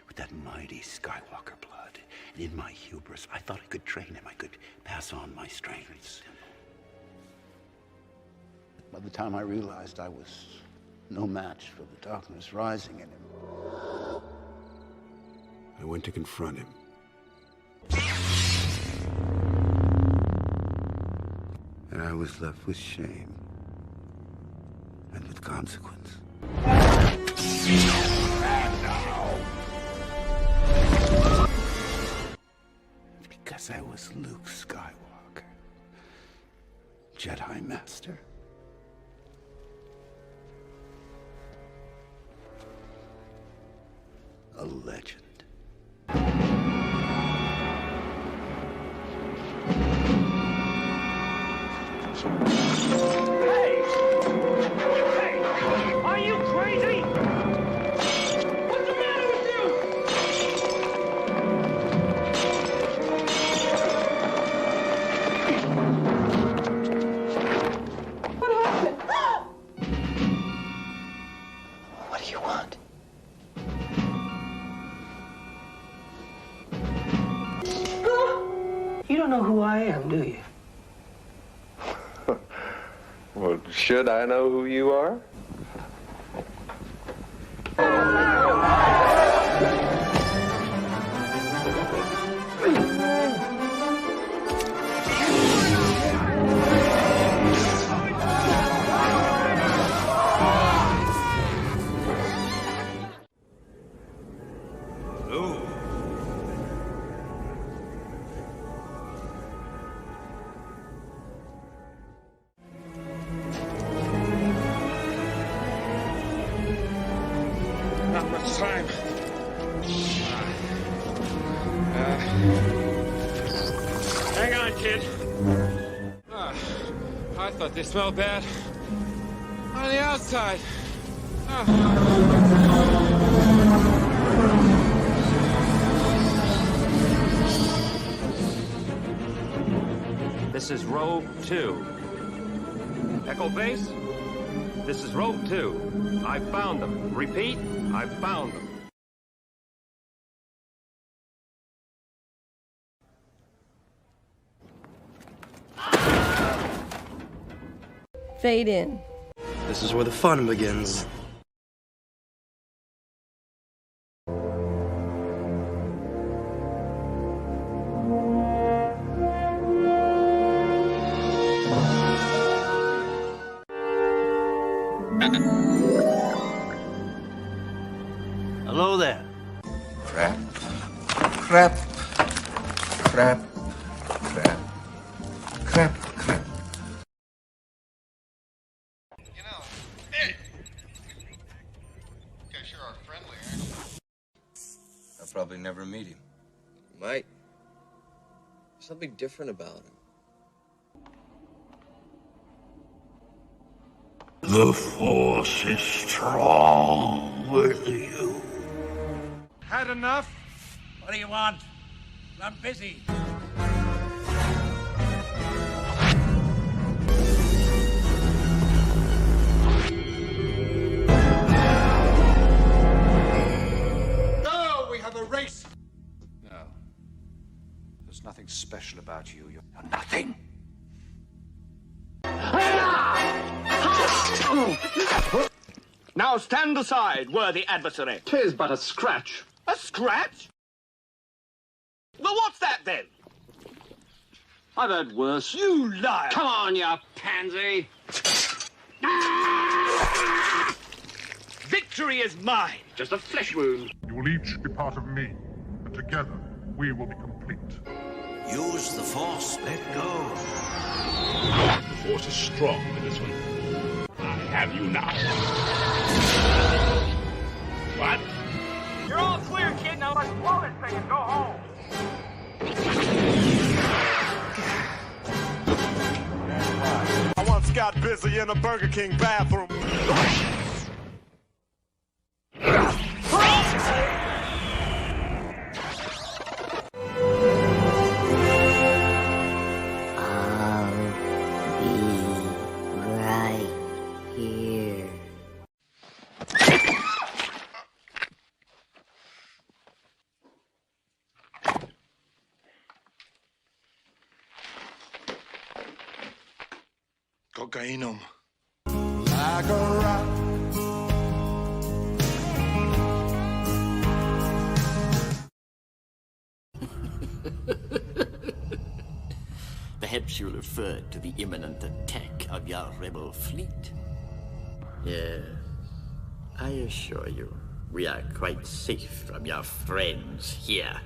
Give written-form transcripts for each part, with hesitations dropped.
with that mighty Skywalker blood. And in my hubris, I thought I could train him. I could pass on my strengths. By the time I realized I was no match for the darkness rising in him, I went to confront him. And I was left with shame and with consequence. Because I was Luke Skywalker, Jedi Master. A legend. Are you crazy? What's the matter with you? What happened? What do you want? You don't know who I am, do you? Well, should I know who you are? Not much time. Hang on, kid. I thought they smelled bad on the outside. This is Rogue 2. Echo Base, this is Rogue 2. I found them. Repeat, I found them. Fade in. This is where the fun begins. Hello there. Crap. Crap. Crap. Crap. Crap. Crap. You know, hey! You guys sure are friendly, aren't you? I'll probably never meet him. You might. There's something different about him. The Force is strong with you. Had enough? What do you want? I'm busy. No, we have a race. No. There's nothing special about you. You're Nothing. Now stand aside, worthy adversary. 'Tis but a scratch. A scratch? Well, what's that then? I've had worse. You liar! Come on, you pansy. Victory is mine. Just a flesh wound. You will each be part of me, and together we will be complete. Use the Force. Let go. The Force is strong in this one. I have you now. What? You're all clear, kid. Now let's blow this thing and go home. I once got busy in a Burger King bathroom. kainom. Like a rock. Perhaps you referred to the imminent attack of your rebel fleet. Yes, I assure you, we are quite safe from your friends here.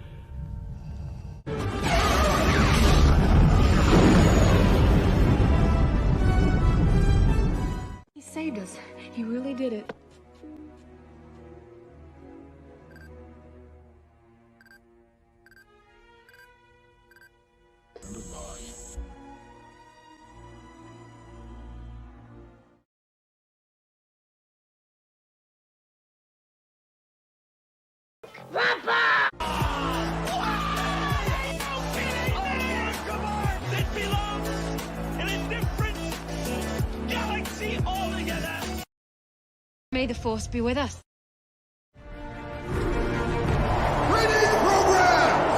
He saved us. He really did it. Papa! This belongs in a different galaxy altogether. May the Force be with us. Greetings, programs!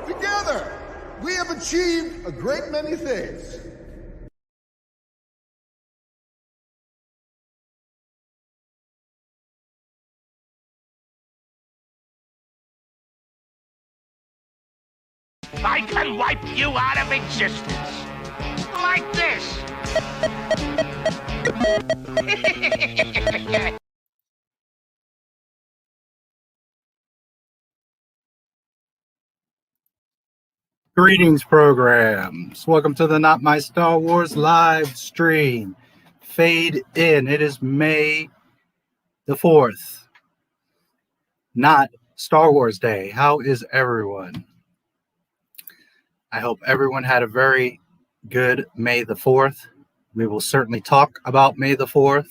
Together, we have achieved a great many things. I can wipe you out of existence. Like this. Greetings, programs. Welcome to the Not My Star Wars live stream. Fade in. It is May the 4th. Not Star Wars Day. How is everyone? I hope everyone had a very good May the 4th. We will certainly talk about May the 4th.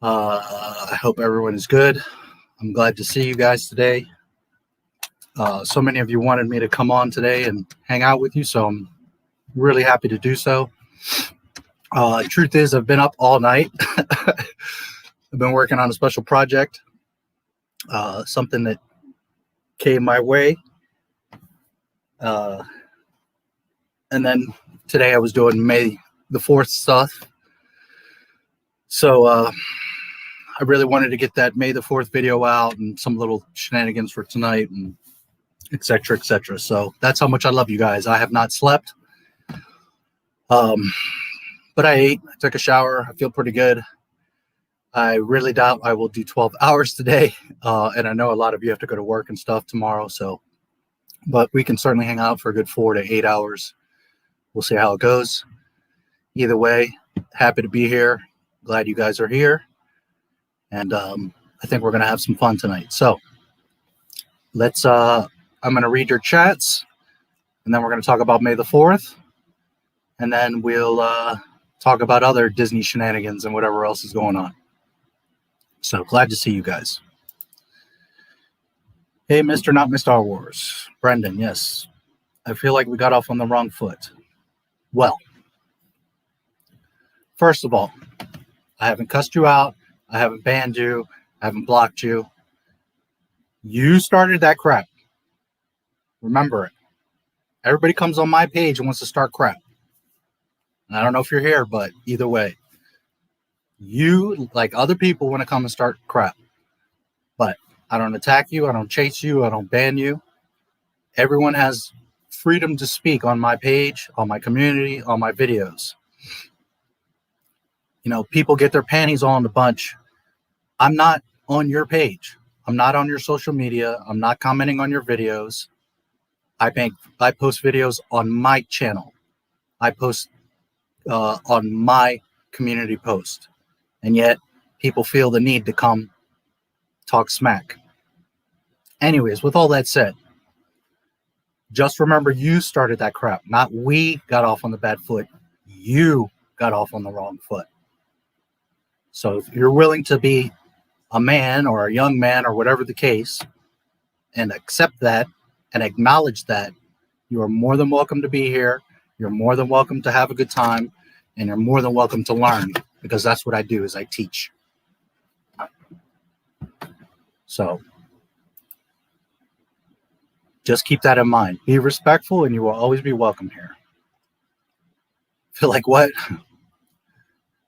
I hope everyone is good. I'm glad to see you guys today. So many of you wanted me to come on today and hang out with you, so I'm really happy to do so. Truth is, I've been up all night. I've been working on a special project, something that came my way. And then today I was doing May the 4th stuff. So I really wanted to get that May the 4th video out and some little shenanigans for tonight and et cetera, et cetera. So that's how much I love you guys. I have not slept. But I ate, I took a shower. I feel pretty good. I really doubt I will do 12 hours today. And I know a lot of you have to go to work and stuff tomorrow. So, but we can certainly hang out for a good 4 to 8 hours. We'll see how it goes. Either way, happy to be here. Glad you guys are here. And I think we're going to have some fun tonight. So let's, I'm going to read your chats, and then we're going to talk about May the 4th. And then we'll talk about other Disney shenanigans and whatever else is going on. So glad to see you guys. Hey, Mr. Not My Star Wars. Brendan, yes. I feel like we got off on the wrong foot. Well, first of all, I haven't cussed you out. I haven't banned you. I haven't blocked you. You started that crap. Remember it. Everybody comes on my page and wants to start crap. And I don't know if you're here, but either way, you, like other people, want to come and start crap. But I don't attack you. I don't chase you. I don't ban you. Everyone has freedom to speak on my page, on my community, on my videos. You know, people get their panties all in a bunch. I'm not on your page. I'm not on your social media. I'm not commenting on your videos. I post videos on my channel. I post on my community post. And yet people feel the need to come talk smack. Anyways, with all that said, just remember you started that crap. Not we got off on the bad foot. You got off on the wrong foot. So if you're willing to be a man or a young man or whatever the case and accept that and acknowledge that, you are more than welcome to be here. You're more than welcome to have a good time, and you're more than welcome to learn, because that's what I do, is I teach. So Just keep that in mind. Be respectful and you will always be welcome here. Feel like what?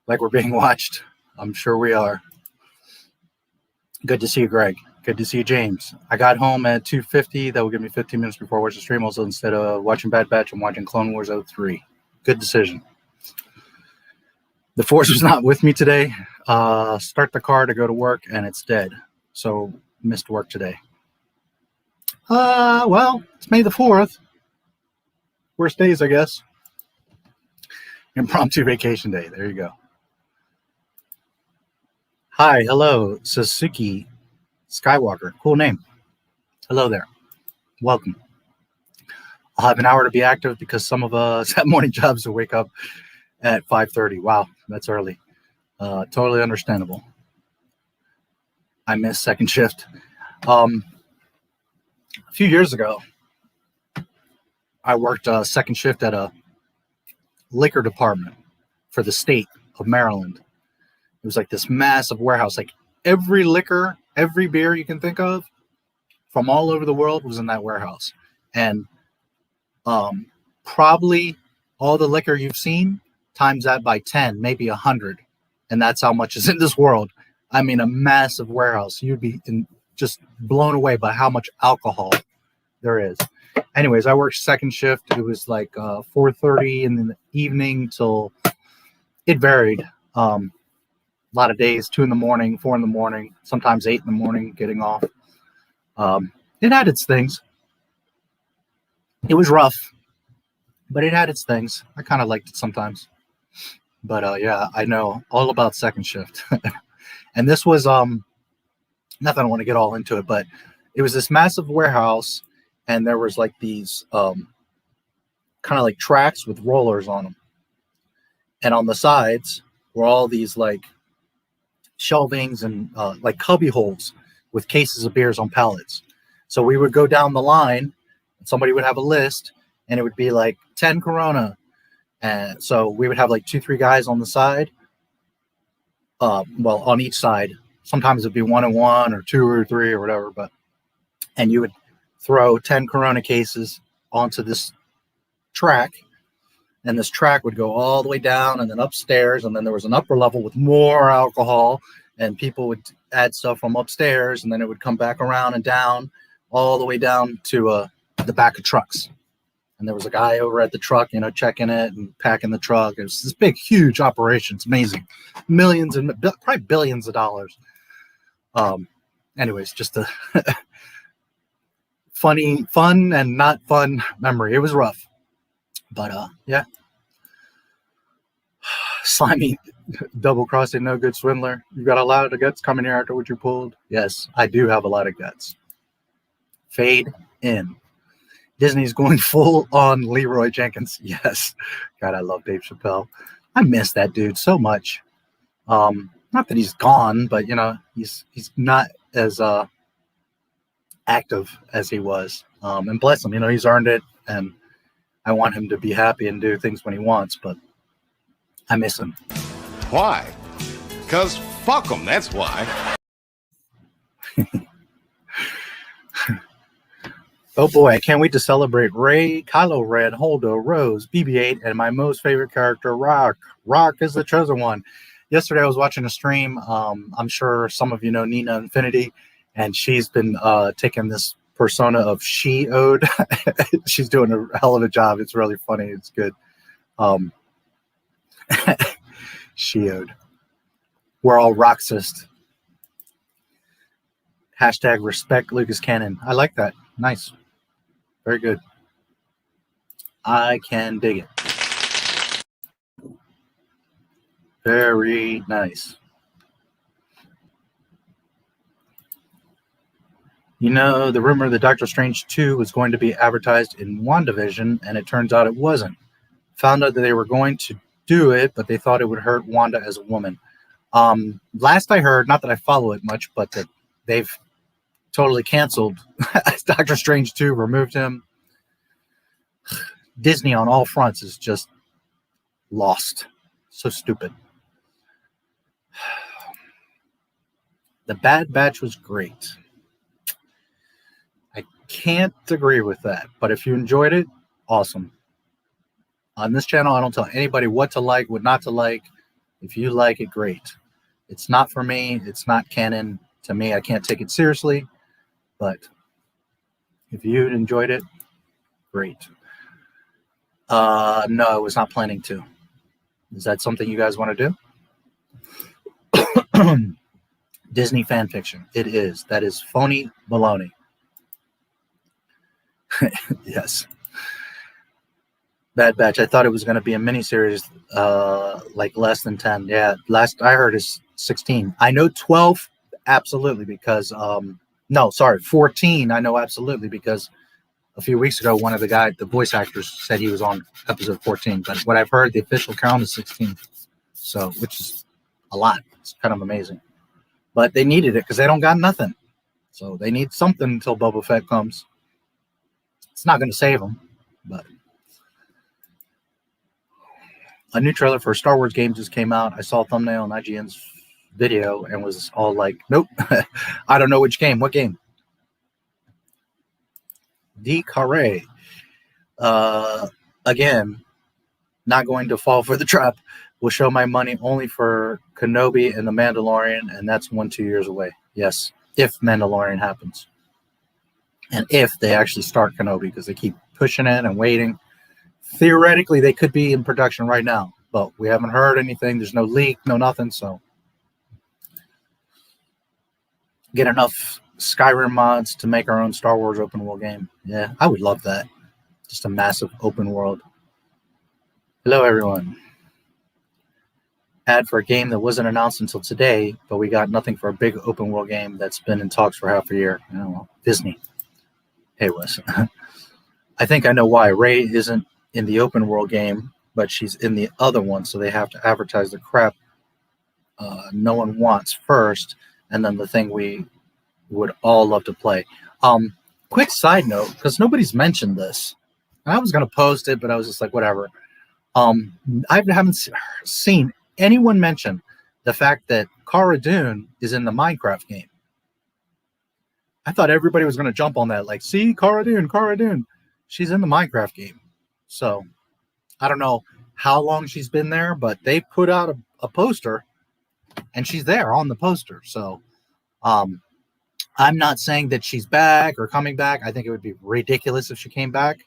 Like we're being watched? I'm sure we are. Good to see you, Greg. Good to see you, James. I got home at 2:50. That will give me 15 minutes before I watch the stream. Also, instead of watching Bad Batch, I'm watching Clone Wars 03. Good decision. The Force was not with me today. Start the car to go to work, and it's dead. So, missed work today. Well, it's May the 4th. Worst days, I guess. Impromptu vacation day. There you go. Hi, hello, Sasuke Skywalker. Cool name. Hello there. Welcome. I'll have an hour to be active because some of us have morning jobs to wake up at 5:30. Wow, that's early. Totally understandable. I miss second shift. A few years ago, I worked second shift at a liquor department for the state of Maryland. It was like this massive warehouse, like every liquor, every beer you can think of from all over the world was in that warehouse. And probably all the liquor you've seen times that by 10, maybe 100. And that's how much is in this world. I mean, a massive warehouse. You'd be just blown away by how much alcohol there is. Anyways, I worked second shift. It was like 4:30 in the evening till it varied. A lot of days, 2 in the morning, 4 in the morning, sometimes 8 in the morning, getting off. It had its things. It was rough, but it had its things. I kind of liked it sometimes. But yeah, I know all about second shift. And this was, not that I want to get all into it, but it was this massive warehouse, and there was like these kind of like tracks with rollers on them. And on the sides were all these like shelvings and like cubby holes with cases of beers on pallets. So we would go down the line and somebody would have a list and it would be like 10 Corona. And so we would have like 2-3 guys on the side. Well, on each side. Sometimes it'd be 1 and 1 or 2 or 3 or whatever, and you would throw 10 Corona cases onto this track. And this track would go all the way down and then upstairs. And then there was an upper level with more alcohol. And people would add stuff from upstairs. And then it would come back around and down, all the way down to the back of trucks. And there was a guy over at the truck, checking it and packing the truck. It was this big, huge operation. It's amazing. Millions and probably billions of dollars. Anyways, just a fun and not fun memory. It was rough. But yeah. Slimy, double crossing, no good swindler. You got a lot of guts coming here after what you pulled. Yes, I do have a lot of guts. Fade in. Disney's going full on Leroy Jenkins. Yes. God, I love Dave Chappelle. I miss that dude so much. Not that he's gone, but he's not as active as he was. And bless him, he's earned it, and I want him to be happy and do things when he wants, but I miss him. Why? Because fuck him, that's why. Oh boy, I can't wait to celebrate Rey, Kylo Ren, Holdo, Rose, BB-8, and my most favorite character, Rock. Rock is the chosen one. Yesterday I was watching a stream. I'm sure some of you know Nina Infinity, and she's been taking this persona of She-Ode. She's doing a hell of a job. It's really funny. It's good. She-Ode. We're all Roxist. Hashtag respect Lucas Cannon. I like that. Nice. Very good. I can dig it. Very nice. The rumor that Doctor Strange 2 was going to be advertised in WandaVision, and it turns out it wasn't. Found out that they were going to do it, but they thought it would hurt Wanda as a woman. Last I heard, not that I follow it much, but that they've totally canceled Doctor Strange 2, removed him. Disney on all fronts is just lost. So stupid. The Bad Batch was great. I can't agree with that. But if you enjoyed it, awesome. On this channel, I don't tell anybody what to like, what not to like. If you like it, great. It's not for me. It's not canon to me. I can't take it seriously. But if you enjoyed it, great. No, I was not planning to. Is that something you guys want to do? Disney fan fiction. It is. That is phony baloney. Yes. Bad Batch. I thought it was going to be a miniseries, like less than 10. Yeah, last I heard is 16. I know 12 absolutely because, no, sorry, 14. I know absolutely because a few weeks ago, one of the voice actors said he was on episode 14. But what I've heard, the official count is 16. So, which is a lot. It's kind of amazing. But they needed it because they don't got nothing. So they need something until Boba Fett comes. It's not going to save them, but a new trailer for a Star Wars game just came out. I saw a thumbnail on IGN's video and was all like, nope, I don't know which game. What game? D. Carre. Again, not going to fall for the trap. Will show my money only for Kenobi and The Mandalorian, and that's 1-2 years away. Yes, if Mandalorian happens. And if they actually start Kenobi, because they keep pushing it and waiting. Theoretically, they could be in production right now, but we haven't heard anything. There's no leak, no nothing, so get enough Skyrim mods to make our own Star Wars open world game. Yeah, I would love that. Just a massive open world. Hello, everyone. Ad for a game that wasn't announced until today, but we got nothing for a big open world game that's been in talks for half a year. I don't know. Disney. Hey, Wes. I think I know why. Rey isn't in the open world game, but she's in the other one, so they have to advertise the crap no one wants first, and then the thing we would all love to play. Quick side note, because nobody's mentioned this. I was going to post it, but I was just like, whatever. I haven't seen anyone mention the fact that Cara Dune is in the Minecraft game. I thought everybody was going to jump on that. Like, see, Cara Dune. She's in the Minecraft game. So, I don't know how long she's been there, but they put out a poster, and she's there on the poster. So, I'm not saying that she's back or coming back. I think it would be ridiculous if she came back.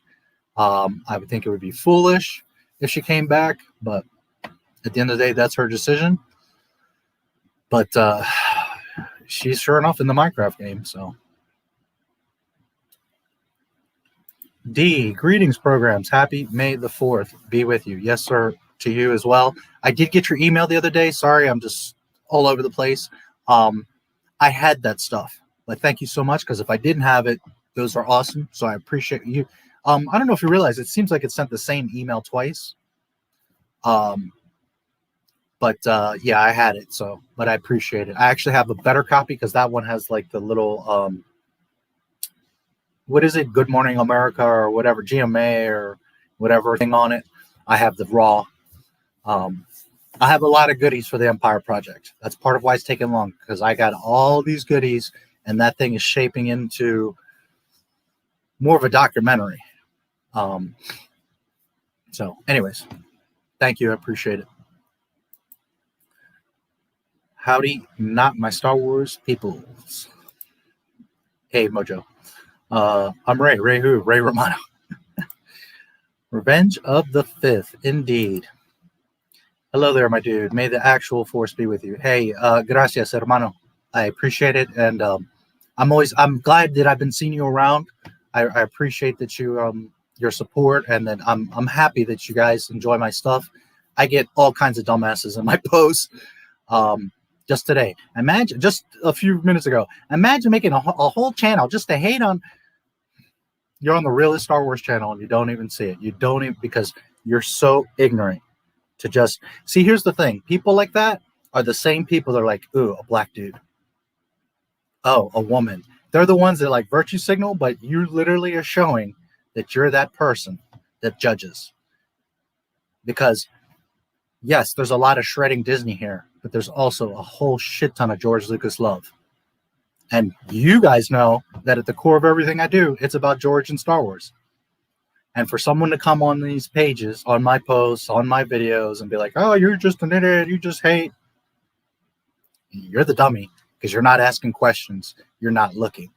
I would think it would be foolish if she came back, but at the end of the day, that's her decision. But she's sure enough in the Minecraft game, so. D, greetings programs. Happy May the 4th be with you. Yes, sir, to you as well. I did get your email the other day. Sorry, I'm just all over the place. I had that stuff, but thank you so much, because if I didn't have it, those are awesome. So I appreciate you. I don't know if you realize, it seems like it sent the same email twice. But yeah, I had it. So, but I appreciate it. I actually have a better copy because that one has like the little, what is it? Good Morning America or whatever, GMA or whatever thing on it. I have the raw. I have a lot of goodies for the Empire Project. That's part of why it's taking long, because I got all these goodies and that thing is shaping into more of a documentary. So anyways, thank you. I appreciate it. Howdy, not my Star Wars peoples. Hey, Mojo. I'm Ray. Ray who? Ray Romano. Revenge of the Fifth, indeed. Hello there, my dude. May the actual force be with you. Hey, gracias, hermano. I appreciate it, and I'm glad that I've been seeing you around. I appreciate that you your support, and then I'm happy that you guys enjoy my stuff. I get all kinds of dumbasses in my posts. Just today, imagine, just a few minutes ago, imagine making a whole channel just to hate on. You're on the realest Star Wars channel and you don't even see it. You don't even, because you're so ignorant to just see. Here's the thing. People like that are the same people that are like, ooh, a black dude. Oh, a woman. They're the ones that like virtue signal, but you literally are showing that you're that person that judges. Because yes, there's a lot of shredding Disney here, but there's also a whole shit ton of George Lucas love. And you guys know that at the core of everything I do, it's about George and Star Wars. And for someone to come on these pages, on my posts, on my videos, and be like, oh, you're just an idiot, you just hate. You're the dummy, because you're not asking questions. You're not looking.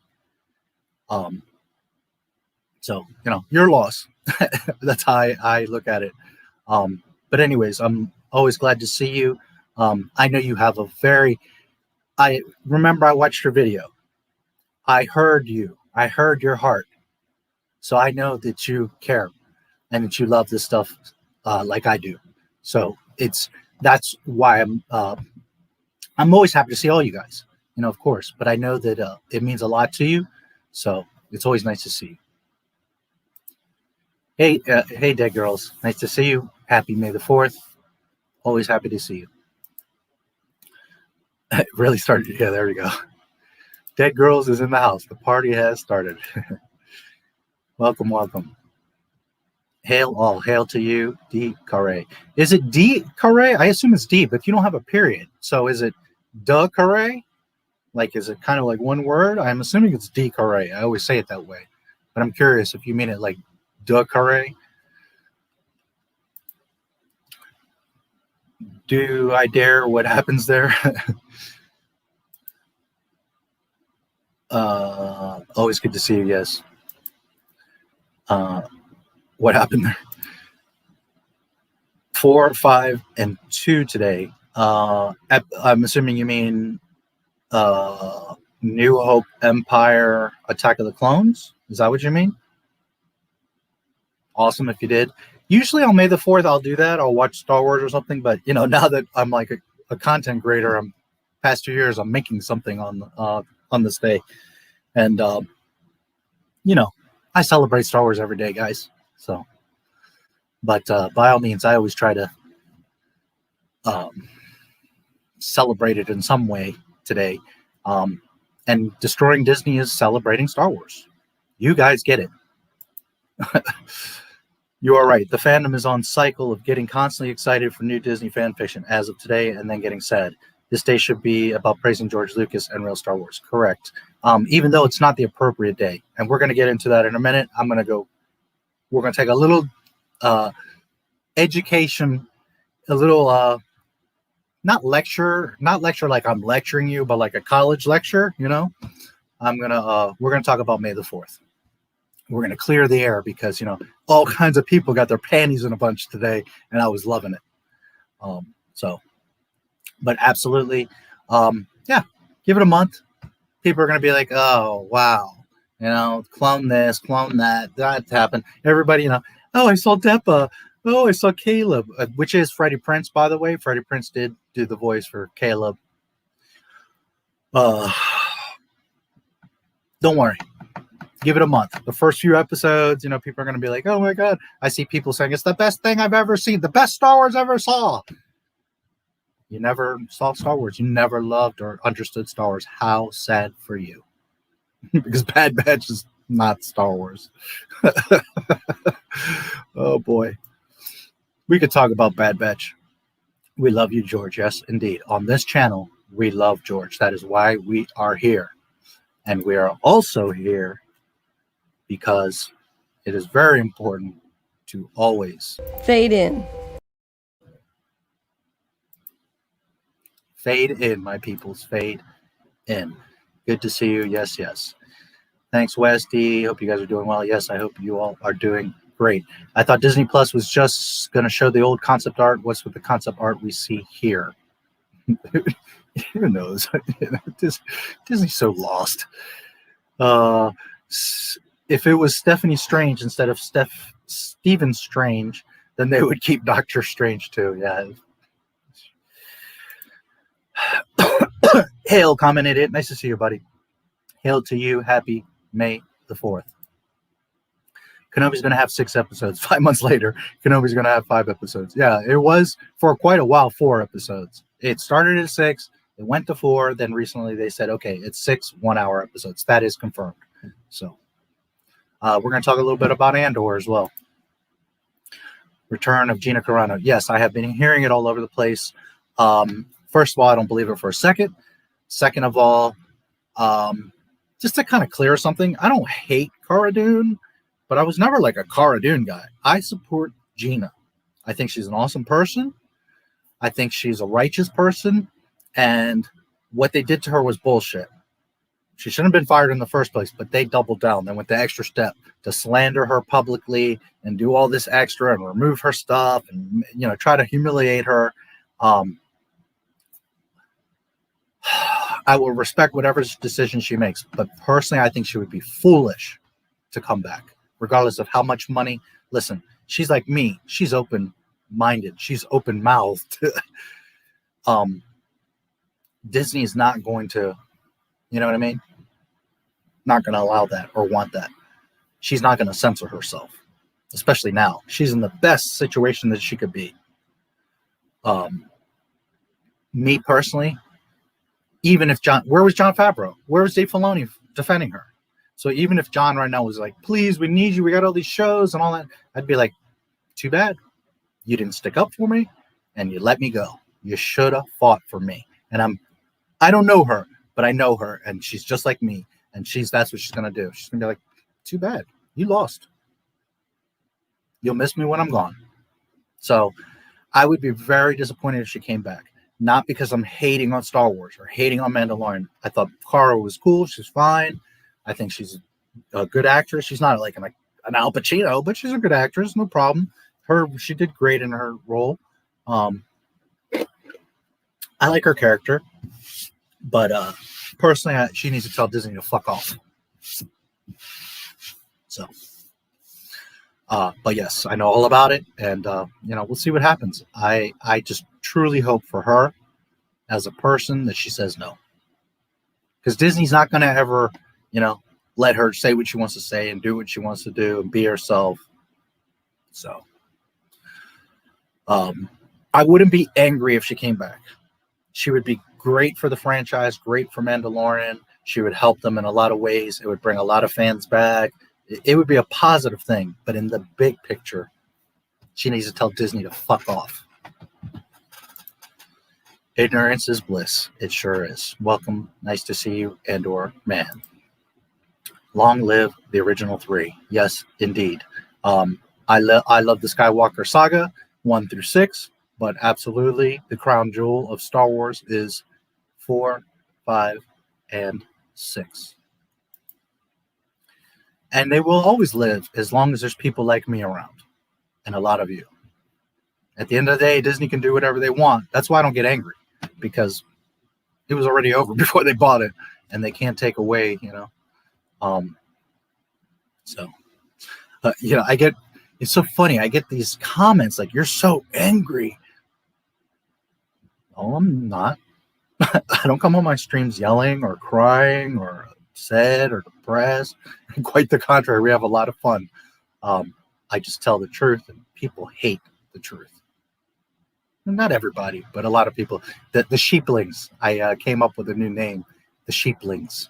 So, you know, your loss. That's how I look at it. But anyways, I'm always glad to see you. I know you have a very... I remember I watched your video. I heard you. I heard your heart. So I know that you care and that you love this stuff like I do. So that's why I'm always happy to see all you guys, you know, of course. But I know that it means a lot to you. So it's always nice to see you. Hey, Dead Girls. Nice to see you. Happy May the 4th. Always happy to see you. It really started. Yeah, there we go. Dead Girls is in the house. The party has started. Welcome, welcome. Hail to you, D. Carre. Is it D. Carre? I assume it's D, but you don't have a period. So is it Da Carre? Like, is it kind of like one word? I'm assuming it's D. Carre. I always say it that way. But I'm curious if you mean it like Da Carre. Do I dare? What happens there? Always good to see you. Yes. What happened there? 4, 5, and 2 today. I'm assuming you mean New Hope, Empire, Attack of the Clones. Is that what you mean? Awesome if you did. Usually on May the 4th, I'll do that. I'll watch Star Wars or something. But, you know, now that I'm like a content creator, past 2 years, I'm making something on this day. And, you know, I celebrate Star Wars every day, guys. So, but by all means, I always try to celebrate it in some way today. And destroying Disney is celebrating Star Wars. You guys get it. You are right. The fandom is on cycle of getting constantly excited for new Disney fan fiction as of today and then getting sad. This day should be about praising George Lucas and real Star Wars. Correct. Even though it's not the appropriate day. And we're going to get into that in a minute. We're going to take a little education, a little, not lecture like I'm lecturing you, but like a college lecture, you know. We're going to talk about May the 4th. We're going to clear the air because, you know, all kinds of people got their panties in a bunch today, and I was loving it. But absolutely, yeah, give it a month. People are going to be like, oh, wow, you know, clone this, clone that, that happened. Everybody, you know, oh, I saw Deppa. Oh, I saw Caleb, which is Freddie Prinze, by the way. Freddie Prinze did do the voice for Caleb. Don't worry. Give it a month. The first few episodes, you know, people are going to be like, oh, my God. I see people saying it's the best thing I've ever seen. The best Star Wars ever saw. You never saw Star Wars. You never loved or understood Star Wars. How sad for you. Because Bad Batch is not Star Wars. Oh, boy. We could talk about Bad Batch. We love you, George. Yes, indeed. On this channel, we love George. That is why we are here. And we are also here because it is very important to always fade in. Fade in, my peoples. Fade in. Good to see you. Yes, yes. Thanks, Westy. Hope you guys are doing well. Yes, I hope you all are doing great. I thought Disney Plus was just going to show the old concept art. What's with the concept art we see here? Who knows? Disney's so lost. If it was Stephanie Strange instead of Stephen Strange, then they would keep Doctor Strange too. Yeah. Hail commented it. Nice to see you, buddy. Hail to you. Happy May the 4th. Kenobi's going to have 6 episodes. 5 months later, Kenobi's going to have 5 episodes. Yeah, it was for quite a while 4 episodes. It started at 6. It went to 4. Then recently they said, okay, it's 6 1-hour episodes. That is confirmed. So we're going to talk a little bit about Andor as well. Return of Gina Carano. Yes, I have been hearing it all over the place. First of all, I don't believe it for a second. Second of all, Just to kind of clear something, I don't hate Cara Dune, but I was never like a Cara Dune guy. I support Gina. I think she's an awesome person. I think she's a righteous person. And what they did to her was bullshit. She shouldn't have been fired in the first place, but they doubled down. They went the extra step to slander her publicly and do all this extra and remove her stuff and, you know, try to humiliate her. I will respect whatever decision she makes, but personally, I think she would be foolish to come back, regardless of how much money. Listen, she's like me. She's open-minded. She's open-mouthed. Disney is not going to, you know what I mean? Not going to allow that or want that. She's not going to censor herself, especially now. She's in the best situation that she could be. Me personally, even if where was Jon Favreau? Where was Dave Filoni defending her? So even if Jon right now was like, please, we need you. We got all these shows and all that. I'd be like, too bad. You didn't stick up for me and you let me go. You should have fought for me. And I don't know her, but I know her and she's just like me. And that's what she's going to do. She's going to be like, too bad. You lost. You'll miss me when I'm gone. So I would be very disappointed if she came back. Not because I'm hating on Star Wars or hating on Mandalorian. I thought Cara was cool. She's fine. I think she's a good actress. She's not like an Al Pacino, but she's a good actress. No problem. She did great in her role. I like her character. But personally, she needs to tell Disney to fuck off. So, but yes, I know all about it. And, you know, we'll see what happens. I just truly hope for her as a person that she says no. Because Disney's not going to ever, you know, let her say what she wants to say and do what she wants to do and be herself. So, I wouldn't be angry if she came back. She would be great for the franchise, great for Mandalorian. She would help them in a lot of ways. It would bring a lot of fans back. It would be a positive thing. But in the big picture, she needs to tell Disney to fuck off. Ignorance is bliss. It sure is. Welcome. Nice to see you, Andor Man. Long live the original 3. Yes, indeed. I love the Skywalker saga, 1 through 6, but absolutely the crown jewel of Star Wars is 4, 5, and 6. And they will always live as long as there's people like me around, and a lot of you. At the end of the day, Disney can do whatever they want. That's why I don't get angry, because it was already over before they bought it, and they can't take away, you know. You know, it's so funny. I get these comments like, you're so angry. Oh, I'm not. I don't come on my streams yelling or crying or upset or depressed. Quite the contrary. We have a lot of fun. I just tell the truth, and people hate the truth. Not everybody, but a lot of people. The sheeplings. I came up with a new name. The sheeplings.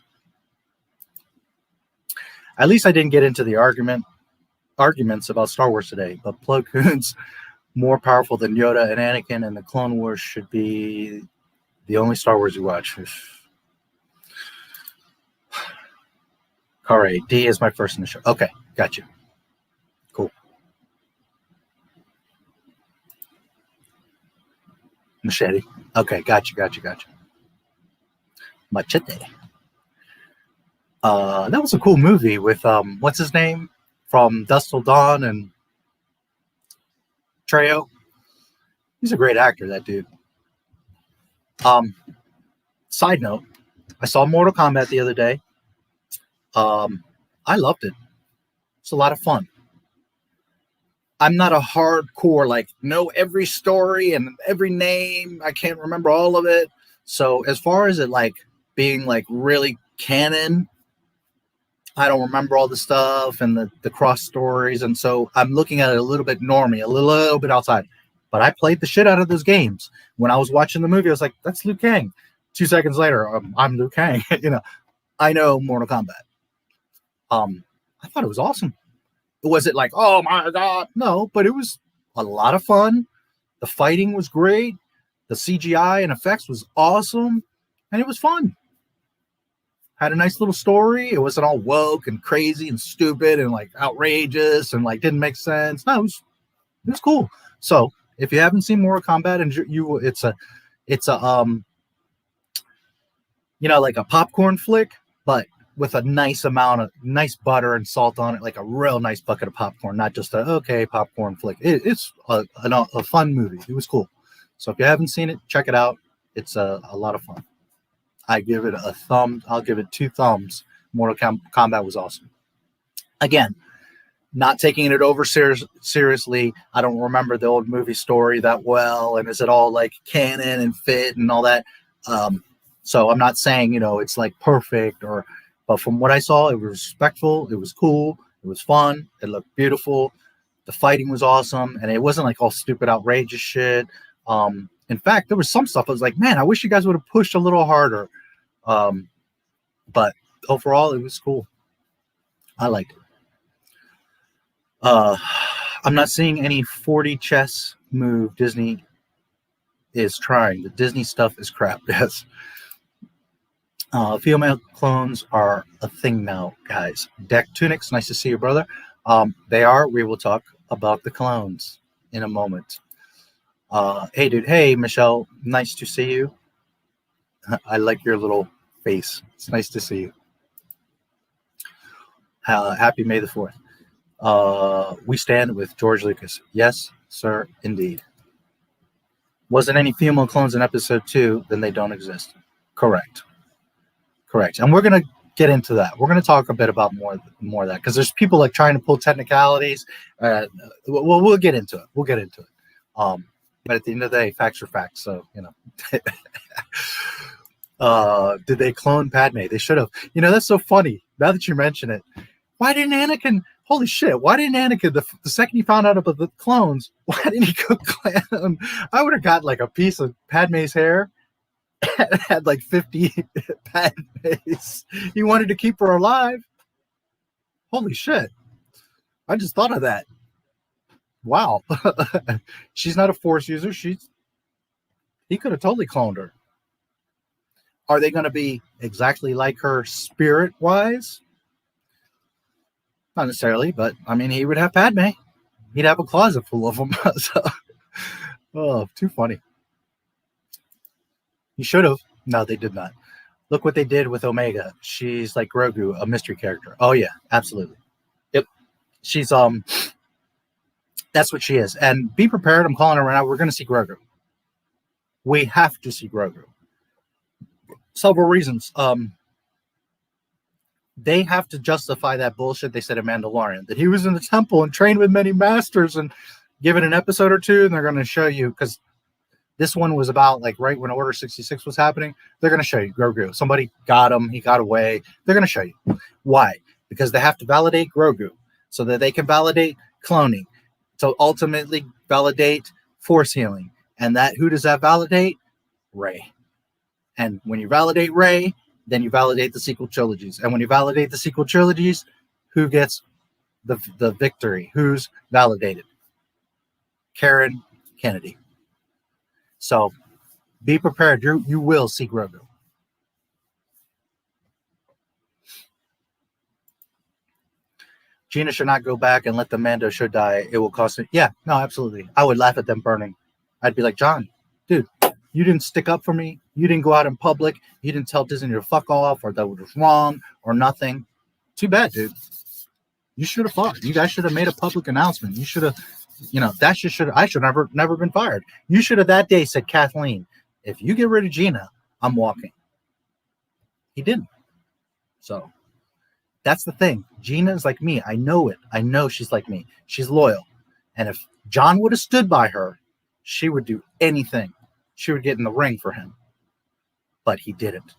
At least I didn't get into the arguments about Star Wars today. But Plo Koon's more powerful than Yoda and Anakin, and the Clone Wars should be the only Star Wars you watch. Cara, D is my first in the show. Okay, got you. Cool. Machete. Okay, got you. Machete. That was a cool movie with what's his name from Dusk Till Dawn and Trejo. He's a great actor, that dude. Side note, I saw Mortal Kombat the other day. I loved it. It's a lot of fun. I'm not a hardcore, like, know every story and every name. I can't remember all of it. So as far as it, like, being, like, really canon, I don't remember all the stuff and the cross stories. And so I'm looking at it a little bit normie, a little bit outside. But I played the shit out of those games. When I was watching the movie, I was like, that's Liu Kang. 2 seconds later, I'm Liu Kang. You know, I know Mortal Kombat. I thought it was awesome. Was it like, oh my God? No, but it was a lot of fun. The fighting was great. The CGI and effects was awesome. And it was fun. Had a nice little story. It wasn't all woke and crazy and stupid and like outrageous and like didn't make sense. No, it was cool. So if you haven't seen Mortal Kombat, and it's a like a popcorn flick, but with a nice amount of nice butter and salt on it, like a real nice bucket of popcorn, not just a popcorn flick. It's a fun movie. It was cool. So if you haven't seen it, check it out. It's a lot of fun. I give it I'll give it 2 thumbs. Mortal Kombat was awesome. Again, not taking it over seriously. I don't remember the old movie story that well, and is it all like canon and fit and all that? So I'm not saying, it's like perfect, but from what I saw, it was respectful, it was cool, it was fun, it looked beautiful, the fighting was awesome, and it wasn't like all stupid, outrageous shit. In fact, there was some stuff I was like, man, I wish you guys would have pushed a little harder. But overall, it was cool. I liked it. I'm not seeing any 40 chess move Disney is trying. The Disney stuff is crap. Yes. Female clones are a thing now, guys. Deck Tunics, nice to see you, brother. They are. We will talk about the clones in a moment. Hey, dude. Hey, Michelle. Nice to see you. I like your little face. It's nice to see you. Happy May the 4th. We stand with George Lucas. Yes, sir, indeed. Wasn't any female clones in episode 2, then they don't exist. Correct. And we're going to get into that. We're going to talk a bit about more of that, because there's people like trying to pull technicalities. We'll get into it. But at the end of the day, facts are facts. So, did they clone Padme? They should have. That's so funny. Now that you mention it, why didn't Anakin? Holy shit! Why didn't Anakin? The second he found out about the clones, why didn't he go clone? I would have got like a piece of Padme's hair. And had like 50 Padmes. He wanted to keep her alive. Holy shit! I just thought of that. Wow. She's not a Force user. He could have totally cloned her. Are they going to be exactly like her spirit-wise? Not necessarily, but I mean, he would have Padme. He'd have a closet full of them. Too funny. He should have. No, they did not. Look what they did with Omega. She's like Grogu, a mystery character. Oh yeah, absolutely. Yep. She's that's what she is. And be prepared. I'm calling her right now. We're going to see Grogu. We have to see Grogu. Several reasons. They have to justify that bullshit they said in Mandalorian, that he was in the temple and trained with many masters, and give it an episode or two, and they're going to show you, because this one was about like right when Order 66 was happening. They're going to show you Grogu. Somebody got him. He got away. They're going to show you. Why? Because they have to validate Grogu so that they can validate cloning. To ultimately validate Force healing. And who does that validate? Rey. And when you validate Rey, then you validate the sequel trilogies. And when you validate the sequel trilogies, who gets the victory? Who's validated? Karen Kennedy. So be prepared. You will see Grogu. Gina should not go back and let the Mando show die. It will cost it. Yeah, no, absolutely. I would laugh at them burning. I'd be like, John, dude, you didn't stick up for me. You didn't go out in public. You didn't tell Disney to fuck off, or that it was wrong or nothing. Too bad, dude. You should have fought. You guys should have made a public announcement. You should have, that should I should have never been fired. You should have that day said, Kathleen, if you get rid of Gina, I'm walking. He didn't. So that's the thing. Gina is like me. I know it. I know she's like me. She's loyal. And if John would have stood by her, she would do anything. She would get in the ring for him. But he didn't.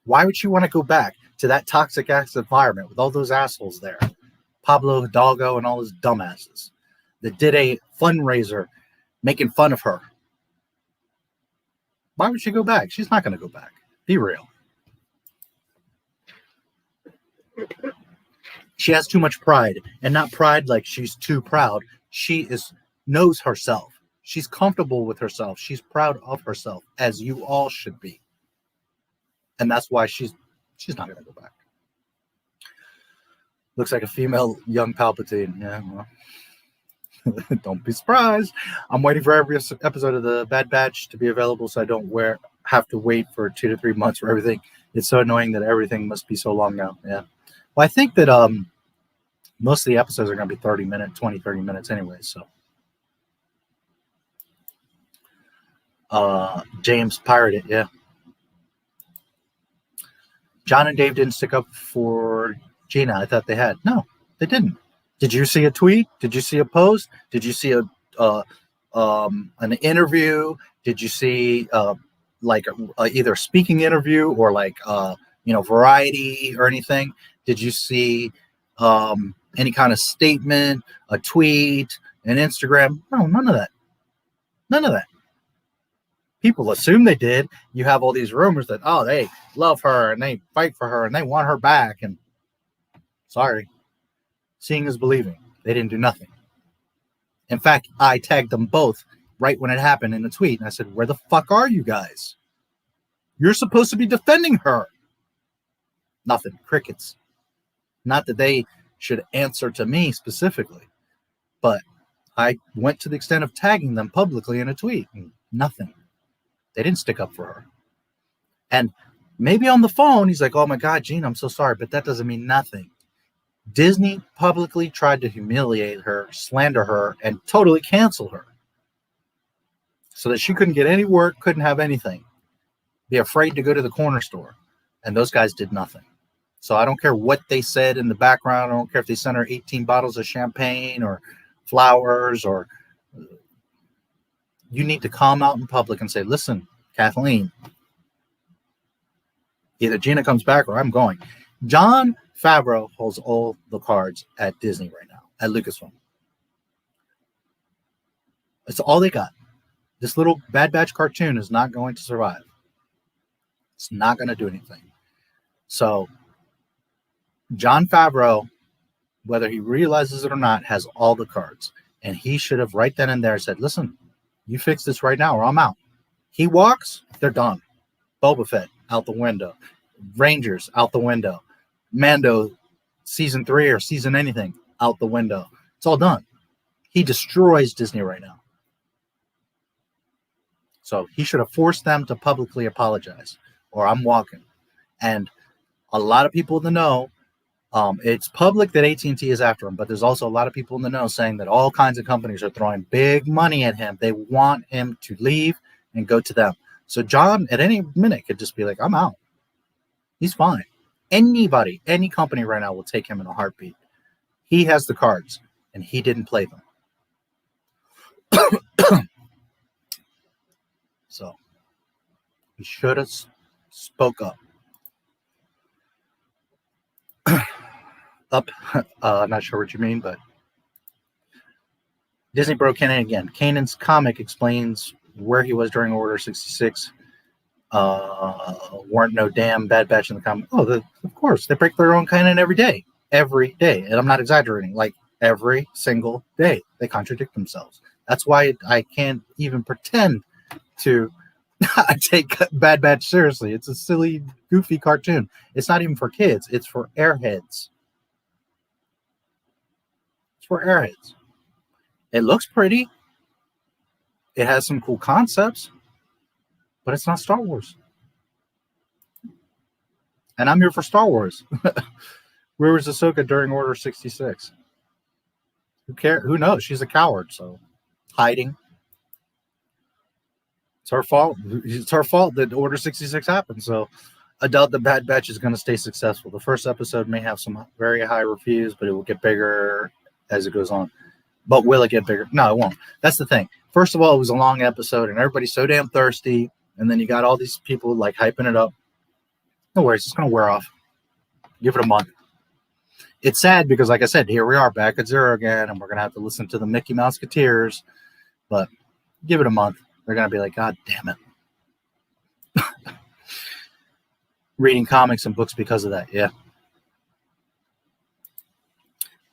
Why would she want to go back to that toxic ass environment with all those assholes there? Pablo Hidalgo and all his dumbasses that did a fundraiser making fun of her. Why would she go back? She's not going to go back. Be real. She has too much pride, and not pride like she's too proud. She knows herself. She's comfortable with herself. She's proud of herself, as you all should be. And that's why she's not going to go back. Looks like a female young Palpatine. Yeah, well, don't be surprised. I'm waiting for every episode of the Bad Batch to be available so I don't have to wait for 2 to 3 months for everything. It's so annoying that everything must be so long now. Yeah. Well, I think that most of the episodes are going to be 30 minutes anyway. So James pirated, yeah. John and Dave didn't stick up for Gina. I thought they had. No, they didn't. Did you see a tweet? Did you see a post? Did you see an interview? Did you see either a speaking interview or Variety or anything? Did you see any kind of statement, a tweet, an Instagram? No, none of that. None of that. People assume they did. You have all these rumors that, oh, they love her and they fight for her and they want her back. And sorry, seeing is believing. They didn't do nothing. In fact, I tagged them both right when it happened in the tweet. And I said, where the fuck are you guys? You're supposed to be defending her. Nothing. Crickets. Not that they should answer to me specifically, but I went to the extent of tagging them publicly in a tweet. And nothing. They didn't stick up for her. And maybe on the phone, he's like, oh my God, Gene, I'm so sorry. But that doesn't mean nothing. Disney publicly tried to humiliate her, slander her, and totally cancel her. So that she couldn't get any work, couldn't have anything. Be afraid to go to the corner store. And those guys did nothing. So I don't care what they said in the background. I don't care if they sent her 18 bottles of champagne or flowers or... You need to come out in public and say, listen, Kathleen, either Gina comes back or I'm going. Jon Favreau holds all the cards at Disney right now, at Lucasfilm. That's all they got. This little Bad Batch cartoon is not going to survive. It's not going to do anything. So, Jon Favreau, whether he realizes it or not, has all the cards. And he should have right then and there said, listen, you fix this right now or I'm out. He walks, they're done. Boba Fett, out the window. Rangers, out the window. Mando, season 3 or season anything, out the window. It's all done. He destroys Disney right now. So he should have forced them to publicly apologize or I'm walking. And a lot of people in the know, it's public that AT&T is after him, but there's also a lot of people in the know saying that all kinds of companies are throwing big money at him. They want him to leave and go to them. So John, at any minute, could just be like, I'm out. He's fine. Anybody, any company right now will take him in a heartbeat. He has the cards, and he didn't play them. So he should have spoke up. Not sure what you mean, but Disney broke Kanan again. Kanan's comic explains where he was during Order 66. Weren't no damn Bad Batch in the comic. Oh, of course. They break their own canon every day. Every day. And I'm not exaggerating. Like, every single day. They contradict themselves. That's why I can't even pretend to take Bad Batch seriously. It's a silly, goofy cartoon. It's not even for kids. It's for airheads. It's for airheads. It looks pretty. It has some cool concepts. But it's not Star Wars. And I'm here for Star Wars. Where was Ahsoka during Order 66? Who cares? Who knows? She's a coward, so hiding. It's her fault. It's her fault that Order 66 happened. So I doubt the Bad Batch is going to stay successful. The first episode may have some very high reviews, but it will get bigger as it goes on. But will it get bigger? No, it won't. That's the thing. First of all, it was a long episode, and everybody's so damn thirsty. And then you got all these people like hyping it up. No worries, it's going to wear off. Give it a month. It's sad because, like I said, here we are back at zero again, and we're going to have to listen to the Mickey Mouseketeers. But give it a month. They're going to be like, God damn it. Reading comics and books because of that, yeah.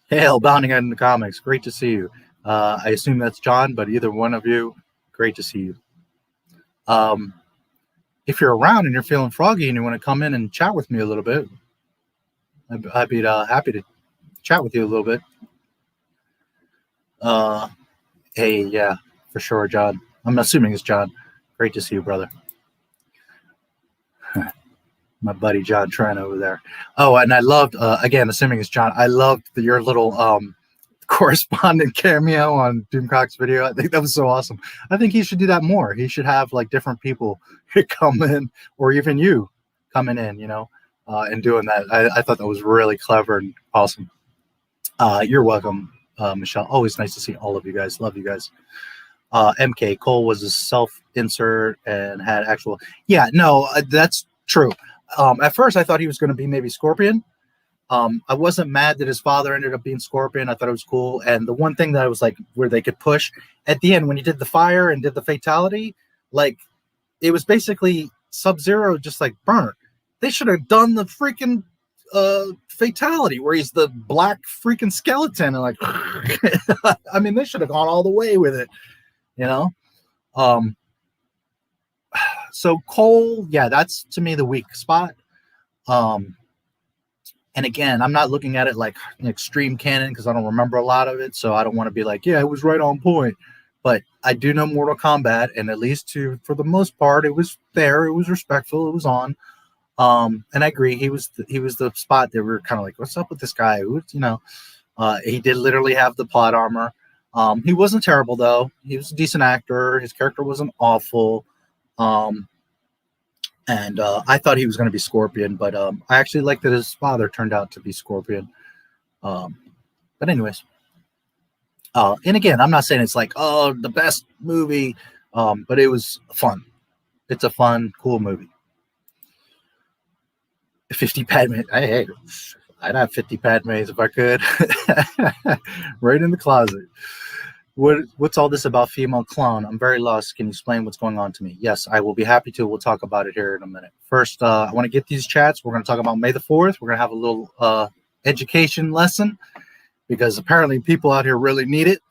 Hail, bounding out in the comics. Great to see you. I assume that's John, but either one of you, great to see you. if you're around and you're feeling froggy and you want to come in and chat with me a little bit, I'd be happy to chat with you a little bit. Hey, yeah, for sure, John. I'm assuming it's John. Great to see you, brother. My buddy John Trent over there. Oh, and I loved, again, assuming it's John, I loved your little correspondent cameo on Doomcock's video. I think that was so awesome. I think he should do that more. He should have like different people come in, or even you coming in, you know, and doing that. I thought that was really clever and awesome. You're welcome, Michelle. Always nice to see all of you guys. Love you guys. MK Cole was a self-insert and had actual. Yeah, no, that's true. At first, I thought he was going to be maybe Scorpion. I wasn't mad that his father ended up being Scorpion. I thought it was cool. And the one thing that I was like, where they could push at the end when he did the fire and did the fatality, like it was basically Sub-Zero just like burnt. They should have done the freaking fatality where he's the black freaking skeleton and like, I mean, they should have gone all the way with it, you know? So Cole, yeah, that's to me the weak spot. And again, I'm not looking at it like an extreme canon because I don't remember a lot of it. So I don't want to be like, yeah, it was right on point. But I do know Mortal Kombat, and at least for the most part, it was there. It was respectful. It was on. And I agree. He was the spot that we were kind of like, what's up with this guy? Who, you know, he did literally have the plot armor. He wasn't terrible though. He was a decent actor. His character wasn't awful. And I thought he was going to be Scorpion, but I actually liked that his father turned out to be Scorpion. But anyways, and again, I'm not saying it's like, oh, the best movie, but it was fun. It's a fun, cool movie. 50 Padme. Hey, I'd have 50 Padmes if I could. Right in the closet. What's all this about female clone? I'm very lost. Can you explain what's going on to me? Yes, I will be happy to. We'll talk about it here in a minute. First, I want to get these chats. We're going to talk about May the 4th. We're going to have a little education lesson because apparently people out here really need it.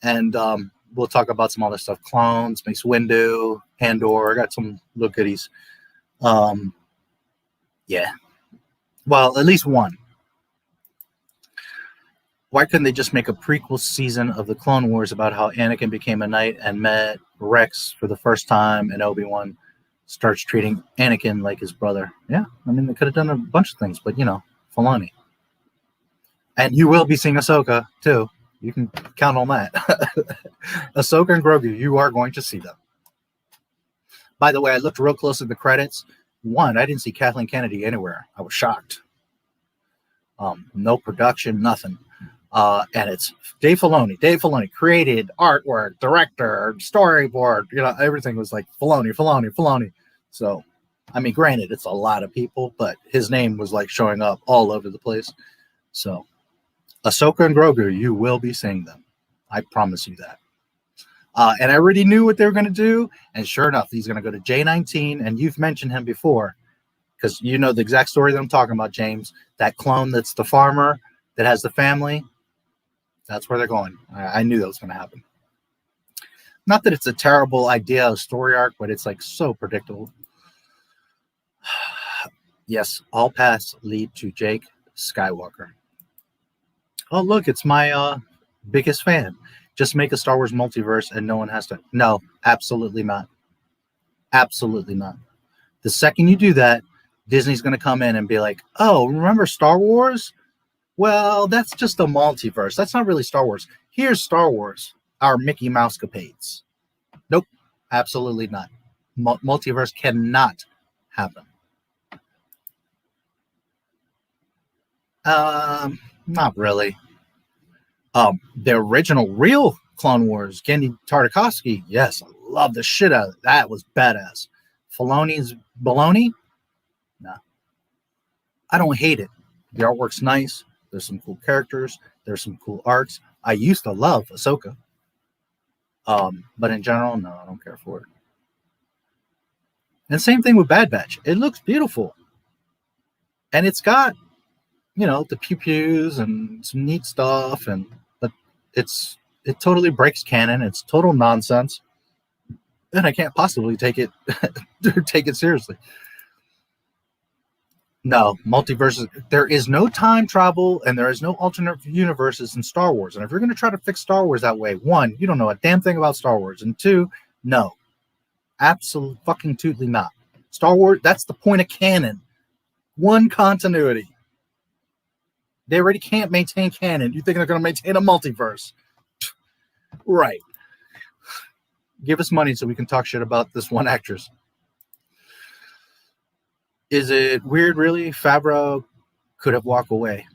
And we'll talk about some other stuff. Clones, Mace Windu, Andor. I got some little goodies. Yeah. Well, at least one. Why couldn't they just make a prequel season of the Clone Wars about how Anakin became a knight and met Rex for the first time, and Obi-Wan starts treating Anakin like his brother? Yeah, I mean, they could have done a bunch of things, but, you know, Filoni. And you will be seeing Ahsoka, too. You can count on that. Ahsoka and Grogu, you are going to see them. By the way, I looked real close at the credits. One, I didn't see Kathleen Kennedy anywhere. I was shocked. No production, nothing. And it's Dave Filoni. Dave Filoni created artwork, director, storyboard. You know, everything was like Filoni. So, I mean, granted, it's a lot of people, but his name was like showing up all over the place. So, Ahsoka and Grogu, you will be seeing them. I promise you that. And I already knew what they were going to do. And sure enough, he's going to go to J19. And you've mentioned him before because you know the exact story that I'm talking about, James. That clone that's the farmer that has the family. That's where they're going. I knew that was going to happen. Not that it's a terrible idea, a story arc, but it's like so predictable. Yes, all paths lead to Jake Skywalker. Oh, look, it's my biggest fan. Just make a Star Wars multiverse and no one has to. No, absolutely not. Absolutely not. The second you do that, Disney's going to come in and be like, oh, remember Star Wars? Well, that's just a multiverse. That's not really Star Wars. Here's Star Wars, our Mickey Mouse capades. Nope, absolutely not. Multiverse cannot happen. Not really. The original real Clone Wars, Genndy Tartakovsky, yes, I love the shit out of it. That was badass. Filoni's baloney? No. I don't hate it. The artwork's nice. There's some cool characters. There's some cool arcs. I used to love Ahsoka. But in general, no, I don't care for it. And same thing with Bad Batch. It looks beautiful. And it's got, you know, the pew-pews and some neat stuff. But it totally breaks canon. It's total nonsense. then I can't possibly take it take it seriously. No, multiverses. There is no time travel and there is no alternate universes in Star Wars. And if you're going to try to fix Star Wars that way, one, you don't know a damn thing about Star Wars. And two, no, absolutely not. Star Wars, that's the point of canon. One continuity. They already can't maintain canon. You think they're going to maintain a multiverse? Right. Give us money so we can talk shit about this one actress. Is it weird, really? Favreau could have walked away.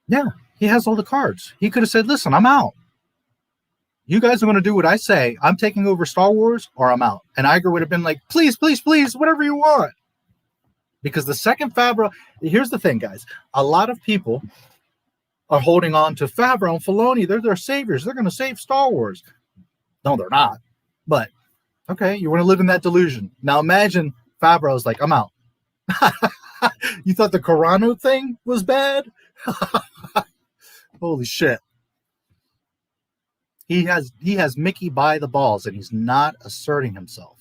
Yeah, he has all the cards. He could have said, listen, I'm out. You guys are going to do what I say. I'm taking over Star Wars or I'm out. And Iger would have been like, please, please, please, whatever you want. Because the second Favreau, here's the thing, guys. A lot of people are holding on to Favreau and Filoni. They're their saviors. They're going to save Star Wars. No, they're not. But, okay, you want to live in that delusion. Now imagine Favreau's like, I'm out. You thought the Carano thing was bad? Holy shit. He has Mickey by the balls and he's not asserting himself.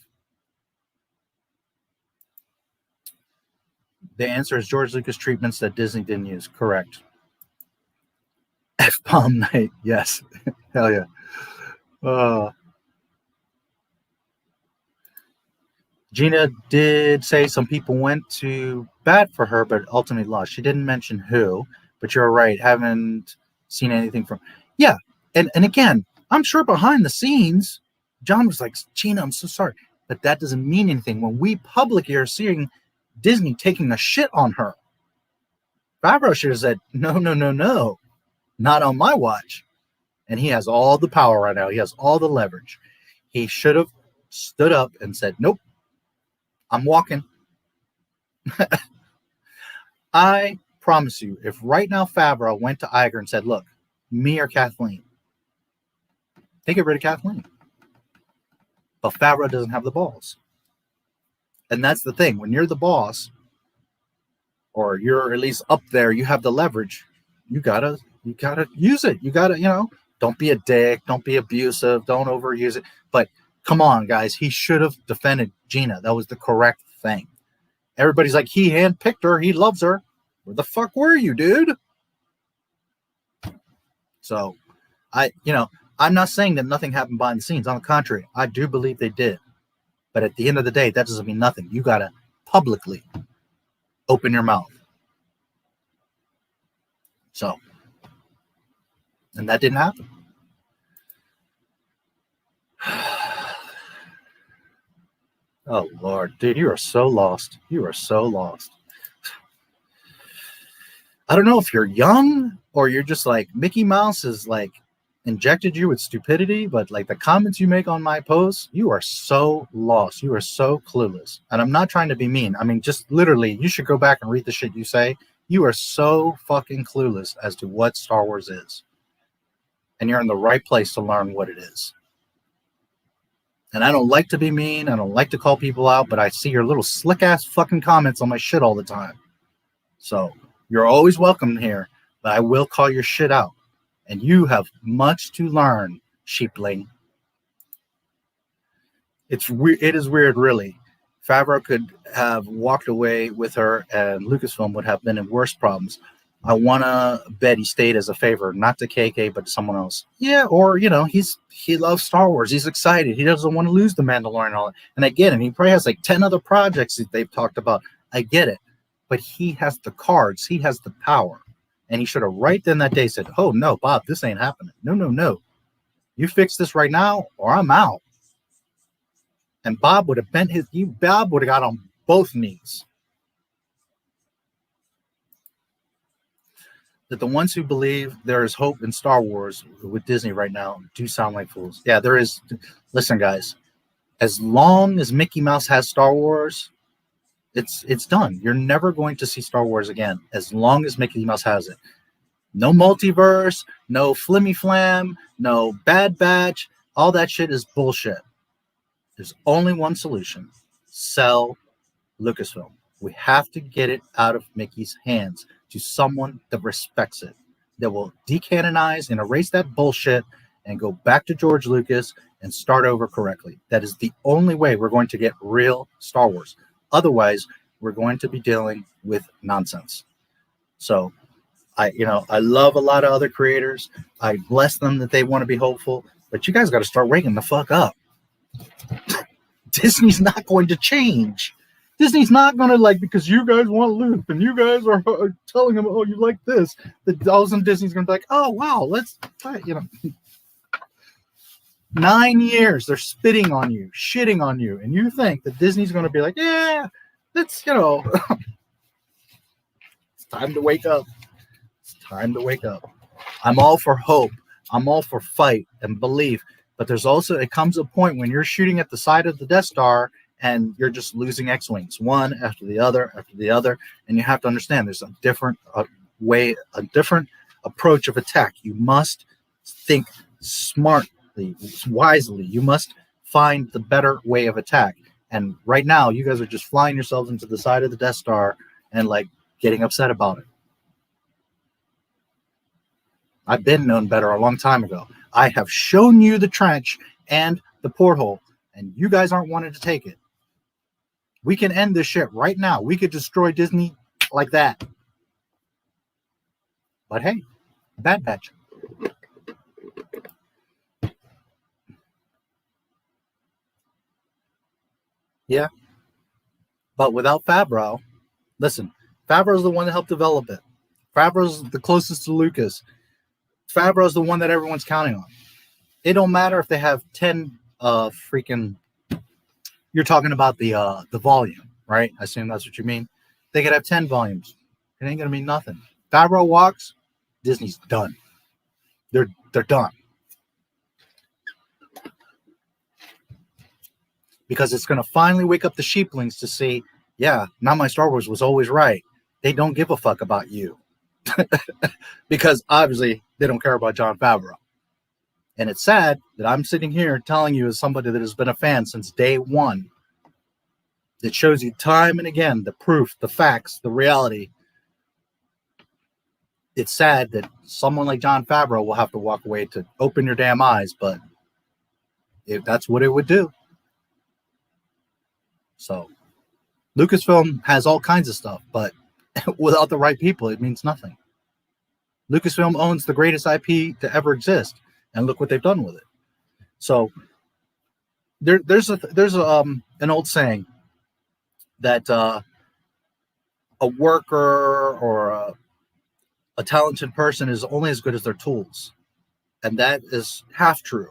The answer is George Lucas treatments that Disney didn't use. Correct. F-bomb night. Yes. Hell yeah. Gina did say some people went to bat for her, but ultimately lost. She didn't mention who, but you're right. Haven't seen anything from. Yeah. And again, I'm sure behind the scenes, John was like, Gina, I'm so sorry. But that doesn't mean anything. When we publicly are seeing Disney taking a shit on her, Favreau should have said, no, not on my watch. And he has all the power right now. He has all the leverage. He should have stood up and said, nope, I'm walking. I promise you, if right now Favreau went to Iger and said, look, me or Kathleen, they get rid of Kathleen. But Favreau doesn't have the balls. And that's the thing. When you're the boss, or you're at least up there, you have the leverage. You gotta use it. You gotta, don't be a dick, don't be abusive, don't overuse it. But come on, guys, he should have defended Gina. That was the correct thing. Everybody's like, he handpicked her, he loves her. Where the fuck were you, dude? So, I'm not saying that nothing happened behind the scenes. On the contrary, I do believe they did. But at the end of the day, that doesn't mean nothing. You got to publicly open your mouth. So, and that didn't happen. Oh, Lord. Dude, you are so lost. You are so lost. I don't know if you're young or you're just like, Mickey Mouse is like, injected you with stupidity, but like the comments you make on my posts, you are so lost. You are so clueless. And I'm not trying to be mean. I mean, just literally, you should go back and read the shit you say. You are so fucking clueless as to what Star Wars is. And you're in the right place to learn what it is. And I don't like to be mean. I don't like to call people out, but I see your little slick ass fucking comments on my shit all the time. So you're always welcome here, but I will call your shit out. And you have much to learn, sheepling. It is weird, really. Favreau could have walked away with her, and Lucasfilm would have been in worse problems. I want to bet he stayed as a favor, not to KK, but to someone else. Yeah, or, he loves Star Wars. He's excited. He doesn't want to lose the Mandalorian and all that. And I get it. He probably has like 10 other projects that they've talked about. I get it. But he has the cards. He has the power. And he should have right then that day said, oh, no, Bob, this ain't happening. No. You fix this right now or I'm out. And Bob would have bent Bob would have got on both knees. That the ones who believe there is hope in Star Wars with Disney right now do sound like fools. Yeah, there is. Listen, guys, as long as Mickey Mouse has Star Wars, it's done. You're never going to see Star Wars again as long as Mickey Mouse has it. No multiverse, no flimmy flam, no Bad Batch. All that shit is bullshit. There's only one solution. Sell Lucasfilm. We have to get it out of Mickey's hands to someone that respects it, that will decanonize and erase that bullshit and go back to George Lucas and start over correctly. That is the only way we're going to get real Star Wars. Otherwise, we're going to be dealing with nonsense. So I love a lot of other creators. I bless them that they want to be hopeful, but you guys got to start waking the fuck up. Disney's not going to change. Disney's not going to, like, because you guys want Luke and you guys are telling them, oh, you like this, that all of a sudden Disney's going to be like, oh, wow, let's try it, 9 years they're spitting on you, shitting on you, and you think that Disney's going to be like, yeah, it's, it's time to wake up. It's time to wake up. I'm all for hope. I'm all for fight and belief, but there's also, it comes a point when you're shooting at the side of the Death Star and you're just losing X-Wings, one after the other, and you have to understand there's a different way, a different approach of attack. You must think smartly, wisely. You must find the better way of attack. And right now, you guys are just flying yourselves into the side of the Death Star and, like, getting upset about it. I've been known better a long time ago. I have shown you the trench and the porthole, and you guys aren't wanting to take it. We can end this shit right now. We could destroy Disney like that. But hey, Bad Batch. Yeah. But without Favreau, listen, Favreau's the one that helped develop it. Favreau's the closest to Lucas. Favreau's the one that everyone's counting on. It don't matter if they have 10 freaking... You're talking about the volume, right? I assume that's what you mean. They could have 10 volumes. It ain't gonna mean nothing. Favreau walks, Disney's done. They're done. Because it's gonna finally wake up the sheeplings to see, yeah, Not My Star Wars was always right. They don't give a fuck about you. Because obviously they don't care about Jon Favreau. And it's sad that I'm sitting here telling you, as somebody that has been a fan since day one, it shows you time and again the proof, the facts, the reality. It's sad that someone like Jon Favreau will have to walk away to open your damn eyes, but if that's what it would do. So Lucasfilm has all kinds of stuff, but without the right people, it means nothing. Lucasfilm owns the greatest IP to ever exist. And look what they've done with it. So there's an old saying that a worker or a talented person is only as good as their tools, and that is half true.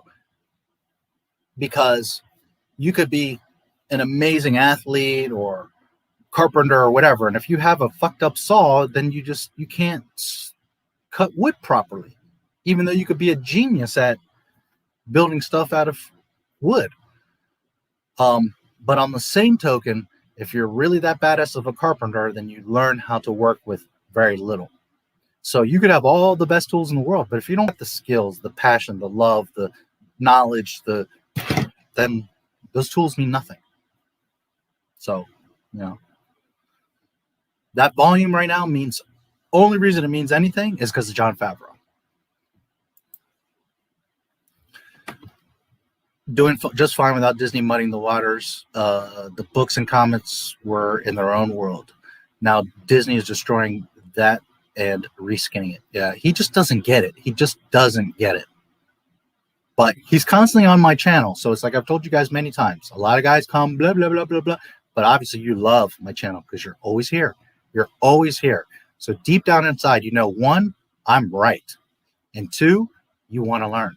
Because you could be an amazing athlete or carpenter or whatever, and if you have a fucked up saw, then you can't cut wood properly. Even though you could be a genius at building stuff out of wood. But on the same token, if you're really that badass of a carpenter, then you learn how to work with very little. So you could have all the best tools in the world, but if you don't have the skills, the passion, the love, the knowledge, then those tools mean nothing. So, that volume right now means, only reason it means anything is because of Jon Favreau. Doing just fine without Disney muddying the waters. The books and comics were in their own world. Now Disney is destroying that and reskinning it. Yeah, he just doesn't get it. He just doesn't get it. But he's constantly on my channel, so it's like I've told you guys many times. A lot of guys come, blah, blah, blah, blah, blah. But obviously you love my channel because you're always here. You're always here. So deep down inside, one, I'm right. And two, you want to learn.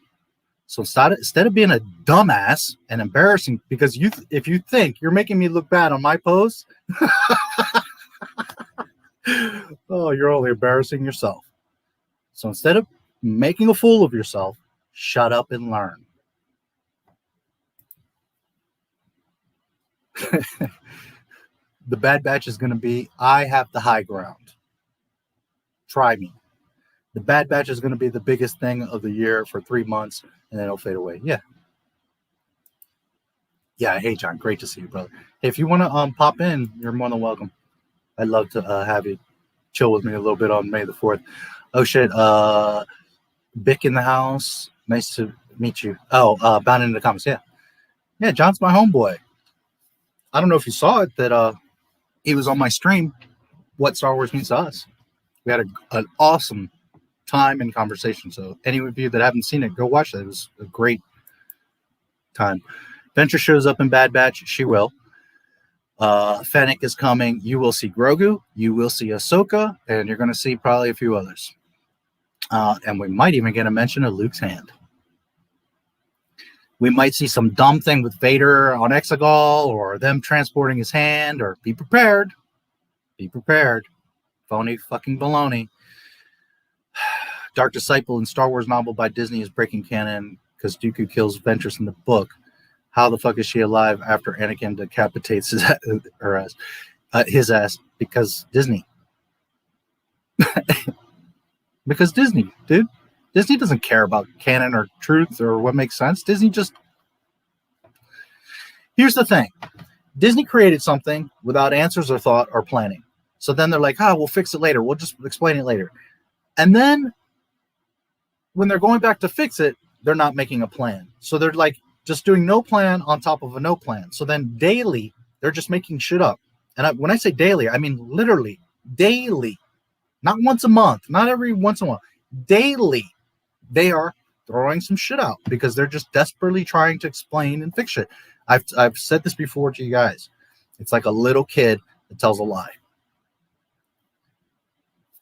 So instead of being a dumbass and embarrassing, because if you think you're making me look bad on my posts, oh, you're only embarrassing yourself. So instead of making a fool of yourself, shut up and learn. The Bad Batch is going to be, I have the high ground. Try me. The Bad Batch is going to be the biggest thing of the year for 3 months, and then it'll fade away. Yeah. Hey, John. Great to see you, brother. Hey, if you want to pop in, you're more than welcome. I'd love to have you chill with me a little bit on May the 4th. Oh, shit. Bick in the house. Nice to meet you. Oh, bound into the comments. Yeah. Yeah, John's my homeboy. I don't know if you saw it, that he was on my stream, What Star Wars Means to Us. We had an awesome time and conversation. So any of you that haven't seen it, go watch it. It was a great time. Venture shows up in Bad Batch. She will. Fennec is coming. You will see Grogu. You will see Ahsoka. And you're going to see probably a few others. And we might even get a mention of Luke's hand. We might see some dumb thing with Vader on Exegol, or them transporting his hand, or be prepared. Be prepared. Phony fucking baloney. Dark Disciple in Star Wars novel by Disney is breaking canon because Dooku kills Ventress in the book. How the fuck is she alive after Anakin decapitates his ass? Because Disney. Because Disney, dude. Disney doesn't care about canon or truth or what makes sense. Disney just... Here's the thing. Disney created something without answers or thought or planning. So then they're like, we'll fix it later. We'll just explain it later. And then when they're going back to fix it, they're not making a plan. So they're like just doing no plan on top of a no plan. So then daily, they're just making shit up. And when I say daily, I mean literally daily. Not once a month. Not every once in a while. Daily. They are throwing some shit out because they're just desperately trying to explain and fix it. I've said this before to you guys. It's like a little kid that tells a lie.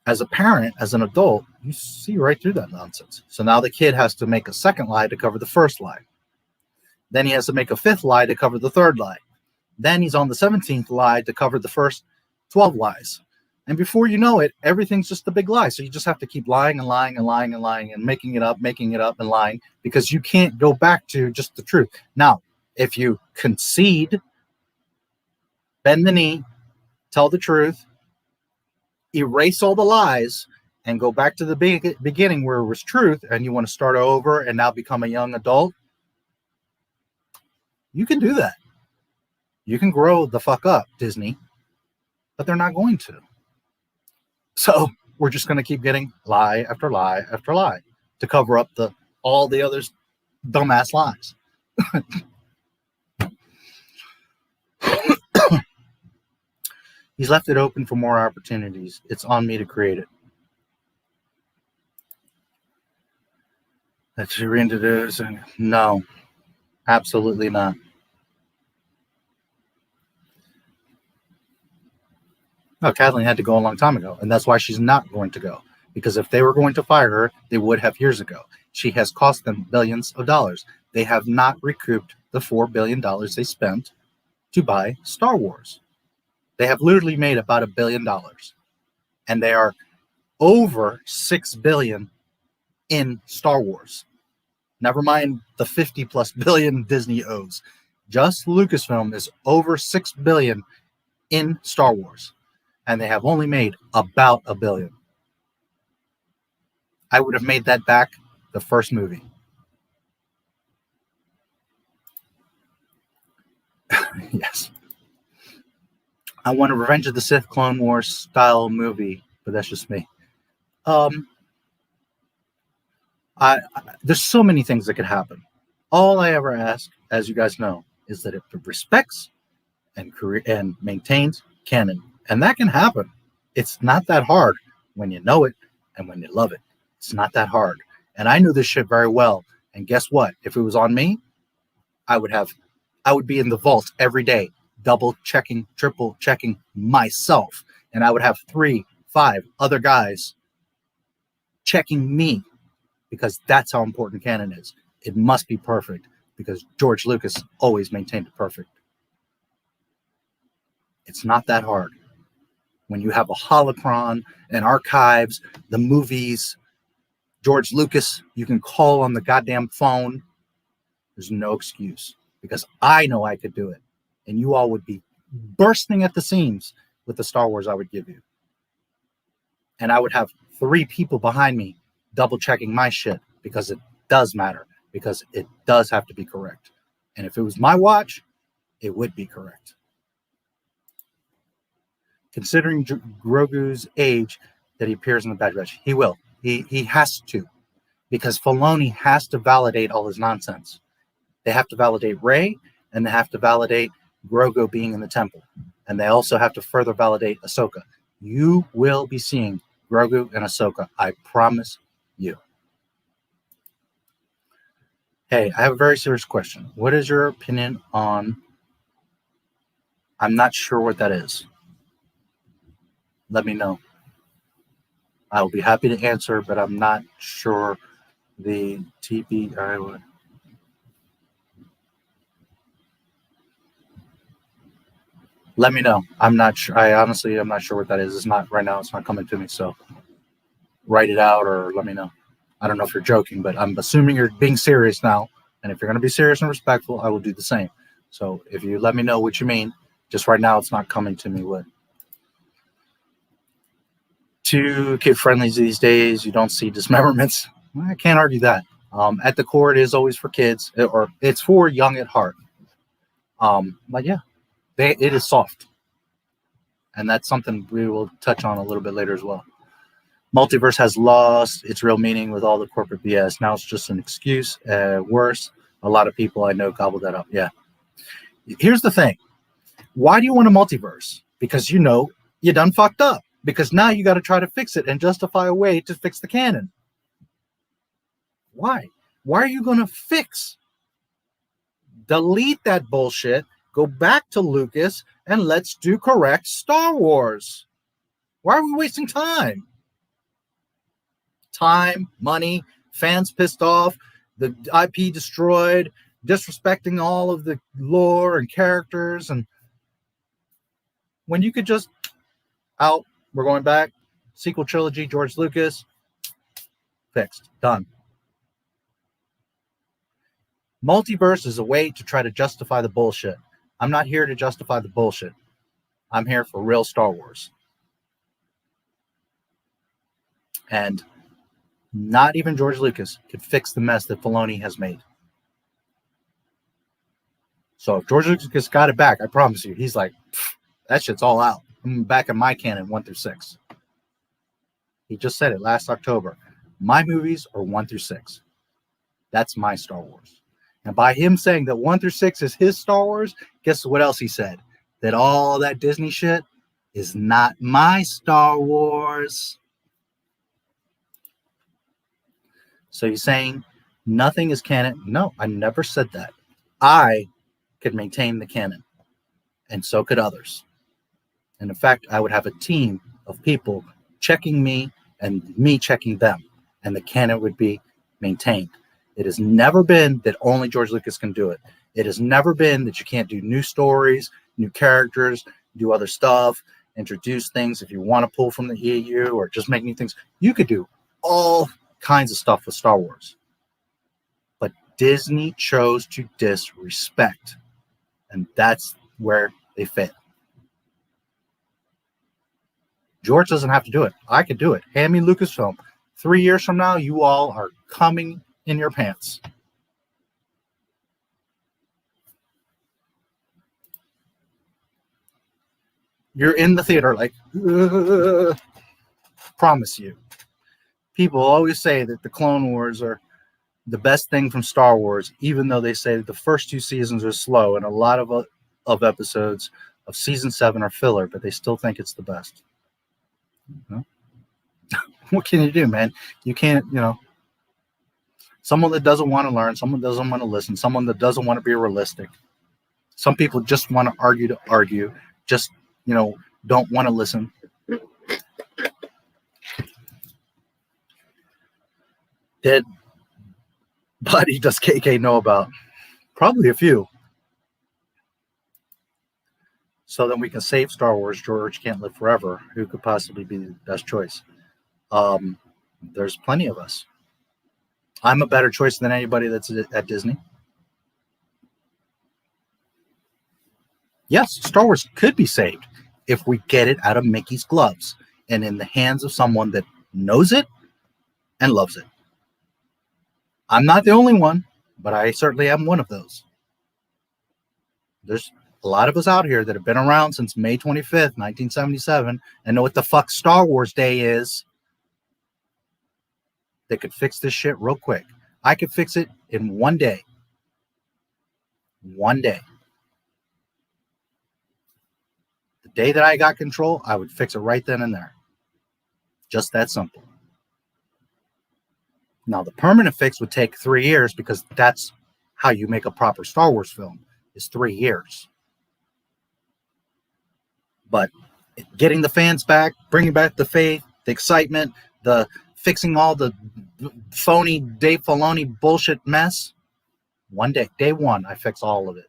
As a parent, as an adult, you see right through that nonsense. So now the kid has to make a second lie to cover the first lie. Then he has to make a fifth lie to cover the third lie. Then he's on the 17th lie to cover the first 12 lies. And before you know it, everything's just a big lie. So you just have to keep lying and lying and lying and lying and making it up and lying, because you can't go back to just the truth. Now, if you concede, bend the knee, tell the truth, erase all the lies, and go back to the beginning where it was truth, and you want to start over and now become a young adult, you can do that. You can grow the fuck up, Disney, but they're not going to. So we're just going to keep getting lie after lie after lie to cover up all the other dumbass lies. He's left it open for more opportunities. It's on me to create it. That's your introduce. No, absolutely not. No, Kathleen had to go a long time ago, and that's why she's not going to go. Because if they were going to fire her, they would have years ago. She has cost them billions of dollars. They have not recouped the $4 billion they spent to buy Star Wars. They have literally made about $1 billion. And they are over $6 billion in Star Wars. Never mind the 50+ billion Disney owes. Just Lucasfilm is over $6 billion in Star Wars. And they have only made about $1 billion. I would have made that back the first movie. Yes. I want a Revenge of the Sith Clone Wars style movie, but that's just me. There's so many things that could happen. All I ever ask, as you guys know, is that it respects and maintains canon. And that can happen. It's not that hard when you know it and when you love it. It's not that hard. And I knew this shit very well. And guess what? If it was on me, I would be in the vault every day, double checking, triple checking myself. And I would have 3, 5 other guys checking me, because that's how important canon is. It must be perfect, because George Lucas always maintained it perfect. It's not that hard. When you have a holocron and archives, the movies, George Lucas, you can call on the goddamn phone. There's no excuse, because I know I could do it. And you all would be bursting at the seams with the Star Wars I would give you. And I would have 3 people behind me double checking my shit, because it does matter, because it does have to be correct. And if it was my watch, it would be correct. Considering Grogu's age that he appears in the Bad Batch, he will. He has to. because Filoni has to validate all his nonsense. They have to validate Rey, and they have to validate Grogu being in the temple. And they also have to further validate Ahsoka. You will be seeing Grogu and Ahsoka. I promise you. Hey, I have a very serious question. What is your opinion on... I'm not sure what that is. Let me know. I will be happy to answer, but I'm not sure the TBI... Let me know. I'm not sure. I'm not sure what that is. It's not right now. It's not coming to me. So write it out or let me know. I don't know if you're joking, but I'm assuming you're being serious now. And if you're going to be serious and respectful, I will do the same. So if you let me know what you mean, just right now, it's not coming to me. What? Too kid-friendly these days. You don't see dismemberments. I can't argue that. At the core, it is always for kids, or it's for young at heart. But yeah, it is soft. And that's something we will touch on a little bit later as well. Multiverse has lost its real meaning with all the corporate BS. Now it's just an excuse. Worse, a lot of people I know gobble that up. Yeah. Here's the thing. Why do you want a multiverse? Because you know you done fucked up. Because now you got to try to fix it and justify a way to fix the canon. Why? Why are you going to fix? Delete that bullshit. Go back to Lucas and let's do correct Star Wars. Why are we wasting time? Time, money, fans pissed off, the IP destroyed, disrespecting all of the lore and characters, and when you could just out, we're going back, sequel trilogy, George Lucas, fixed, done. Multiverse is a way to try to justify the bullshit. I'm not here to justify the bullshit. I'm here for real Star Wars. And not even George Lucas could fix the mess that Filoni has made. So if George Lucas got it back, I promise you, he's like, that shit's all out. I'm back in my canon 1 through 6. He just said it last October. My movies are 1 through 6. That's my Star Wars. And by him saying that 1 through 6 is his Star Wars, guess what else he said? That all that Disney shit is not my Star Wars. So you're saying nothing is canon? No, I never said that. I could maintain the canon, and so could others. And in fact, I would have a team of people checking me and me checking them, and the canon would be maintained. It has never been that only George Lucas can do it. It has never been that you can't do new stories, new characters, do other stuff, introduce things if you want to pull from the EU or just make new things. You could do all kinds of stuff with Star Wars. But Disney chose to disrespect. And that's where they fail. George doesn't have to do it. I could do it. Hand me Lucasfilm. 3 years from now, you all are coming in your pants. You're in the theater like, promise you. People always say that the Clone Wars are the best thing from Star Wars, even though they say that the first 2 seasons are slow and a lot of episodes of season 7 are filler, but they still think it's the best. No? What can you do, man? You can't, someone that doesn't want to learn, someone that doesn't want to listen, someone that doesn't want to be realistic. Some people just want to argue, just, don't want to listen. Dead body does KK know about? Probably a few. So then we can save Star Wars. George can't live forever. Who could possibly be the best choice? There's plenty of us. I'm a better choice than anybody that's at Disney. Yes, Star Wars could be saved if we get it out of Mickey's gloves and in the hands of someone that knows it and loves it. I'm not the only one, but I certainly am one of those. There's a lot of us out here that have been around since May 25th, 1977, and know what the fuck Star Wars Day is. that could fix this shit real quick. I could fix it in 1 day. 1 day. The day that I got control, I would fix it right then and there. Just that simple. Now, the permanent fix would take 3 years because that's how you make a proper Star Wars film, is 3 years. But getting the fans back, bringing back the faith, the excitement, the fixing all the phony Dave Filoni bullshit mess, 1 day. Day one, I fix all of it.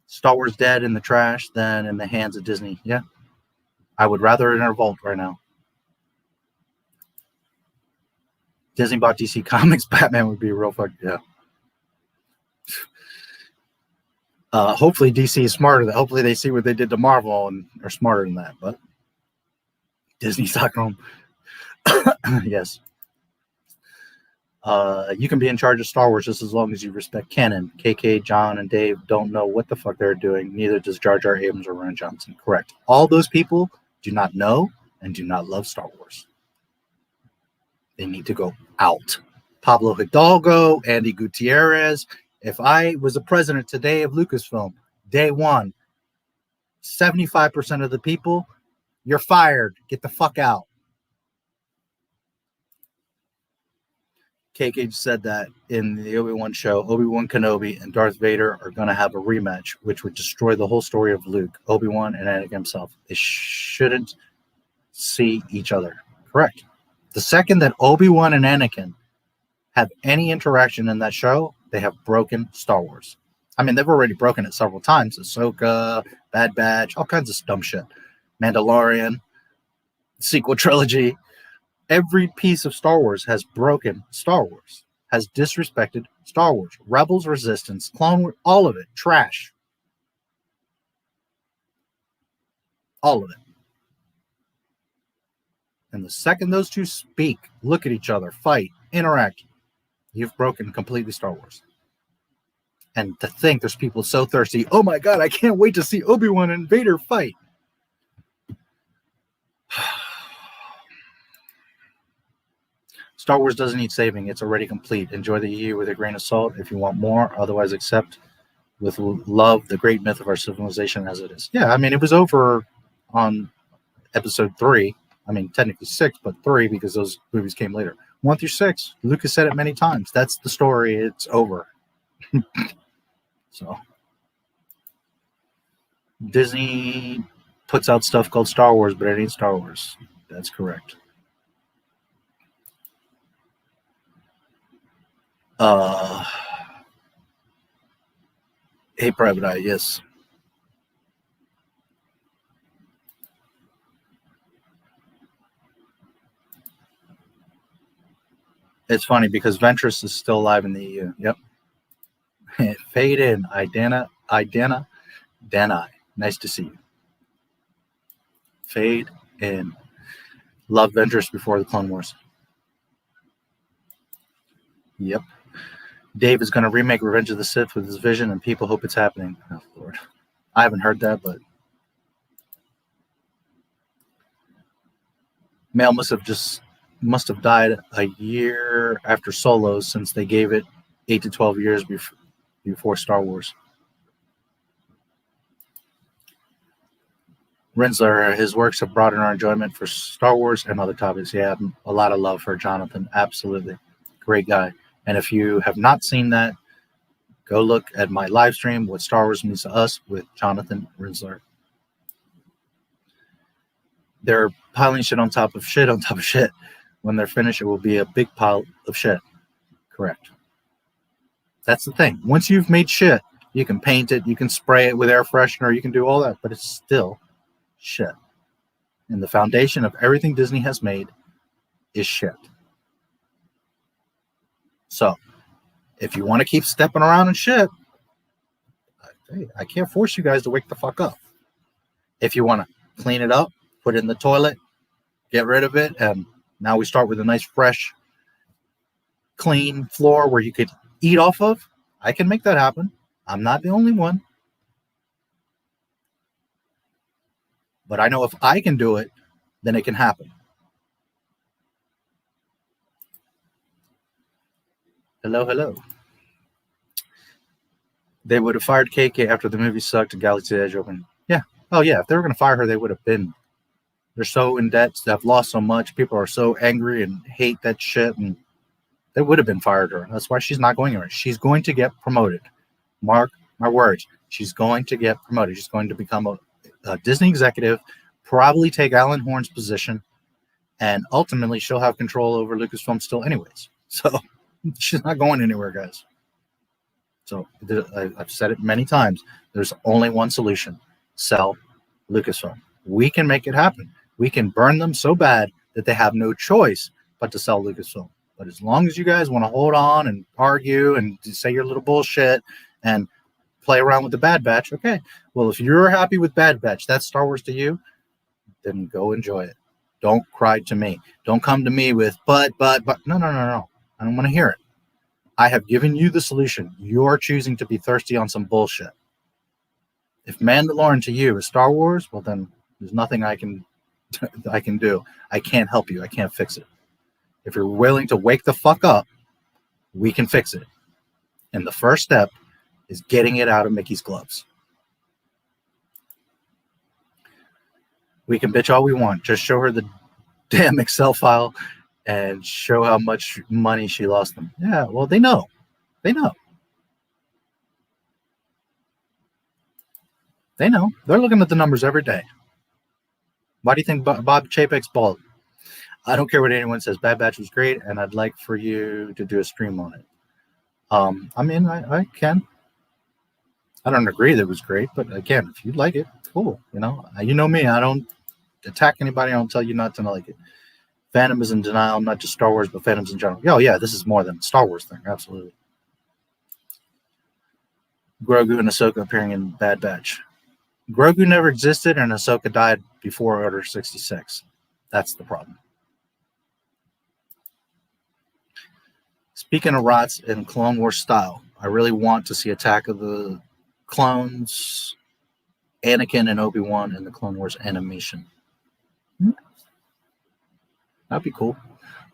Star Wars dead in the trash than in the hands of Disney. Yeah. I would rather it in a vault right now. Disney bought DC Comics, Batman would be real fuck. Yeah. Hopefully DC is smarter. Hopefully they see what they did to Marvel and are smarter than that. But Disney.com. Yes. You can be in charge of Star Wars just as long as you respect canon. KK, John, and Dave don't know what the fuck they're doing. Neither does Jar Jar Abrams or Rian Johnson. Correct. All those people do not know and do not love Star Wars. They need to go out. Pablo Hidalgo, Andy Gutierrez. If I was the president today of Lucasfilm, day one, 75% of the people, you're fired. Get the fuck out. KK said that in the Obi-Wan show, Obi-Wan Kenobi and Darth Vader are going to have a rematch, which would destroy the whole story of Luke, Obi-Wan, and Anakin himself. They shouldn't see each other. Correct. The second that Obi-Wan and Anakin have any interaction in that show, they have broken Star Wars. I mean, they've already broken it several times. Ahsoka, Bad Batch, all kinds of dumb shit. Mandalorian, sequel trilogy. Every piece of Star Wars has broken Star Wars, has disrespected Star Wars. Rebels, Resistance, Clone Wars, all of it. Trash. All of it. And the second those two speak, look at each other, fight, interact, you've broken completely Star Wars. And to think there's people so thirsty, oh my God, I can't wait to see Obi-Wan and Vader fight. Star Wars doesn't need saving. It's already complete. Enjoy the EU with a grain of salt if you want more. Otherwise, accept with love the great myth of our civilization as it is. Yeah, I mean, it was over on episode 3. I mean, technically 6, but 3 because those movies came later. 1 through 6. Lucas said it many times. That's the story. It's over. So, Disney puts out stuff called Star Wars, but it ain't Star Wars. That's correct. Hey, Private Eye, yes. It's funny because Ventress is still alive in the EU. Yep. Fade in. Idana. Danai. Nice to see you. Fade in. Love Ventress before the Clone Wars. Yep. Dave is going to remake Revenge of the Sith with his vision, and people hope it's happening. Oh, Lord. I haven't heard that, but Mail must have died a year after Solo, since they gave it 8 to 12 years before Star Wars. Rinzler, his works have broadened our enjoyment for Star Wars and other topics. Yeah, a lot of love for Jonathan. Absolutely. Great guy. And if you have not seen that, go look at my live stream, What Star Wars Means to Us, with Jonathan Rinzler. They're piling shit on top of shit on top of shit. When they're finished, it will be a big pile of shit. Correct. That's the thing. Once you've made shit, you can paint it, you can spray it with air freshener, you can do all that, but it's still shit. And the foundation of everything Disney has made is shit. So, if you want to keep stepping around in shit, I can't force you guys to wake the fuck up. If you want to clean it up, put it in the toilet, get rid of it, and now we start with a nice, fresh, clean floor where you could eat off of, I can make that happen. I'm not the only one. But I know if I can do it, then it can happen. Hello, hello. They would have fired KK after the movie sucked and Galaxy Edge opened. Yeah. Oh, yeah. If they were going to fire her, they would have been. They're so in debt. They've lost so much. People are so angry and hate that shit. And they would have been fired her. That's why she's not going anywhere. She's going to get promoted. Mark my words. She's going to get promoted. She's going to become a Disney executive, probably take Alan Horn's position, and ultimately she'll have control over Lucasfilm still anyways. So she's not going anywhere, guys. So I've said it many times. There's only one solution. Sell Lucasfilm. We can make it happen. We can burn them so bad that they have no choice but to sell Lucasfilm. But as long as you guys want to hold on and argue and say your little bullshit and play around with the Bad Batch, okay. Well, if you're happy with Bad Batch, that's Star Wars to you, then go enjoy it. Don't cry to me. Don't come to me with, but. No. I don't want to hear it. I have given you the solution. You're choosing to be thirsty on some bullshit. If Mandalorian to you is Star Wars, well, then there's nothing I can do. I can't help you. I can't fix it. If you're willing to wake the fuck up, we can fix it. And the first step is getting it out of Mickey's gloves. We can bitch all we want. Just show her the damn Excel file and show how much money she lost them. Yeah, well, they know. They know. They know. They're looking at the numbers every day. Why do you think Bob Chapek's bald? I don't care what anyone says. Bad Batch was great, and I'd like for you to do a stream on it. I mean, I can. I don't agree that it was great, but again, if you like it, cool. You know me. I don't attack anybody. I don't tell you not to like it. Fandom is in denial, not just Star Wars, but fandoms in general. Oh, yeah, this is more than a Star Wars thing. Absolutely. Grogu and Ahsoka appearing in Bad Batch. Grogu never existed, and Ahsoka died before Order 66. That's the problem. Speaking of rots in Clone Wars style, I really want to see Attack of the Clones, Anakin and Obi-Wan in the Clone Wars animation. That'd be cool.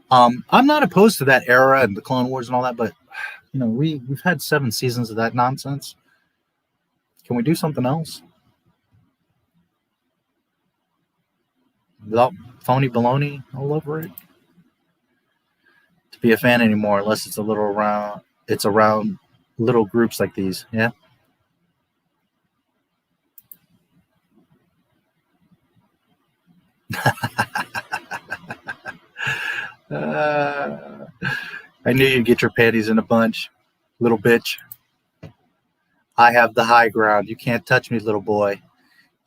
I'm not opposed to that era and the Clone Wars and all that, but you know, we've had 7 seasons of that nonsense. Can we do something else? Without phony baloney all over it? To be a fan anymore, unless it's around little groups like these, yeah. I knew you'd get your panties in a bunch, little bitch. I have the high ground. You can't touch me, little boy.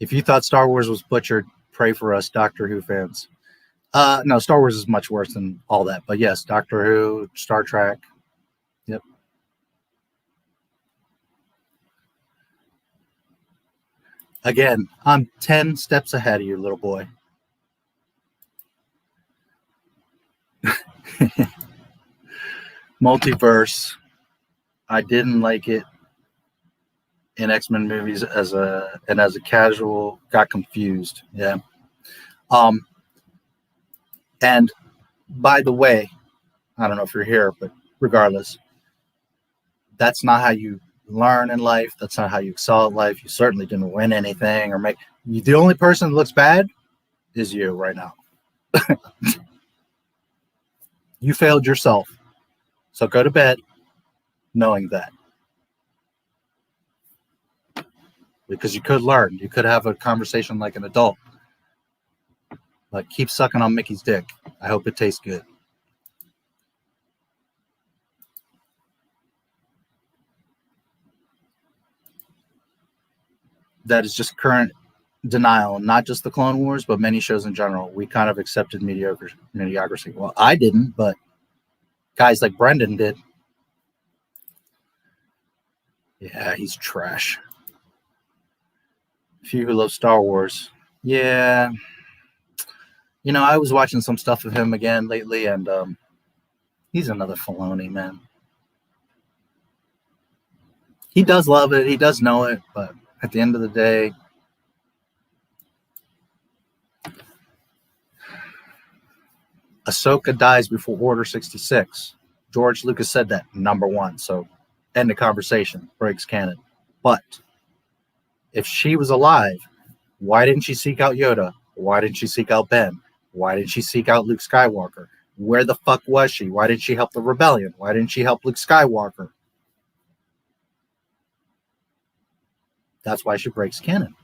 If you thought Star Wars was butchered, pray for us, Doctor Who fans. No, Star Wars is much worse than all that. But yes, Doctor Who, Star Trek. Yep. Again, I'm 10 steps ahead of you, little boy. Multiverse. I didn't like it in X-Men movies as a casual, got confused. Yeah. And by the way, I don't know if you're here, but regardless, that's not how you learn in life. That's not how you excel at life. You certainly didn't win anything or the only person that looks bad is you right now. You failed yourself. So go to bed knowing that. Because you could learn. You could have a conversation like an adult. Like, keep sucking on Mickey's dick. I hope it tastes good. That is just current denial, not just the Clone Wars, but many shows in general. We kind of accepted mediocrity. Well, I didn't, but guys like Brendan did. Yeah, he's trash. Few who love Star Wars. Yeah. You know, I was watching some stuff of him again lately, and he's another Filoni, man. He does love it. He does know it, but at the end of the day, Ahsoka dies before Order 66. George Lucas said that, number one. So end the conversation, breaks canon. But if she was alive, why didn't she seek out Yoda? Why didn't she seek out Ben? Why didn't she seek out Luke Skywalker? Where the fuck was she? Why didn't she help the rebellion? Why didn't she help Luke Skywalker? That's why she breaks canon.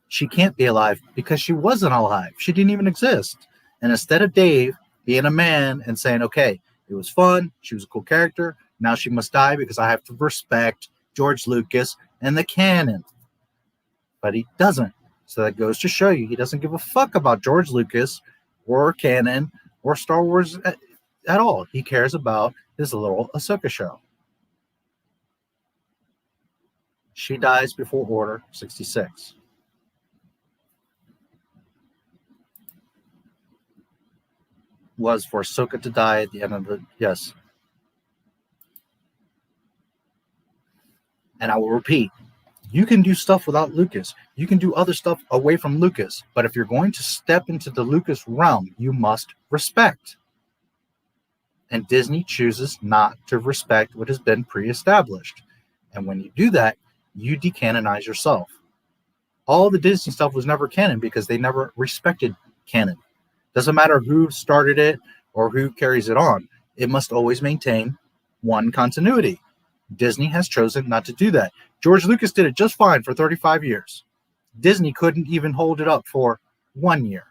She can't be alive because she wasn't alive. She didn't even exist. And instead of Dave being a man and saying, okay, it was fun, she was a cool character, now she must die because I have to respect George Lucas and the canon. But he doesn't. So that goes to show you he doesn't give a fuck about George Lucas or canon or Star Wars at all. He cares about his little Ahsoka show. She dies before Order 66. Was for Ahsoka to die at the end of the... Yes. And I will repeat, you can do stuff without Lucas. You can do other stuff away from Lucas. But if you're going to step into the Lucas realm, you must respect. And Disney chooses not to respect what has been pre-established. And when you do that, you decanonize yourself. All the Disney stuff was never canon because they never respected canon. Doesn't matter who started it or who carries it on. It must always maintain one continuity. Disney has chosen not to do that. George Lucas did it just fine for 35 years. Disney couldn't even hold it up for 1 year.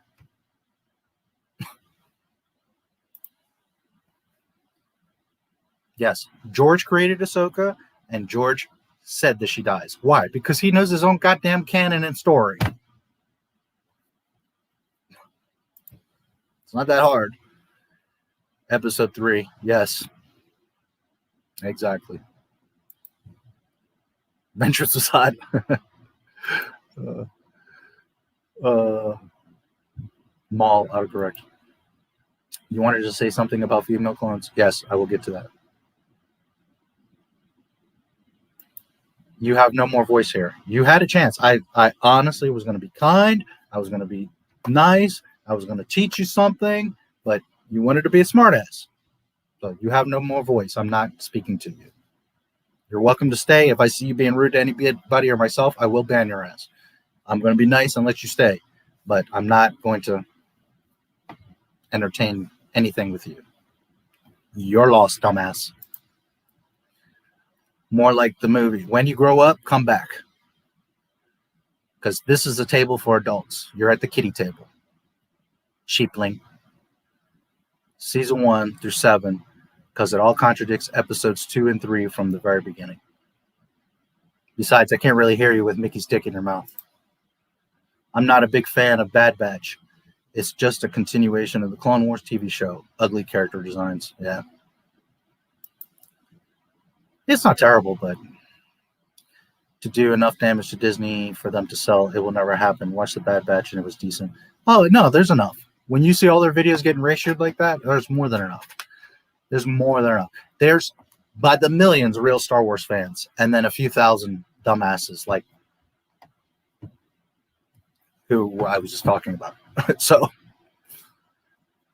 Yes, George created Ahsoka, and George said that she dies. Why? Because he knows his own goddamn canon and story. It's not that hard. Episode 3, yes. Exactly. Ventress was hot. Maul, autocorrect. You wanted to say something about female clones? Yes, I will get to that. You have no more voice here. You had a chance. I honestly was going to be kind. I was going to be nice. I was going to teach you something, but you wanted to be a smartass. So you have no more voice. I'm not speaking to you. You're welcome to stay. If I see you being rude to anybody or myself, I will ban your ass. I'm going to be nice and let you stay, but I'm not going to entertain anything with you. You're lost, dumbass. More like the movie. When you grow up, come back. Because this is a table for adults. You're at the kiddie table. Sheepling. Season 1 through 7. Because it all contradicts episodes 2 and 3 from the very beginning. Besides, I can't really hear you with Mickey's dick in your mouth. I'm not a big fan of Bad Batch. It's just a continuation of the Clone Wars TV show. Ugly character designs. Yeah. It's not terrible, but to do enough damage to Disney for them to sell, it will never happen. Watch the Bad Batch and it was decent. Oh, no, there's enough. When you see all their videos getting ratioed like that, there's more than enough. There's more than enough. There's, by the millions, real Star Wars fans, and then a few thousand dumbasses like who I was just talking about. So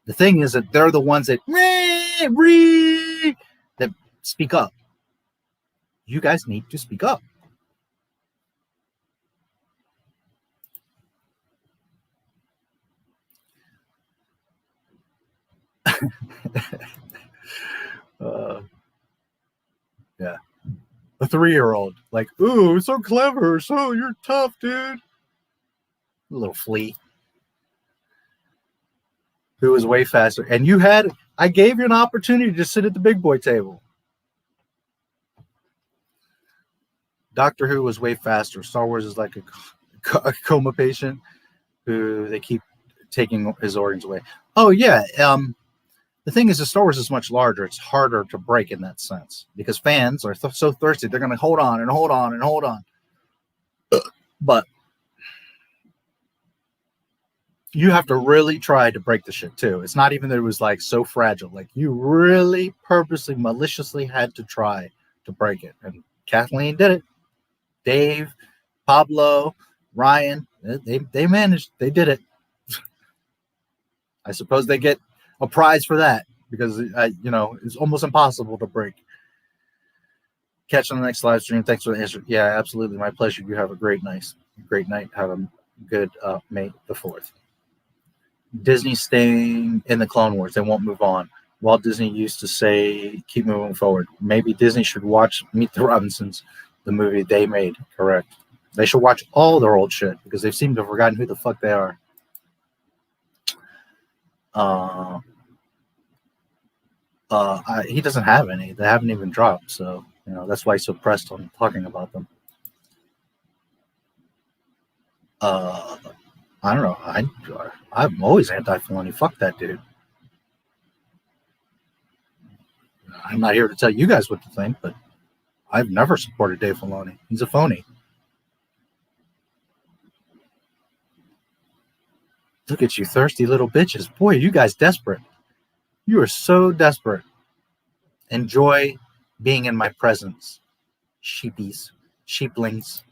the thing is that they're the ones that speak up. You guys need to speak up. Yeah. A 3-year-old, like, ooh, so clever. So you're tough, dude. A little flea. Who was way faster. And I gave you an opportunity to sit at the big boy table. Doctor Who was way faster. Star Wars is like a coma patient who they keep taking his organs away. Oh, yeah. The thing is, the Star Wars is much larger. It's harder to break in that sense because fans are so thirsty. They're going to hold on and hold on and hold on. But you have to really try to break the shit too. It's not even that it was like so fragile. Like you really purposely, maliciously had to try to break it. And Kathleen did it. Dave, Pablo, Ryan, they managed. They did it. I suppose they get a prize for that. because it's almost impossible to break. Catch on the next live stream. Thanks for the answer. Yeah, absolutely, my pleasure. You have a great night. Have a good May the 4th. Disney staying in the Clone Wars. They won't move on. Walt Disney used to say, keep moving forward. Maybe Disney should watch Meet the Robinsons, the movie they made. Correct. They should watch all their old shit because they seem to have forgotten who the fuck they are. He doesn't have any. They haven't even dropped. So, that's why he's so pressed on talking about them. I don't know. I'm always anti-Filoni. Fuck that dude. I'm not here to tell you guys what to think, but I've never supported Dave Filoni. He's a phony. Look at you, thirsty little bitches. Boy, you guys desperate. You are so desperate. Enjoy being in my presence. Sheepies. Sheeplings.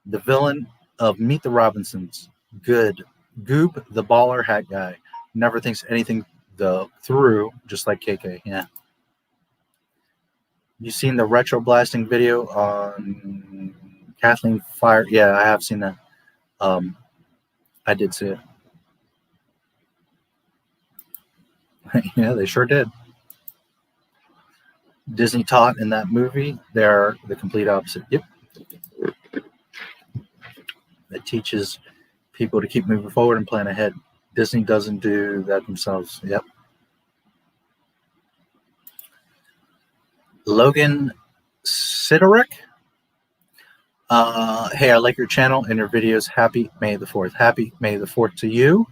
The villain of Meet the Robinsons. Good. Goob, the baller hat guy. Never thinks anything through, just like KK. Yeah. You seen the retro blasting video on Kathleen Fire? Yeah, I have seen that. I did see it. Yeah, they sure did. Disney taught in that movie, they're the complete opposite. Yep. That teaches people to keep moving forward and plan ahead. Disney doesn't do that themselves. Yep. Logan Sidoric. Hey, I like your channel and your videos. Happy May the 4th. Happy May the 4th to you.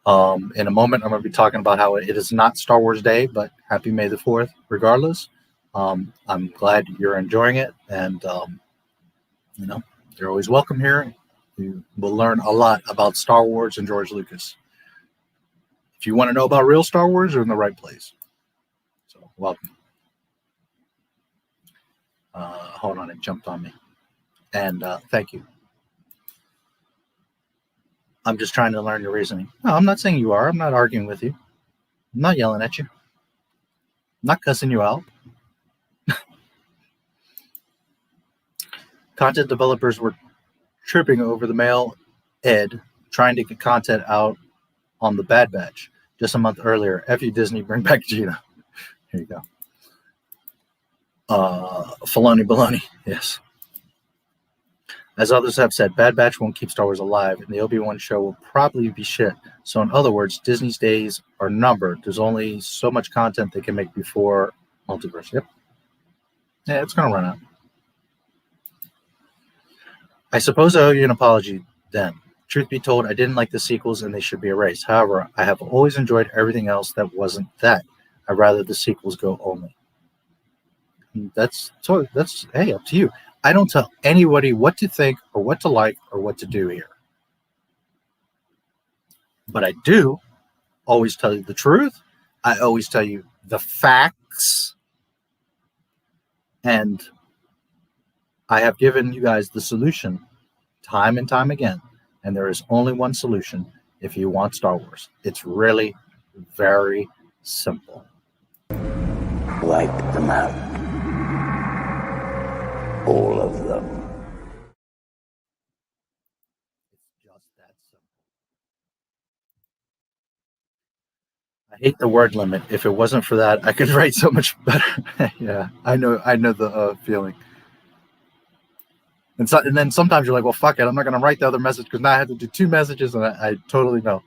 In a moment, I'm going to be talking about how it is not Star Wars Day, but happy May the 4th, regardless. I'm glad you're enjoying it. And, you're always welcome here. You will learn a lot about Star Wars and George Lucas. If you want to know about real Star Wars, you're in the right place. So, welcome. Hold on, it jumped on me. And thank you. I'm just trying to learn your reasoning. No, I'm not saying you are. I'm not arguing with you. I'm not yelling at you. I'm not cussing you out. Content developers were tripping over the mail ed trying to get content out on the Bad Batch just a month earlier. F you Disney, bring back Gina. Here you go. Filoni baloney. Yes. As others have said, Bad Batch won't keep Star Wars alive, and the Obi-Wan show will probably be shit. So in other words, Disney's days are numbered. There's only so much content they can make before multiverse. Yep. Yeah, it's going to run out. I suppose I owe you an apology then. Truth be told, I didn't like the sequels and they should be erased. However, I have always enjoyed everything else that wasn't that. I'd rather the sequels go only. And that's hey, up to you. I don't tell anybody what to think or what to like or what to do here. But I do always tell you the truth. I always tell you the facts. And I have given you guys the solution time and time again. And there is only one solution if you want Star Wars. It's really very simple. Wipe them out. All of them. It's just that simple. I hate the word limit. If it wasn't for that, I could write so much better. Yeah, I know the feeling. And then sometimes you're like, well, fuck it. I'm not going to write the other message because now I have to do 2 messages, and I totally know.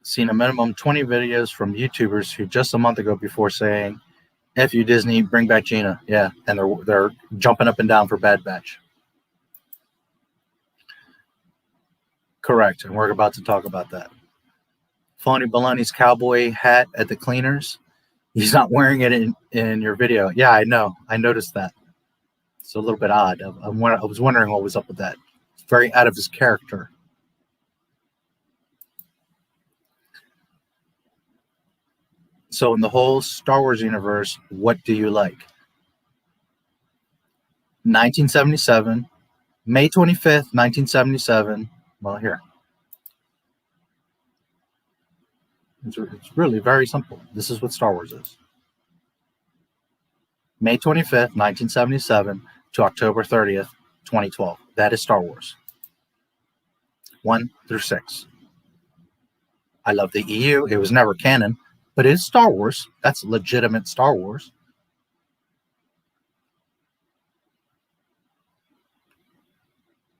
Seen a minimum 20 videos from YouTubers who just a month ago before saying, F you Disney, bring back Gina. Yeah, and they're jumping up and down for Bad Batch. Correct, and we're about to talk about that. Phony Baloney's cowboy hat at the cleaners. He's not wearing it in your video. Yeah, I know. I noticed that. It's a little bit odd. I was wondering what was up with that. It's very out of his character. So in the whole Star Wars universe, what do you like? 1977, May 25th, 1977, Well, here. It's really very simple. This is what Star Wars is. May 25th, 1977 to October 30th, 2012. That is Star Wars. 1 through 6. I love the EU. It was never canon, but it is Star Wars. That's legitimate Star Wars.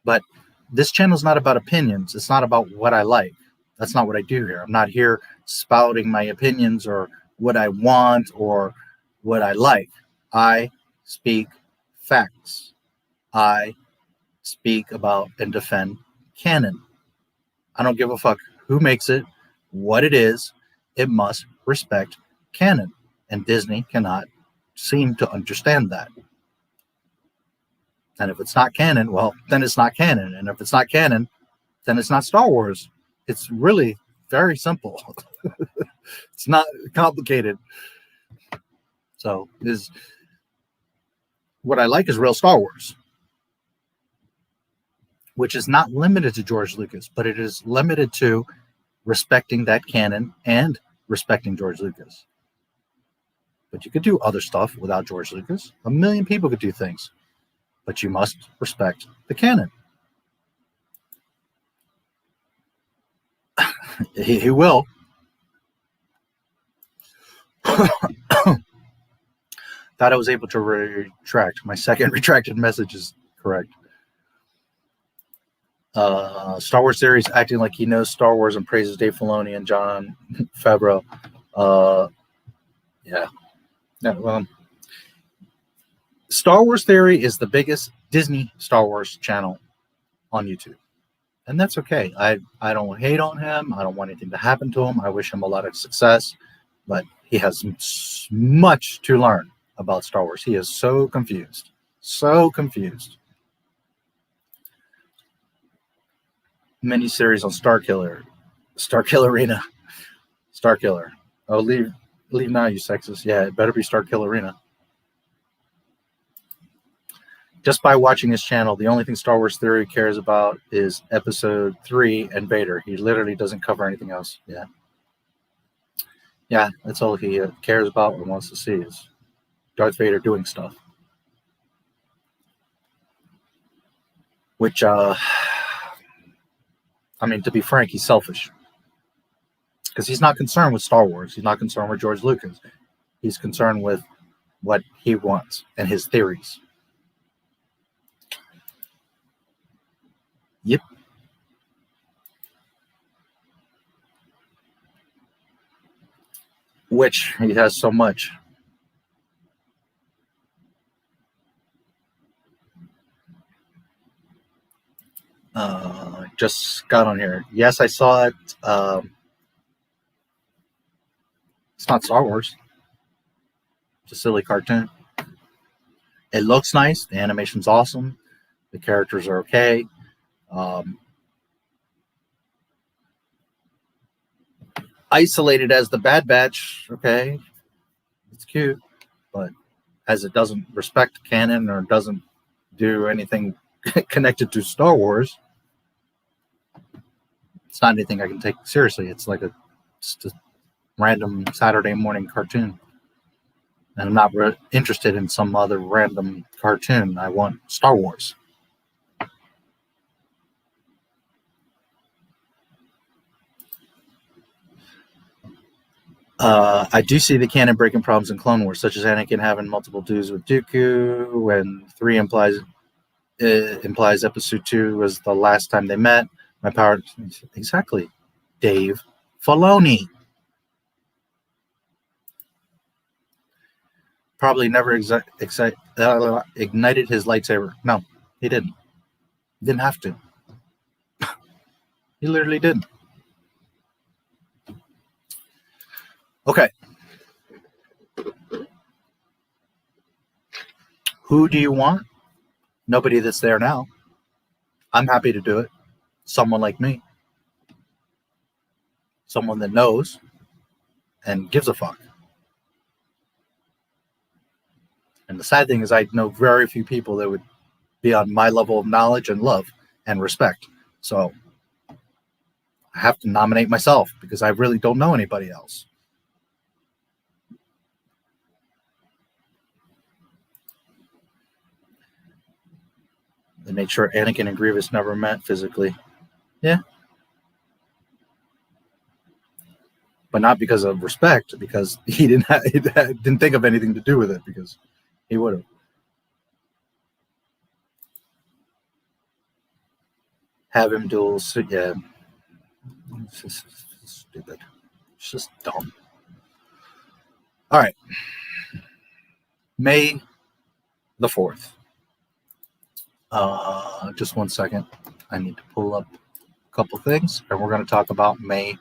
But this channel is not about opinions. It's not about what I like. That's not what I do here. I'm not here spouting my opinions or what I want or what I like. I speak facts. I speak about and defend canon. I don't give a fuck who makes it, what it is. It must respect canon. And Disney cannot seem to understand that. And if it's not canon, well, then it's not canon. And if it's not canon, then it's not Star Wars. It's really very simple. It's not complicated. So what I like is real Star Wars, which is not limited to George Lucas, but it is limited to respecting that canon and respecting George Lucas. But you could do other stuff without George Lucas. A million people could do things, but you must respect the canon. He will. Thought I was able to retract. My second retracted message is correct. Star Wars Theory is acting like he knows Star Wars and praises Dave Filoni and Jon Favreau. Yeah. No, Star Wars Theory is the biggest Disney Star Wars channel on YouTube. And that's okay. I don't hate on him. I don't want anything to happen to him. I wish him a lot of success. But he has much to learn about Star Wars. He is so confused. So confused. Mini-series on Starkiller Arena. Starkiller. Oh, leave now, you sexist. Yeah, it better be Starkiller Arena. Just by watching his channel, the only thing Star Wars Theory cares about is Episode 3 and Vader. He literally doesn't cover anything else. Yeah. Yeah, that's all he cares about and wants to see is Darth Vader doing stuff. Which, I mean, to be frank, he's selfish. Because he's not concerned with Star Wars. He's not concerned with George Lucas. He's concerned with what he wants and his theories. Yep. Which he has so much. Just got on here. Yes, I saw it. It's not Star Wars. It's a silly cartoon. It looks nice. The animation's awesome. The characters are okay. Isolated as the Bad Batch, okay, it's cute, but as it doesn't respect canon or doesn't do anything connected to Star Wars, it's not anything I can take seriously. It's like just a random Saturday morning cartoon. And I'm not interested in some other random cartoon. I want Star Wars. I do see the canon breaking problems in Clone Wars, such as Anakin having multiple dudes with Dooku, and 3 implies Episode 2 was the last time they met. My power, exactly, Dave Filoni. Probably never ignited his lightsaber. No, he didn't. He didn't have to. He literally didn't. Okay. Who do you want? Nobody that's there now. I'm happy to do it. Someone like me. Someone that knows and gives a fuck. And the sad thing is I know very few people that would be on my level of knowledge and love and respect. So I have to nominate myself because I really don't know anybody else. They made sure Anakin and Grievous never met physically. Yeah. But not because of respect, because he didn't think of anything to do with it, because he would have. Have him duel, yeah. It's just stupid. It's just dumb. All right. May the 4th. Just 1 second. I need to pull up a couple things, and we're going to talk about May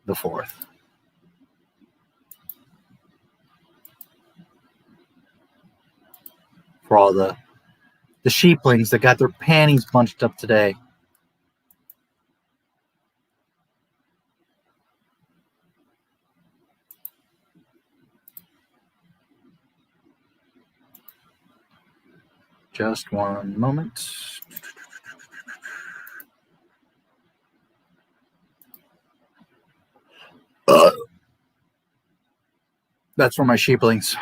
the 4th. For all the sheeplings that got their panties bunched up today. Just 1 moment. That's for my sheeplings.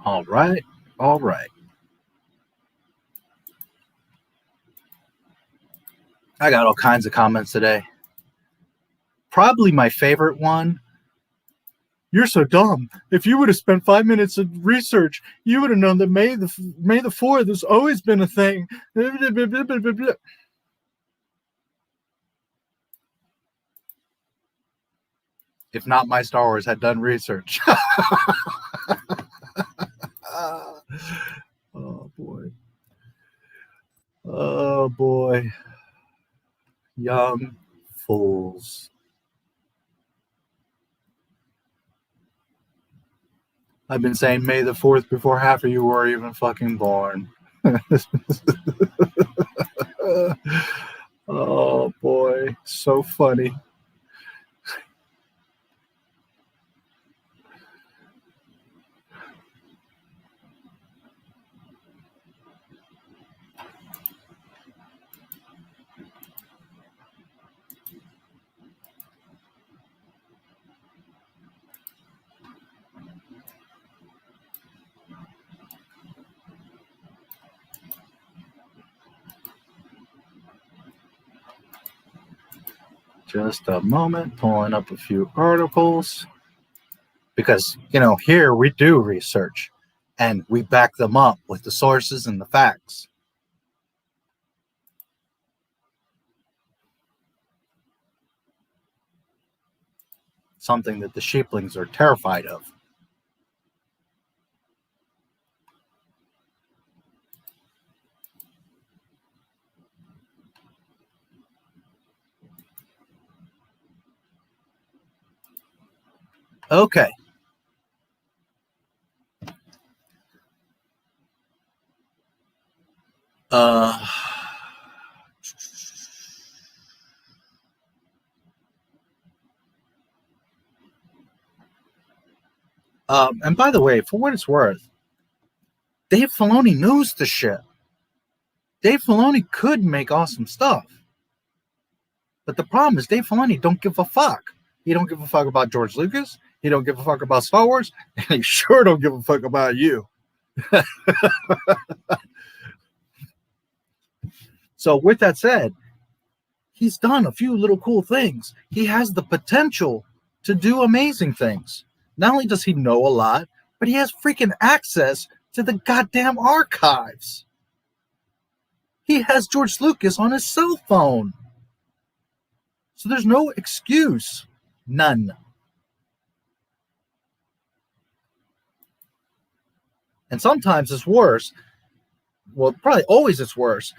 All right. All right. I got all kinds of comments today. Probably my favorite one. You're so dumb. If you would have spent 5 minutes of research, you would have known that May the 4th has always been a thing. If not, my Star Wars had done research. Oh boy. Oh boy. Young fools. I've been saying May the 4th before half of you were even fucking born. Oh boy, so funny. Just a moment, pulling up a few articles. Because, you know, here we do research and we back them up with the sources and the facts. Something that the sheeplings are terrified of. Okay. And by the way, for what it's worth, Dave Filoni knows the shit. Dave Filoni could make awesome stuff. But the problem is Dave Filoni don't give a fuck. He don't give a fuck about George Lucas. He don't give a fuck about Star Wars. And he sure don't give a fuck about you. So with that said, he's done a few little cool things. He has the potential to do amazing things. Not only does he know a lot, but he has freaking access to the goddamn archives. He has George Lucas on his cell phone. So there's no excuse. None. And sometimes it's worse. Well, probably always it's worse.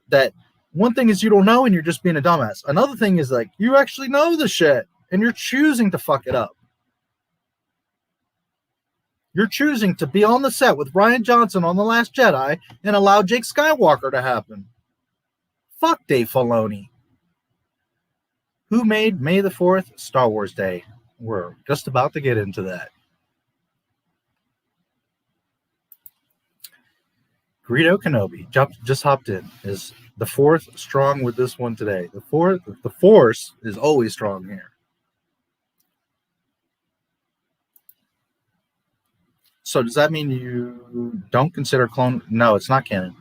That one thing is you don't know and you're just being a dumbass. Another thing is like you actually know the shit and you're choosing to fuck it up. You're choosing to be on the set with Rian Johnson on The Last Jedi and allow Jake Skywalker to happen. Fuck Dave Filoni. Who made May the 4th Star Wars Day? We're just about to get into that. Greedo Kenobi just hopped in. Is the 4th strong with this one today? The Force is always strong here. So does that mean you don't consider Clone? No, it's not canon.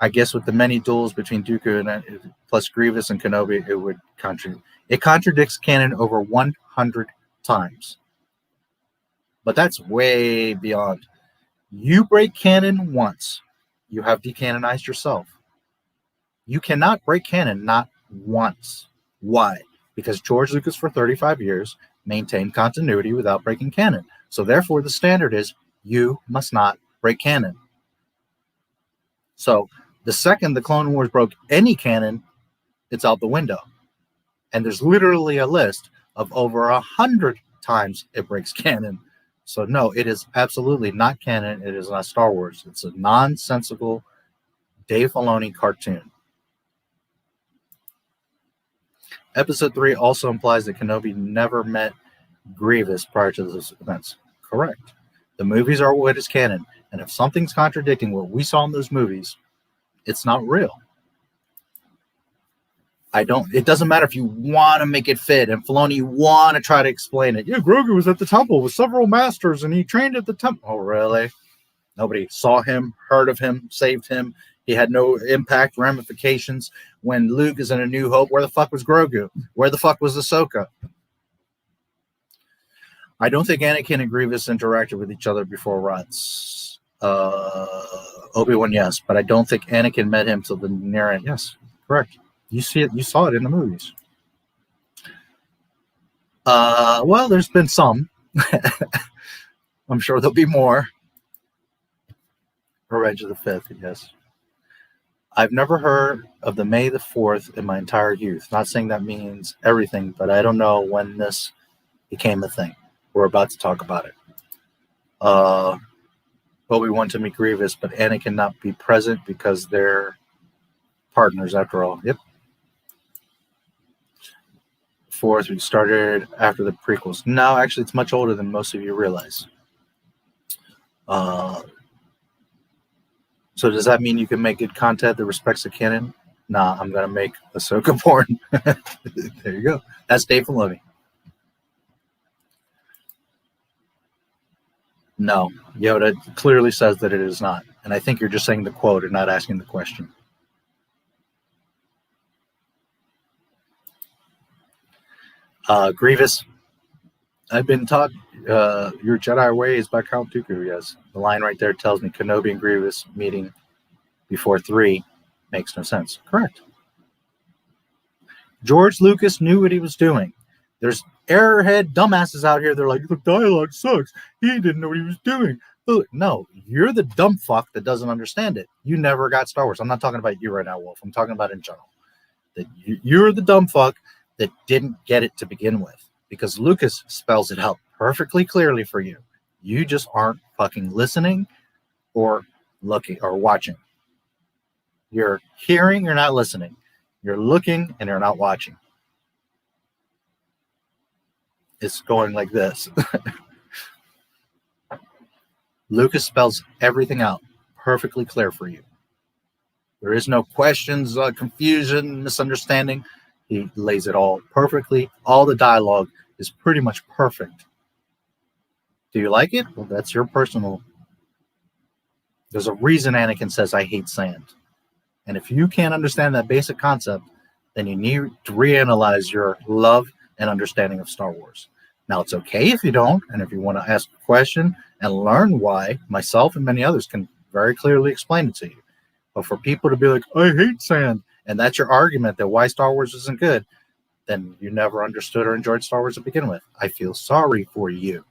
I guess with the many duels between Dooku and plus Grievous and Kenobi, it would contradict. It contradicts canon over 100 times. But that's way beyond. You break canon once, you have decanonized yourself. You cannot break canon not once. Why? Because George Lucas for 35 years maintained continuity without breaking canon. So therefore the standard is you must not break canon. So the second the Clone Wars broke any canon, it's out the window. And there's literally a list of over 100 times it breaks canon. So no, it is absolutely not canon. It is not Star Wars. It's a nonsensical Dave Filoni cartoon. Episode 3 also implies that Kenobi never met Grievous prior to those events. Correct. The movies are what is canon. And if something's contradicting what we saw in those movies, it's not real. It doesn't matter if you want to make it fit and Filoni want to try to explain it. Yeah, Grogu was at the temple with several masters and he trained at the temple. Oh, really? Nobody saw him, heard of him, saved him. He had no impact, ramifications. When Luke is in A New Hope, where the fuck was Grogu? Where the fuck was Ahsoka? I don't think Anakin and Grievous interacted with each other before Rats. Obi-Wan, yes, but I don't think Anakin met him till the near end. Yes, correct. You see it. You saw it in the movies. Well, there's been some. I'm sure there'll be more. Revenge of the Fifth, yes. I've never heard of the May the 4th in my entire youth. Not saying that means everything, but I don't know when this became a thing. We're about to talk about it. Obi-Wan to meet Grievous, but Anakin not be present because they're partners after all. Yep. 4th, we started after the prequels. No, actually, it's much older than most of you realize. So does that mean you can make good content that respects the canon? Nah, I'm going to make Ahsoka porn. There you go. That's Dave Filoni. No, Yoda clearly says that it is not. And I think you're just saying the quote and not asking the question. Grievous, I've been taught your Jedi ways by Count Dooku, yes. The line right there tells me Kenobi and Grievous meeting before 3 makes no sense. Correct. George Lucas knew what he was doing. There's airhead dumbasses out here. They're like, the dialogue sucks. He didn't know what he was doing. No, you're the dumb fuck that doesn't understand it. You never got Star Wars. I'm not talking about you right now, Wolf. I'm talking about in general. That you're the dumb fuck that didn't get it to begin with, because Lucas spells it out perfectly clearly for you. You just aren't fucking listening or looking or watching. You're hearing, you're not listening. You're looking and you're not watching. It's going like this. Lucas spells everything out perfectly clear for you. There is no questions, confusion, misunderstanding. He lays it all perfectly. All the dialogue is pretty much perfect. Do you like it? Well, that's your personal. There's a reason Anakin says, I hate sand. And if you can't understand that basic concept, then you need to reanalyze your love and understanding of Star Wars. Now, it's okay if you don't. And if you want to ask a question and learn why, myself and many others can very clearly explain it to you. But for people to be like, I hate sand, and that's your argument that why Star Wars isn't good, then you never understood or enjoyed Star Wars to begin with. I feel sorry for you,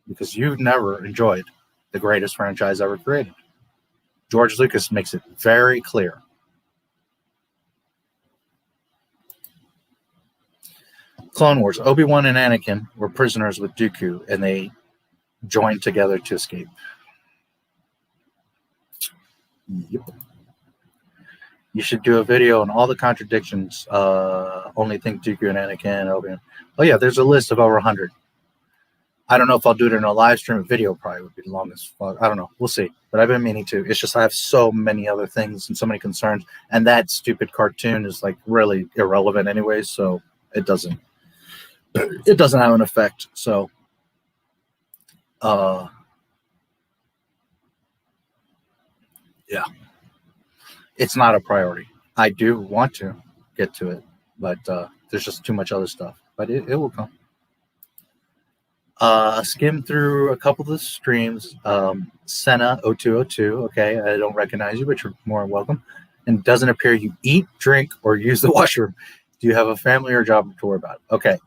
because you've never enjoyed the greatest franchise ever created. George Lucas makes it very clear. Clone Wars. Obi-Wan and Anakin were prisoners with Dooku, and they join together to escape. Yep. You should do a video on all the contradictions. Only think Dooku and Anakin. Oh yeah, there's a list of over 100. I don't know if I'll do it in a live stream. Video probably would be the longest. I don't know. We'll see. But I've been meaning to. It's just I have so many other things and so many concerns. And that stupid cartoon is like really irrelevant anyways. So it doesn't have an effect. So yeah, it's not a priority. I do want to get to it, but there's just too much other stuff. But it will come. Skim through a couple of the streams. Senna 0202. Okay, I don't recognize you, but you're more than welcome. And it doesn't appear you eat, drink, or use the washroom. Do you have a family or job to worry about? Okay.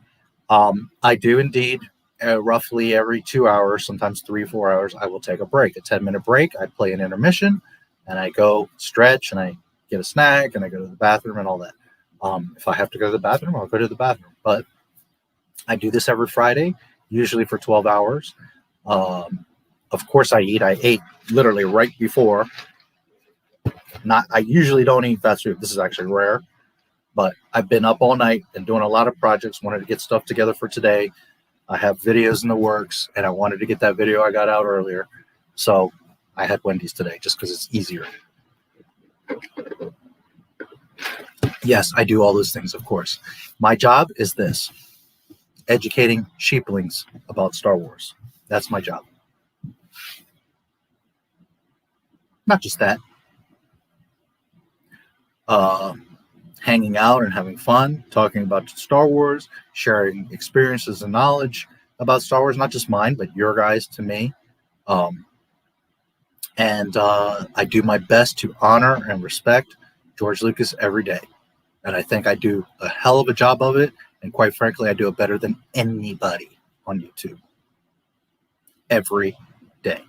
I do indeed. Roughly every 2 hours, sometimes 3-4 hours, I will take a break, a 10-minute break. I play an intermission, and I go stretch, and I get a snack, and I go to the bathroom and all that. If I have to go to the bathroom, I'll go to the bathroom. But I do this every Friday, usually for 12 hours. Of course, I eat. I ate literally right before. I usually don't eat fast food. This is actually rare. But I've been up all night and doing a lot of projects, wanted to get stuff together for today. I have videos in the works, and I wanted to get that video I got out earlier. So I had Wendy's today just because it's easier. Yes, I do all those things, of course. My job is this: educating sheeplings about Star Wars. That's my job. Not just that. Hanging out and having fun, talking about Star Wars, sharing experiences and knowledge about Star Wars, not just mine, but your guys to me. And I do my best to honor and respect George Lucas every day. And I think I do a hell of a job of it. And quite frankly, I do it better than anybody on YouTube. Every day.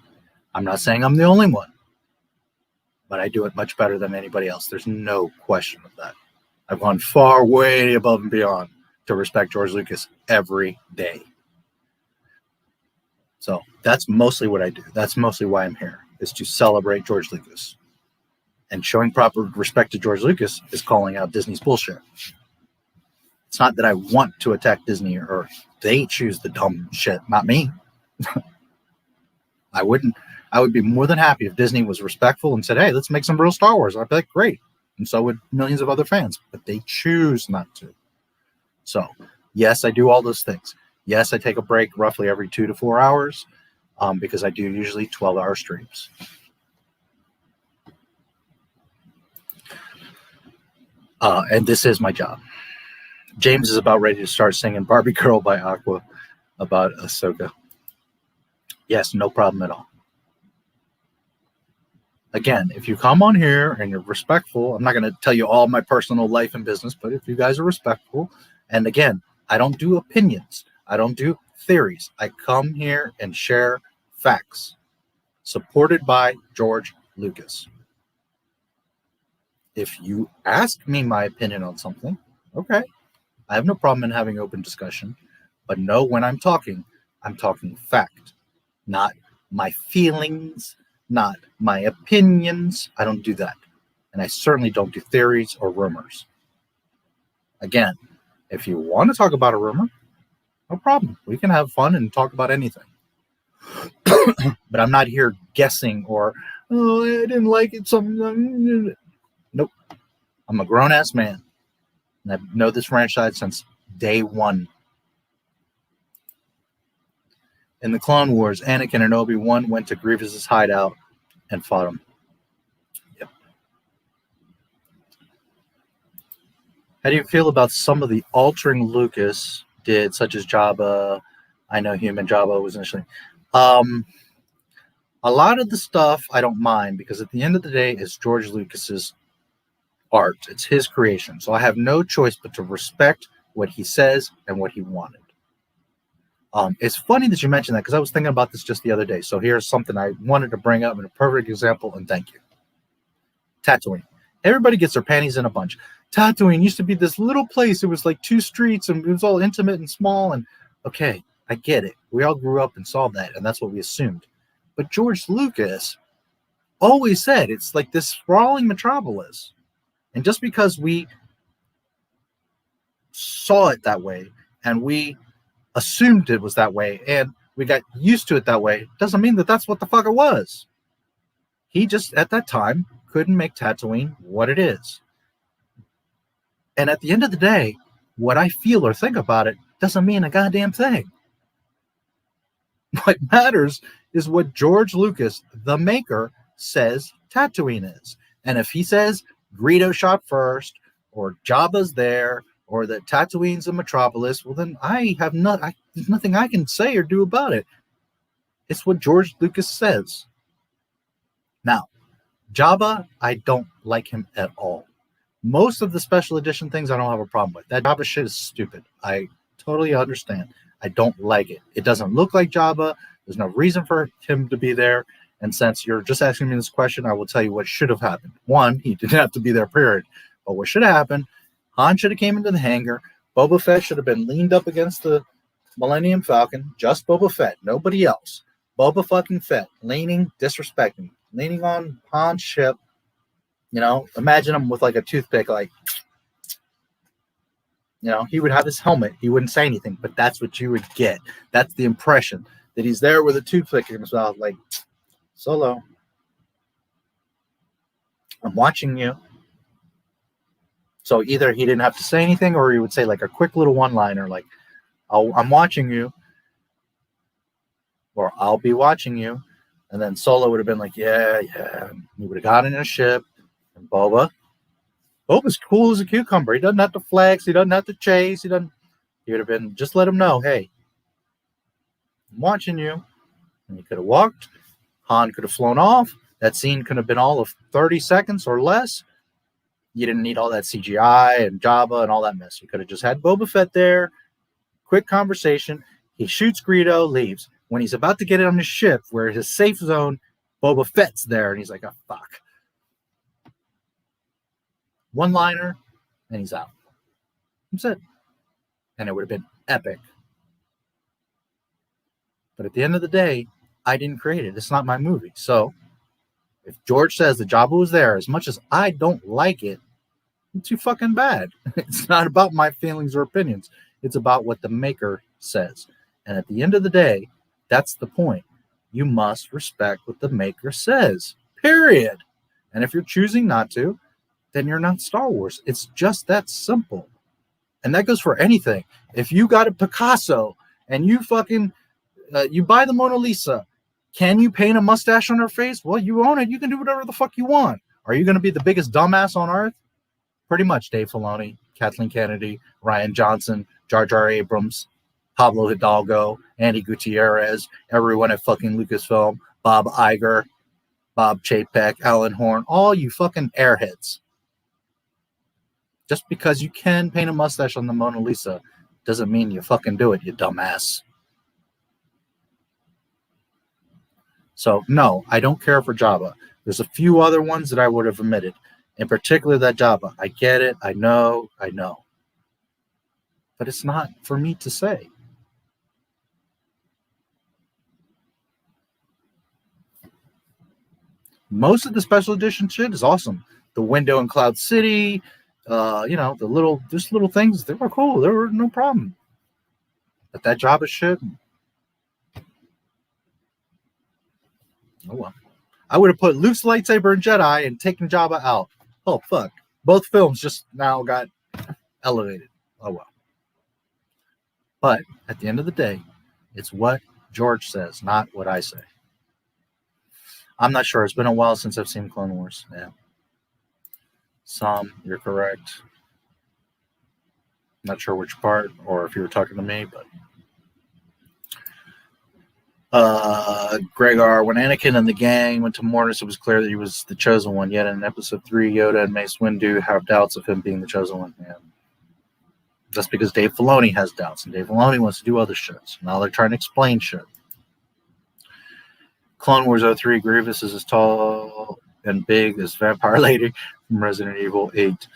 I'm not saying I'm the only one, but I do it much better than anybody else. There's no question of that. I've gone far, way above and beyond to respect George Lucas every day. So that's mostly what I do. That's mostly why I'm here, is to celebrate George Lucas. And showing proper respect to George Lucas is calling out Disney's bullshit. It's not that I want to attack Disney, or they choose the dumb shit, not me. I would be more than happy if Disney was respectful and said, hey, let's make some real Star Wars. I'd be like, great. And so would millions of other fans, but they choose not to. So, yes, I do all those things. Yes, I take a break roughly every 2 to 4 hours because I do usually 12-hour streams. And this is my job. James is about ready to start singing Barbie Girl by Aqua about Ahsoka. Yes, no problem at all. Again, if you come on here and you're respectful, I'm not going to tell you all my personal life and business, but if you guys are respectful, and again, I don't do opinions. I don't do theories. I come here and share facts supported by George Lucas. If you ask me my opinion on something, okay, I have no problem in having open discussion, but know when I'm talking fact, not my feelings, not my opinions. I don't do that. And I certainly don't do theories or rumors. Again, if you want to talk about a rumor, no problem. We can have fun and talk about anything. But I'm not here guessing or, oh, I didn't like it. Something. Nope. I'm a grown-ass man. And I know this franchise since day one. In the Clone Wars, Anakin and Obi-Wan went to Grievous's hideout and fought him. Yep. How do you feel about some of the altering Lucas did, such as Jabba? I know human Jabba was initially. A lot of the stuff I don't mind, because at the end of the day, it's George Lucas's art. It's his creation. So I have no choice but to respect what he says and what he wanted. It's funny that you mentioned that, because I was thinking about this just the other day. So here's something I wanted to bring up in a perfect example, and thank you. Tatooine. Everybody gets their panties in a bunch. Tatooine used to be this little place. It was like 2 streets, and it was all intimate and small. And okay, I get it. We all grew up and saw that, and that's what we assumed. But George Lucas always said it's like this sprawling metropolis. And just because we saw it that way and we assumed it was that way and we got used to it that way, doesn't mean that that's what the fuck it was. He just, at that time, couldn't make Tatooine what it is. And at the end of the day, what I feel or think about it doesn't mean a goddamn thing. What matters is what George Lucas, the maker, says Tatooine is. And if he says Greedo shot first, or Jabba's there, or that Tatooine's a metropolis, well then there's nothing I can say or do about it. It's what George Lucas says. Now, Jabba, I don't like him at all. Most of the special edition things I don't have a problem with. That Jabba shit is stupid. I totally understand. I don't like it. It doesn't look like Jabba. There's no reason for him to be there. And since you're just asking me this question, I will tell you what should have happened. One, he didn't have to be there, period. But what should have happened, Han should have came into the hangar. Boba Fett should have been leaned up against the Millennium Falcon. Just Boba Fett, nobody else. Boba fucking Fett, leaning, disrespecting, leaning on Han's ship. You know, imagine him with like a toothpick, like, you know, he would have his helmet. He wouldn't say anything, but that's what you would get. That's the impression, that he's there with a toothpick in his mouth, like, Solo, I'm watching you. So either he didn't have to say anything, or he would say like a quick little one-liner, like, I'm watching you, or I'll be watching you. And then Solo would have been like, yeah. He would have gotten in a ship. And Boba's cool as a cucumber. He doesn't have to flex. He doesn't have to chase. He would have been, just let him know, hey, I'm watching you. And he could have walked. Han could have flown off. That scene could have been all of 30 seconds or less. You didn't need all that CGI and Jabba and all that mess. You could have just had Boba Fett there. Quick conversation. He shoots Greedo, leaves. When he's about to get on his ship, where his safe zone, Boba Fett's there, and he's like, oh, fuck. One-liner, and he's out. That's it. And it would have been epic. But at the end of the day, I didn't create it. It's not my movie. So if George says the Jabba was there, as much as I don't like it, it's too fucking bad. It's not about my feelings or opinions. It's about what the maker says. And at the end of the day, that's the point. You must respect what the maker says. Period. And if you're choosing not to, then you're not Star Wars. It's just that simple. And that goes for anything. If you got a Picasso and you fucking you buy the Mona Lisa, can you paint a mustache on her face? Well, you own it. You can do whatever the fuck you want. Are you going to be the biggest dumbass on earth? Pretty much Dave Filoni, Kathleen Kennedy, Ryan Johnson, Jar Jar Abrams, Pablo Hidalgo, Andy Gutierrez, everyone at fucking Lucasfilm, Bob Iger, Bob Chapek, Alan Horn, all you fucking airheads. Just because you can paint a mustache on the Mona Lisa doesn't mean you fucking do it, you dumbass. So, no, I don't care for Jabba. There's a few other ones that I would have omitted. In particular, that Jabba. I get it. I know. But it's not for me to say. Most of the special edition shit is awesome. The window in Cloud City, the little things, they were cool. They were no problem. But that Jabba shit, oh well. I would have put Luke's lightsaber in Jedi and taken Jabba out. Oh, fuck. Both films just now got elevated. Oh, well. But at the end of the day, it's what George says, not what I say. I'm not sure. It's been a while since I've seen Clone Wars. Yeah. Some, you're correct. Not sure which part or if you were talking to me, but Gregor, when Anakin and the gang went to Mortis, it was clear that he was the chosen one. Yet in episode 3, Yoda and Mace Windu have doubts of him being the chosen one. Yeah. That's because Dave Filoni has doubts, and Dave Filoni wants to do other shit. Now they're trying to explain shit. Clone Wars 03, Grievous is as tall and big as Vampire Lady from Resident Evil 8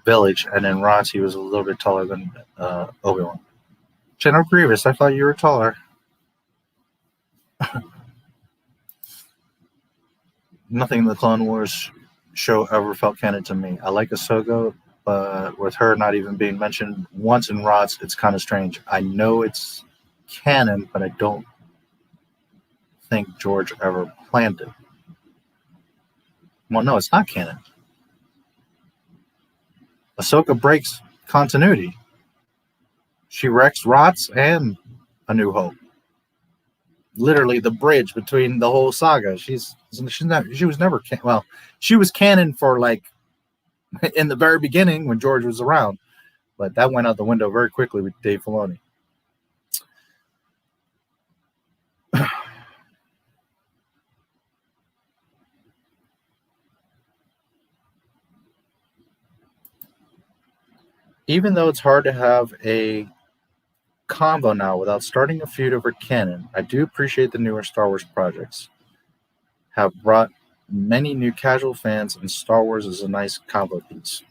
Village, and in Rots he was a little bit taller than Obi-Wan. General Grievous, I thought you were taller. Nothing in the Clone Wars show ever felt canon to me. I like Ahsoka, but with her not even being mentioned once in Rots, it's kind of strange. I know it's canon, but I don't think George ever planned it. Well, no, it's not canon. Ahsoka breaks continuity. She wrecks Rots and A New Hope. Literally the bridge between the whole saga. She was never well, she was canon for like in the very beginning when George was around, but that went out the window very quickly with Dave Filoni. Even though it's hard to have a combo now without starting a feud over canon, I do appreciate the newer Star Wars projects have brought many new casual fans, and Star Wars is a nice combo piece.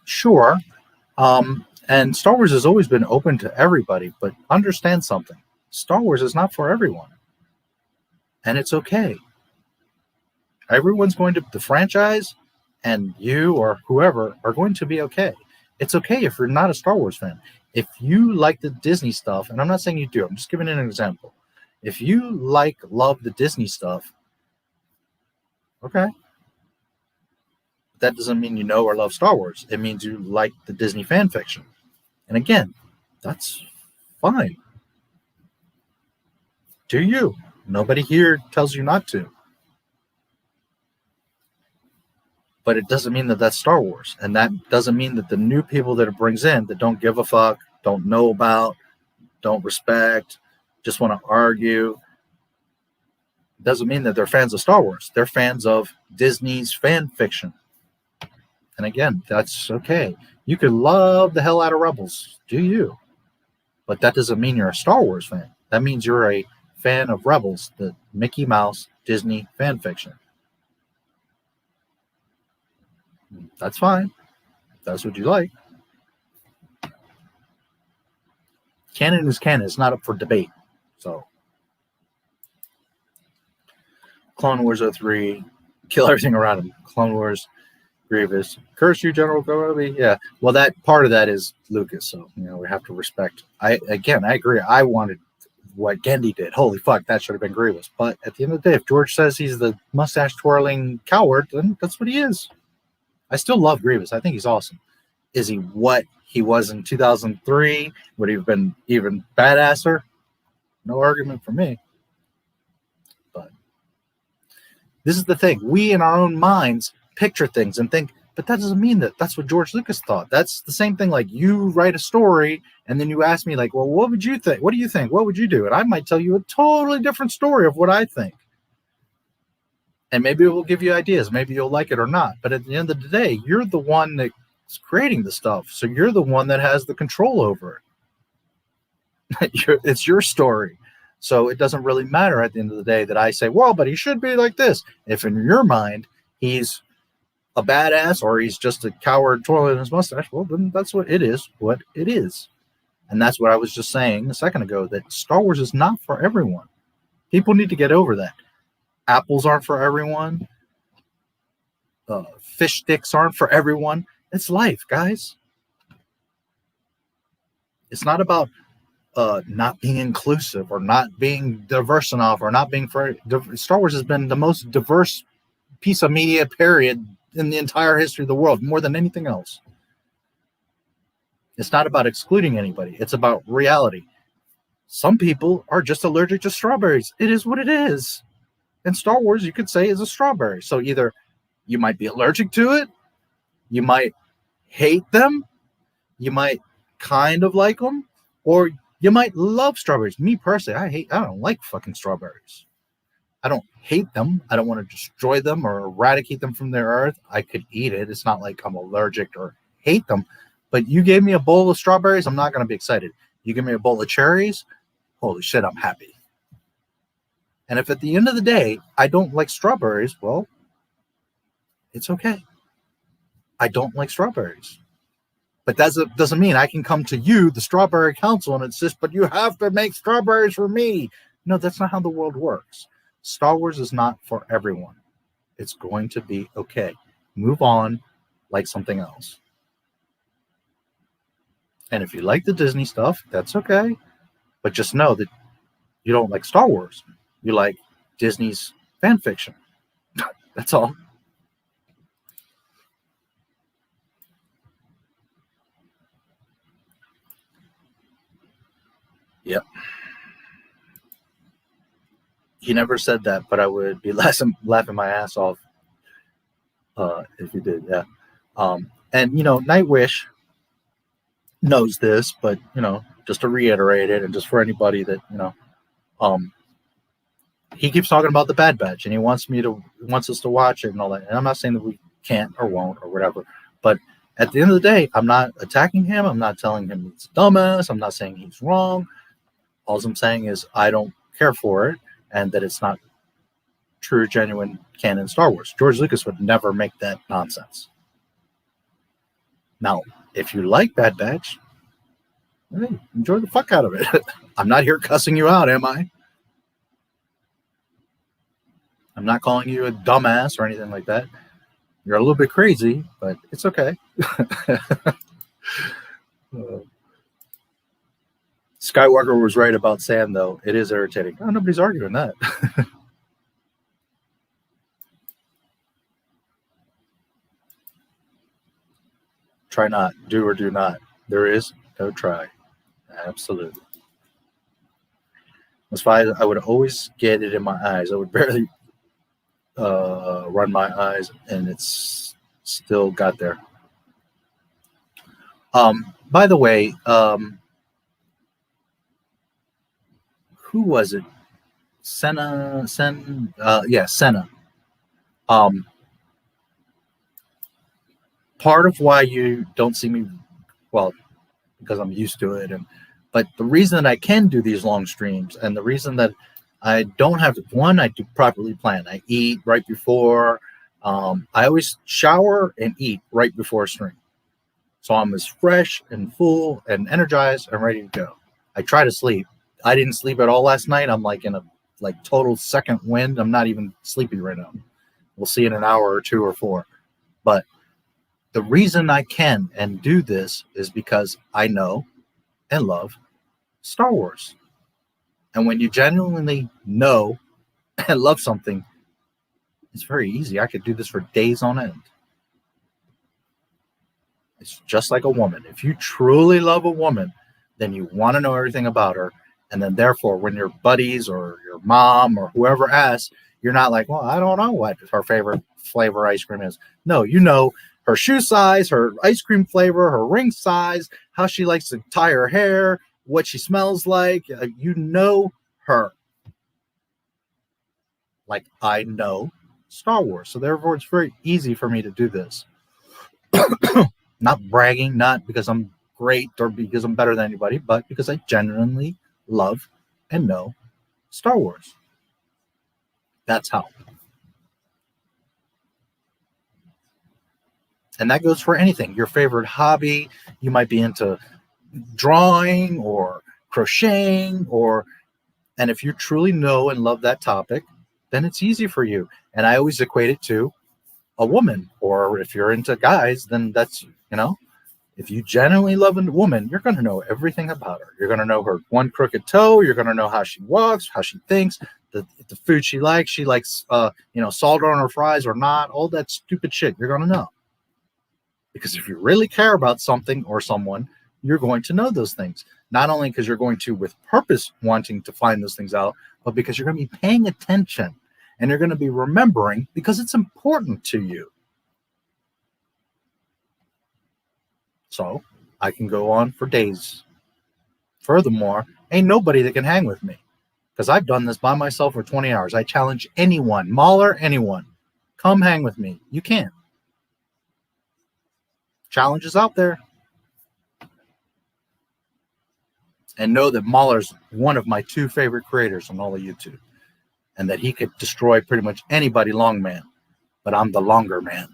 Sure, and Star Wars has always been open to everybody, but understand something. Star Wars is not for everyone, and it's okay. Everyone's going to, the franchise and you or whoever are going to be okay. It's okay if you're not a Star Wars fan. If you like the Disney stuff, and I'm not saying you do, I'm just giving an example. If you love the Disney stuff, okay. That doesn't mean you know or love Star Wars. It means you like the Disney fan fiction. And again, that's fine. Do you? Nobody here tells you not to. But it doesn't mean that that's Star Wars. And that doesn't mean that the new people that it brings in that don't give a fuck, don't know about, don't respect, just want to argue, doesn't mean that they're fans of Star Wars. They're fans of Disney's fan fiction. And again, that's okay. You could love the hell out of Rebels. Do you? But that doesn't mean you're a Star Wars fan. That means you're a fan of Rebels, the Mickey Mouse Disney fan fiction. That's fine. That's what you like. Canon is canon. It's not up for debate. So, Clone Wars 03, kill everything around him. Clone Wars, Grievous, curse you, General Kenobi. Yeah. Well, that part of that is Lucas, so we have to respect. I agree. I wanted what Genndy did. Holy fuck, that should have been Grievous. But at the end of the day, if George says he's the mustache twirling coward, then that's what he is. I still love Grievous. I think he's awesome. Is he what he was in 2003? Would he have been even badasser? No argument for me. But this is the thing. We, in our own minds, picture things and think, but that doesn't mean that that's what George Lucas thought. That's the same thing like you write a story and then you ask me like, well, what would you think? What do you think? What would you do? And I might tell you a totally different story of what I think. And maybe it will give you ideas. Maybe you'll like it or not. But at the end of the day, you're the one that's creating the stuff. So you're the one that has the control over it. It's your story. So it doesn't really matter at the end of the day that I say, well, but he should be like this. If in your mind he's a badass or he's just a coward twirling his mustache, well, then that's what it is. And that's what I was just saying a second ago, that Star Wars is not for everyone. People need to get over that. Apples aren't for everyone. Fish sticks aren't for everyone. It's life, guys. It's not about not being inclusive or not being diverse enough or not being for. Star Wars has been the most diverse piece of media, period, in the entire history of the world, more than anything else. It's not about excluding anybody. It's about reality. Some people are just allergic to strawberries. It is what it is. And Star Wars, you could say, is a strawberry. So either you might be allergic to it, you might hate them, you might kind of like them, or you might love strawberries. Me personally, I don't like fucking strawberries. I don't hate them. I don't want to destroy them or eradicate them from the earth. I could eat it. It's not like I'm allergic or hate them. But you gave me a bowl of strawberries, I'm not going to be excited. You give me a bowl of cherries, holy shit, I'm happy. And if at the end of the day, I don't like strawberries, well, it's okay. I don't like strawberries. But that doesn't mean I can come to you, the Strawberry Council, and insist, but you have to make strawberries for me. No, that's not how the world works. Star Wars is not for everyone. It's going to be okay. Move on like something else. And if you like the Disney stuff, that's okay. But just know that you don't like Star Wars. You like Disney's fan fiction. That's all. Yep. He never said that, but I would be laughing my ass off if he did. Yeah. And, you know, Nightwish knows this, but, you know, just to reiterate it and just for anybody that, you know, he keeps talking about the Bad Batch and he wants us to watch it and all that. And I'm not saying that we can't or won't or whatever, but at the end of the day, I'm not attacking him. I'm not telling him he's a dumbass. I'm not saying he's wrong. All I'm saying is I don't care for it and that it's not true, genuine canon Star Wars. George Lucas would never make that nonsense. Now, if you like Bad Batch, hey, enjoy the fuck out of it. I'm not here cussing you out, am I? I'm not calling you a dumbass or anything like that. You're a little bit crazy, but it's okay. Skywalker was right about Sam, though. It is irritating. Oh, nobody's arguing that. Try not. Do or do not. There is no try. Absolutely. That's why I would always get it in my eyes. I would barely run my eyes, and it's still got there. By the way, who was it? Senna. Senna. Part of why you don't see me, well, because I'm used to it, but the reason that I can do these long streams, and the reason that I don't have to, one, I do properly plan. I eat right before. I always shower and eat right before a stream, so I'm as fresh and full and energized and ready to go. I try to sleep. I didn't sleep at all last night. I'm like in a total second wind. I'm not even sleepy right now. We'll see in an hour or two or four. But the reason I can and do this is because I know and love Star Wars. And when you genuinely know and love something, it's very easy. I could do this for days on end. It's just like a woman. If you truly love a woman, then you want to know everything about her. And then therefore, when your buddies or your mom or whoever asks, you're not like, well, I don't know what her favorite flavor ice cream is. No, you know her shoe size, her ice cream flavor, her ring size, how she likes to tie her hair, what she smells like. You know her. Like I know Star Wars. So therefore, it's very easy for me to do this. Not bragging, not because I'm great or because I'm better than anybody, but because I genuinely love and know Star Wars. That's how. And that goes for anything. Your favorite hobby, you might be into drawing or crocheting, and if you truly know and love that topic, then it's easy for you. And I always equate it to a woman, or if you're into guys, then that's, if you genuinely love a woman, you're going to know everything about her. You're going to know her one crooked toe. You're going to know how she walks, how she thinks, the food she likes. She likes, salt on her fries or not. All that stupid shit you're going to know. Because if you really care about something or someone, you're going to know those things. Not only because you're going to, with purpose, wanting to find those things out, but because you're going to be paying attention and you're going to be remembering because it's important to you. So I can go on for days. Furthermore, ain't nobody that can hang with me because I've done this by myself for 20 hours. I challenge anyone, Mahler, anyone, come hang with me. You can't. Challenge is out there. And know that Mahler's one of my two favorite creators on all of YouTube. And that he could destroy pretty much anybody long man. But I'm the longer man.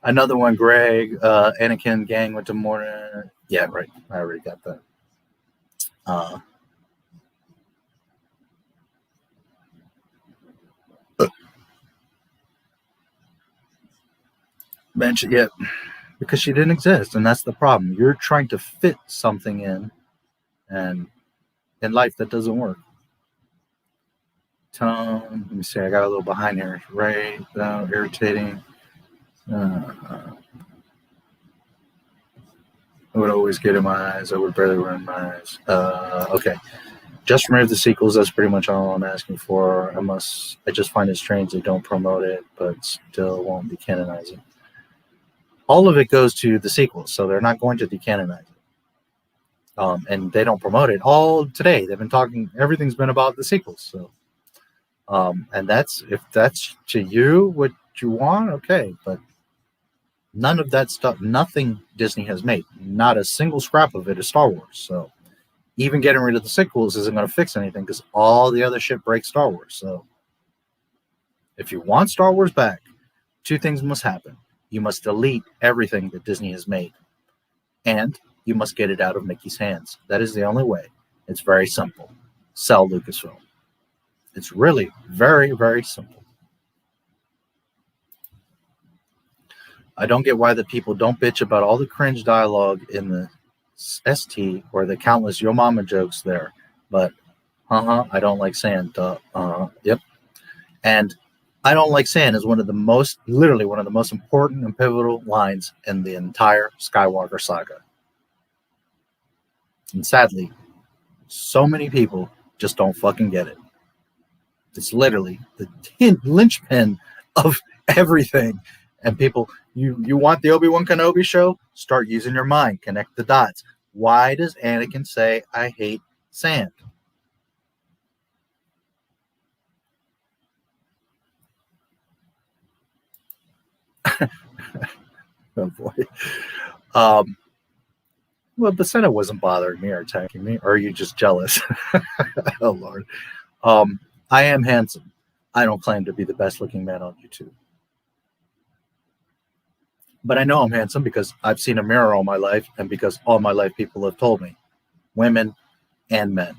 Another one, Greg, Anakin gang went to Morning. Yeah, right. I already got that. Mention, yeah, because she didn't exist, and that's the problem. You're trying to fit something in, and in life that doesn't work. Tone, let me see, I got a little behind here. Right now, irritating. I would always get in my eyes. I would barely run my eyes. Okay. Just remove the sequels. That's pretty much all I'm asking for. I just find it strange they don't promote it, but still won't decanonize it. All of it goes to the sequels, so they're not going to decanonize it. And they don't promote it all today. They've been talking, everything's been about the sequels. So, and if that's to you what you want, okay. But none of that stuff, nothing Disney has made, not a single scrap of it is Star Wars. So even getting rid of the sequels isn't going to fix anything because all the other shit breaks Star Wars. So if you want Star Wars back, two things must happen. You must delete everything that Disney has made, and you must get it out of Mickey's hands. That is the only way. It's very simple. Sell Lucasfilm. It's really very, very simple. I don't get why the people don't bitch about all the cringe dialogue in the ST or the countless Yo Mama jokes there, but I don't like saying yep. And I don't like saying is literally one of the most important and pivotal lines in the entire Skywalker saga. And sadly, so many people just don't fucking get it. It's literally the linchpin of everything. And people, you want the Obi-Wan Kenobi show? Start using your mind. Connect the dots. Why does Anakin say, I hate sand? Oh boy. Well, the Senate wasn't bothering me or attacking me. Or are you just jealous? Oh Lord. I am handsome. I don't claim to be the best looking man on YouTube. But I know I'm handsome because I've seen a mirror all my life and because all my life people have told me. Women and men.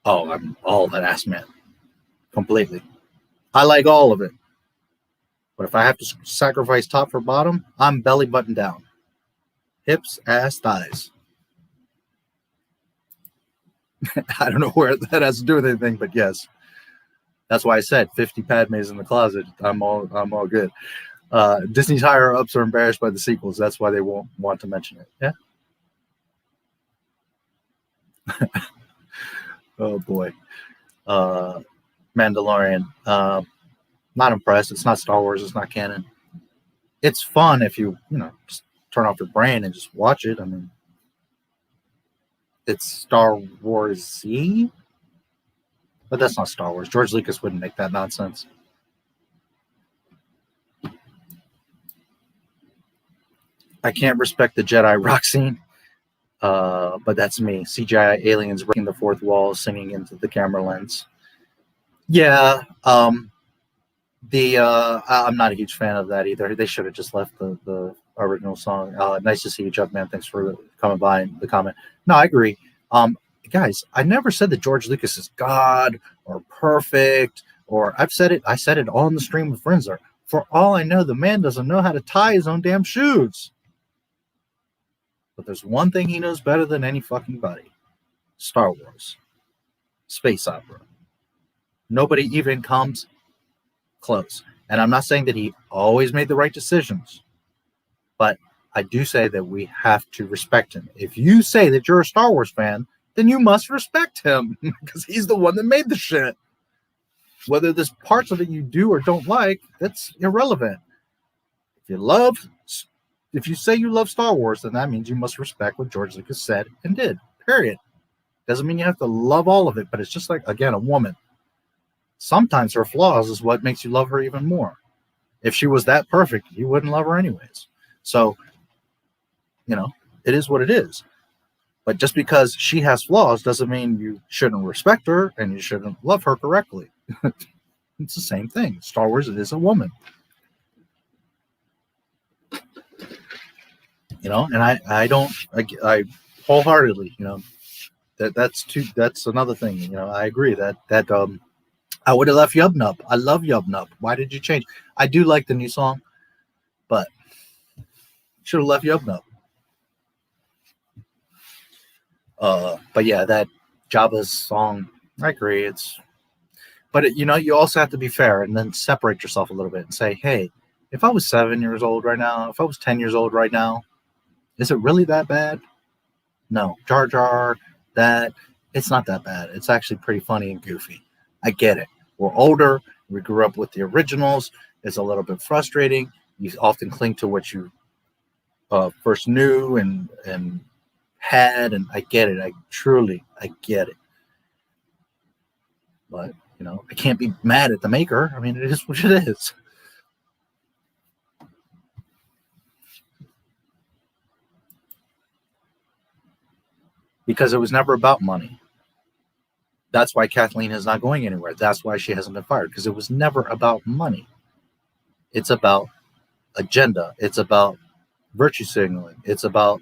Oh, I'm all that ass man. Completely. I like all of it. But if I have to sacrifice top for bottom, I'm belly button down. Hips, ass, thighs. I don't know where that has to do with anything, but yes. That's why I said 50 Padmes in the closet. I'm all good. Disney's higher ups are embarrassed by the sequels. That's why they won't want to mention it. Yeah. Oh boy. Mandalorian. Not impressed. It's not Star Wars. It's not canon. It's fun if you just turn off your brain and just watch it. I mean, it's Star Wars-y, but that's not Star Wars. George Lucas wouldn't make that nonsense. I can't respect the Jedi rock scene, but that's me. CGI aliens breaking the fourth wall, singing into the camera lens. Yeah, I'm not a huge fan of that either. They should have just left the original song. Nice to see you, Chuck, man. Thanks for coming by and the comment. No, I agree. Guys, I never said that George Lucas is God or perfect, or I said it on the stream with Rinzler. For all I know, the man doesn't know how to tie his own damn shoes. But there's one thing he knows better than any fucking body. Star Wars. Space opera. Nobody even comes close. And I'm not saying that he always made the right decisions, but I do say that we have to respect him. If you say that you're a Star Wars fan, then you must respect him because he's the one that made the shit. Whether there's parts of it you do or don't like, that's irrelevant. If you say you love Star Wars, then that means you must respect what George Lucas said and did. Period. Doesn't mean you have to love all of it, but it's just like, again, a woman. Sometimes her flaws is what makes you love her even more. If she was that perfect, you wouldn't love her anyways. So, it is what it is. But just because she has flaws doesn't mean you shouldn't respect her and you shouldn't love her correctly. It's the same thing. Star Wars is a woman. You know, and I wholeheartedly, you know, that's another thing. You know, I agree that I would have left Yub Nub. I love Yub Nub. Why did you change? I do like the new song, but should have left Yub Nub. But yeah, that Jabba's song, I agree. But you know, you also have to be fair and then separate yourself a little bit and say, hey, if I was 7 years old right now, if I was 10 years old right now, is it really that bad? No. Jar Jar, it's not that bad. It's actually pretty funny and goofy. I get it. We're older. We grew up with the originals. It's a little bit frustrating. You often cling to what you first knew and had, and I get it. I get it. But, you know, I can't be mad at the maker. I mean, it is what it is. Because it was never about money. That's why Kathleen is not going anywhere. That's why she hasn't been fired, because it was never about money. It's about agenda. It's about virtue signaling. It's about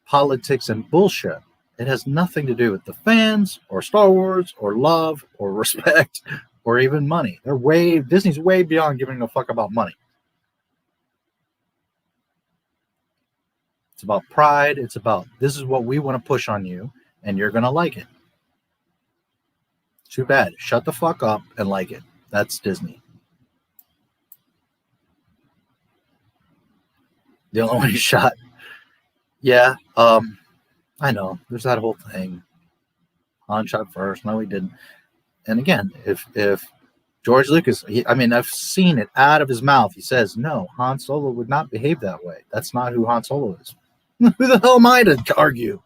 politics and bullshit. It has nothing to do with the fans or Star Wars or love or respect or even money. Disney's way beyond giving a fuck about money. It's about pride. It's about, this is what we want to push on you, and you're going to like it. Too bad. Shut the fuck up and like it. That's Disney. The only one he shot. Yeah, I know. There's that whole thing. Han shot first. No, he didn't. And again, if George Lucas, I've seen it out of his mouth. He says, no, Han Solo would not behave that way. That's not who Han Solo is. Who the hell am I to argue?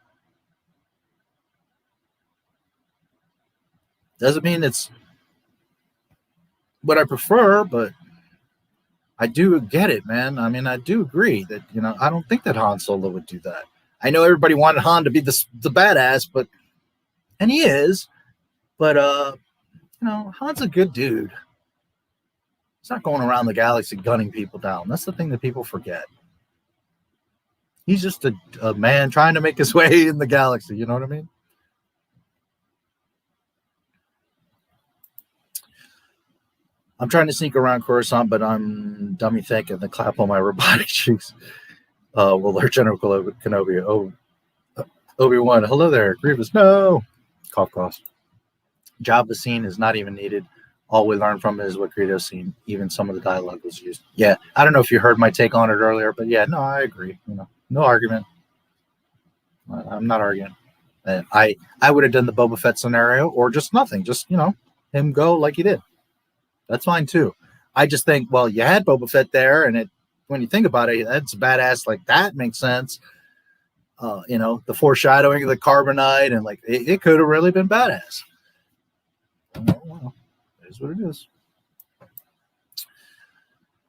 Doesn't mean it's what I prefer, but I do get it, man. I mean, I do agree that, you know, I don't think that Han Solo would do that. I know everybody wanted Han to be the badass, and he is, but, you know, Han's a good dude. He's not going around the galaxy gunning people down. That's the thing that people forget. He's just a man trying to make his way in the galaxy. You know what I mean? I'm trying to sneak around Coruscant, but I'm dummy thinking the clap on my robotic cheeks will alert General Kenobi. Obi-Wan, hello there. Grievous, no. Cough, cough. Jabba's scene is not even needed. All we learn from it is what Greedo's seen. Even some of the dialogue was used. Yeah, I don't know if you heard my take on it earlier, but yeah, no, I agree. You know, no argument. I'm not arguing. I would have done the Boba Fett scenario or just nothing. Just, you know, him go like he did. That's fine too. I just think, well, you had Boba Fett there, and when you think about it, that's badass. Like that makes sense. You know, the foreshadowing of the carbonite, and like it could have really been badass. Well, it is what it is.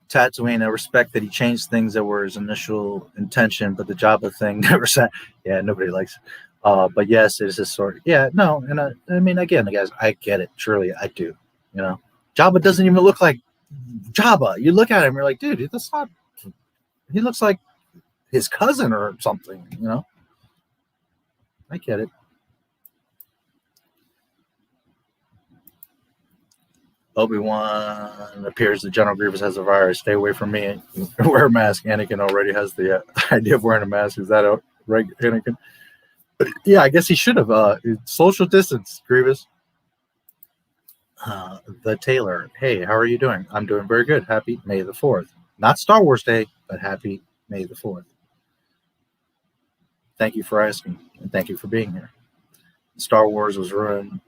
Tatooine, I respect that he changed things that were his initial intention, but the Jabba thing never said. Yeah, nobody likes it. But yes, it is his sort. Yeah, no, and I mean, again, guys, I get it. Truly, I do. You know, Jabba doesn't even look like Jabba. You look at him, you're like, dude, that's not. He looks like his cousin or something. You know, I get it. Obi-Wan appears that General Grievous has the virus. Stay away from me. Wear a mask. Anakin already has the idea of wearing a mask. Is that right, Anakin? Yeah, I guess he should have. Social distance, Grievous. The Taylor. Hey, how are you doing? I'm doing very good. Happy May the 4th. Not Star Wars Day, but happy May the 4th. Thank you for asking, and thank you for being here. Star Wars was ruined.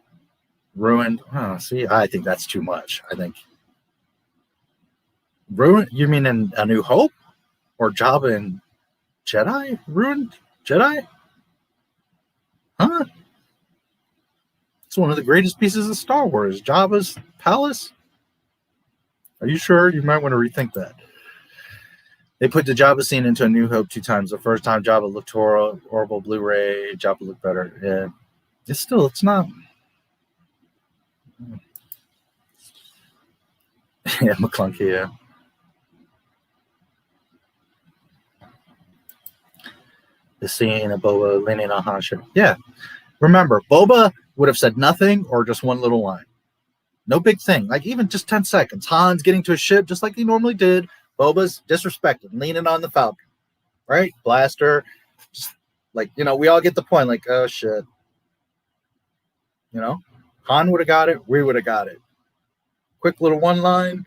See, I think that's too much. I think ruined. You mean in A New Hope, or Jabba and Jedi? Ruined Jedi? Huh? It's one of the greatest pieces of Star Wars. Jabba's palace. Are you sure? You might want to rethink that. They put the Jabba scene into A New Hope 2 times. The first time Jabba looked horrible. Blu-ray, Jabba looked better. Yeah, it's not. Yeah, McClunky, yeah. The scene of Boba leaning on Han. Yeah. Remember, Boba would have said nothing or just one little line. No big thing. Like even just 10 seconds. Han's getting to his ship just like he normally did. Boba's disrespected, leaning on the Falcon. Right? Blaster. Just like, you know, we all get the point. Like, oh shit. You know? Han would have got it. We would have got it. Quick little one line.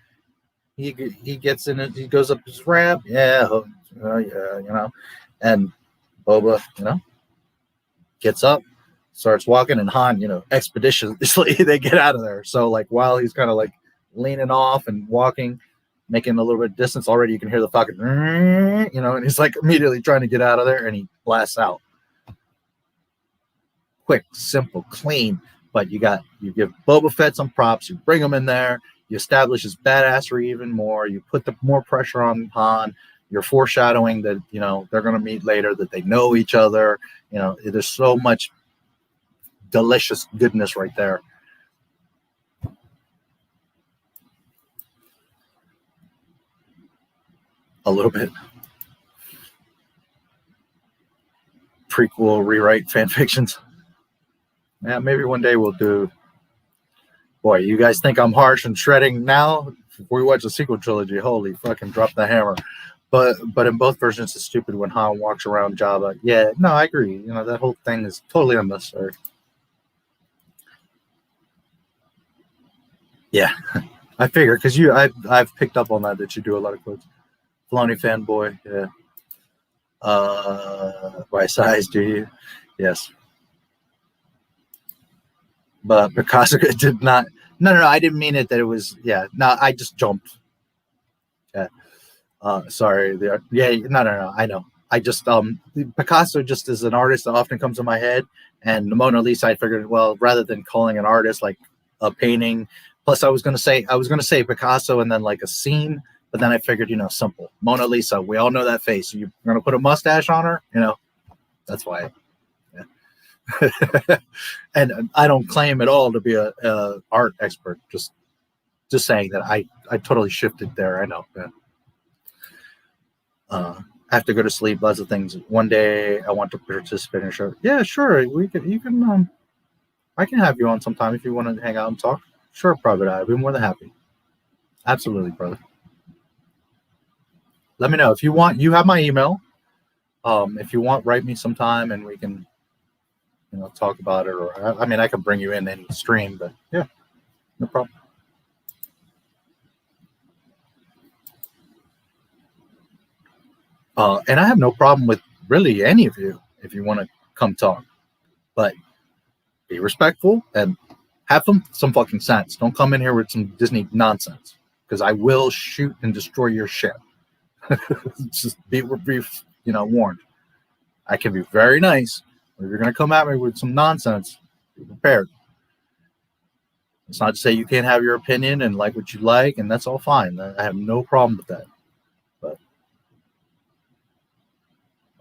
He gets in it. He goes up his ramp. Yeah. Yeah, you know. And Boba, you know, gets up, starts walking, and Han, you know, expeditiously they get out of there. So like while he's kind of like leaning off and walking, making a little bit of distance, already you can hear the Falcon, you know, and he's like immediately trying to get out of there, and he blasts out. Quick, simple, clean. But you give Boba Fett some props. You bring him in there. You establish his badassery even more. You put the more pressure on Han. You're foreshadowing that, you know, they're going to meet later, that they know each other. You know, there's so much delicious goodness right there. A little bit. Prequel rewrite fan fictions. Yeah, maybe one day we'll do. Boy, you guys think I'm harsh and shredding now? Before we watch the sequel trilogy, holy fucking drop the hammer. But in both versions, it's stupid when Han walks around Jabba. Yeah, no, I agree. You know, that whole thing is totally unnecessary. Yeah, I figure because I've picked up on that you do a lot of quotes. Filoni fanboy, yeah. By size, do you? Yes. But Picasso did not. No, I didn't mean it that it was. Yeah, no, I just jumped. Yeah. Sorry. Yeah, no. I know. I just Picasso just is an artist that often comes to my head, and the Mona Lisa. I figured, well, rather than calling an artist like a painting. Plus, I was gonna say Picasso and then like a scene, but then I figured, you know, simple Mona Lisa. We all know that face. You're gonna put a mustache on her, you know. That's why. Yeah. And I don't claim at all to be a art expert. Just saying that I totally shifted there. I know. Yeah. I have to go to sleep. Lots of things. One day I want to participate in a show. Yeah, sure. You can. I can have you on sometime if you want to hang out and talk. Sure, Private Eye. I'd be more than happy. Absolutely, brother. Let me know if you want. You have my email. If you want, write me sometime and we can, you know, talk about it. Or I mean, I can bring you in any stream, but yeah, no problem. And I have no problem with really any of you if you want to come talk, but be respectful and have some fucking sense. Don't come in here with some Disney nonsense because I will shoot and destroy your shit. Just be, you know, warned. I can be very nice. If you're going to come at me with some nonsense, be prepared. It's not to say you can't have your opinion and like what you like, and that's all fine. I have no problem with that. But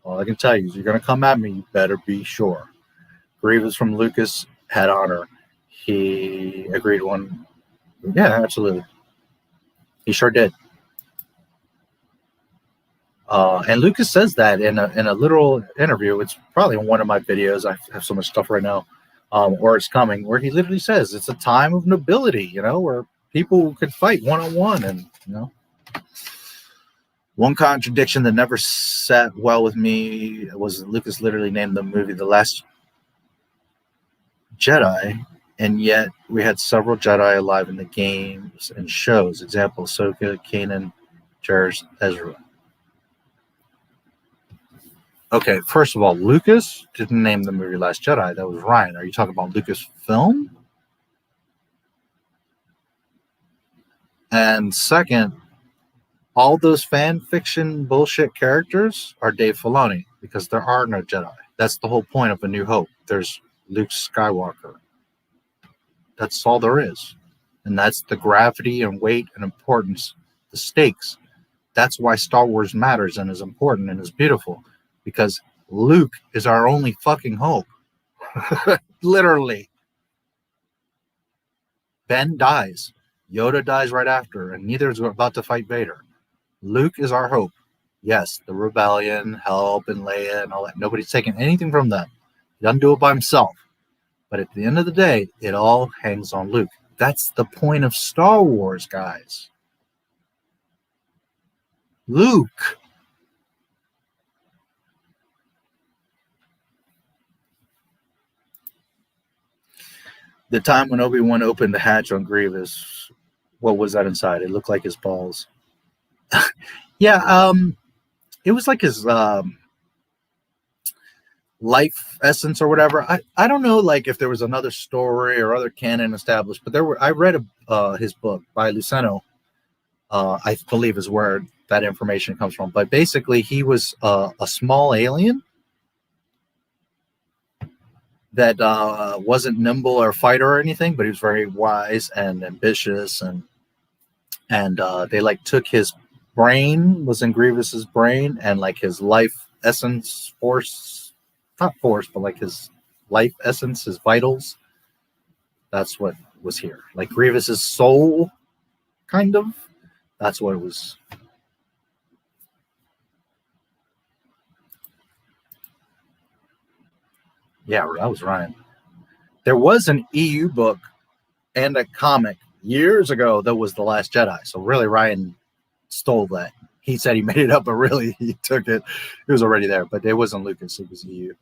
all I can tell you is you're going to come at me, you better be sure. Grievous from Lucas had honor. He agreed one. Yeah, absolutely. He sure did. And Lucas says that in a literal interview. It's probably in one of my videos. I have so much stuff right now, or it's coming, where he literally says it's a time of nobility, you know, where people could fight one-on-one. And, you know, one contradiction that never sat well with me was Lucas literally named the movie The Last Jedi, and yet we had several Jedi alive in the games and shows. Example, Ahsoka, Kanan, Jarrus, Ezra. Okay, first of all, Lucas didn't name the movie Last Jedi. That was Ryan. Are you talking about Lucasfilm? And second, all those fan fiction bullshit characters are Dave Filoni because there are no Jedi. That's the whole point of A New Hope. There's Luke Skywalker. That's all there is. And that's the gravity and weight and importance, the stakes. That's why Star Wars matters and is important and is beautiful. Because Luke is our only fucking hope. Literally. Ben dies. Yoda dies right after, and neither is about to fight Vader. Luke is our hope. Yes, the rebellion, help, and Leia and all that. Nobody's taking anything from them. He doesn't do it by himself. But at the end of the day, it all hangs on Luke. That's the point of Star Wars, guys. Luke. The time when Obi-Wan opened the hatch on Grievous, what was that inside? It looked like his balls. Yeah, it was like his life essence or whatever. I don't know, like, if there was another story or other canon established, but I read his book by Luceno. I believe is where that information comes from. But basically, he was a small alien that wasn't nimble or fighter or anything, but he was very wise and ambitious, and they like took his brain, was in Grievous's brain, and like his life essence, force, not force, but like his life essence, his vitals. That's what was here. Like Grievous's soul, kind of. That's what it was. Yeah, that was Ryan. There was an EU book and a comic years ago that was The Last Jedi. So really, Ryan stole that. He said he made it up, but really he took it. It was already there, but it wasn't Lucas. It was EU.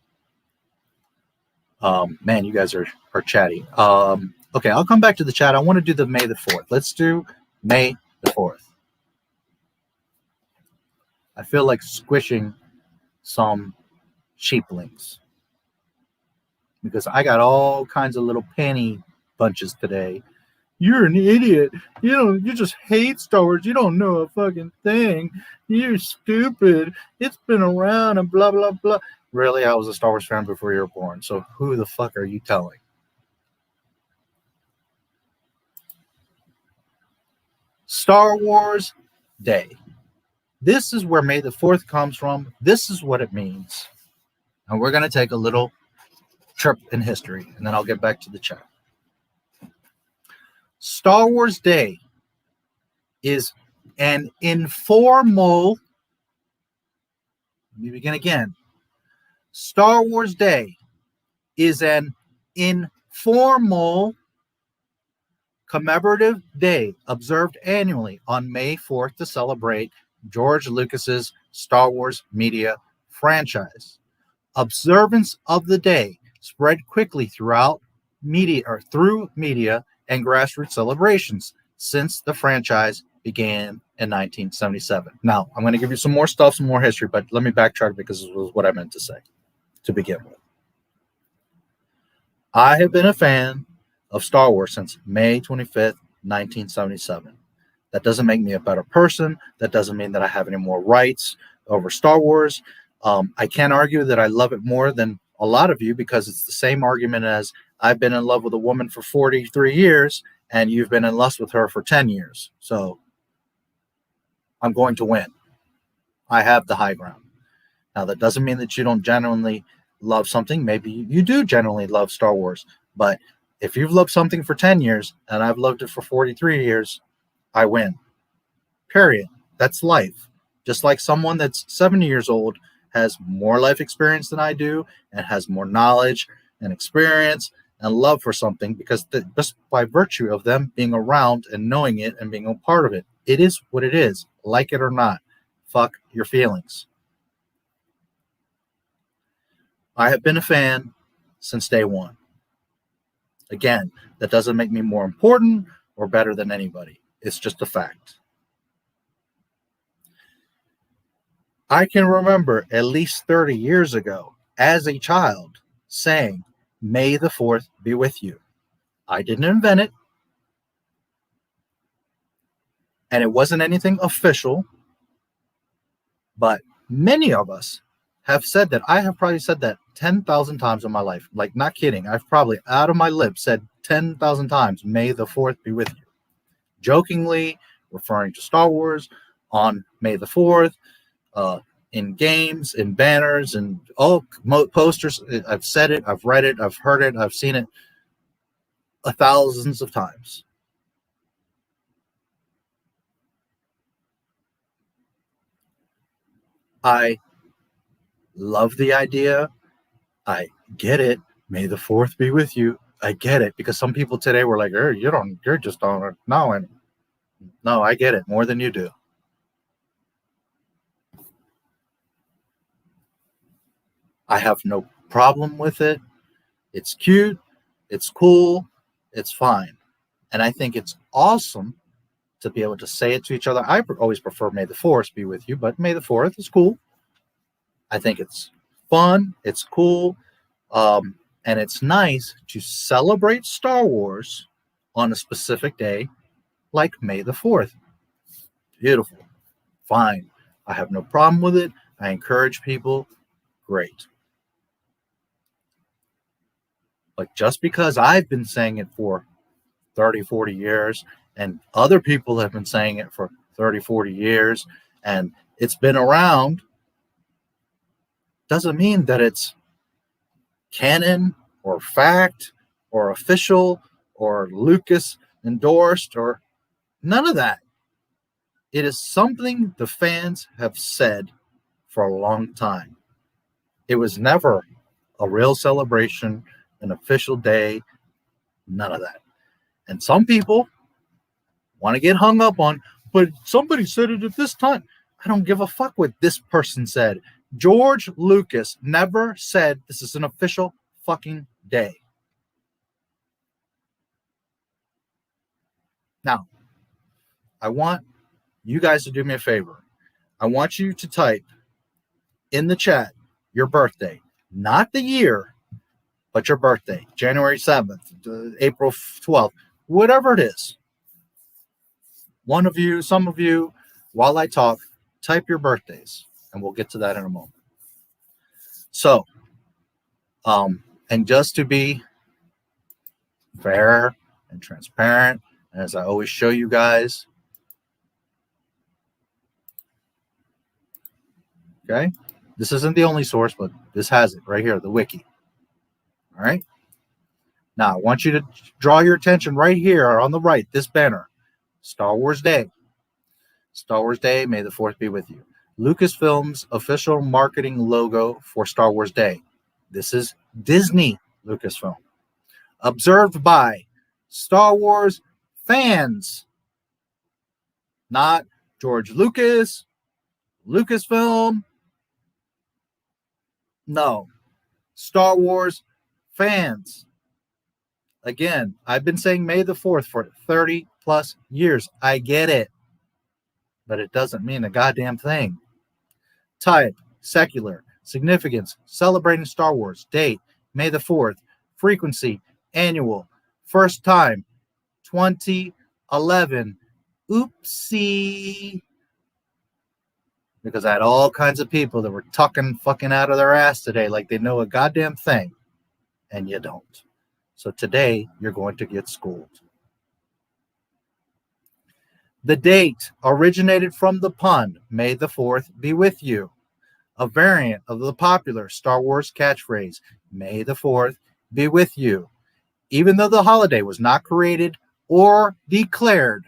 Man, you guys are chatty. Okay, I'll come back to the chat. I want to do the May the 4th. Let's do May the 4th. I feel like squishing some sheeplings, because I got all kinds of little penny bunches today. You're an idiot. You just hate Star Wars. You don't know a fucking thing. You're stupid. It's been around and blah, blah, blah. Really, I was a Star Wars fan before you were born. So who the fuck are you telling? Star Wars Day. This is where May the 4th comes from. This is what it means. And we're going to take a little trip in history, and then I'll get back to the chat. Star Wars Day is an informal, let me begin again. Star Wars Day is an informal commemorative day observed annually on May 4th to celebrate George Lucas's Star Wars media franchise. Observance of the day spread quickly throughout media through media and grassroots celebrations since the franchise began in 1977. Now, I'm going to give you some more stuff, some more history, but let me backtrack because this was what I meant to say to begin with. I have been a fan of Star Wars since May 25th, 1977. That doesn't make me a better person. That doesn't mean that I have any more rights over Star Wars. I can't argue that I love it more than a lot of you, because it's the same argument as I've been in love with a woman for 43 years and you've been in lust with her for 10 years. So I'm going to win. I have the high ground. Now, that doesn't mean that you don't genuinely love something. Maybe you do genuinely love Star Wars. But if you've loved something for 10 years and I've loved it for 43 years, I win. Period. That's life. Just like someone that's 70 years old has more life experience than I do and has more knowledge and experience and love for something, because just by virtue of them being around and knowing it and being a part of it, it is what it is, like it or not. Fuck your feelings. I have been a fan since day one. Again, that doesn't make me more important or better than anybody. It's just a fact. I can remember at least 30 years ago, as a child, saying, May the 4th be with you. I didn't invent it. And it wasn't anything official. But many of us have said that. I have probably said that 10,000 times in my life. Like, not kidding. I've probably, out of my lips, said 10,000 times, May the 4th be with you. Jokingly, referring to Star Wars on May the 4th. In games, in banners, and all posters. I've said it, I've read it, I've heard it, I've seen it thousands of times. I love the idea. I get it. May the 4th be with you. I get it, because some people today were like, you're just on no, and no, I get it more than you do. I have no problem with it. It's cute, it's cool, it's fine. And I think it's awesome to be able to say it to each other. I always prefer May the 4th be with you, but May the 4th is cool. I think it's fun, it's cool, and it's nice to celebrate Star Wars on a specific day like May the 4th. Beautiful. Fine. I have no problem with it. I encourage people. Great. Like, just because I've been saying it for 30, 40 years, and other people have been saying it for 30, 40 years, and it's been around, doesn't mean that it's canon or fact or official or Lucas endorsed or none of that. It is something the fans have said for a long time. It was never a real celebration, an official day, none of that. And some people want to get hung up on, but somebody said it at this time. I don't give a fuck what this person said. George Lucas never said this is an official fucking day. Now, I want you guys to do me a favor. I want you to type in the chat your birthday, not the year, but your birthday, January 7th, April 12th, whatever it is. One of you, some of you, while I talk, type your birthdays, and we'll get to that in a moment. So, and just to be fair and transparent, and as I always show you guys, okay, this isn't the only source, but this has it right here, the wiki. All right. Now, I want you to draw your attention right here on the right, this banner, Star Wars Day. Star Wars Day, may the 4th be with you. Lucasfilm's official marketing logo for Star Wars Day. This is Disney Lucasfilm. Observed by Star Wars fans. Not George Lucas, Lucasfilm. No. Star Wars fans. Again, I've been saying May the 4th for 30 plus years. I get it. But it doesn't mean a goddamn thing. Type, secular, significance, celebrating Star Wars, date, May the 4th, frequency, annual, first time, 2011. Oopsie. Because I had all kinds of people that were talking fucking out of their ass today like they know a goddamn thing. And you don't. So today, you're going to get schooled. The date originated from the pun, May the 4th be with you, a variant of the popular Star Wars catchphrase, May the 4th be with you. Even though the holiday was not created or declared,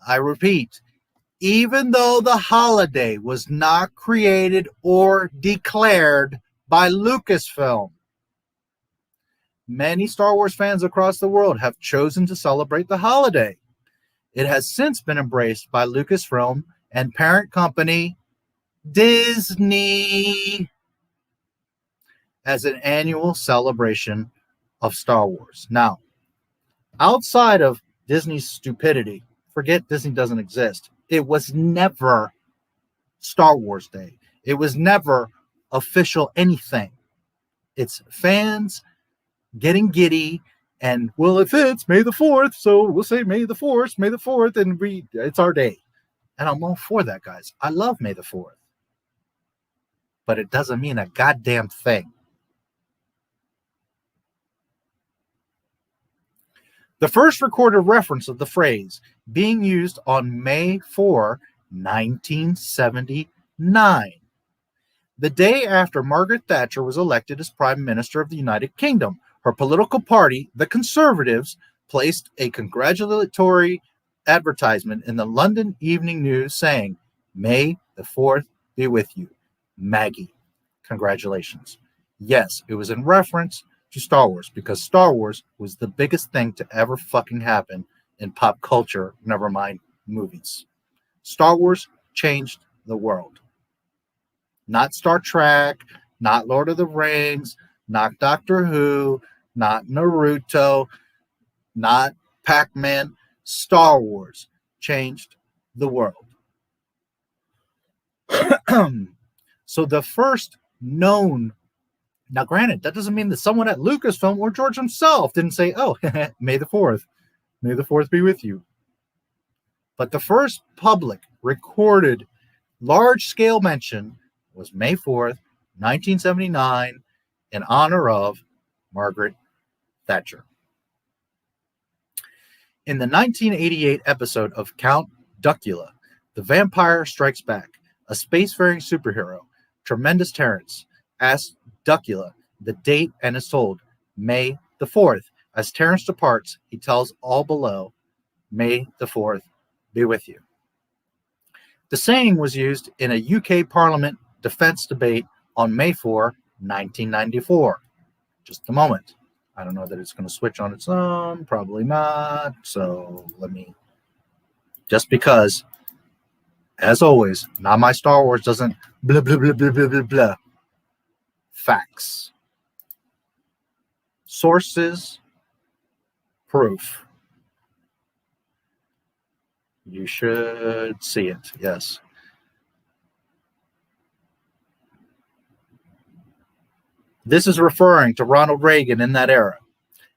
I repeat, even though the holiday was not created or declared by Lucasfilm, many Star Wars fans across the world have chosen to celebrate the holiday. It has since been embraced by Lucasfilm and parent company Disney as an annual celebration of Star Wars. Now, outside of Disney's stupidity, forget Disney doesn't exist. It was never Star Wars Day. It was never official anything. It's fans getting giddy. And, well, if it's May the 4th, so we'll say May the 4th, and it's our day. And I'm all for that, guys. I love May the 4th. But it doesn't mean a goddamn thing. The first recorded reference of the phrase being used on May 4, 1979, the day after Margaret Thatcher was elected as Prime Minister of the United Kingdom. Her political party, the Conservatives, placed a congratulatory advertisement in the London Evening News saying, May the 4th be with you. Maggie. Congratulations. Yes, it was in reference to Star Wars because Star Wars was the biggest thing to ever fucking happen in pop culture, never mind movies. Star Wars changed the world. Not Star Trek, not Lord of the Rings, not Doctor Who, not Naruto, not Pac-Man. Star Wars changed the world. So the first known, now granted, that doesn't mean that someone at Lucasfilm or George himself didn't say, oh, May the 4th. May the 4th be with you. But the first public recorded large-scale mention was May 4th, 1979, in honor of Margaret Thatcher. In the 1988 episode of Count Duckula, The Vampire Strikes Back, a spacefaring superhero, Tremendous Terrence, asks Duckula the date and is told May the 4th. As Terrence departs, he tells all below, May the 4th be with you. The saying was used in a UK Parliament defense debate on May 4, 1994. Just a moment. I don't know that it's going to switch on its own. Probably not. So let me, just because, as always, Not My Star Wars doesn't blah, blah, blah, blah, blah, blah, blah. Facts. Sources. Proof. You should see it. Yes. This is referring to Ronald Reagan in that era.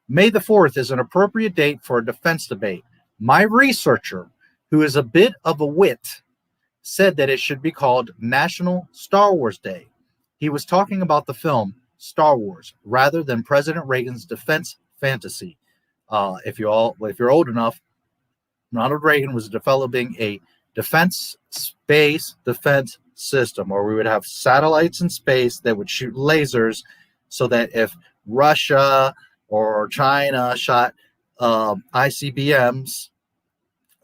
May the 4th is an appropriate date for a defense debate. My researcher, who is a bit of a wit, said that it should be called National Star Wars Day. He was talking about the film Star Wars rather than President Reagan's defense fantasy. If you're old enough, Ronald Reagan was developing a space defense system where we would have satellites in space that would shoot lasers so that if Russia or China shot ICBMs,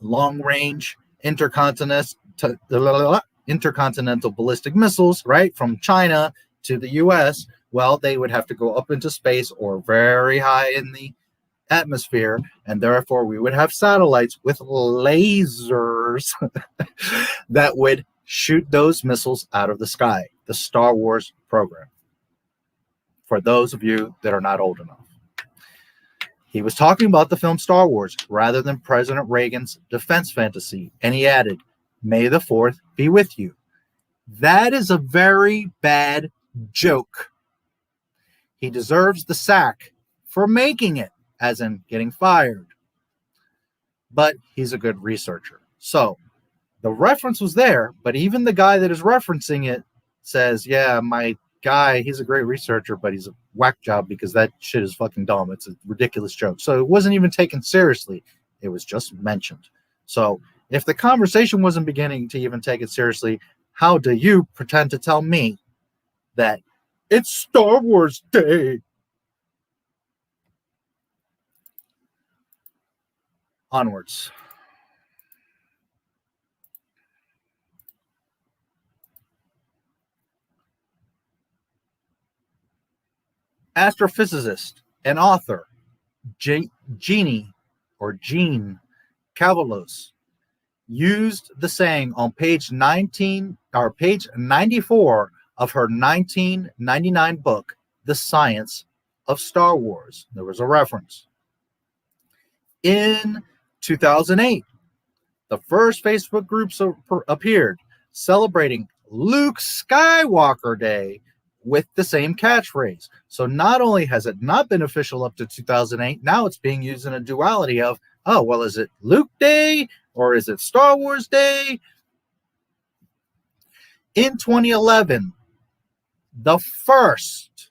long-range intercontinental ballistic missiles, right, from China to the U.S., well, they would have to go up into space or very high in the atmosphere, and therefore we would have satellites with lasers that would shoot those missiles out of the sky. The Star Wars program. For those of you that are not old enough. He was talking about the film Star Wars rather than President Reagan's defense fantasy, and he added, May the 4th be with you. That is a very bad joke. He deserves the sack for making it, as in getting fired. But he's a good researcher. So the reference was there, but even the guy that is referencing it says, yeah, my guy, he's a great researcher, but he's a whack job because that shit is fucking dumb. It's a ridiculous joke. So it wasn't even taken seriously. It was just mentioned. So if the conversation wasn't beginning to even take it seriously, how do you pretend to tell me that it's Star Wars Day? Onwards. Astrophysicist and author Jean Cavalos used the saying on page 94 of her 1999 book, The Science of Star Wars. There was a reference. In 2008, the first Facebook groups appeared celebrating Luke Skywalker Day with the same catchphrase. So not only has it not been official up to 2008, now it's being used in a duality of, oh, well, is it Luke Day or is it Star Wars Day? In 2011, the first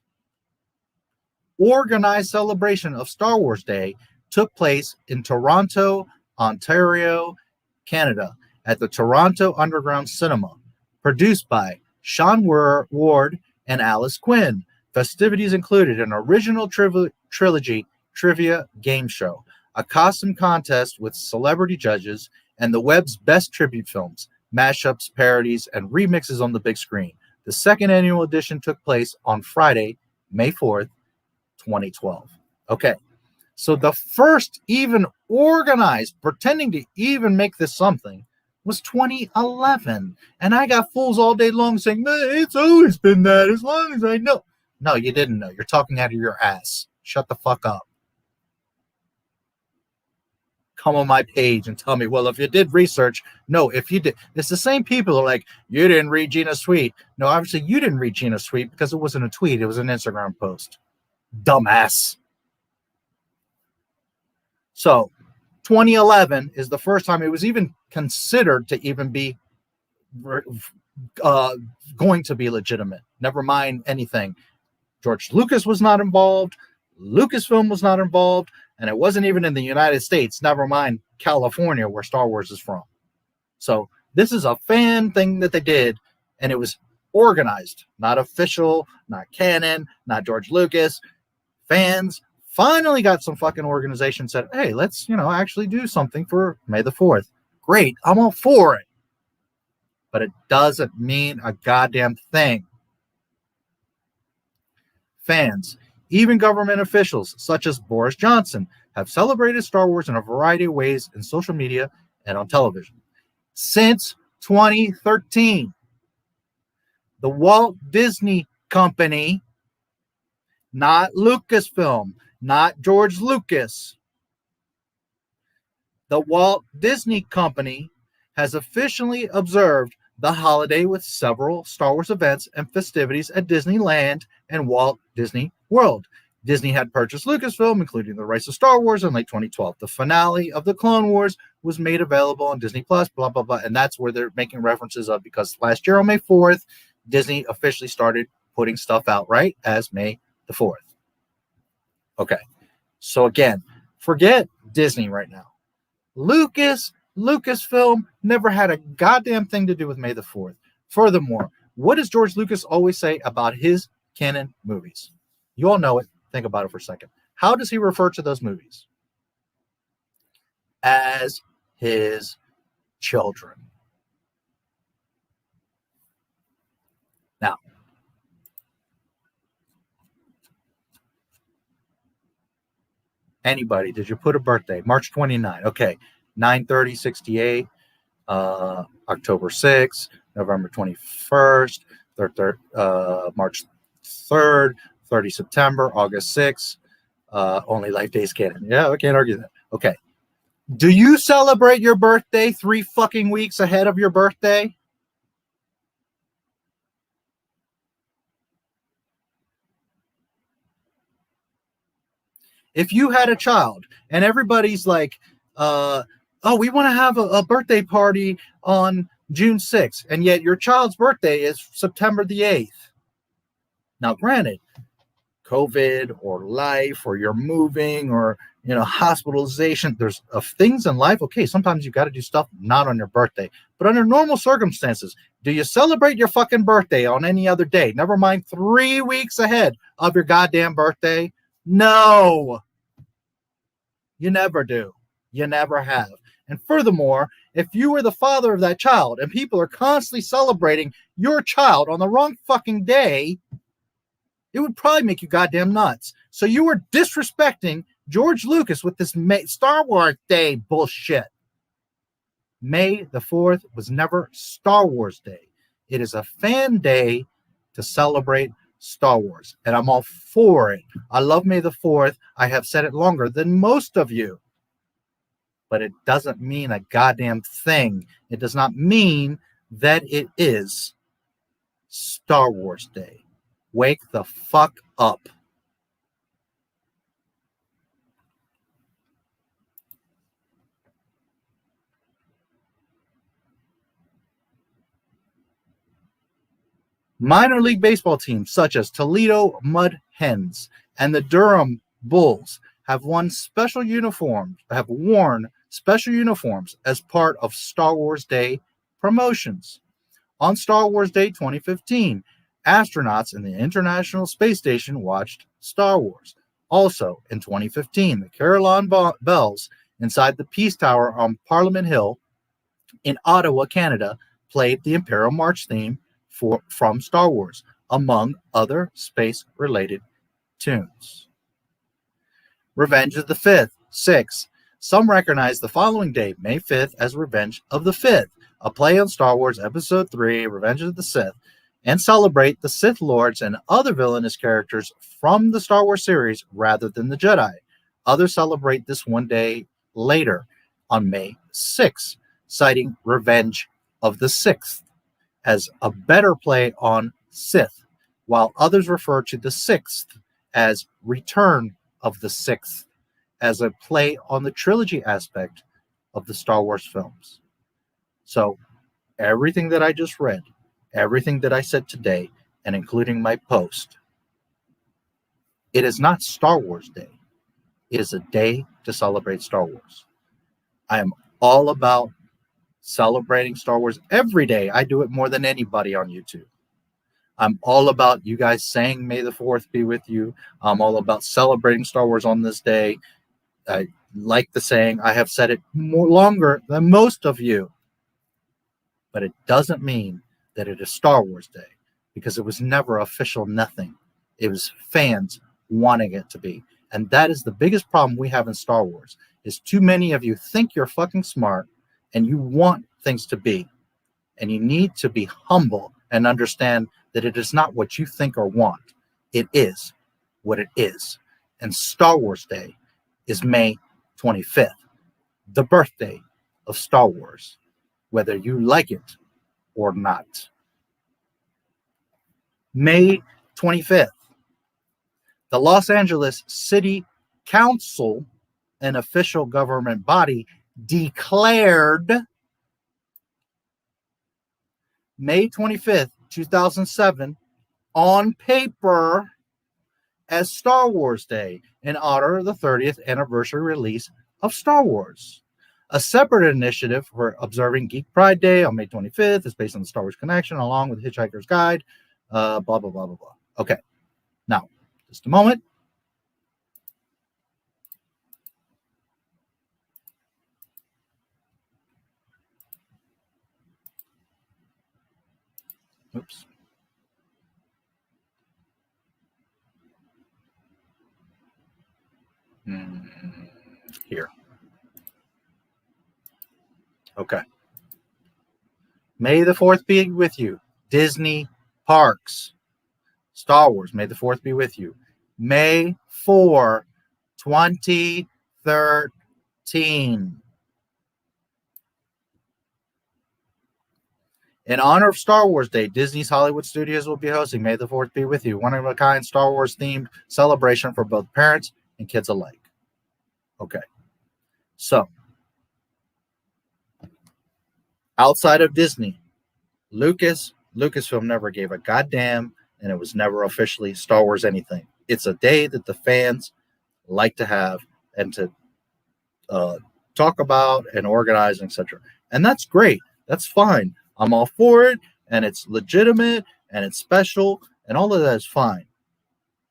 organized celebration of Star Wars Day took place in Toronto, Ontario, Canada, at the Toronto Underground Cinema, produced by Sean Ward and Alice Quinn. Festivities included an original trilogy trivia game show, a costume contest with celebrity judges, and the web's best tribute films, mashups, parodies, and remixes on the big screen. The second annual edition took place on Friday, May 4th, 2012. Okay, so the first even organized, pretending to even make this something, was 2011. And I got fools all day long saying, it's always been that as long as I know. No, you didn't know. You're talking out of your ass. Shut the fuck up. Come on my page and tell me, well, if you did research, no, if you did. It's the same people who are like, you didn't read Gina's tweet. No, obviously you didn't read Gina's tweet because it wasn't a tweet. It was an Instagram post. Dumbass. So 2011 is the first time it was even considered to even be going to be legitimate. Never mind anything. George Lucas was not involved. Lucasfilm was not involved. And it wasn't even in the United States, never mind California, where Star Wars is from. So this is a fan thing that they did, and it was organized, not official, not canon, not George Lucas. Fans finally got some fucking organization, said, hey, let's, actually do something for May the 4th. Great, I'm all for it. But it doesn't mean a goddamn thing. Fans, even government officials, such as Boris Johnson, have celebrated Star Wars in a variety of ways in social media and on television. Since 2013, the Walt Disney Company, not Lucasfilm, not George Lucas, the Walt Disney Company has officially observed the holiday with several Star Wars events and festivities at Disneyland and Walt Disney World. Disney had purchased Lucasfilm, including the rights to Star Wars, in late 2012. The finale of the Clone Wars was made available on Disney Plus, blah, blah, blah. And that's where they're making references of, because last year on May 4th, Disney officially started putting stuff out, right, as May the 4th. Okay. So again, forget Disney right now. Lucasfilm never had a goddamn thing to do with May the 4th. Furthermore, what does George Lucas always say about his canon movies? You all know it. Think about it for a second. How does he refer to those movies? As his children. Now, anybody, did you put a birthday? March 29. Okay. 9/30/68, October 6th, November 21st, March 3rd, 30 September, August 6th, only life days canon. Yeah, I can't argue that. Okay. Do you celebrate your birthday 3 fucking weeks ahead of your birthday? If you had a child and everybody's like, oh, we want to have a birthday party on June 6th, and yet your child's birthday is September the 8th. Now, granted, COVID or life, or you're moving, or, hospitalization, there's things in life. Okay, sometimes you got to do stuff not on your birthday. But under normal circumstances, do you celebrate your fucking birthday on any other day? Never mind 3 weeks ahead of your goddamn birthday? No. You never do. You never have. And furthermore, if you were the father of that child and people are constantly celebrating your child on the wrong fucking day, it would probably make you goddamn nuts. So you were disrespecting George Lucas with this Star Wars Day bullshit. May the 4th was never Star Wars Day. It is a fan day to celebrate Star Wars, and I'm all for it. I love May the 4th. I have said it longer than most of you. But it doesn't mean a goddamn thing. It does not mean that it is Star Wars Day. Wake the fuck up. Minor league baseball teams such as Toledo Mud Hens and the Durham Bulls have worn special uniforms as part of Star Wars Day promotions. On Star Wars Day 2015, astronauts in the International Space Station watched Star Wars. Also, in 2015, the Carillon Bells inside the Peace Tower on Parliament Hill in Ottawa, Canada, played the Imperial March theme from Star Wars, among other space-related tunes. Revenge of the Fifth. 6. Some recognize the following date, May 5th, as Revenge of the Fifth, a play on Star Wars Episode 3, Revenge of the Sith, and celebrate the Sith Lords and other villainous characters from the Star Wars series rather than the Jedi. Others celebrate this one day later, on May 6th, citing Revenge of the Sixth as a better play on Sith, while others refer to the 6th as Return of the Sixth, as a play on the trilogy aspect of the Star Wars films. So everything that I just read, everything that I said today, and including my post, it is not Star Wars Day. It is a day to celebrate Star Wars. I am all about celebrating Star Wars every day. I do it more than anybody on YouTube. I'm all about you guys saying May the 4th be with you. I'm all about celebrating Star Wars on this day. I like the saying. I have said it more longer than most of you. But it doesn't mean that it is Star Wars Day, because it was never official nothing. It was fans wanting it to be. And that is the biggest problem we have in Star Wars, is too many of you think you're fucking smart and you want things to be. And you need to be humble and understand that it is not what you think or want. It is what it is. And Star Wars Day is May 25th, the birthday of Star Wars, whether you like it or not. May 25th, the Los Angeles City Council, an official government body, declared May 25th, 2007, on paper as Star Wars Day in honor of the 30th anniversary release of Star Wars. A separate initiative for observing Geek Pride Day on May 25th is based on the Star Wars Connection, along with Hitchhiker's Guide, blah, blah, blah, blah, blah. Okay, now, just a moment. Oops. Here. Okay. May the 4th be with you. Disney Parks. Star Wars. May the 4th be with you. May 4, 2013. In honor of Star Wars Day, Disney's Hollywood Studios will be hosting May the 4th be with you, one-of-a-kind Star Wars themed celebration for both parents and kids alike. Okay. So, outside of Disney, Lucasfilm never gave a goddamn, and it was never officially Star Wars anything. It's a day that the fans like to have and to talk about and organize, etc. And that's great. That's fine. I'm all for it, and it's legitimate, and it's special, and all of that is fine.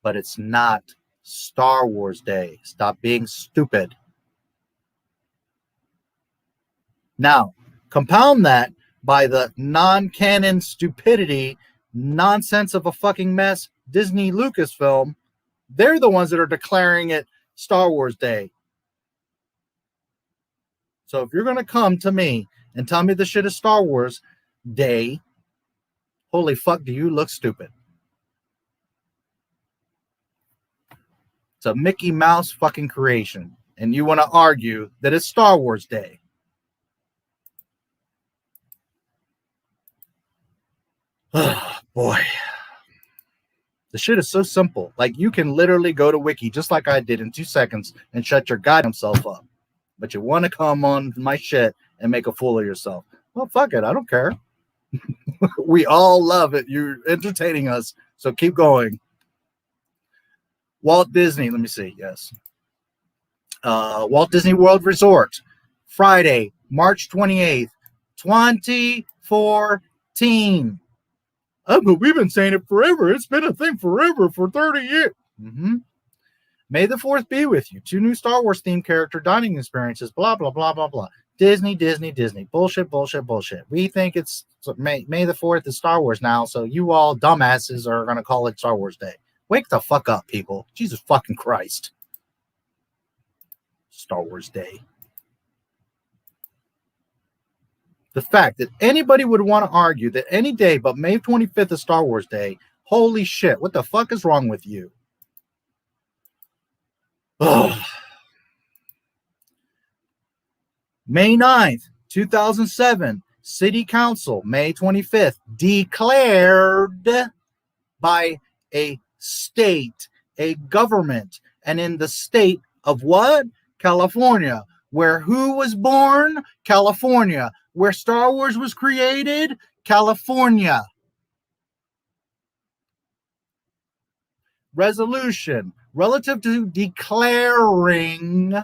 But it's not Star Wars Day. Stop being stupid. Now, compound that by the non-canon stupidity, nonsense of a fucking mess, Disney Lucasfilm. They're the ones that are declaring it Star Wars Day. So if you're going to come to me and tell me the shit is Star Wars Day, holy fuck, do you look stupid. It's a Mickey Mouse fucking creation, and you want to argue that it's Star Wars Day. Oh, boy. The shit is so simple. Like, you can literally go to Wiki, just like I did in 2 seconds, and shut your goddamn self up. But you want to come on my shit and make a fool of yourself. Well, fuck it. I don't care. We all love it. You're entertaining us, so keep going. Walt Disney, let me see. Yes. Walt Disney World Resort, Friday, March 28th, 2014. Oh, but we've been saying it forever. It's been a thing forever, for 30 years. May the 4th be with you. 2 new Star Wars themed character dining experiences, blah, blah, blah, blah, blah. Disney. Bullshit. We think it's May the 4th is Star Wars now, so you all dumbasses are going to call it Star Wars Day. Wake the fuck up, people. Jesus fucking Christ. Star Wars Day. The fact that anybody would want to argue that any day but May 25th is Star Wars Day, holy shit, what the fuck is wrong with you? Ugh. May 9th, 2007, City Council, May 25th, declared by a state, a government, and in the state of what? California. Where who was born? California. Where Star Wars was created? California. Resolution relative to declaring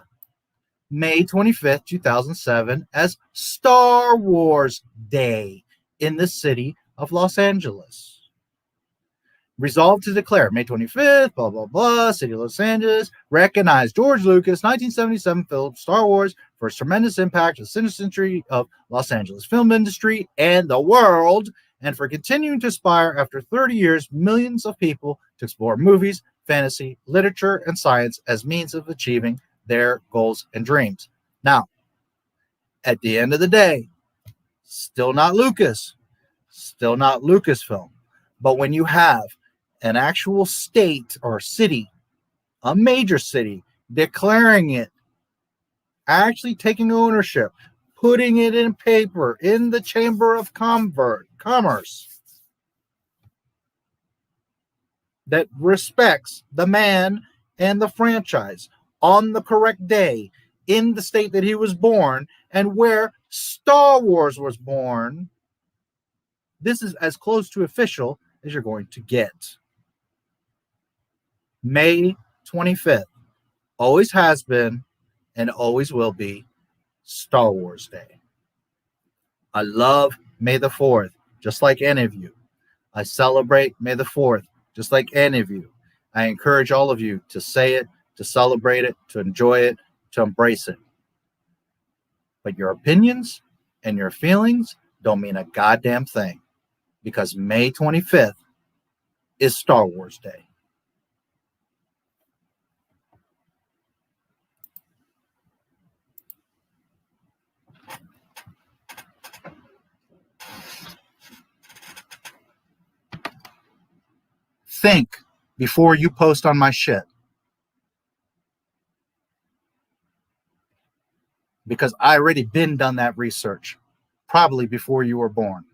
May 25th, 2007 as Star Wars Day in the city of Los Angeles. Resolved to declare May 25th, blah, blah, blah, City of Los Angeles, recognize George Lucas' 1977 film Star Wars for its tremendous impact on the century of Los Angeles film industry and the world, and for continuing to inspire after 30 years millions of people to explore movies, fantasy, literature, and science as means of achieving their goals and dreams. Now, at the end of the day, still not Lucas, still not Lucasfilm, but when you have an actual state or city, a major city, declaring it, actually taking ownership, putting it in paper in the Chamber of Commerce that respects the man and the franchise on the correct day in the state that he was born and where Star Wars was born, this is as close to official as you're going to get. May 25th always has been and always will be Star Wars Day. I love May the 4th, just like any of you. I celebrate May the 4th, just like any of you. I encourage all of you to say it, to celebrate it, to enjoy it, to embrace it. But your opinions and your feelings don't mean a goddamn thing, because May 25th is Star Wars Day. Think before you post on my shit. Because I already been done that research, probably before you were born.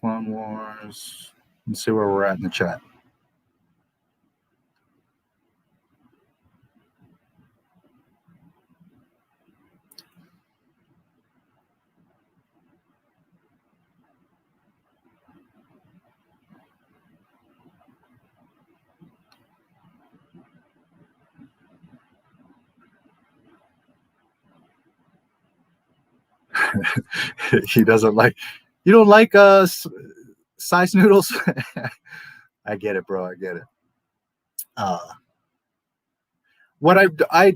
Clone Wars. Let's see where we're at in the chat. He doesn't like, you don't like size noodles? I get it, bro. I get it. What I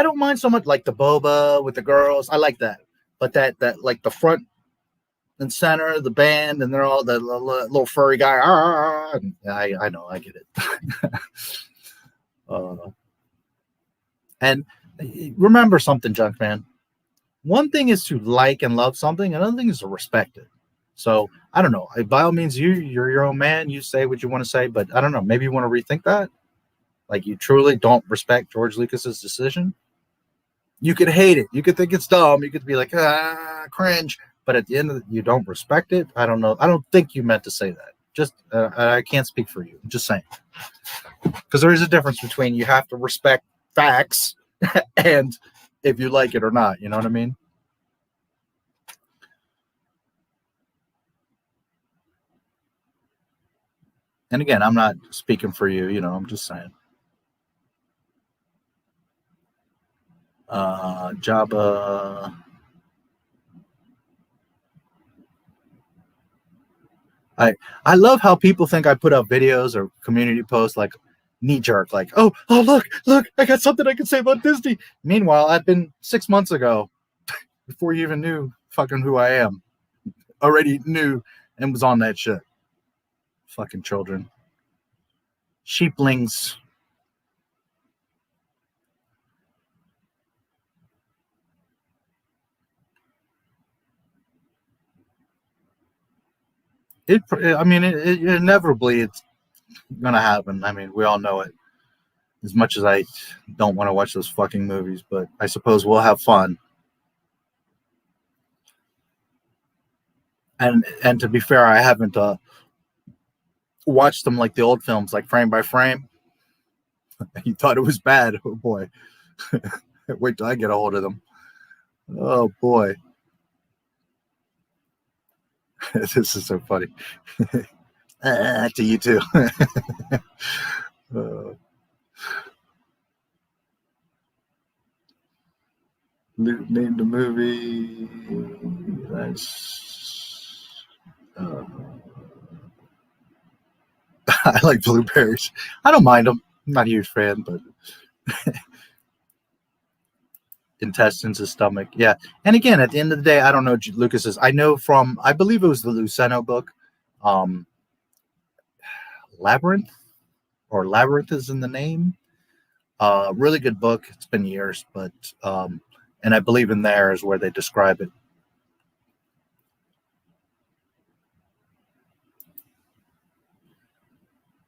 don't mind so much, like the boba with the girls. I like that, but that like the front and center, the band, and they're all the little furry guy. I know, I get it. And remember something, Junkman. One thing is to like and love something, another thing is to respect it. So I don't know. By all means, you're your own man. You say what you want to say, but I don't know. Maybe you want to rethink that. Like, you truly don't respect George Lucas's decision. You could hate it. You could think it's dumb. You could be like, cringe. But at the end of it, you don't respect it. I don't know. I don't think you meant to say that. Just I can't speak for you. I'm just saying. Because there is a difference between you have to respect facts and if you like it or not. You know what I mean? And again, I'm not speaking for you. You know, I'm just saying. Jabba. I love how people think I put up videos or community posts like knee jerk, like, oh, look, I got something I can say about Disney. Meanwhile, I've been 6 months ago, before you even knew fucking who I am, already knew and was on that shit. Fucking children. Sheeplings. I mean, inevitably it's gonna happen. I mean, we all know it. As much as I don't want to watch those fucking movies, but I suppose we'll have fun. And to be fair, I haven't watched them like the old films, like frame by frame. You thought it was bad. Oh boy. Wait till I get a hold of them. Oh boy. This is so funny. To you too. Name the movie. That's. I like blueberries. I don't mind them. I'm not a huge fan, but intestines, his stomach. Yeah. And again, at the end of the day, I don't know what Lucas is. I know from, I believe it was the Luceno book. Labyrinth is in the name. Really good book. It's been years, but and I believe in there is where they describe it.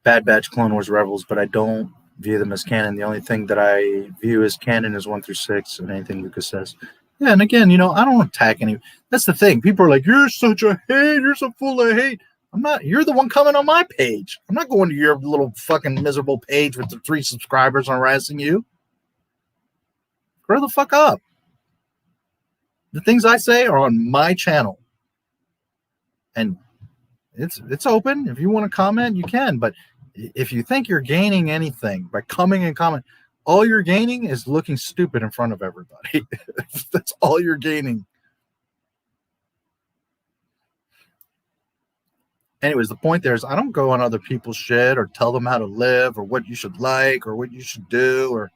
Bad Batch, Clone Wars, Rebels, but I don't view them as canon. The only thing that I view as canon is 1 through 6 and anything Lucas says. Yeah, and again, you know, I don't attack any. That's the thing. People are like, you're such a hate. You're so full of hate. I'm not. You're the one coming on my page. I'm not going to your little fucking miserable page with the 3 subscribers and harassing you. Grow the fuck up. The things I say are on my channel. And it's open. If you want to comment, you can. But if you think you're gaining anything by coming and comment, all you're gaining is looking stupid in front of everybody. That's all you're gaining. Anyways, the point there is I don't go on other people's shit or tell them how to live or what you should like or what you should do,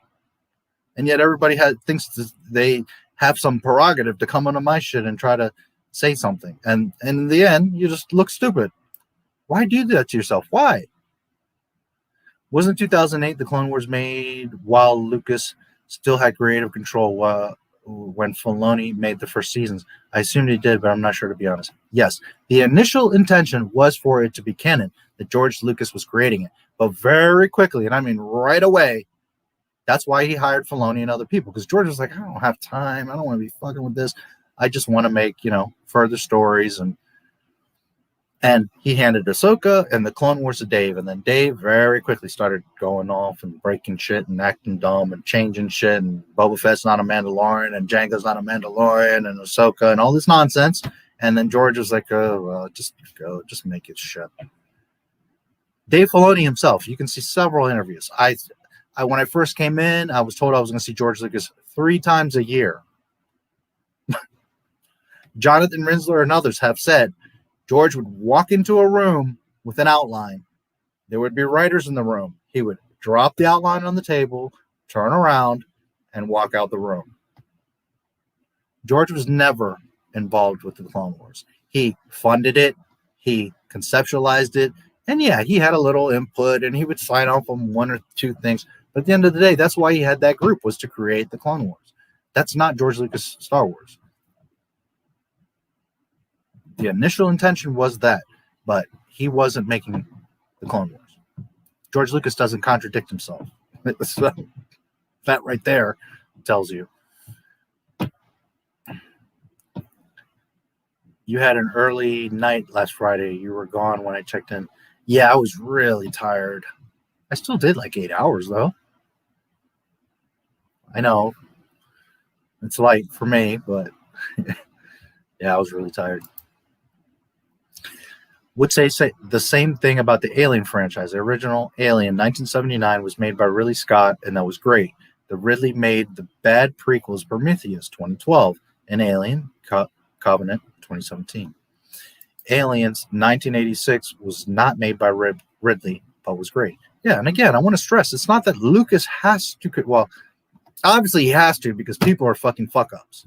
and yet everybody thinks they have some prerogative to come onto my shit and try to say something. And in the end, you just look stupid. Why do that to yourself? Why? Wasn't 2008 the Clone Wars made while Lucas still had creative control when Filoni made the first seasons? I assumed he did, but I'm not sure, to be honest. Yes, the initial intention was for it to be canon, that George Lucas was creating it. But very quickly, and I mean right away, that's why he hired Filoni and other people, because George was like, I don't have time. I don't want to be fucking with this. I just want to make, you know, further stories. And he handed Ahsoka and the Clone Wars to Dave. And then Dave very quickly started going off and breaking shit and acting dumb and changing shit. And Boba Fett's not a Mandalorian and Jango's not a Mandalorian and Ahsoka and all this nonsense. And then George was like, oh, well, just go, just make it shit. Dave Filoni himself, you can see several interviews. When I first came in, I was told I was going to see George Lucas 3 times a year. Jonathan Rinzler and others have said George would walk into a room with an outline. There would be writers in the room. He would drop the outline on the table, turn around, and walk out the room. George was never involved with the Clone Wars. He funded it. He conceptualized it. And yeah, he had a little input, and he would sign off on 1 or 2 things. But at the end of the day, that's why he had that group, was to create the Clone Wars. That's not George Lucas' Star Wars. The initial intention was that, but he wasn't making the Clone Wars. George Lucas doesn't contradict himself. So, that right there tells you. You had an early night last Friday. You were gone when I checked in. Yeah, I was really tired. I still did like 8 hours, though. I know. It's light for me, but yeah, I was really tired. Would say the same thing about the Alien franchise. The original Alien, 1979, was made by Ridley Scott, and that was great. The Ridley made the bad prequels, Prometheus, 2012, and Alien, Covenant, 2017. Aliens 1986 was not made by Ridley, but was great. Yeah, and again, I want to stress, it's not that Lucas has to, well, obviously he has to because people are fucking fuck-ups.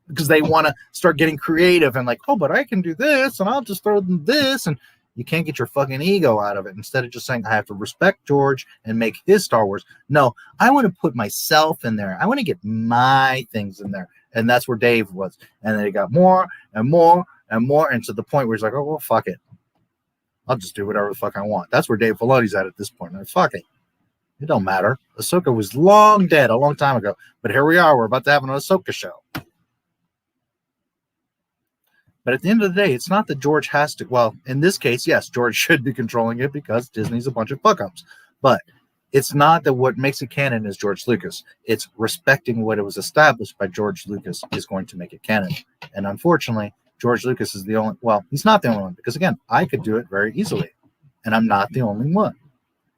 Because they want to start getting creative and like, oh, but I can do this, and I'll just throw them this, and you can't get your fucking ego out of it. Instead of just saying, I have to respect George and make his Star Wars. No, I want to put myself in there. I want to get my things in there. And that's where Dave was. And then he got more and more and more, and to the point where he's like, oh, well, fuck it. I'll just do whatever the fuck I want. That's where Dave Filoni's at this point. Like, fuck it. It don't matter. Ahsoka was long dead a long time ago. But here we are. We're about to have an Ahsoka show. But at the end of the day, it's not that George has to. Well, in this case, yes, George should be controlling it because Disney's a bunch of fuck-ups. But it's not that what makes it canon is George Lucas. It's respecting what it was established by George Lucas is going to make it canon. And unfortunately, George Lucas is the only. Well, he's not the only one. Because, again, I could do it very easily. And I'm not the only one.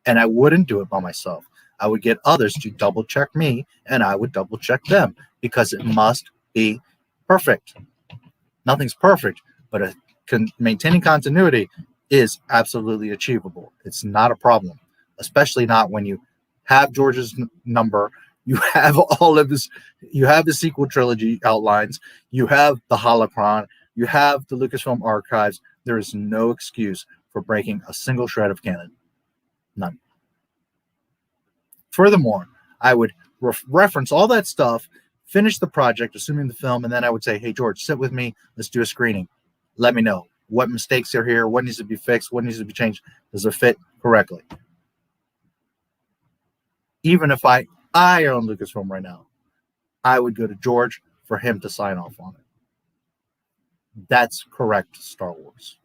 And I wouldn't do it by myself. I would get others to double-check me, and I would double-check them. Because it must be perfect. Nothing's perfect, but maintaining continuity is absolutely achievable. It's not a problem, especially not when you have George's number, you have all of his, you have the sequel trilogy outlines, you have the holocron, you have the Lucasfilm archives. There is no excuse for breaking a single shred of canon. None. Furthermore, I would reference all that stuff, finish the project, assuming the film, and then I would say, hey, George, sit with me. Let's do a screening. Let me know what mistakes are here, what needs to be fixed, what needs to be changed. Does it fit correctly? Even if I own Lucasfilm right now, I would go to George for him to sign off on it. That's correct Star Wars.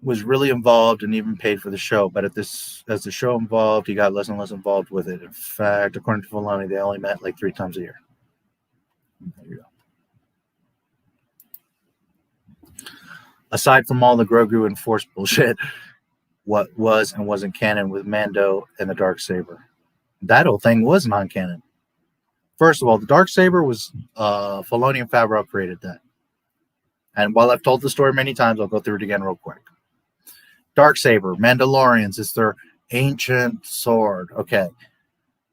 Was really involved and even paid for the show, but as the show evolved, he got less and less involved with it. In fact, according to Filoni, they only met like 3 times a year. There you go. Aside from all the Grogu and Force bullshit, what was and wasn't canon with Mando and the Darksaber? That whole thing was non-canon. First of all, the Darksaber was Filoni and Favreau created that. And while I've told the story many times, I'll go through it again real quick. Darksaber, Mandalorians, is their ancient sword. Okay.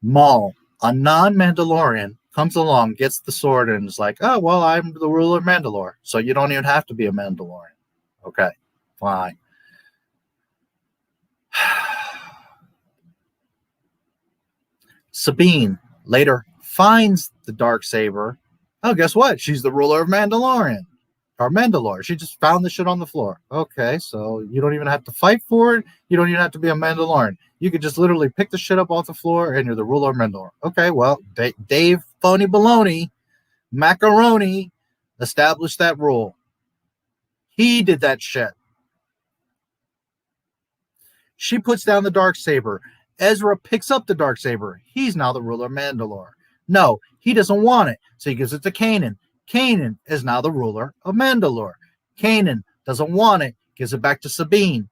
Maul, a non-Mandalorian, comes along, gets the sword, and is like, oh, well, I'm the ruler of Mandalore, so you don't even have to be a Mandalorian. Okay, fine. Sabine later finds the Darksaber. Oh, guess what? She's the ruler of Mandalorian. Or Mandalore. She just found the shit on the floor. Okay, so you don't even have to fight for it. You don't even have to be a Mandalorian. You could just literally pick the shit up off the floor and you're the ruler of Mandalore. Okay, well, Dave Phony Baloney Macaroni established that rule. He did that shit. She puts down the Darksaber. Ezra picks up the Darksaber. He's now the ruler of Mandalore. No, he doesn't want it, so he gives it to Kanan. Kanan is now the ruler of Mandalore. Kanan doesn't want it, gives it back to Sabine.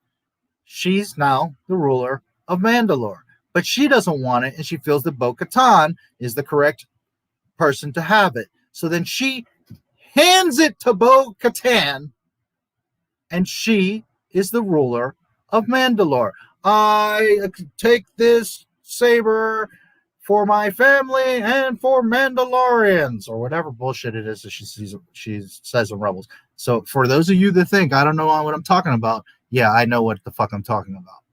She's now the ruler of Mandalore. But she doesn't want it, and she feels that Bo-Katan is the correct person to have it. So then she hands it to Bo-Katan, and she is the ruler of Mandalore. I take this saber for my family and for Mandalorians, or whatever bullshit it is that she says in Rebels. So for those of you that think I don't know what I'm talking about, yeah, I know what the fuck I'm talking about.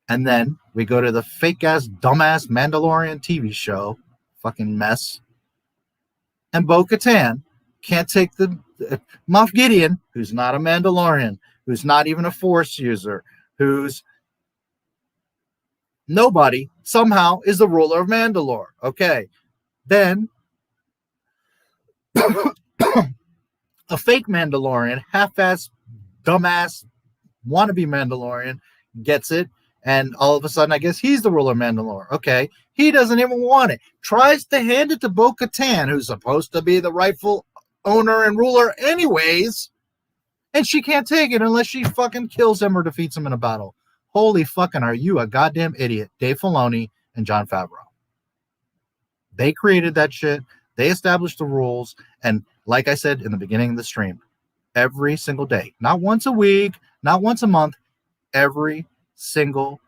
And then we go to the fake-ass, dumbass Mandalorian TV show, fucking mess. And Bo-Katan can't take the Moff Gideon, who's not a Mandalorian, who's not even a Force user, who's nobody, somehow is the ruler of Mandalore. Okay. Then a fake Mandalorian, half-ass, dumbass, wannabe Mandalorian gets it, and all of a sudden, I guess he's the ruler of Mandalore. Okay. He doesn't even want it. Tries to hand it to Bo-Katan, who's supposed to be the rightful owner and ruler anyways, and she can't take it unless she fucking kills him or defeats him in a battle. Holy fucking, are you a goddamn idiot, Dave Filoni and Jon Favreau. They created that shit. They established the rules. And like I said in the beginning of the stream, every single day, not once a week, not once a month, every single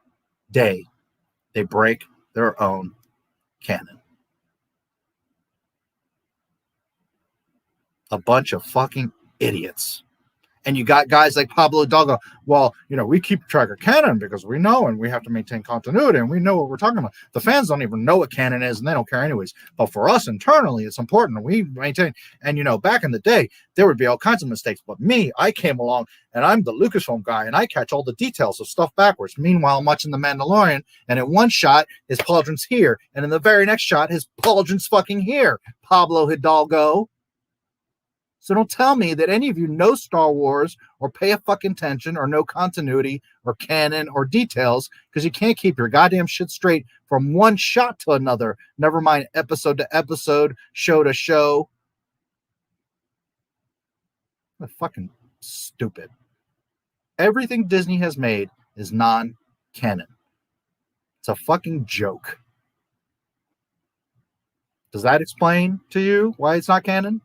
day, they break their own canon. A bunch of fucking idiots. And you got guys like Pablo Hidalgo. Well, you know, we keep track of canon because we know, and we have to maintain continuity, and we know what we're talking about. The fans don't even know what canon is, and they don't care anyways. But for us internally, it's important, and we maintain. And, you know, back in the day, there would be all kinds of mistakes. But me, I came along, and I'm the Lucasfilm guy, and I catch all the details of stuff backwards. Meanwhile, I'm watching The Mandalorian, and in one shot, his pauldron's here. And in the very next shot, his pauldron's fucking here. Pablo Hidalgo. So don't tell me that any of you know Star Wars or pay a fucking attention or know continuity or canon or details, because you can't keep your goddamn shit straight from one shot to another. Never mind episode to episode, show to show. What fucking stupid. Everything Disney has made is non-canon. It's a fucking joke. Does that explain to you why it's not canon?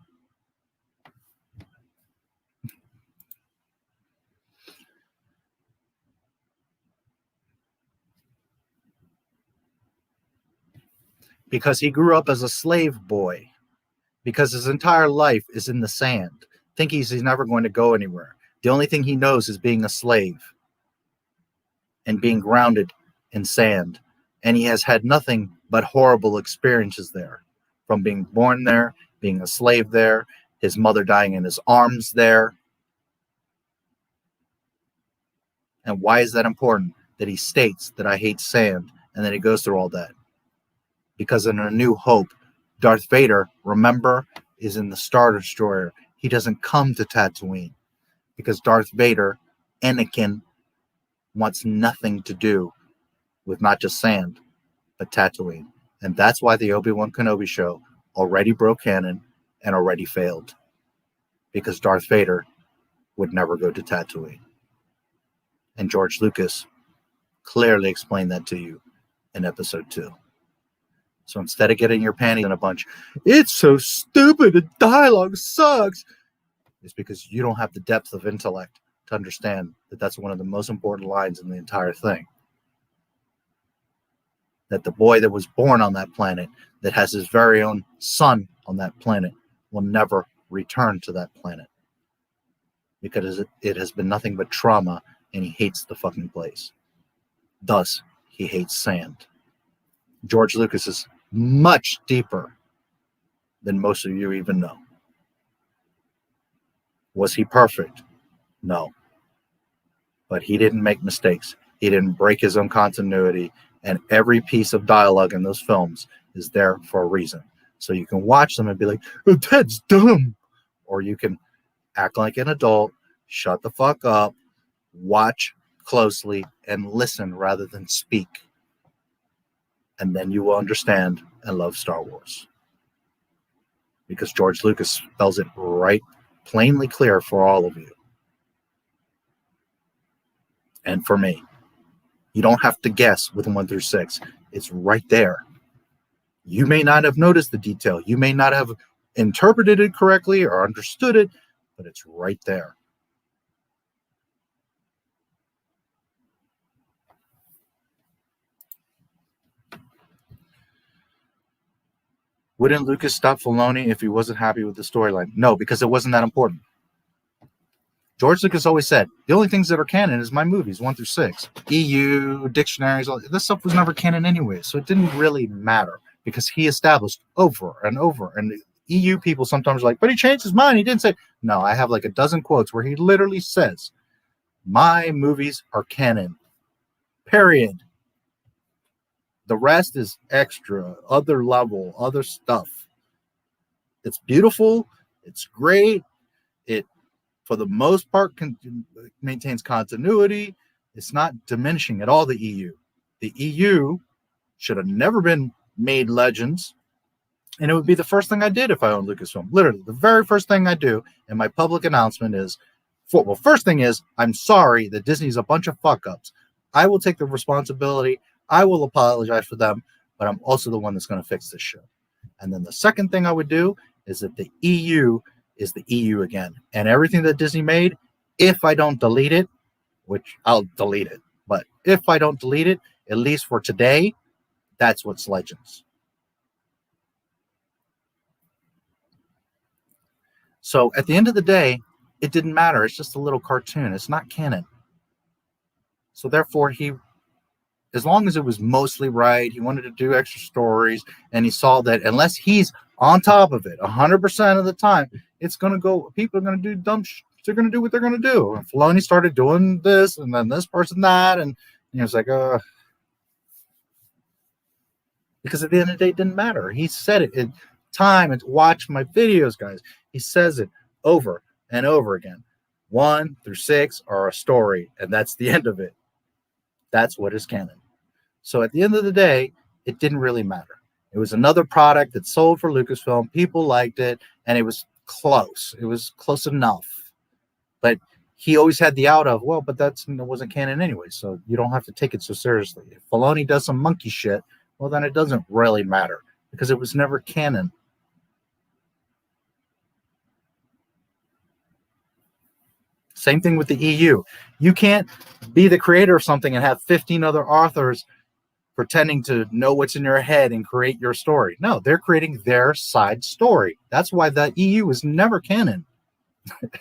Because he grew up as a slave boy, because his entire life is in the sand, thinking he's never going to go anywhere. The only thing he knows is being a slave and being grounded in sand. And he has had nothing but horrible experiences there, from being born there, being a slave there, his mother dying in his arms there. And why is that important? That he states that I hate sand, and then he goes through all that. Because in A New Hope, Darth Vader, remember, is in the Star Destroyer. He doesn't come to Tatooine because Darth Vader, Anakin, wants nothing to do with not just sand, but Tatooine. And that's why the Obi-Wan Kenobi show already broke canon and already failed. Because Darth Vader would never go to Tatooine. And George Lucas clearly explained that to you in episode 2. So instead of getting your panties in a bunch, it's so stupid, the dialogue sucks, it's because you don't have the depth of intellect to understand that that's one of the most important lines in the entire thing. That the boy that was born on that planet, that has his very own son on that planet, will never return to that planet. Because it has been nothing but trauma, and he hates the fucking place. Thus, he hates sand. George Lucas is much deeper than most of you even know. Was he perfect? No. But he didn't make mistakes. He didn't break his own continuity. And every piece of dialogue in those films is there for a reason. So you can watch them and be like, oh, that's dumb. Or you can act like an adult, shut the fuck up, watch closely, and listen rather than speak. And then you will understand and love Star Wars. Because George Lucas spells it right, plainly clear for all of you. And for me. You don't have to guess with 1 through 6. It's right there. You may not have noticed the detail. You may not have interpreted it correctly or understood it, but it's right there. Wouldn't Lucas stop Filoni if he wasn't happy with the storyline? No, because it wasn't that important. George Lucas always said, the only things that are canon is my movies, 1 through 6. EU, dictionaries, all this stuff was never canon anyway, so it didn't really matter because he established over and over. And the EU people sometimes are like, but he changed his mind. He didn't say, no, I have like a dozen quotes where he literally says, my movies are canon, period. The rest is extra, other level, other stuff. It's beautiful. It's great. It, for the most part, maintains continuity. It's not diminishing at all the EU. The EU should have never been made legends. And it would be the first thing I did if I owned Lucasfilm. Literally, the very first thing I do in my public announcement is, first thing is, I'm sorry that Disney's a bunch of fuck-ups. I will take the responsibility. I will apologize for them, but I'm also the one that's going to fix this shit. And then the second thing I would do is that the EU is the EU again. And everything that Disney made, if I don't delete it, which I'll delete it, but if I don't delete it, at least for today, that's what's Legends. So at the end of the day, it didn't matter. It's just a little cartoon. It's not canon. So therefore, as long as it was mostly right, he wanted to do extra stories, and he saw that unless he's on top of it 100% of the time, it's going to go, people are going to do dumb shit. They're going to do what they're going to do. And Filoni started doing this, and then this person that, and he was like, because at the end of the day, it didn't matter. He said it in time, and watch my videos, guys. He says it over and over again. 1 through 6 are a story, and that's the end of it. That's what is canon. So at the end of the day, it didn't really matter. It was another product that sold for Lucasfilm. People liked it, and it was close. It was close enough. But he always had the out of, well, but that wasn't canon anyway, so you don't have to take it so seriously. If Filoni does some monkey shit, well, then it doesn't really matter because it was never canon. Same thing with the EU. You can't be the creator of something and have 15 other authors pretending to know what's in your head and create your story. No, they're creating their side story. That's why the EU is never canon.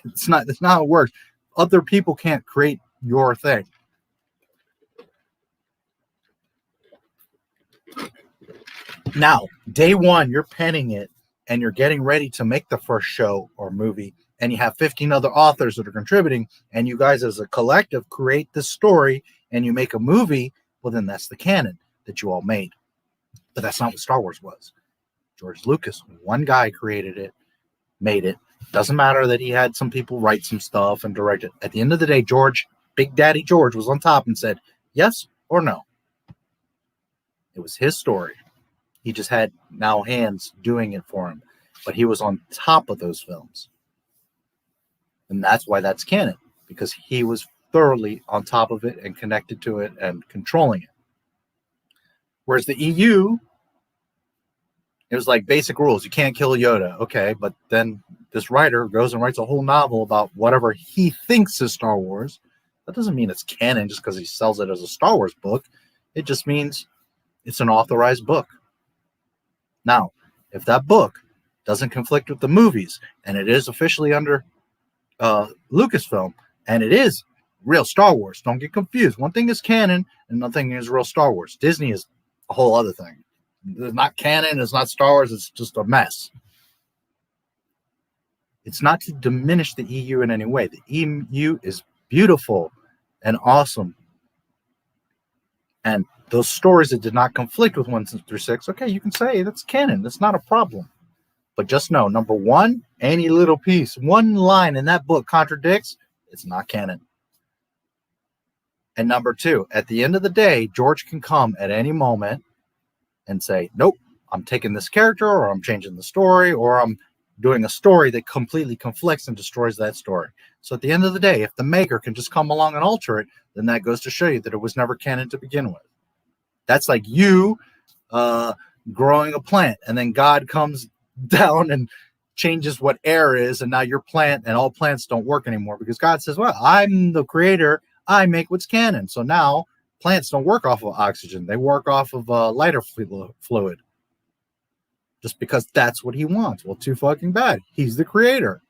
That's not how it works. Other people can't create your thing. Now, day one, you're penning it and you're getting ready to make the first show or movie, and you have 15 other authors that are contributing, and you guys as a collective create the story and you make a movie, well, then that's the canon that you all made. But that's not what Star Wars was. George Lucas, one guy created it, made it. Doesn't matter that he had some people write some stuff and direct it. At the end of the day, George, Big Daddy George, was on top and said yes or no. It was his story. He just had now hands doing it for him. But he was on top of those films. And that's why that's canon, because he was thoroughly on top of it and connected to it and controlling it. Whereas the EU, it was like basic rules. You can't kill Yoda. Okay, but then this writer goes and writes a whole novel about whatever he thinks is Star Wars. That doesn't mean it's canon just because he sells it as a Star Wars book. It just means it's an authorized book. Now, if that book doesn't conflict with the movies and it is officially under Lucasfilm and it is real Star Wars, don't get confused. One thing is canon and another thing is real Star Wars. Disney is a whole other thing. It's not canon, it's not Star Wars, it's just a mess. It's not to diminish the EU in any way. The EU is beautiful and awesome. And those stories that did not conflict with 1 through 6, okay, you can say that's canon. That's not a problem. But just know, number one, any little piece, one line in that book contradicts, it's not canon. And number two, at the end of the day, George can come at any moment and say, nope, I'm taking this character, or I'm changing the story, or I'm doing a story that completely conflicts and destroys that story. So at the end of the day, if the maker can just come along and alter it, then that goes to show you that it was never canon to begin with. That's like you growing a plant, and then God comes down and changes what air is, and now your plant and all plants don't work anymore because God says, well, I'm the creator, I make what's canon. So now plants don't work off of oxygen, they work off of lighter fluid. Just because that's what he wants. Well, too fucking bad. He's the creator.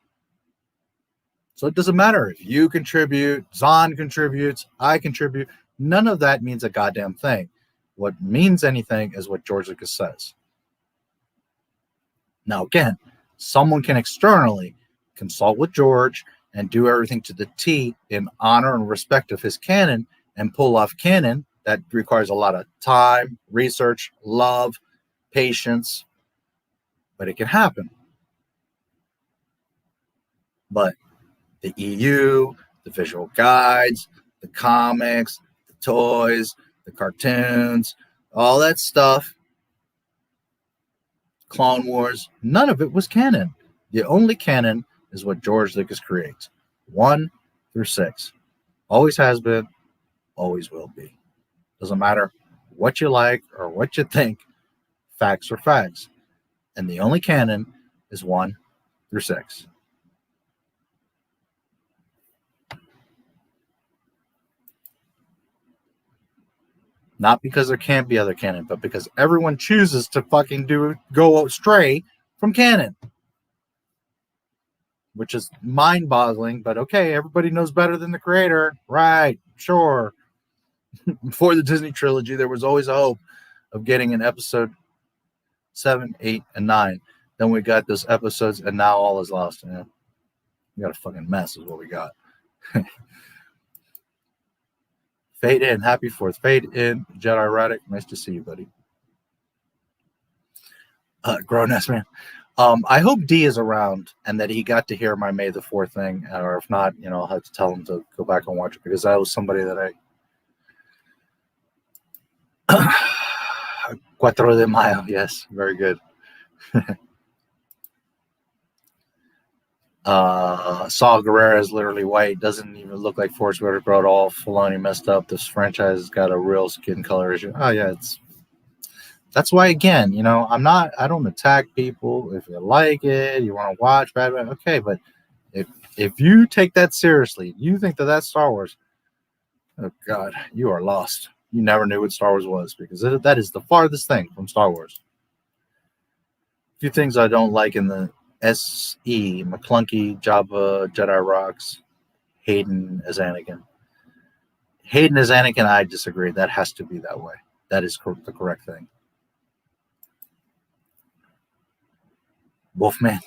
So it doesn't matter if you contribute, Zahn contributes, I contribute. None of that means a goddamn thing. What means anything is what George Lucas says. Now, again, someone can externally consult with George and do everything to the T in honor and respect of his canon and pull off canon. That requires a lot of time, research, love, patience, but it can happen. But the EU, the visual guides, the comics, the toys, the cartoons, all that stuff, Clone Wars, none of it was canon. The only canon is what George Lucas creates. 1 through 6. Always has been, always will be. Doesn't matter what you like or what you think. Facts are facts. And the only canon is 1 through 6. Not because there can't be other canon, but because everyone chooses to fucking go astray from canon. Which is mind-boggling, but okay, everybody knows better than the creator. Right, sure. Before the Disney trilogy, there was always a hope of getting an episode 7, 8, and 9. Then we got those episodes, and now all is lost. Yeah. We got a fucking mess is what we got. Fade in. Happy 4th. Fade in. Jedi Radic. Nice to see you, buddy. Grown-ass man. I hope D is around and that he got to hear my May the 4th thing. Or if not, I'll have to tell him to go back and watch it because that was somebody that I... 4 de Mayo. Yes, very good. Saw Gerrera is literally white. Doesn't even look like Forrest Whitaker at all. Filoni messed up. This franchise has got a real skin color issue. Oh yeah, that's why again, I don't attack people. If you like it, you want to watch Batman, okay. But if you take that seriously, you think that's Star Wars. Oh God, you are lost. You never knew what Star Wars was because that is the farthest thing from Star Wars. A few things I don't like in the SE, McClunky, Jabba, Jedi Rocks, Hayden as Anakin. Hayden as Anakin, I disagree. That has to be that way. That is the correct thing. Wolfman.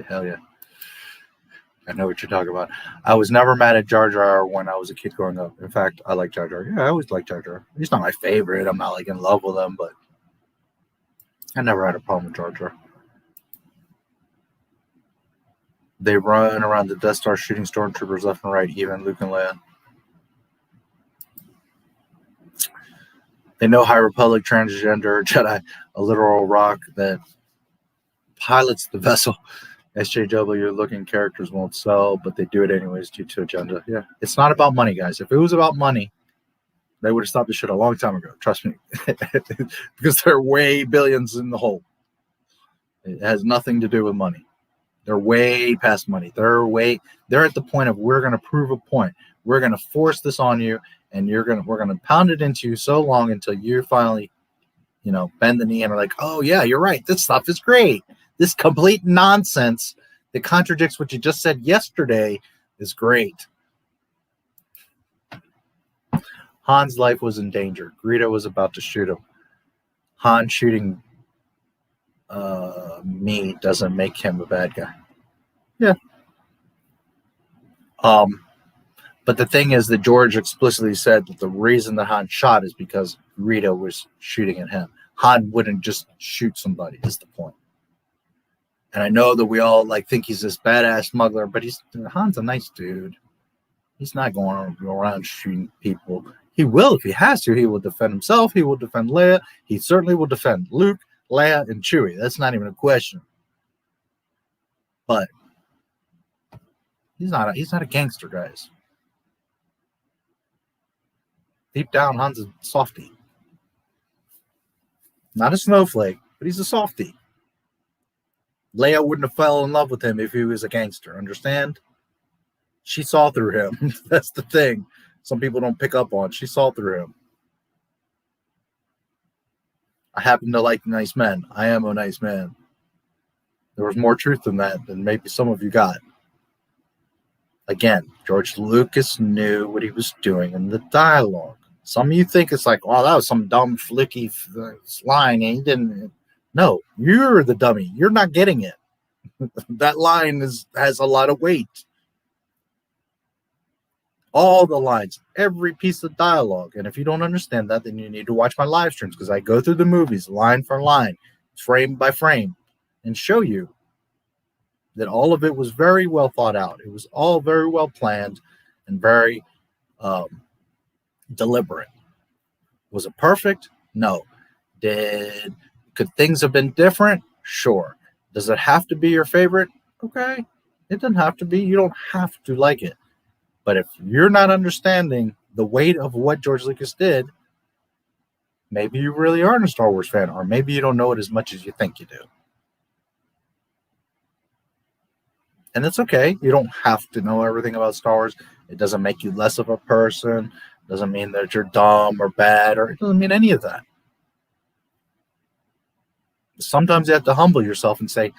Hell yeah. I know what you're talking about. I was never mad at Jar Jar when I was a kid growing up. In fact, I like Jar Jar. Yeah, I always like Jar Jar. He's not my favorite. I'm not like in love with him, but I never had a problem with Jar Jar. They run around the Death Star shooting stormtroopers left and right, even Luke and Leia. They know High Republic transgender Jedi, a literal rock that pilots the vessel. SJW looking characters won't sell, but they do it anyways due to agenda. Yeah, it's not about money, guys. If it was about money, they would have stopped the shit a long time ago. Trust me, because they're way billions in the hole. It has nothing to do with money. They're way past money. They're at the point of we're going to prove a point. We're going to force this on you, and we're going to pound it into you so long until you finally, bend the knee and are like, oh yeah, you're right. This stuff is great. This complete nonsense that contradicts what you just said yesterday is great. Han's life was in danger. Greedo was about to shoot him. Han shooting me doesn't make him a bad guy. Yeah. But the thing is that George explicitly said that the reason that Han shot is because Greedo was shooting at him. Han wouldn't just shoot somebody, is the point. And I know that we all think he's this badass smuggler, but Han's a nice dude. He's not going around shooting people. He will if he has to. He will defend himself. He will defend Leia. He certainly will defend Luke, Leia, and Chewie. That's not even a question. But he's not a gangster, guys. Deep down, Han's a softie. Not a snowflake, but he's a softie. Leia wouldn't have fell in love with him if he was a gangster, understand? She saw through him. That's the thing. Some people don't pick up on. She saw through him. I happen to like nice men. I am a nice man. There was more truth in that than maybe some of you got. Again, George Lucas knew what he was doing in the dialogue. Some of you think it's like, wow, that was some dumb, flicky line, and he didn't. No, you're the dummy. You're not getting it. That line has a lot of weight. All the lines, every piece of dialogue. And if you don't understand that, then you need to watch my live streams because I go through the movies line for line, frame by frame, and show you that all of it was very well thought out. It was all very well planned and very deliberate. Was it perfect? No. Could things have been different? Sure. Does it have to be your favorite? Okay. It doesn't have to be. You don't have to like it. But if you're not understanding the weight of what George Lucas did, Maybe you really aren't a Star Wars fan, or maybe you don't know it as much as you think you do. And that's okay. You don't have to know everything about Star Wars. It doesn't make you less of a person. It doesn't mean that you're dumb or bad, or it doesn't mean any of that. Sometimes you have to humble yourself and say,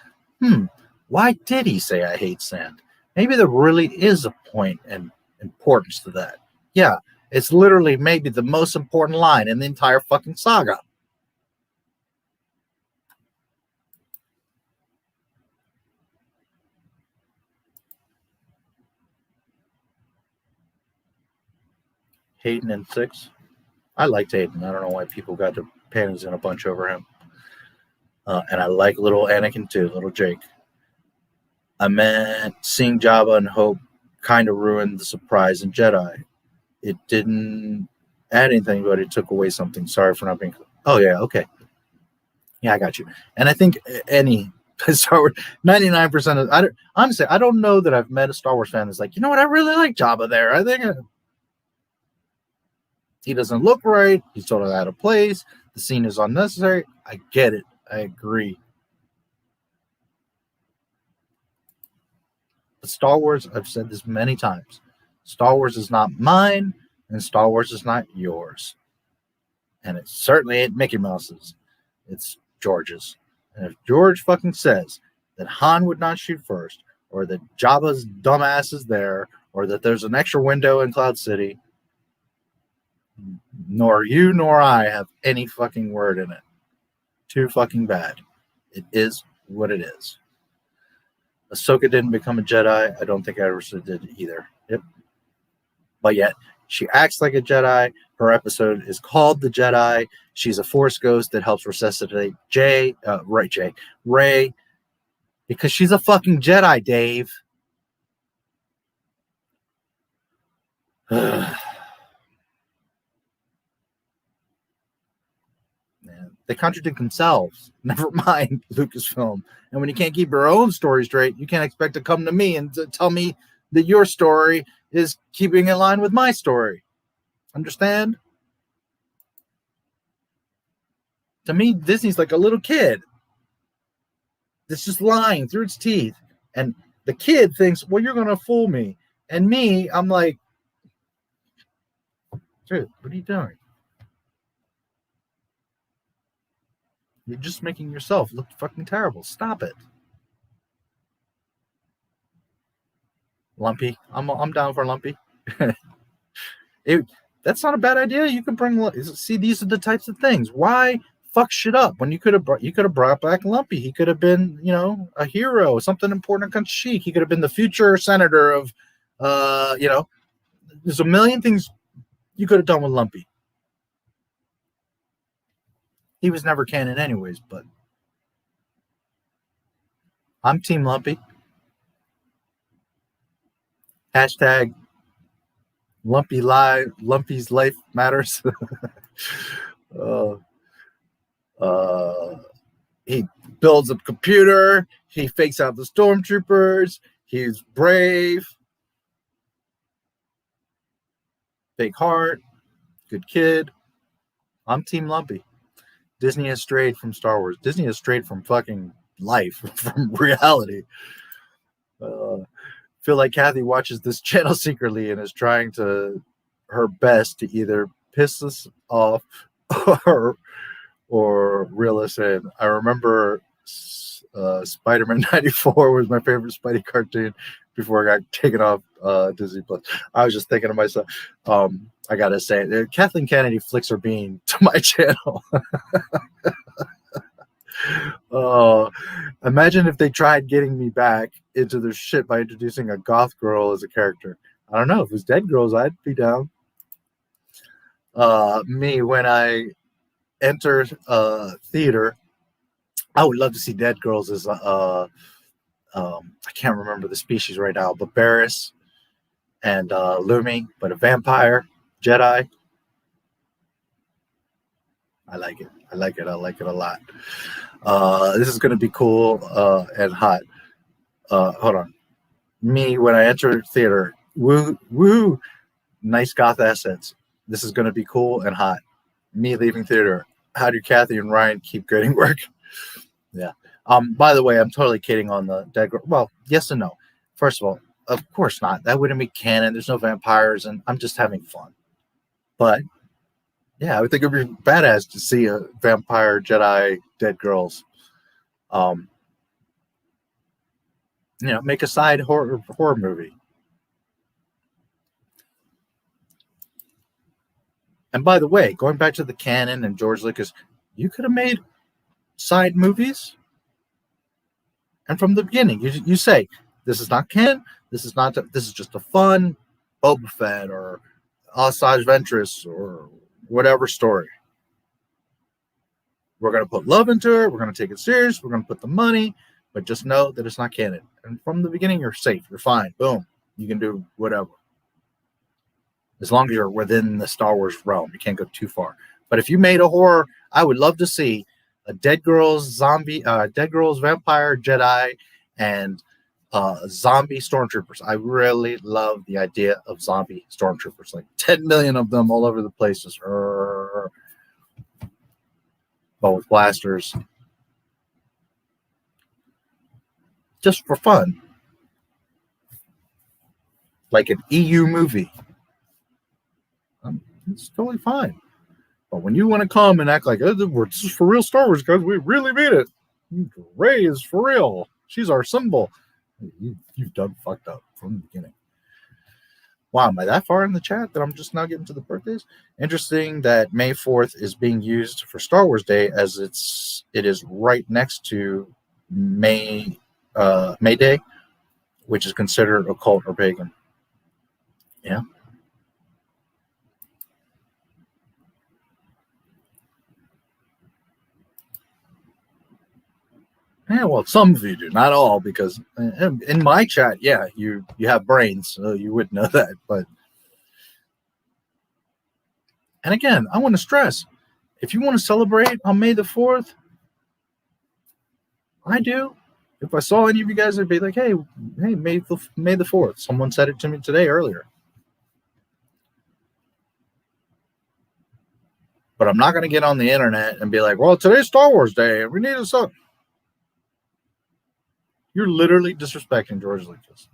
why did he say I hate sand? Maybe there really is a point and importance to that. Yeah, it's literally maybe the most important line in the entire fucking saga. Hayden and 6. I liked Hayden. I don't know why people got their panties in a bunch over him. And I like little Anakin too, little Jake. I meant seeing Jabba and Hope kind of ruined the surprise in Jedi. It didn't add anything, but it took away something. Sorry for not being... Oh, yeah, okay. Yeah, I got you. And I think any Star Wars, 99% of... honestly, I don't know that I've met a Star Wars fan that's like, you know what, I really like Jabba there. I think... he doesn't look right. He's totally out of place. The scene is unnecessary. I get it. I agree. But Star Wars, I've said this many times, Star Wars is not mine, and Star Wars is not yours. And it certainly ain't Mickey Mouse's. It's George's. And if George fucking says that Han would not shoot first, or that Jabba's dumbass is there, or that there's an extra window in Cloud City, nor you nor I have any fucking word in it. Too fucking bad. It is what it is. Ahsoka didn't become a Jedi. I don't think I ever did either. Yep. But yet, she acts like a Jedi. Her episode is called The Jedi. She's a Force ghost that helps resuscitate Rey, because she's a fucking Jedi, Dave. They contradict themselves. Never mind Lucasfilm. And when you can't keep your own story straight, you can't expect to come to me and to tell me that your story is keeping in line with my story. Understand? To me, Disney's like a little kid that's just lying through its teeth. And the kid thinks, well, you're going to fool me. And me, I'm like, dude, what are you doing? You're just making yourself look fucking terrible. Stop it. Lumpy. I'm down for Lumpy. That's not a bad idea. You can bring... See, these are the types of things. Why fuck shit up when you could have brought back Lumpy? He could have been, a hero, something important on Kashyyyk. He could have been the future senator of, there's a million things you could have done with Lumpy. He was never canon anyways, but I'm Team Lumpy. Hashtag Lumpy's life matters. He builds a computer. He fakes out the stormtroopers. He's brave. Big heart. Good kid. I'm Team Lumpy. Disney has strayed from Star Wars. Disney has strayed from fucking life, from reality. Feel like Kathy watches this channel secretly and is trying her best to either piss us off or reel us in. I remember Spider-Man 94 was my favorite Spidey cartoon before I got taken off Disney Plus. I was just thinking to myself, I gotta say, Kathleen Kennedy flicks her bean to my channel. Imagine if they tried getting me back into their shit by introducing a goth girl as a character. I don't know. If it was Dead Girls, I'd be down. Me, when I enter theater, I would love to see Dead Girls as I can't remember the species right now, but Barriss and Lumi, but a vampire Jedi. I like it. I like it. I like it a lot. This is going to be cool and hot. Hold on. Me, when I enter theater, woo, nice goth assets. This is going to be cool and hot. Me leaving theater. How do Kathy and Ryan keep grading work? Yeah. By the way, I'm totally kidding on the dead girl. Well, yes and no. First of all, of course not. That wouldn't be canon. There's no vampires, and I'm just having fun. But yeah, I would think it would be badass to see a vampire Jedi dead girls. Make a side horror movie. And by the way, going back to the canon and George Lucas, you could have made side movies. And from the beginning, you say, this is not canon. This is just a fun Boba Fett or Osage Ventress or whatever story. We're going to put love into it. We're going to take it serious. We're going to put the money, but just know that it's not canon. And from the beginning, you're safe. You're fine. Boom. You can do whatever. As long as you're within the Star Wars realm, you can't go too far. But if you made a horror, I would love to see a dead girls vampire Jedi, and zombie stormtroopers. I really love the idea of zombie stormtroopers, like 10 million of them all over the place, just but with blasters, just for fun, like an EU movie. It's totally fine. But when you want to come and act like, oh, this is for real Star Wars, guys, we really mean it. Rey is for real. She's our symbol. You've done fucked up from the beginning. Wow, am I that far in the chat that I'm just now getting to the birthdays? Interesting that May 4th is being used for Star Wars Day, as it is right next to May Day, which is considered occult or pagan. Yeah. Yeah, well, some of you do, not all, because in my chat, yeah, you have brains, so you would know that. But, and again, I want to stress, if you want to celebrate on May the 4th, I do. If I saw any of you guys, I'd be like, hey, May the 4th. Someone said it to me today earlier. But I'm not going to get on the internet and be like, well, today's Star Wars Day, and we need to celebrate. You're literally disrespecting George Lucas.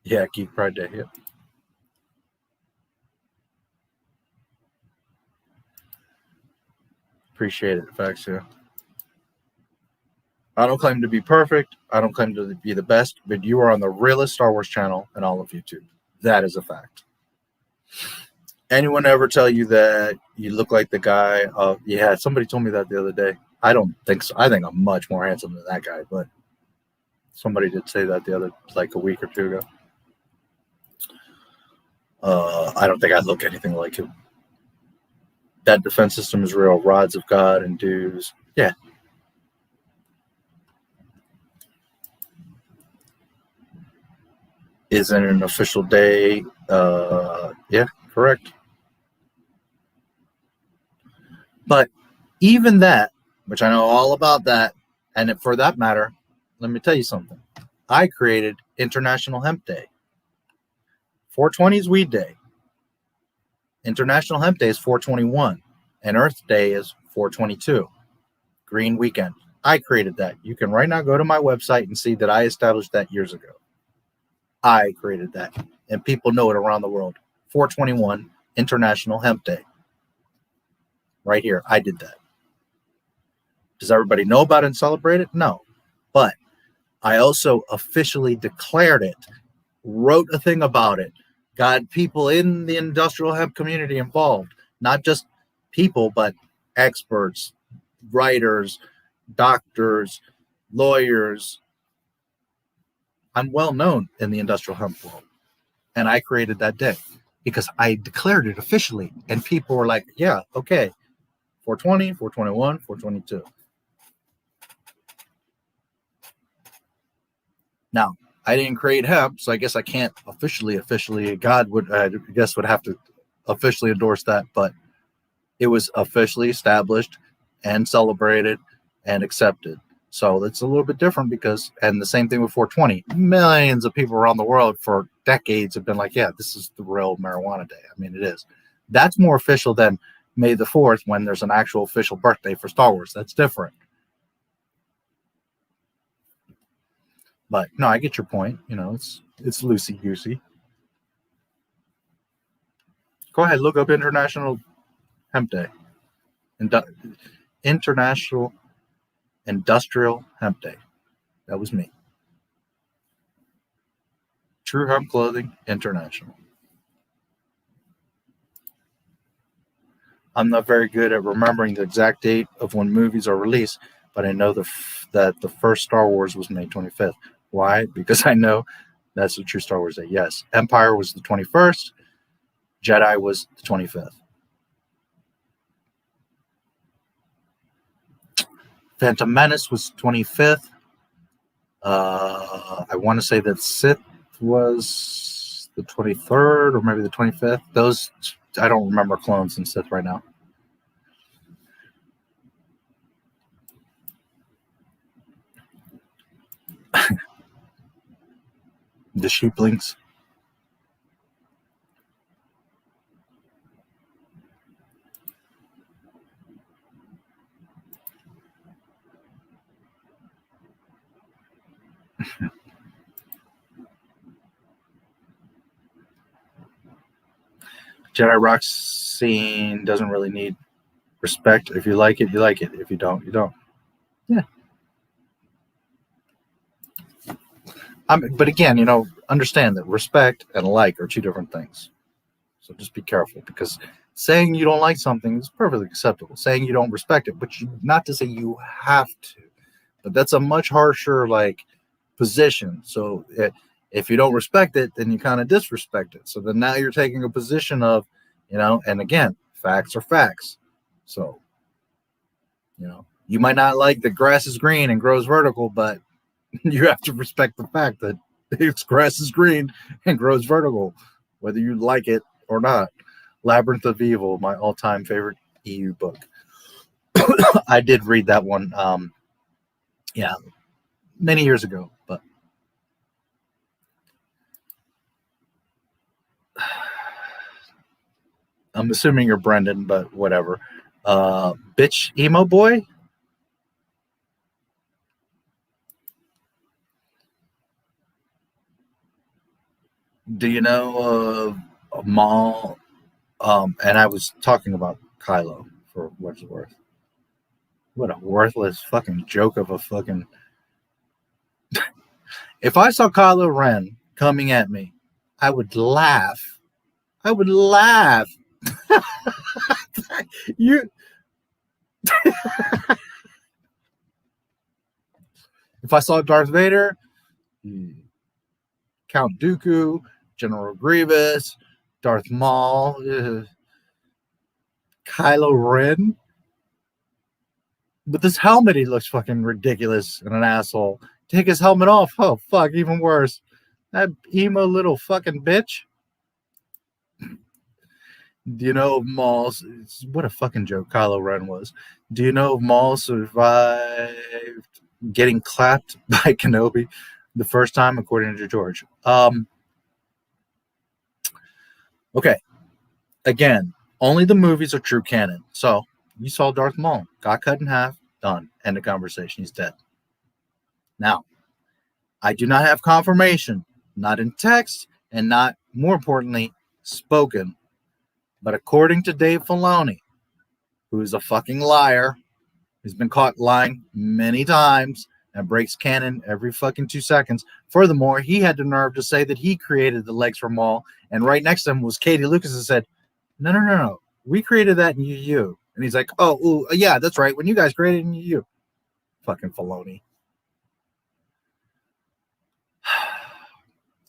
Yeah, Geek Pride Day. Yep. Appreciate it. Facts, yeah. I don't claim to be perfect. I don't claim to be the best, but you are on the realest Star Wars channel in all of YouTube. That is a fact. Anyone ever tell you that you look like the guy? Yeah, somebody told me that the other day. I don't think so. I think I'm much more handsome than that guy, but somebody did say that like a week or two ago. I don't think I look anything like him. That defense system is real. Rods of God and dues. Yeah. Isn't an official day? Yeah, correct. But even that, which I know all about that, and for that matter, let me tell you something. I created International Hemp Day. 420 is Weed Day. International Hemp Day is 421. And Earth Day is 422. Green Weekend. I created that. You can right now go to my website and see that I established that years ago. I created that. And people know it around the world. 421, International Hemp Day. Right here, I did that. Does everybody know about it and celebrate it? No. But I also officially declared it, wrote a thing about it, got people in the industrial hemp community involved. Not just people, but experts, writers, doctors, lawyers. I'm well known in the industrial hemp world. And I created that day because I declared it officially. And people were like, yeah, okay. 420, 421, 422. Now, I didn't create hemp, so I guess I can't officially, God would, I guess, would have to officially endorse that, but it was officially established and celebrated and accepted. So it's a little bit different because, and the same thing with 420. Millions of people around the world for decades have been like, yeah, this is the real marijuana day. I mean, it is. That's more official than May the 4th when there's an actual official birthday for Star Wars. That's different. But no, I get your point. You know, it's loosey-goosey. Go ahead, look up International Hemp Day. International Industrial Hemp Day. That was me. True Hemp Clothing International. I'm not very good at remembering the exact date of when movies are released, but I know that the first Star Wars was May 25th. Why? Because I know that's the true Star Wars day. Yes, Empire was the 21st. Jedi was the 25th. Phantom Menace was 25th. I want to say that Sith was the 23rd or maybe the 25th. Those, I don't remember clones and Sith right now. The sheeplings. Jedi rock scene doesn't really need respect. If you like it, you like it. If you don't, you don't. Yeah. But again, you know, understand that respect and like are two different things. So just be careful, because saying you don't like something is perfectly acceptable. Saying you don't respect it, but not to say you have to. But that's a much harsher like position. So if you don't respect it, then you kind of disrespect it. So then now you're taking a position of, you know, and again, facts are facts. So, you know, you might not like the grass is green and grows vertical, but you have to respect the fact that its grass is green and grows vertical, whether you like it or not. Labyrinth of Evil, my all-time favorite EU book. I did read that one, yeah, many years ago, but I'm assuming you're Brendan, but whatever. Bitch emo boy? Do you know a mall? And I was talking about Kylo for what it's worth. What a worthless fucking joke of a fucking... If I saw Kylo Ren coming at me, I would laugh. I would laugh. You... If I saw Darth Vader, Count Dooku, General Grievous, Darth Maul, Kylo Ren. With this helmet, he looks fucking ridiculous and an asshole. Take his helmet off. Oh, fuck, even worse. That emo little fucking bitch. Do you know if Maul... What a fucking joke Kylo Ren was. Do you know if Maul survived getting clapped by Kenobi the first time, according to George? Okay. Again, only the movies are true canon. So, you saw Darth Maul. Got cut in half. Done. End of conversation. He's dead. Now, I do not have confirmation. Not in text, and not, more importantly, spoken. But according to Dave Filoni, who is a fucking liar, he's been caught lying many times and breaks canon every fucking 2 seconds. Furthermore, he had the nerve to say that he created the legs for Maul, and right next to him was Katie Lucas and said, no. We created that in UU. And he's like, oh, yeah, that's right. When you guys created in UU. Fucking Filoni.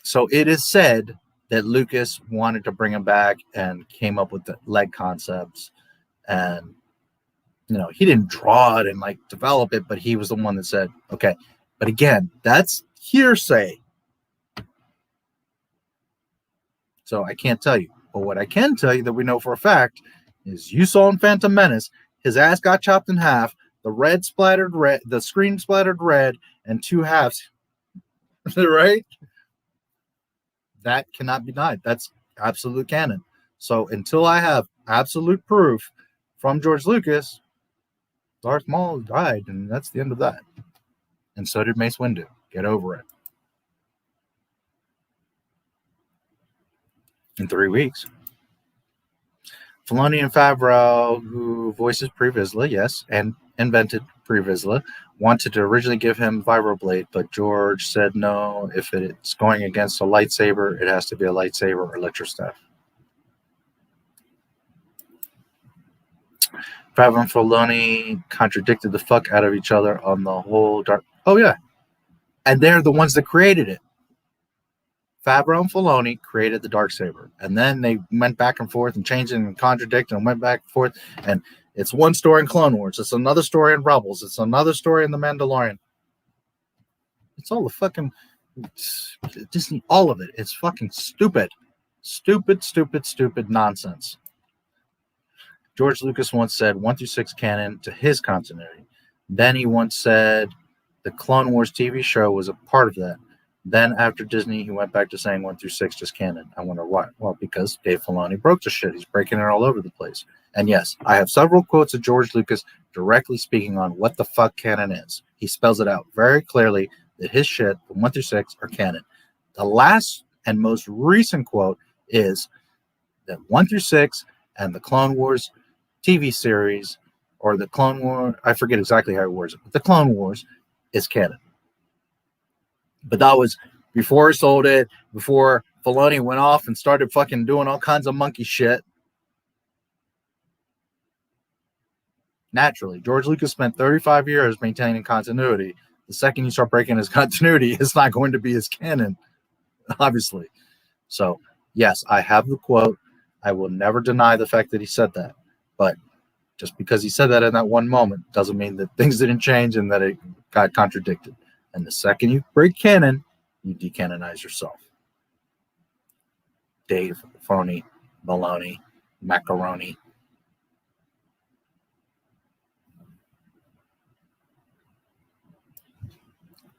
So it is said that Lucas wanted to bring him back and came up with the leg concepts. And, you know, he didn't draw it and, like, develop it, but he was the one that said, okay. But again, that's hearsay. So I can't tell you. But what I can tell you that we know for a fact is you saw in Phantom Menace, his ass got chopped in half, the red splattered red, the screen splattered red, and 2 halves, right? That cannot be denied. That's absolute canon. So until I have absolute proof from George Lucas, Darth Maul died, and that's the end of that. And so did Mace Windu. Get over it. In 3 weeks. Filoni and Favreau, who voices Pre Vizsla, yes, and invented Pre Vizsla, wanted to originally give him Vibroblade, but George said no. If it's going against a lightsaber, it has to be a lightsaber or electrostaff. Favreau and Filoni contradicted the fuck out of each other on the whole dark. Oh yeah, and they're the ones that created it. Favreau and Filoni created the Darksaber, and then they went back and forth and changed it and contradicted and went back and forth. And it's one story in Clone Wars, it's another story in Rebels, it's another story in The Mandalorian. It's all the fucking Disney, all of it. It's fucking stupid, stupid nonsense. George Lucas once said 1 through 6 canon to his continuity. Then he once said the Clone Wars TV show was a part of that. Then after Disney, he went back to saying 1 through 6 just canon. I wonder why. Well, because Dave Filoni broke the shit. He's breaking it all over the place. And yes, I have several quotes of George Lucas directly speaking on what the fuck canon is. He spells it out very clearly that his shit from 1 through 6 are canon. The last and most recent quote is that 1 through 6 and the Clone Wars TV series, or the Clone War, I forget exactly how he words it, but the Clone Wars is canon. But that was before he sold it, before Filoni went off and started fucking doing all kinds of monkey shit. Naturally, George Lucas spent 35 years maintaining continuity. The second you start breaking his continuity, it's not going to be his canon, obviously. So, yes, I have the quote. I will never deny the fact that he said that. But just because he said that in that one moment doesn't mean that things didn't change and that it got contradicted. And the second you break canon, you decanonize yourself. Dave, phony, baloney, macaroni.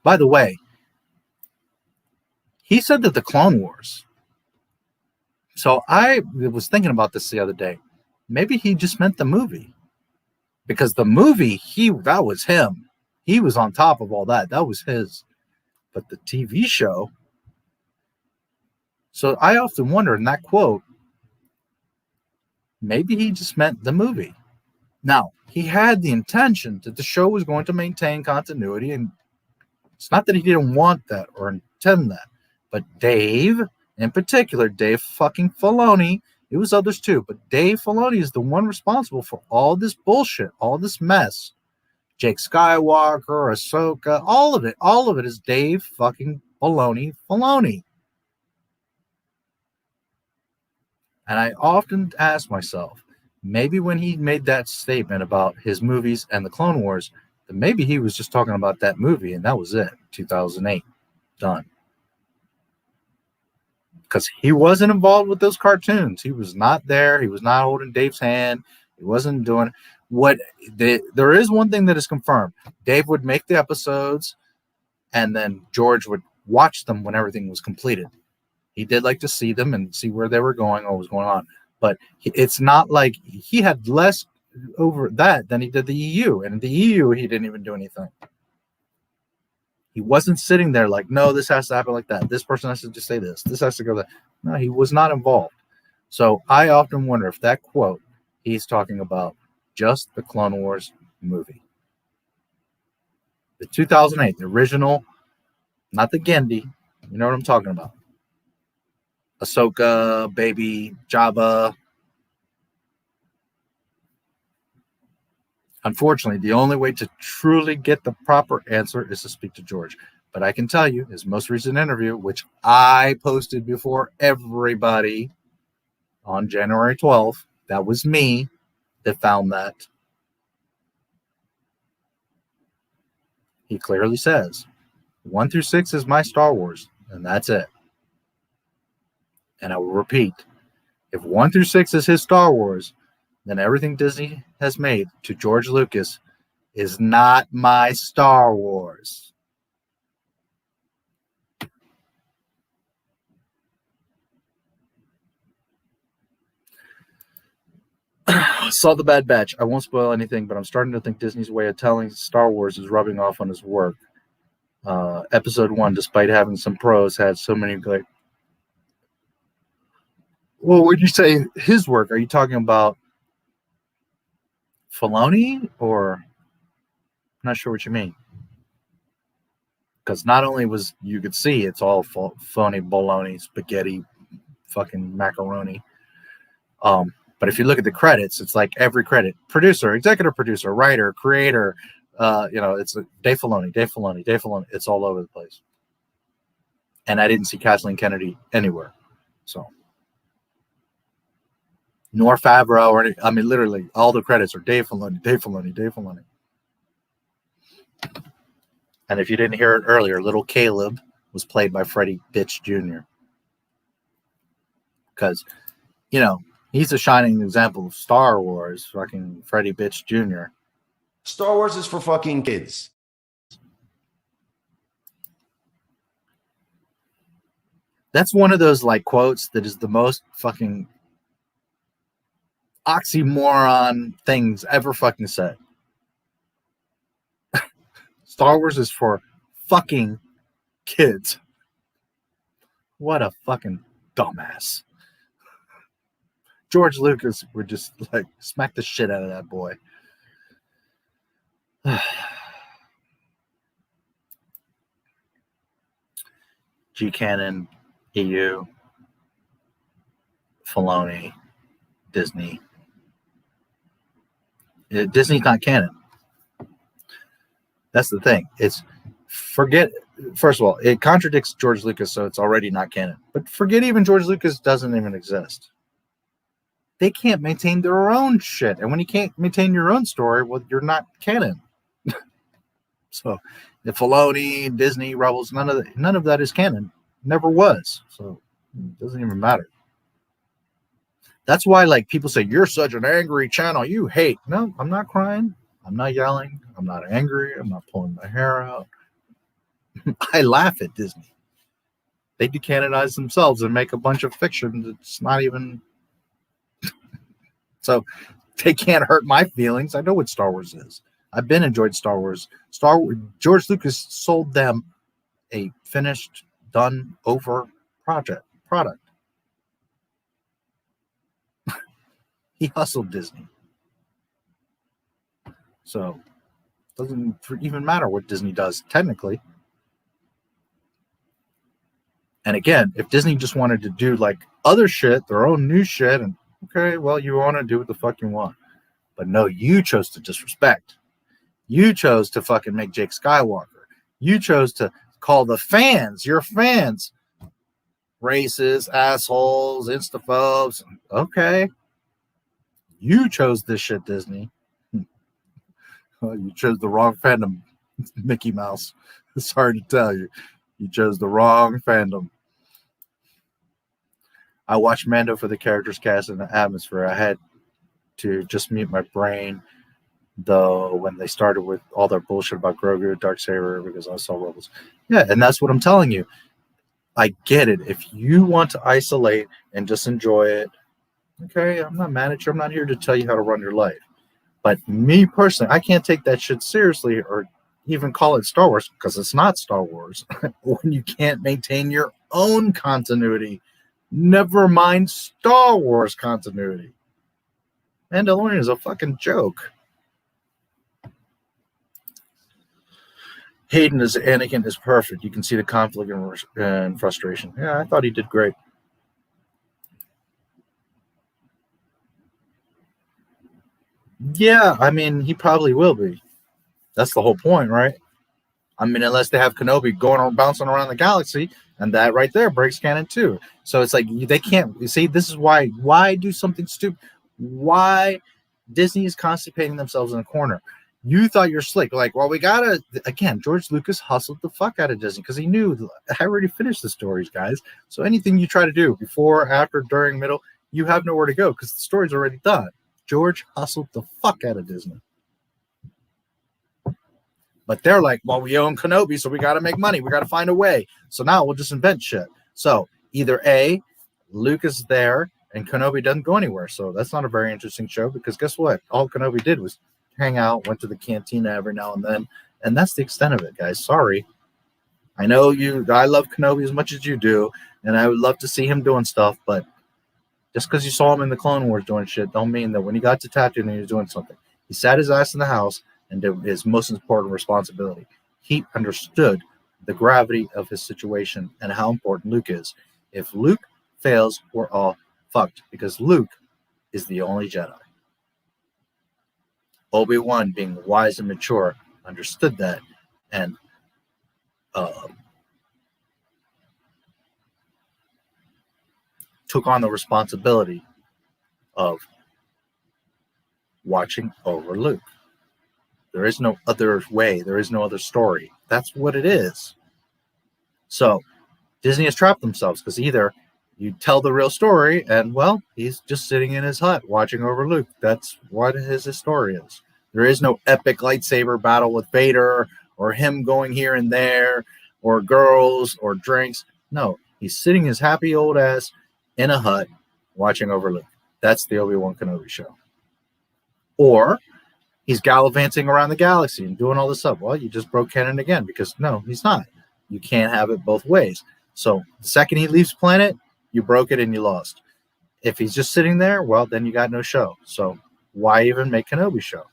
By the way, he said that the Clone Wars. So I was thinking about this the other day. Maybe he just meant the movie. Because the movie, that was him. He was on top of all that. That was his. But the TV show. So I often wonder in that quote, maybe he just meant the movie. Now, he had the intention that the show was going to maintain continuity, and it's not that he didn't want that or intend that. But Dave, in particular, Dave fucking Filoni, it was others too, but Dave Filoni is the one responsible for all this bullshit, all this mess. Jake Skywalker, Ahsoka, all of it is Dave fucking Filoni. And I often ask myself, maybe when he made that statement about his movies and the Clone Wars, that maybe he was just talking about that movie and that was it, 2008, done. Because he wasn't involved with those cartoons. He was not there. He was not holding Dave's hand. He wasn't doing what there is one thing that is confirmed. Dave would make the episodes and then George would watch them when everything was completed. He did like to see them and see where they were going or what was going on. But it's not like he had less over that than he did the EU. And in the EU, he didn't even do anything. He wasn't sitting there like, no, this has to happen like that. This person has to just say this. This has to go that. No, he was not involved. So I often wonder if that quote, he's talking about just the Clone Wars movie. The 2008, the original, not the Gendy. You know what I'm talking about. Ahsoka, Baby, Jabba. Unfortunately, the only way to truly get the proper answer is to speak to George. But I can tell you, his most recent interview, which I posted before everybody on January 12th, that was me that found that. He clearly says, 1 through 6 is my Star Wars, and that's it. And I will repeat, if 1 through 6 is his Star Wars, then everything Disney has made to George Lucas is not my Star Wars. Saw The Bad Batch. I won't spoil anything, but I'm starting to think Disney's way of telling Star Wars is rubbing off on his work. Episode 1, despite having some pros, had so many like. Well, when you say his work, are you talking about Filoni, or I'm not sure what you mean? Because not only was you could see it's all phony bologna, spaghetti, fucking macaroni. But if you look at the credits, it's like every credit: producer, executive producer, writer, creator. It's Dave Filoni, Dave Filoni, Dave Filoni. It's all over the place. And I didn't see Kathleen Kennedy anywhere. So, nor Favreau, or I mean, literally all the credits are Dave Filoni, Dave Filoni, Dave Filoni. And if you didn't hear it earlier, little Caleb was played by Freddie Bitch Jr. Because, he's a shining example of Star Wars, fucking Freddie Bitch Jr. Star Wars is for fucking kids. That's one of those like quotes that is the most fucking oxymoron things ever fucking said. Star Wars is for fucking kids. What a fucking dumbass. George Lucas would just like smack the shit out of that boy. G Canon, EU, Filoni, Disney. Disney's not canon. That's the thing. First of all, it contradicts George Lucas, so it's already not canon. But forget even George Lucas doesn't even exist. They can't maintain their own shit. And when you can't maintain your own story, well, you're not canon. So the Filoni, Disney, Rebels, none of that is canon. Never was. So it doesn't even matter. That's why like people say, you're such an angry channel. You hate. No, I'm not crying. I'm not yelling. I'm not angry. I'm not pulling my hair out. I laugh at Disney. They decanonize themselves and make a bunch of fiction that's not even... So they can't hurt my feelings. I know what Star Wars is. I've been enjoyed Star Wars. George Lucas sold them a finished, done, over product. He hustled Disney. So it doesn't even matter what Disney does, technically. And again, if Disney just wanted to do like other shit, their own new shit, and okay, well, you want to do what the fuck you want. But no, you chose to disrespect. You chose to fucking make Jake Skywalker. You chose to call the fans, your fans, racist, assholes, instaphobes. Okay. You chose this shit, Disney. Well, you chose the wrong fandom, Mickey Mouse. Sorry to tell you. You chose the wrong fandom. I watched Mando for the characters, cast, and the atmosphere. I had to just mute my brain, though, when they started with all their bullshit about Grogu, Darksaber, because I saw Rebels. Yeah, and that's what I'm telling you. I get it. If you want to isolate and just enjoy it, okay, I'm not mad at you. I'm not here to tell you how to run your life. But me personally, I can't take that shit seriously or even call it Star Wars, because it's not Star Wars. When you can't maintain your own continuity, never mind Star Wars continuity. Mandalorian is a fucking joke. Hayden as Anakin is perfect. You can see the conflict and frustration. Yeah, I thought he did great. Yeah, I mean, he probably will be. That's the whole point, right? I mean, unless they have Kenobi going or bouncing around the galaxy, and that right there breaks canon too. So it's like they can't. You see, this is why do something stupid? Why Disney is constipating themselves in a corner? You thought you're slick. Like, well, we gotta, again, George Lucas hustled the fuck out of Disney because he knew, I already finished the stories, guys. So anything you try to do before, after, during, middle, you have nowhere to go because the story's already done. George hustled the fuck out of Disney. But they're like, well, we own Kenobi, so we got to make money. We got to find a way. So now we'll just invent shit. So either A, Luke is there and Kenobi doesn't go anywhere. So that's not a very interesting show because guess what? All Kenobi did was hang out, went to the cantina every now and then. And that's the extent of it, guys. Sorry. I know I love Kenobi as much as you do. And I would love to see him doing stuff. But just because you saw him in the Clone Wars doing shit don't mean that when he got to Tatooine and he was doing something. He sat his ass in the house and did his most important responsibility. He understood the gravity of his situation and how important Luke is. If Luke fails, we're all fucked because Luke is the only Jedi. Obi-Wan, being wise and mature, understood that and took on the responsibility of watching over Luke. There is no other way. There is no other story. That's what it is. So Disney has trapped themselves because either you tell the real story and, well, he's just sitting in his hut watching over Luke. That's what his story is. There is no epic lightsaber battle with Vader or him going here and there or girls or drinks. No, he's sitting his happy old ass in a hut watching over Luke. That's the Obi-Wan Kenobi show. Or he's gallivanting around the galaxy and doing all this stuff. Well, you just broke canon again because no, he's not. You can't have it both ways. So the second he leaves planet, you broke it and you lost. If he's just sitting there, well, then you got no show. So why even make Kenobi show?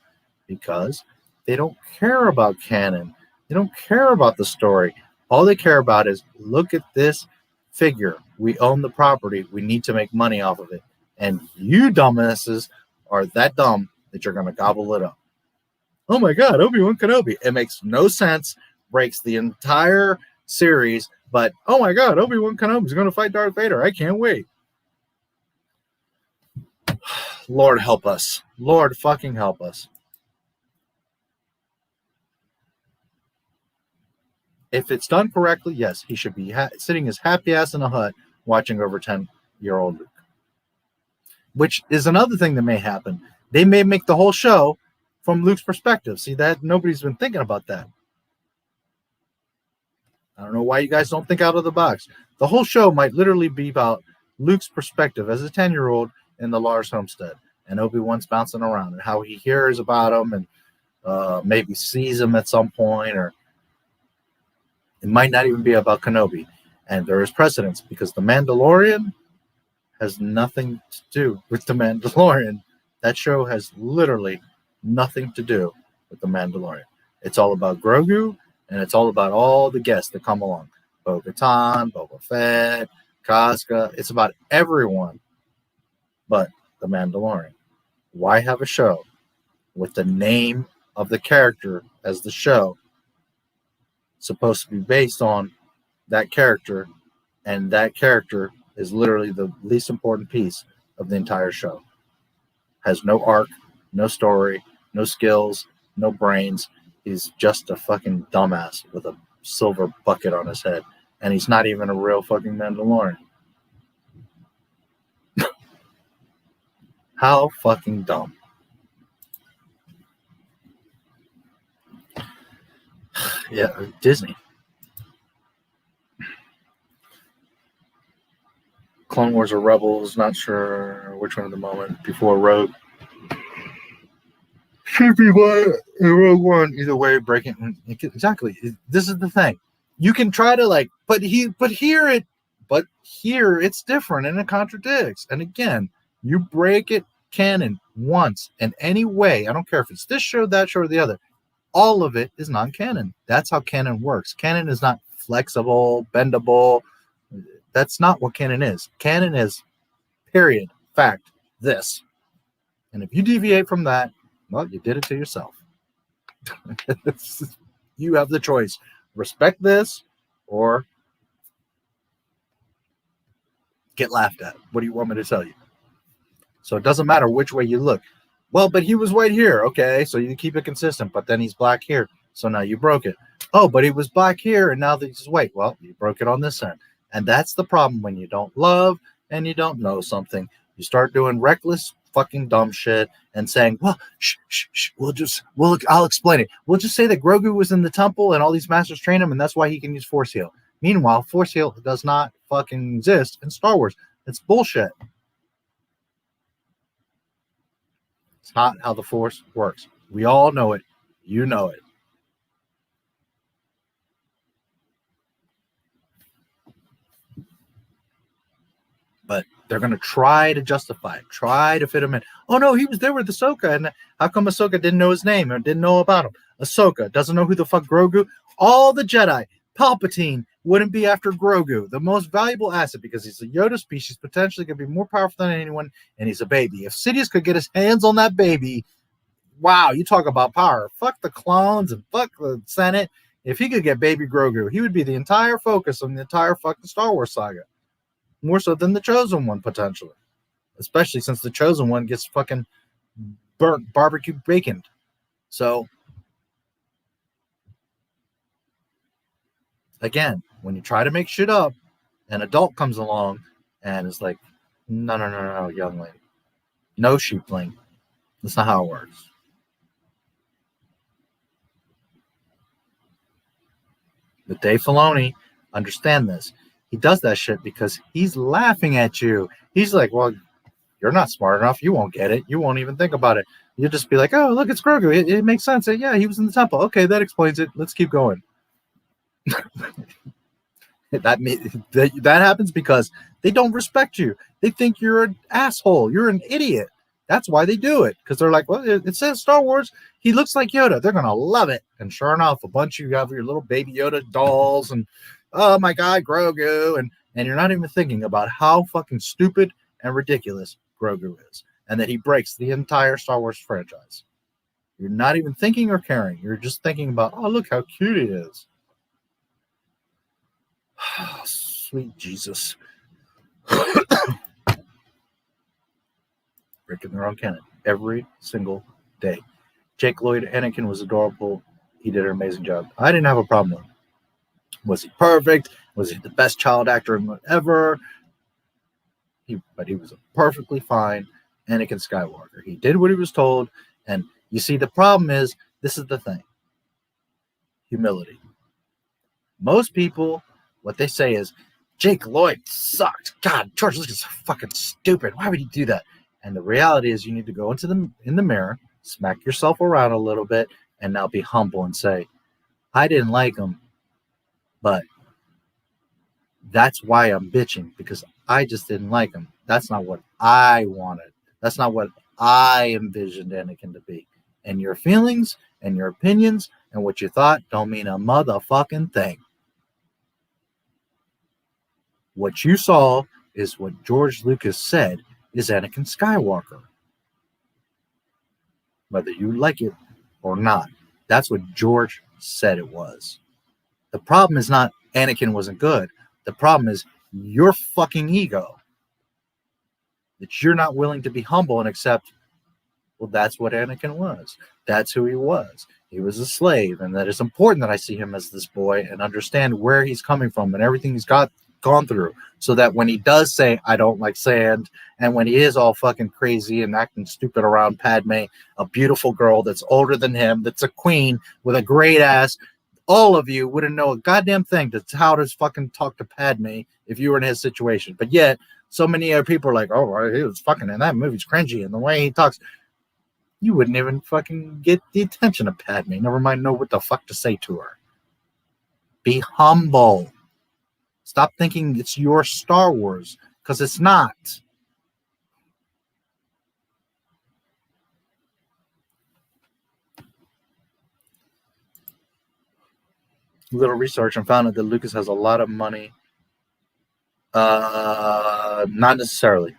Because they don't care about canon. They don't care about the story. All they care about is, look at this figure. We own the property. We need to make money off of it. And you dumbasses are that dumb that you're going to gobble it up. Oh my God, Obi-Wan Kenobi. It makes no sense, breaks the entire series, but oh my God, Obi-Wan Kenobi is going to fight Darth Vader. I can't wait. Lord help us. Lord fucking help us. If it's done correctly, yes, he should be sitting his happy ass in a hut watching over 10-year-old Luke. Which is another thing that may happen. They may make the whole show from Luke's perspective. See, that nobody's been thinking about that. I don't know why you guys don't think out of the box. The whole show might literally be about Luke's perspective as a 10-year-old in the Lars homestead. And Obi-Wan's bouncing around and how he hears about him and maybe sees him at some point, or it might not even be about Kenobi. And there is precedence because The Mandalorian has nothing to do with The Mandalorian. That show has literally nothing to do with The Mandalorian. It's all about Grogu, and it's all about all the guests that come along. Bo-Katan, Boba Fett, Casca. It's about everyone but The Mandalorian. Why have a show with the name of the character as the show supposed to be based on that character, and that character is literally the least important piece of the entire show? Has no arc, no story, no skills, no brains. He's just a fucking dumbass with a silver bucket on his head, and he's not even a real fucking Mandalorian. How fucking dumb. Yeah, Disney. Clone Wars or Rebels, not sure which one at the moment. Before Rogue. Should be Rogue One. Either way, breaking. Exactly. This is the thing. You can try to but here it's different and it contradicts. And again, you break it canon once in any way. I don't care if it's this show, that show, or the other. All of it is non-canon. That's how canon works. Canon is not flexible, bendable. That's not what canon is. Canon is, period, fact, this. And if you deviate from that, well, you did it to yourself. You have the choice. Respect this or get laughed at. What do you want me to tell you? So it doesn't matter which way you look. Well, but he was white here. Okay, so you keep it consistent, but then he's black here. So now you broke it. Oh, but he was black here, and now that he's white. Well, you broke it on this end. And that's the problem when you don't love and you don't know something. You start doing reckless fucking dumb shit and saying, well, I'll explain it. We'll just say that Grogu was in the temple and all these masters train him, and that's why he can use Force Heal. Meanwhile, Force Heal does not fucking exist in Star Wars. It's bullshit. It's not how the Force works. We all know it. You know it. But they're going to try to justify it, try to fit him in. Oh, no, he was there with Ahsoka. And how come Ahsoka didn't know his name or didn't know about him? Ahsoka doesn't know who the fuck Grogu. All the Jedi, Palpatine wouldn't be after Grogu, the most valuable asset, because he's a Yoda species, potentially going to be more powerful than anyone, and he's a baby. If Sidious could get his hands on that baby, wow, you talk about power. Fuck the clones and fuck the Senate. If he could get baby Grogu, he would be the entire focus of the entire fucking Star Wars saga. More so than the Chosen One, potentially. Especially since the Chosen One gets fucking burnt, barbecue baconed. So, again, when you try to make shit up, an adult comes along and is like, no, young lady. No, sheepling. That's not how it works. But Dave Filoni, understand this. He does that shit because he's laughing at you. He's like, well, you're not smart enough. You won't get it. You won't even think about it. You'll just be like, oh, look, it's Grogu. It makes sense. Yeah, he was in the temple. Okay, that explains it. Let's keep going. That happens because they don't respect you. They think you're an asshole. You're an idiot. That's why they do it. Because they're like, well, it says Star Wars. He looks like Yoda. They're going to love it. And sure enough, a bunch of you have your little baby Yoda dolls and, oh my God, Grogu. And you're not even thinking about how fucking stupid and ridiculous Grogu is. And that he breaks the entire Star Wars franchise. You're not even thinking or caring. You're just thinking about, oh, look how cute he is. Sweet Jesus. Breaking their own canon every single day. Jake Lloyd, Anakin was adorable. He did an amazing job. I didn't have a problem with him. Was he perfect? Was he the best child actor ever? But he was a perfectly fine Anakin Skywalker. He did what he was told. And you see, the problem is, this is the thing. Humility. Most people, what they say is, Jake Lloyd sucked. God, George Lucas is fucking stupid. Why would he do that? And the reality is, you need to go in the mirror, smack yourself around a little bit, and now be humble and say, I didn't like him, but that's why I'm bitching, because I just didn't like him. That's not what I wanted. That's not what I envisioned Anakin to be. And your feelings and your opinions and what you thought don't mean a motherfucking thing. What you saw is what George Lucas said is Anakin Skywalker. Whether you like it or not. That's what George said it was. The problem is not Anakin wasn't good. The problem is your fucking ego. That you're not willing to be humble and accept, well, that's what Anakin was. That's who he was. He was a slave, and that it's important that I see him as this boy and understand where he's coming from and everything he's gone through, so that when he does say, I don't like sand, and when he is all fucking crazy and acting stupid around Padme, a beautiful girl that's older than him, that's a queen with a great ass, all of you wouldn't know a goddamn thing to how to fucking talk to Padme if you were in his situation. But yet, so many other people are like, oh, he was fucking in that movie's cringy, and the way he talks, you wouldn't even fucking get the attention of Padme. Never mind know what the fuck to say to her. Be humble. Stop thinking it's your Star Wars, because it's not. A little research and found out that Lucas has a lot of money. Not necessarily.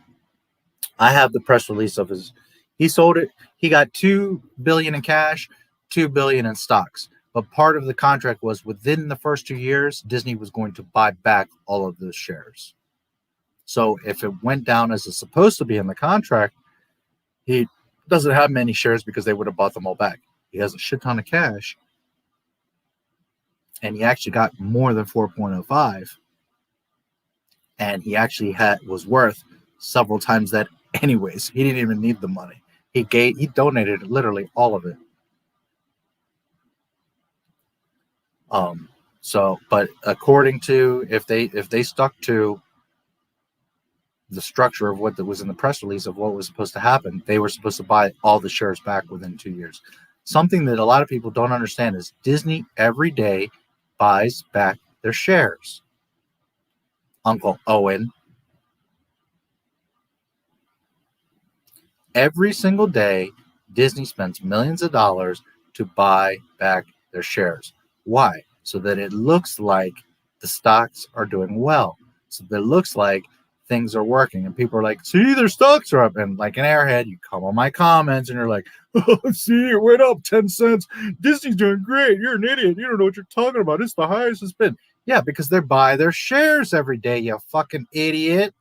I have the press release of his. He sold it. He got $2 billion in cash, $2 billion in stocks. But part of the contract was within the first 2 years, Disney was going to buy back all of those shares. So if it went down as it's supposed to be in the contract, he doesn't have many shares because they would have bought them all back. He has a shit ton of cash. And he actually got more than 4.05. And he actually was worth several times that Anyways, he didn't even need the money. He donated literally all of it. But according to, if they stuck to the structure of what was in the press release of what was supposed to happen, they were supposed to buy all the shares back within 2 years. Something that a lot of people don't understand is Disney every day buys back their shares. Uncle Owen. Every single day, Disney spends millions of dollars to buy back their shares. Why? So that it looks like the stocks are doing well. So that it looks like things are working. And people are like, see, their stocks are up. And like an airhead, you come on my comments and you're like, oh, see, it went up 10 cents. Disney's doing great. You're an idiot. You don't know what you're talking about. It's the highest it's been. Yeah, because they buy their shares every day, you fucking idiot.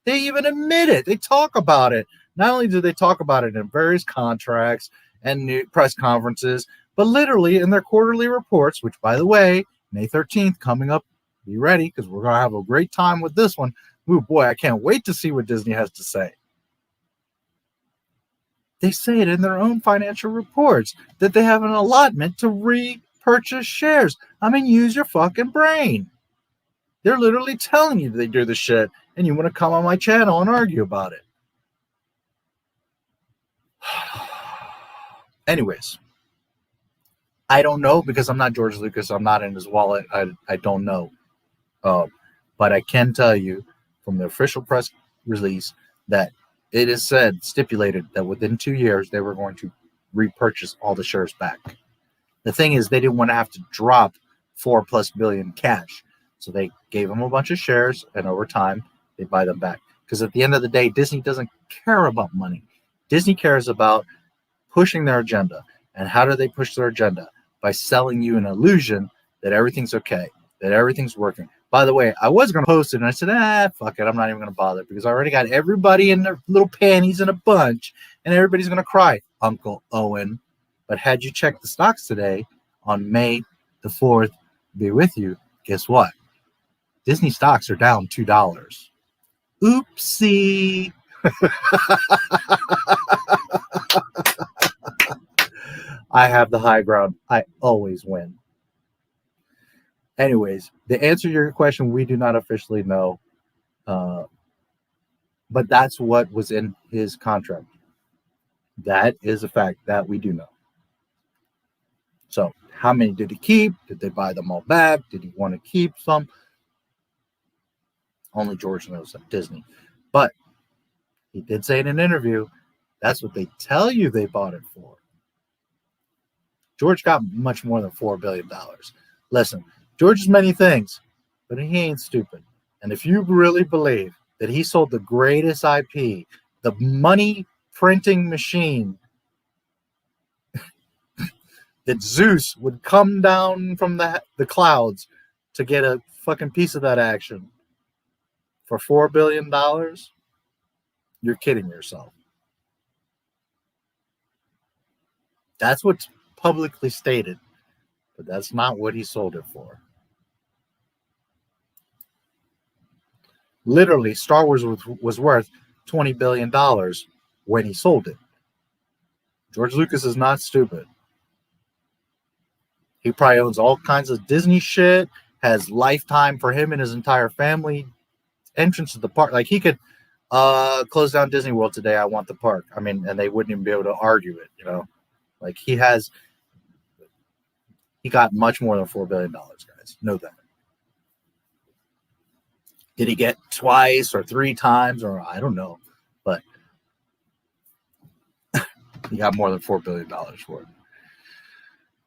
They even admit it. They talk about it. Not only do they talk about it in various contracts and new press conferences, but literally in their quarterly reports, which, by the way, May 13th coming up. Be ready, because we're going to have a great time with this one. Ooh, boy, I can't wait to see what Disney has to say. They say it in their own financial reports that they have an allotment to repurchase shares. I mean, use your fucking brain. They're literally telling you they do this shit, and you want to come on my channel and argue about it. Anyways, I don't know because I'm not George Lucas. I'm not in his wallet. I don't know. But I can tell you from the official press release that it is stipulated that within 2 years they were going to repurchase all the shares back. The thing is, they didn't want to have to drop $4+ billion cash. So they gave them a bunch of shares, and over time, they buy them back. Because at the end of the day, Disney doesn't care about money. Disney cares about pushing their agenda. And how do they push their agenda? By selling you an illusion that everything's okay, that everything's working. By the way, I was going to post it, and I said, fuck it, I'm not even going to bother, because I already got everybody in their little panties in a bunch, and everybody's going to cry, Uncle Owen. But had you checked the stocks today, on May the 4th, be with you, guess what? Disney stocks are down $2. Oopsie. I have the high ground. I always win. Anyways, to answer your question, we do not officially know. But that's what was in his contract. That is a fact that we do know. So how many did he keep? Did they buy them all back? Did he want to keep some? Only George knows at Disney. But he did say in an interview, that's what they tell you they bought it for. George got much more than $4 billion. Listen, George is many things, but he ain't stupid. And if you really believe that he sold the greatest IP, the money printing machine, that Zeus would come down from the clouds to get a fucking piece of that action for $4 billion, you're kidding yourself. That's what's publicly stated, but that's not what he sold it for. Literally, Star Wars was worth $20 billion when he sold it. George Lucas is not stupid. He probably owns all kinds of Disney shit, has lifetime for him and his entire family entrance to the park. Like, he could close down Disney World today. I want the park. I mean, and they wouldn't even be able to argue it, you know? Like, he got much more than $4 billion, guys. Know that. Did he get twice or 3 times, or I don't know, but he got more than $4 billion for it.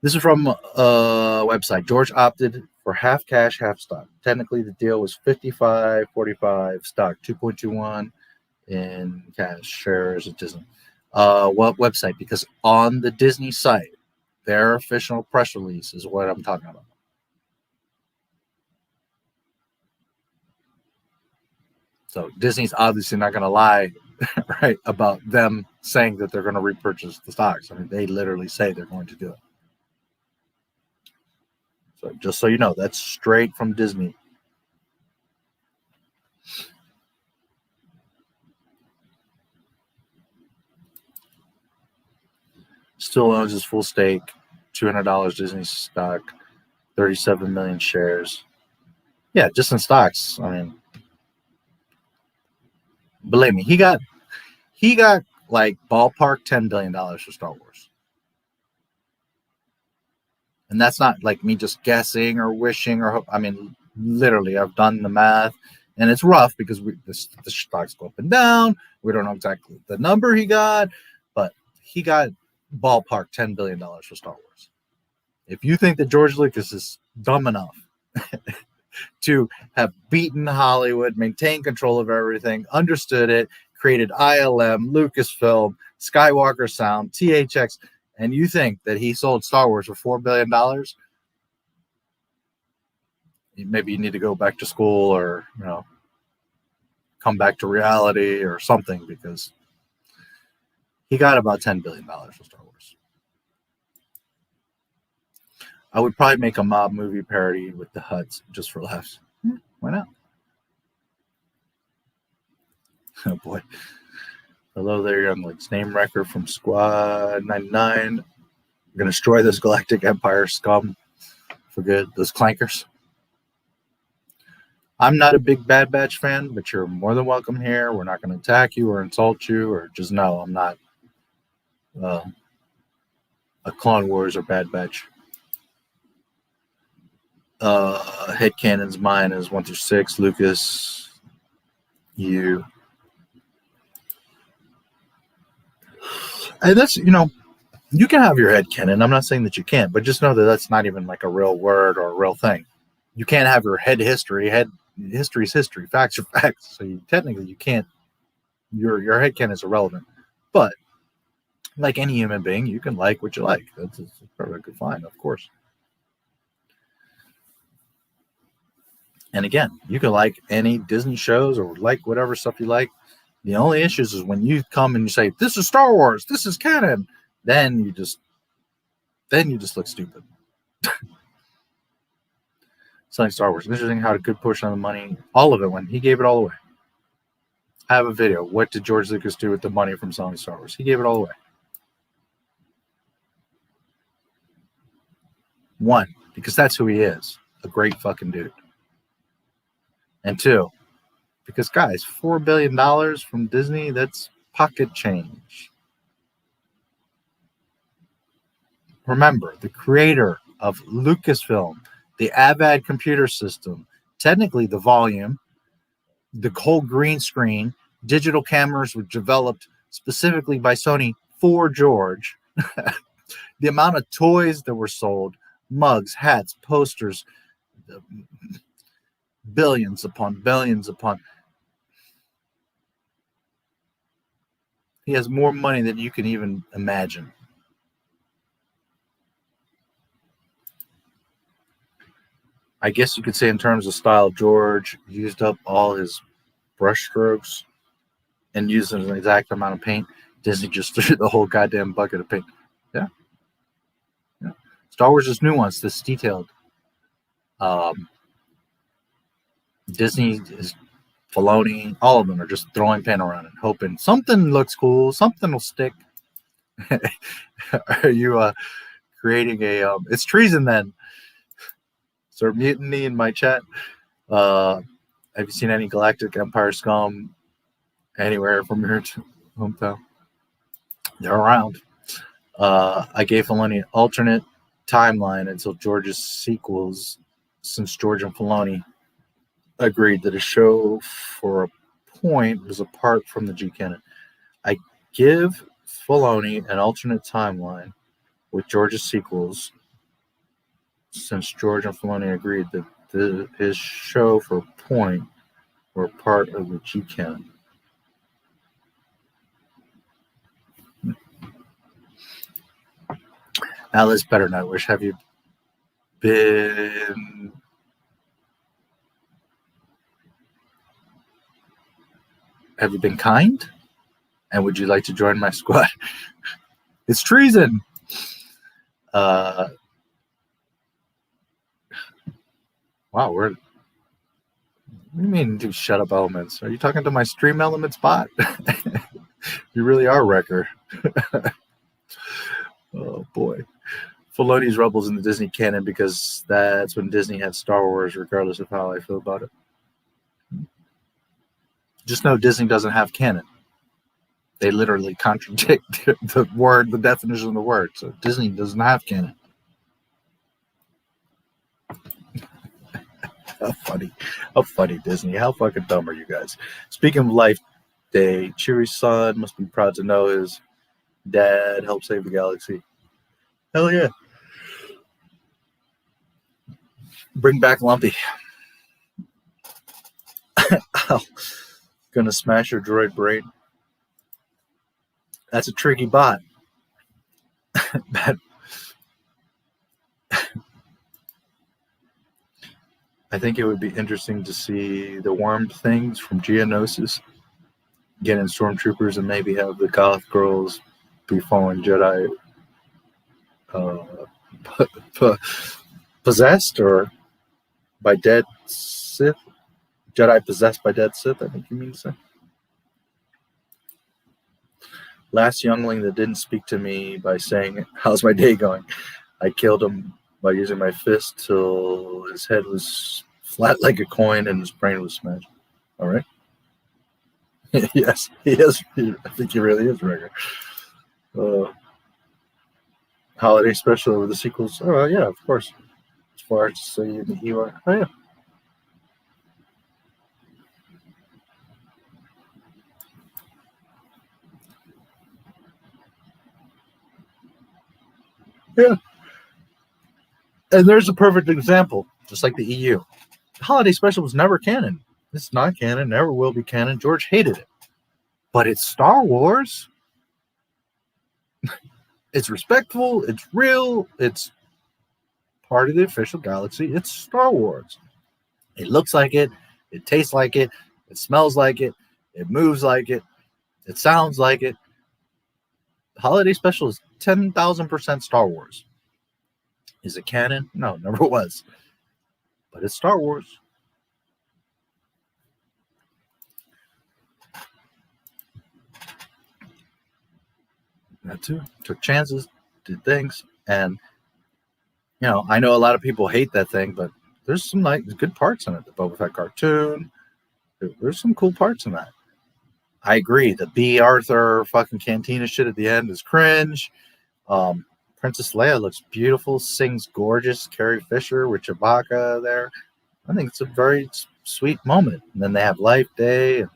This is from a website. George opted for half cash, half stock. Technically, the deal was 55-45 stock, 2.21 in cash shares at Disney. What website? Because on the Disney site, their official press release is what I'm talking about. So Disney's obviously not going to lie, right, about them saying that they're going to repurchase the stocks. I mean, they literally say they're going to do it. So just so you know, that's straight from Disney. Still owns his full stake, $200 Disney stock, 37 million shares. Yeah, just in stocks. I mean, believe me, he got like ballpark $10 billion for Star Wars. And that's not like me just guessing or wishing or I mean, literally, I've done the math, and it's rough because the stocks go up and down. We don't know exactly the number he got, but he got ballpark $10 billion for Star Wars. If you think that George Lucas is dumb enough to have beaten Hollywood, maintained control of everything, understood it, created ILM, Lucasfilm, Skywalker Sound, THX, and you think that he sold Star Wars for $4 billion, maybe you need to go back to school or, come back to reality or something, because he got about $10 billion for Star Wars. I would probably make a mob movie parody with the Hutts just for laughs. Why not? Oh boy. Hello there, younglings. Name record from Squad 99. I'm going to destroy this Galactic Empire scum for good. Those clankers. I'm not a big Bad Batch fan, but you're more than welcome here. We're not going to attack you or insult you, or just know I'm not a Clone Wars or Bad Batch. Headcanon's mine is 1 through 6. Lucas, you. And that's, you can have your headcanon. I'm not saying that you can't, but just know that that's not even like a real word or a real thing. You can't have your head history. History is history. Facts are facts. So technically you can't, your headcanon is irrelevant. But like any human being, you can like what you like. That's perfectly fine, of course. And again, you can like any Disney shows or like whatever stuff you like. The only issues is when you come and you say, this is Star Wars, this is canon, then you just look stupid. Selling Star Wars. Interesting how a good portion of the money, all of it went. He gave it all away. I have a video. What did George Lucas do with the money from selling Star Wars? He gave it all away. 1, because that's who he is. A great fucking dude. And 2, because guys, $4 billion from Disney, that's pocket change. Remember, the creator of Lucasfilm, the Avad computer system, technically the volume, the whole green screen, digital cameras were developed specifically by Sony for George. The amount of toys that were sold, mugs, hats, posters, billions upon billions upon. He has more money than you can even imagine. I guess you could say in terms of style, George used up all his brush strokes and used an exact amount of paint. Disney just threw the whole goddamn bucket of paint. Yeah. Star Wars is nuanced. It's detailed. Disney is Filoni. All of them are just throwing paint around and hoping something looks cool, something will stick. Are you creating a? It's treason then. So mutiny in my chat. Have you seen any Galactic Empire scum anywhere from your hometown? They're around. I gave Filoni an alternate timeline until George's sequels, since George and Filoni agreed that a show for a point was apart from the G canon. I give Filoni an alternate timeline with George's sequels, since George and Filoni agreed that his show for a point were part of the G canon. Alice Better Nightwish, have you been kind? And would you like to join my squad? It's treason. Wow, what do you mean, dude, shut up, Elements? Are you talking to my Stream Elements bot? You really are Wrecker. Oh boy. Filoni's Rebels in the Disney canon because that's when Disney had Star Wars, regardless of how I feel about it. Just know Disney doesn't have canon. They literally contradict the word, the definition of the word. So Disney doesn't have canon. How funny Disney. How fucking dumb are you guys? Speaking of Life Day, Cheery's son must be proud to know his dad helped save the galaxy. Hell yeah. Bring back Lumpy. Oh, gonna smash your droid brain. That's a tricky bot. I think it would be interesting to see the worm things from Geonosis get in stormtroopers and maybe have the goth girls be fallen Jedi possessed or by dead Sith. Jedi possessed by dead Sith, I think you mean to say. Last youngling that didn't speak to me by saying, "How's my day going?" I killed him by using my fist till his head was flat like a coin and his brain was smashed. All right. Yes, he is. I think he really is, Rigger. Holiday special over the sequels. Oh, yeah, of course. As far as say you are. Oh, yeah. Yeah. And there's a perfect example, just like the EU. The holiday special was never canon. It's not canon, never will be canon. George hated it. But it's Star Wars. It's respectful. It's real. It's part of the official galaxy. It's Star Wars. It looks like it. It tastes like it. It smells like it. It moves like it. It sounds like it. The holiday special is 10,000% Star Wars. Is it canon? No, never was. But it's Star Wars. That too. Took chances, did things, and you know, I know a lot of people hate that thing, but there's some like good parts in it. The Boba Fett cartoon, there's some cool parts in that. I agree. The B. Arthur fucking cantina shit at the end is cringe. Princess Leia looks beautiful, sings gorgeous. Carrie Fisher with Chewbacca there. I think it's a very sweet moment. And then they have Life Day. And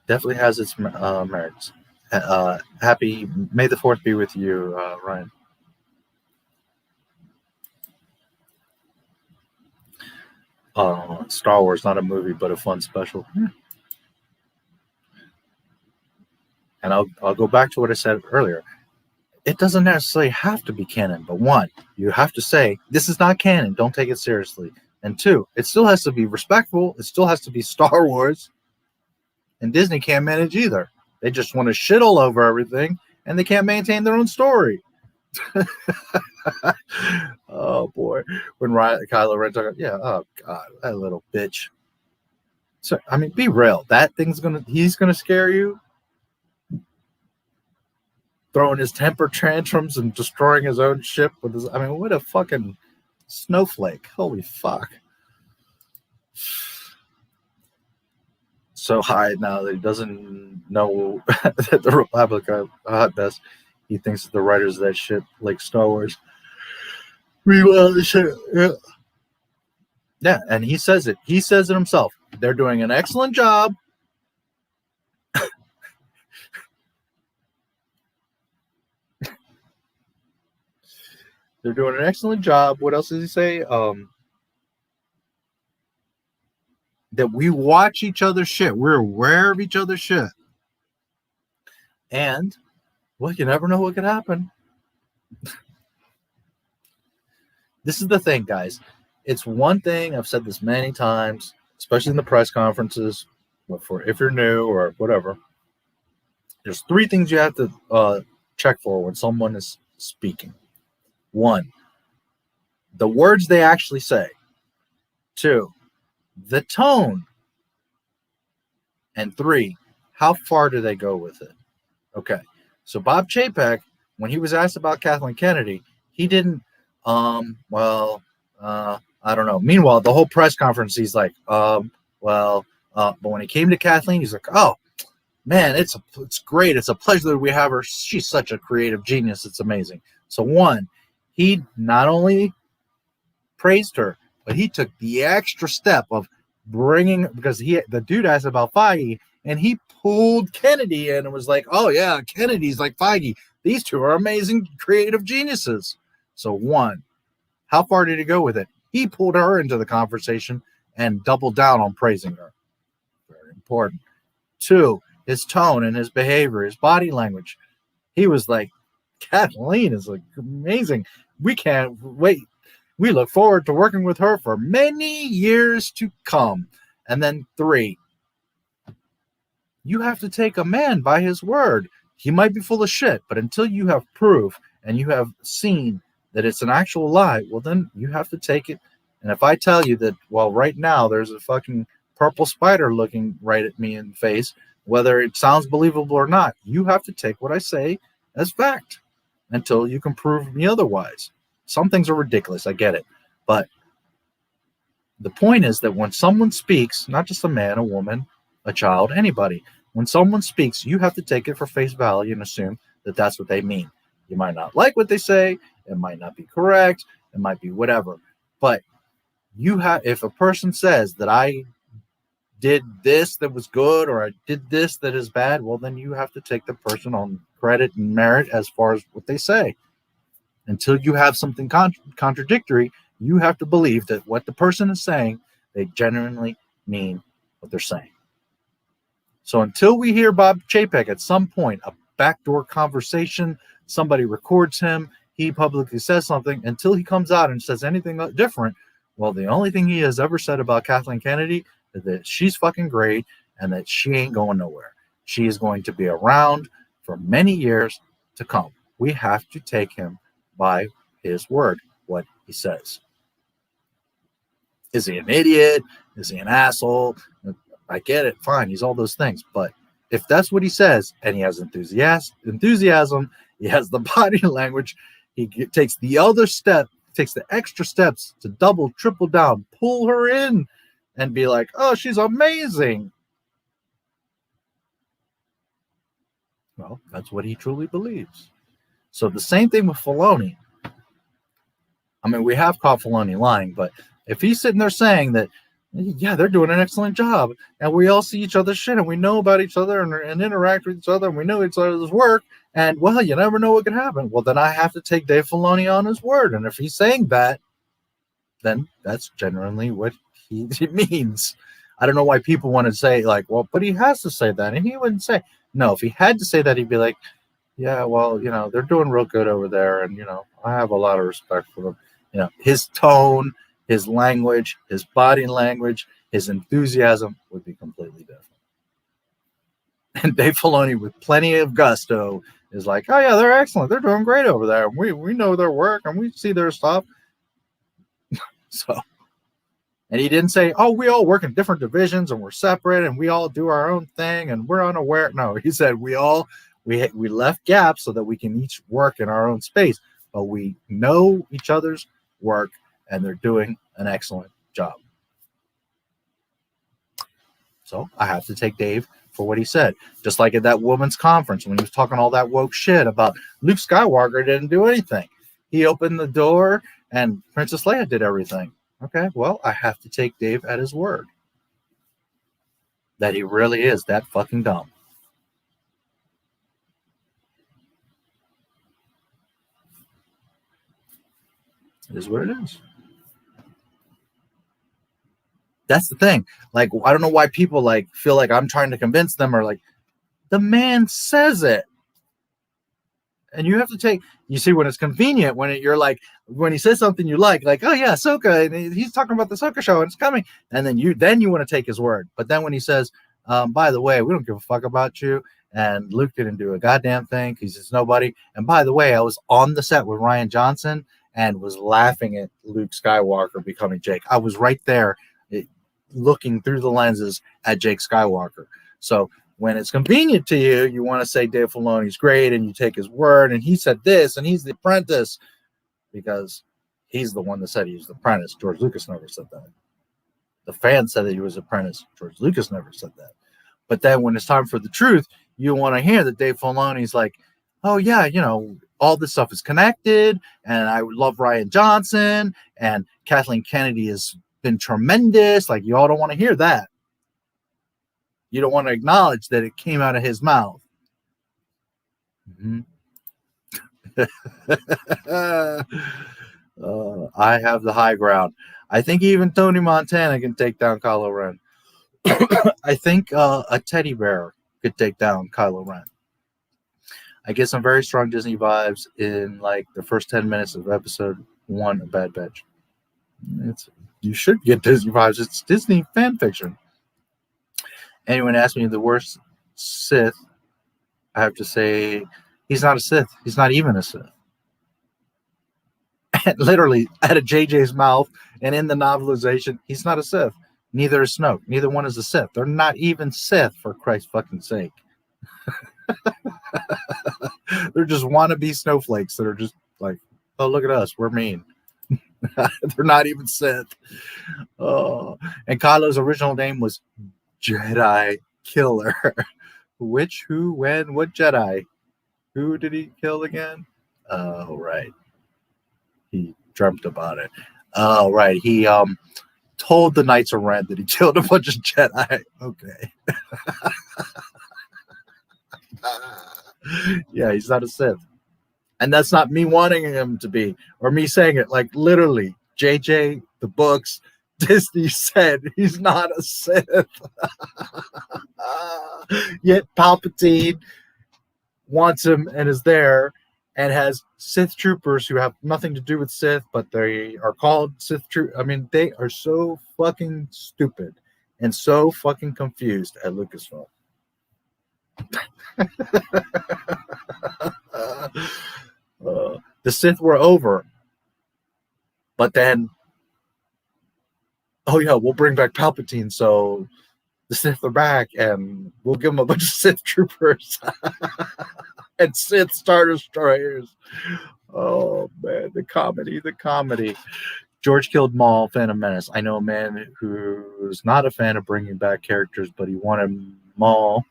definitely has its merits. Happy May the 4th be with you, Ryan. Star Wars, not a movie, but a fun special. Yeah. And I'll go back to what I said earlier. It doesn't necessarily have to be canon, but one, you have to say, this is not canon, don't take it seriously. And two, it still has to be respectful, it still has to be Star Wars. And Disney can't manage either. They just want to shit all over everything, and they can't maintain their own story. Oh, boy. When Kylo Ren talking, yeah, oh, God, that little bitch. So, I mean, be real. That thing's he's going to scare you? Throwing his temper tantrums and destroying his own ship with his, I mean, what a fucking snowflake. Holy fuck. So high now that he doesn't know that the Republic are hot best. He thinks that the writers of that shit like Star Wars. Rewind the shit. Yeah. Yeah, and he says it. He says it himself. They're doing an excellent job. They're doing an excellent job. What else does he say? That we watch each other's shit. We're aware of each other's shit. And, well, you never know what could happen. This is the thing, guys. It's one thing, I've said this many times, especially in the press conferences, if you're new or whatever. There's three things you have to check for when someone is speaking. One, the words they actually say. Two, the tone. And three, how far do they go with it? Okay. So Bob Chapek, when he was asked about Kathleen Kennedy, he didn't, I don't know. Meanwhile, the whole press conference, he's like, but when he came to Kathleen, he's like, oh, man, it's great. It's a pleasure that we have her. She's such a creative genius. It's amazing. So one, he not only praised her, but he took the extra step of bringing, because the dude asked about Feige, and he pulled Kennedy in and was like, oh yeah, Kennedy's like Feige. These two are amazing creative geniuses. So one, how far did he go with it? He pulled her into the conversation and doubled down on praising her. Very important. Two, his tone and his behavior, his body language. He was like, Kathleen is like amazing. We can't wait. We look forward to working with her for many years to come. And then three, you have to take a man by his word. He might be full of shit, but until you have proof and you have seen that it's an actual lie, well, then you have to take it. And if I tell you that, well, right now there's a fucking purple spider looking right at me in the face, whether it sounds believable or not, you have to take what I say as fact until you can prove me otherwise. Some things are ridiculous, I get it. But the point is that when someone speaks, not just a man, a woman, a child, anybody, when someone speaks, you have to take it for face value and assume that that's what they mean. You might not like what they say. It might not be correct. It might be whatever. But you have, if a person says that I did this that was good or I did this that is bad, well, then you have to take the person on credit and merit as far as what they say. Until you have something contradictory, you have to believe that what the person is saying, they genuinely mean what they're saying. So until we hear Bob Chapek at some point, a backdoor conversation, somebody records him, he publicly says something, until he comes out and says anything different, well, the only thing he has ever said about Kathleen Kennedy is that she's fucking great and that she ain't going nowhere. She is going to be around for many years to come. We have to take him by his word, what he says. Is he an idiot? Is he an asshole? I get it. Fine. He's all those things. But if that's what he says and he has enthusiasm, he has the body language, he takes the other step, takes the extra steps to double, triple down, pull her in and be like, oh, she's amazing. Well, that's what he truly believes. So the same thing with Filoni. I mean, we have caught Filoni lying, but if he's sitting there saying that, yeah, they're doing an excellent job, and we all see each other's shit, and we know about each other and interact with each other, and we know each other's work, and, well, you never know what can happen. Well, then I have to take Dave Filoni on his word, and if he's saying that, then that's genuinely what he means. I don't know why people want to say, like, well, but he has to say that, and he wouldn't say. No, if he had to say that, he'd be like, yeah, well, you know, they're doing real good over there, and, you know, I have a lot of respect for them. You know, his tone, his language, his body language, his enthusiasm would be completely different. And Dave Filoni, with plenty of gusto, is like, oh, yeah, they're excellent. They're doing great over there. We know their work, and we see their stuff. So, and he didn't say, oh, we all work in different divisions, and we're separate, and we all do our own thing, and we're unaware. No, he said we left gaps so that we can each work in our own space, but we know each other's work, and they're doing an excellent job. So I have to take Dave for what he said. Just like at that women's conference when he was talking all that woke shit about Luke Skywalker didn't do anything. He opened the door and Princess Leia did everything. Okay, well, I have to take Dave at his word. That he really is that fucking dumb. It is what it is. That's the thing. Like, I don't know why people like feel like I'm trying to convince them, or like, the man says it. And you have to take, you see, when it's convenient, when you're like, when he says something you like, oh yeah, Ahsoka, and he's talking about the Ahsoka show and it's coming, and then you want to take his word. But then when he says, by the way, we don't give a fuck about you, and Luke didn't do a goddamn thing, he's just nobody. And by the way, I was on the set with Rian Johnson and was laughing at Luke Skywalker becoming Jake. I was right there looking through the lenses at Jake Skywalker. So when it's convenient to you, you want to say Dave Filoni's great and you take his word and he said this and he's the apprentice because he's the one that said he was the apprentice. George Lucas never said that. The fans said that he was apprentice. George Lucas never said that. But then when it's time for the truth, you want to hear that Dave Filoni's like, oh yeah, you know, all this stuff is connected and I love Rian Johnson and Kathleen Kennedy has been tremendous. Like, you all don't want to hear that. You don't want to acknowledge that it came out of his mouth. I have the high ground. I think even Tony Montana can take down Kylo Ren. I think a teddy bear could take down Kylo Ren. I get some very strong Disney vibes in like the first 10 minutes of episode 1 of Bad Batch. You should get Disney vibes. It's Disney fan fiction. Anyone asked me the worst Sith, I have to say he's not a Sith. He's not even a Sith. And literally out of JJ's mouth and in the novelization, he's not a Sith. Neither is Snoke. Neither one is a Sith. They're not even Sith, for Christ's fucking sake. They're just wannabe snowflakes that are just like, oh, look at us. We're mean. They're not even Sith. Oh, and Kylo's original name was Jedi Killer. Which, who, when, what Jedi? Who did he kill again? Oh, right. He dreamt about it. Oh, right. He told the Knights of Ren that he killed a bunch of Jedi. Okay. Yeah, he's not a Sith. And that's not me wanting him to be, or me saying it. Like, literally, JJ, the books, Disney said he's not a Sith. Yet Palpatine wants him and is there and has Sith troopers who have nothing to do with Sith, but they are called Sith troopers. I mean, they are so fucking stupid and so fucking confused at Lucasfilm. The Sith were over, but then, oh yeah, we'll bring back Palpatine, so the Sith are back, and we'll give them a bunch of Sith troopers and Sith Star Destroyers. Oh man, the comedy. George killed Maul, Phantom Menace. I know a man who's not a fan of bringing back characters, but he wanted Maul.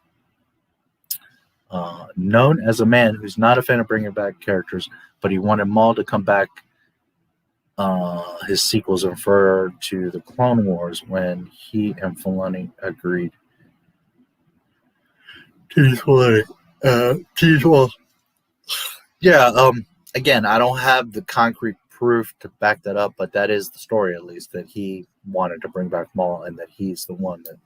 Known as a man who's not a fan of bringing back characters, but he wanted Maul to come back. His sequels refer to the Clone Wars when he and Filoni agreed. Yeah. Again, I don't have the concrete proof to back that up, but that is the story, at least, that he wanted to bring back Maul and that he's the one that.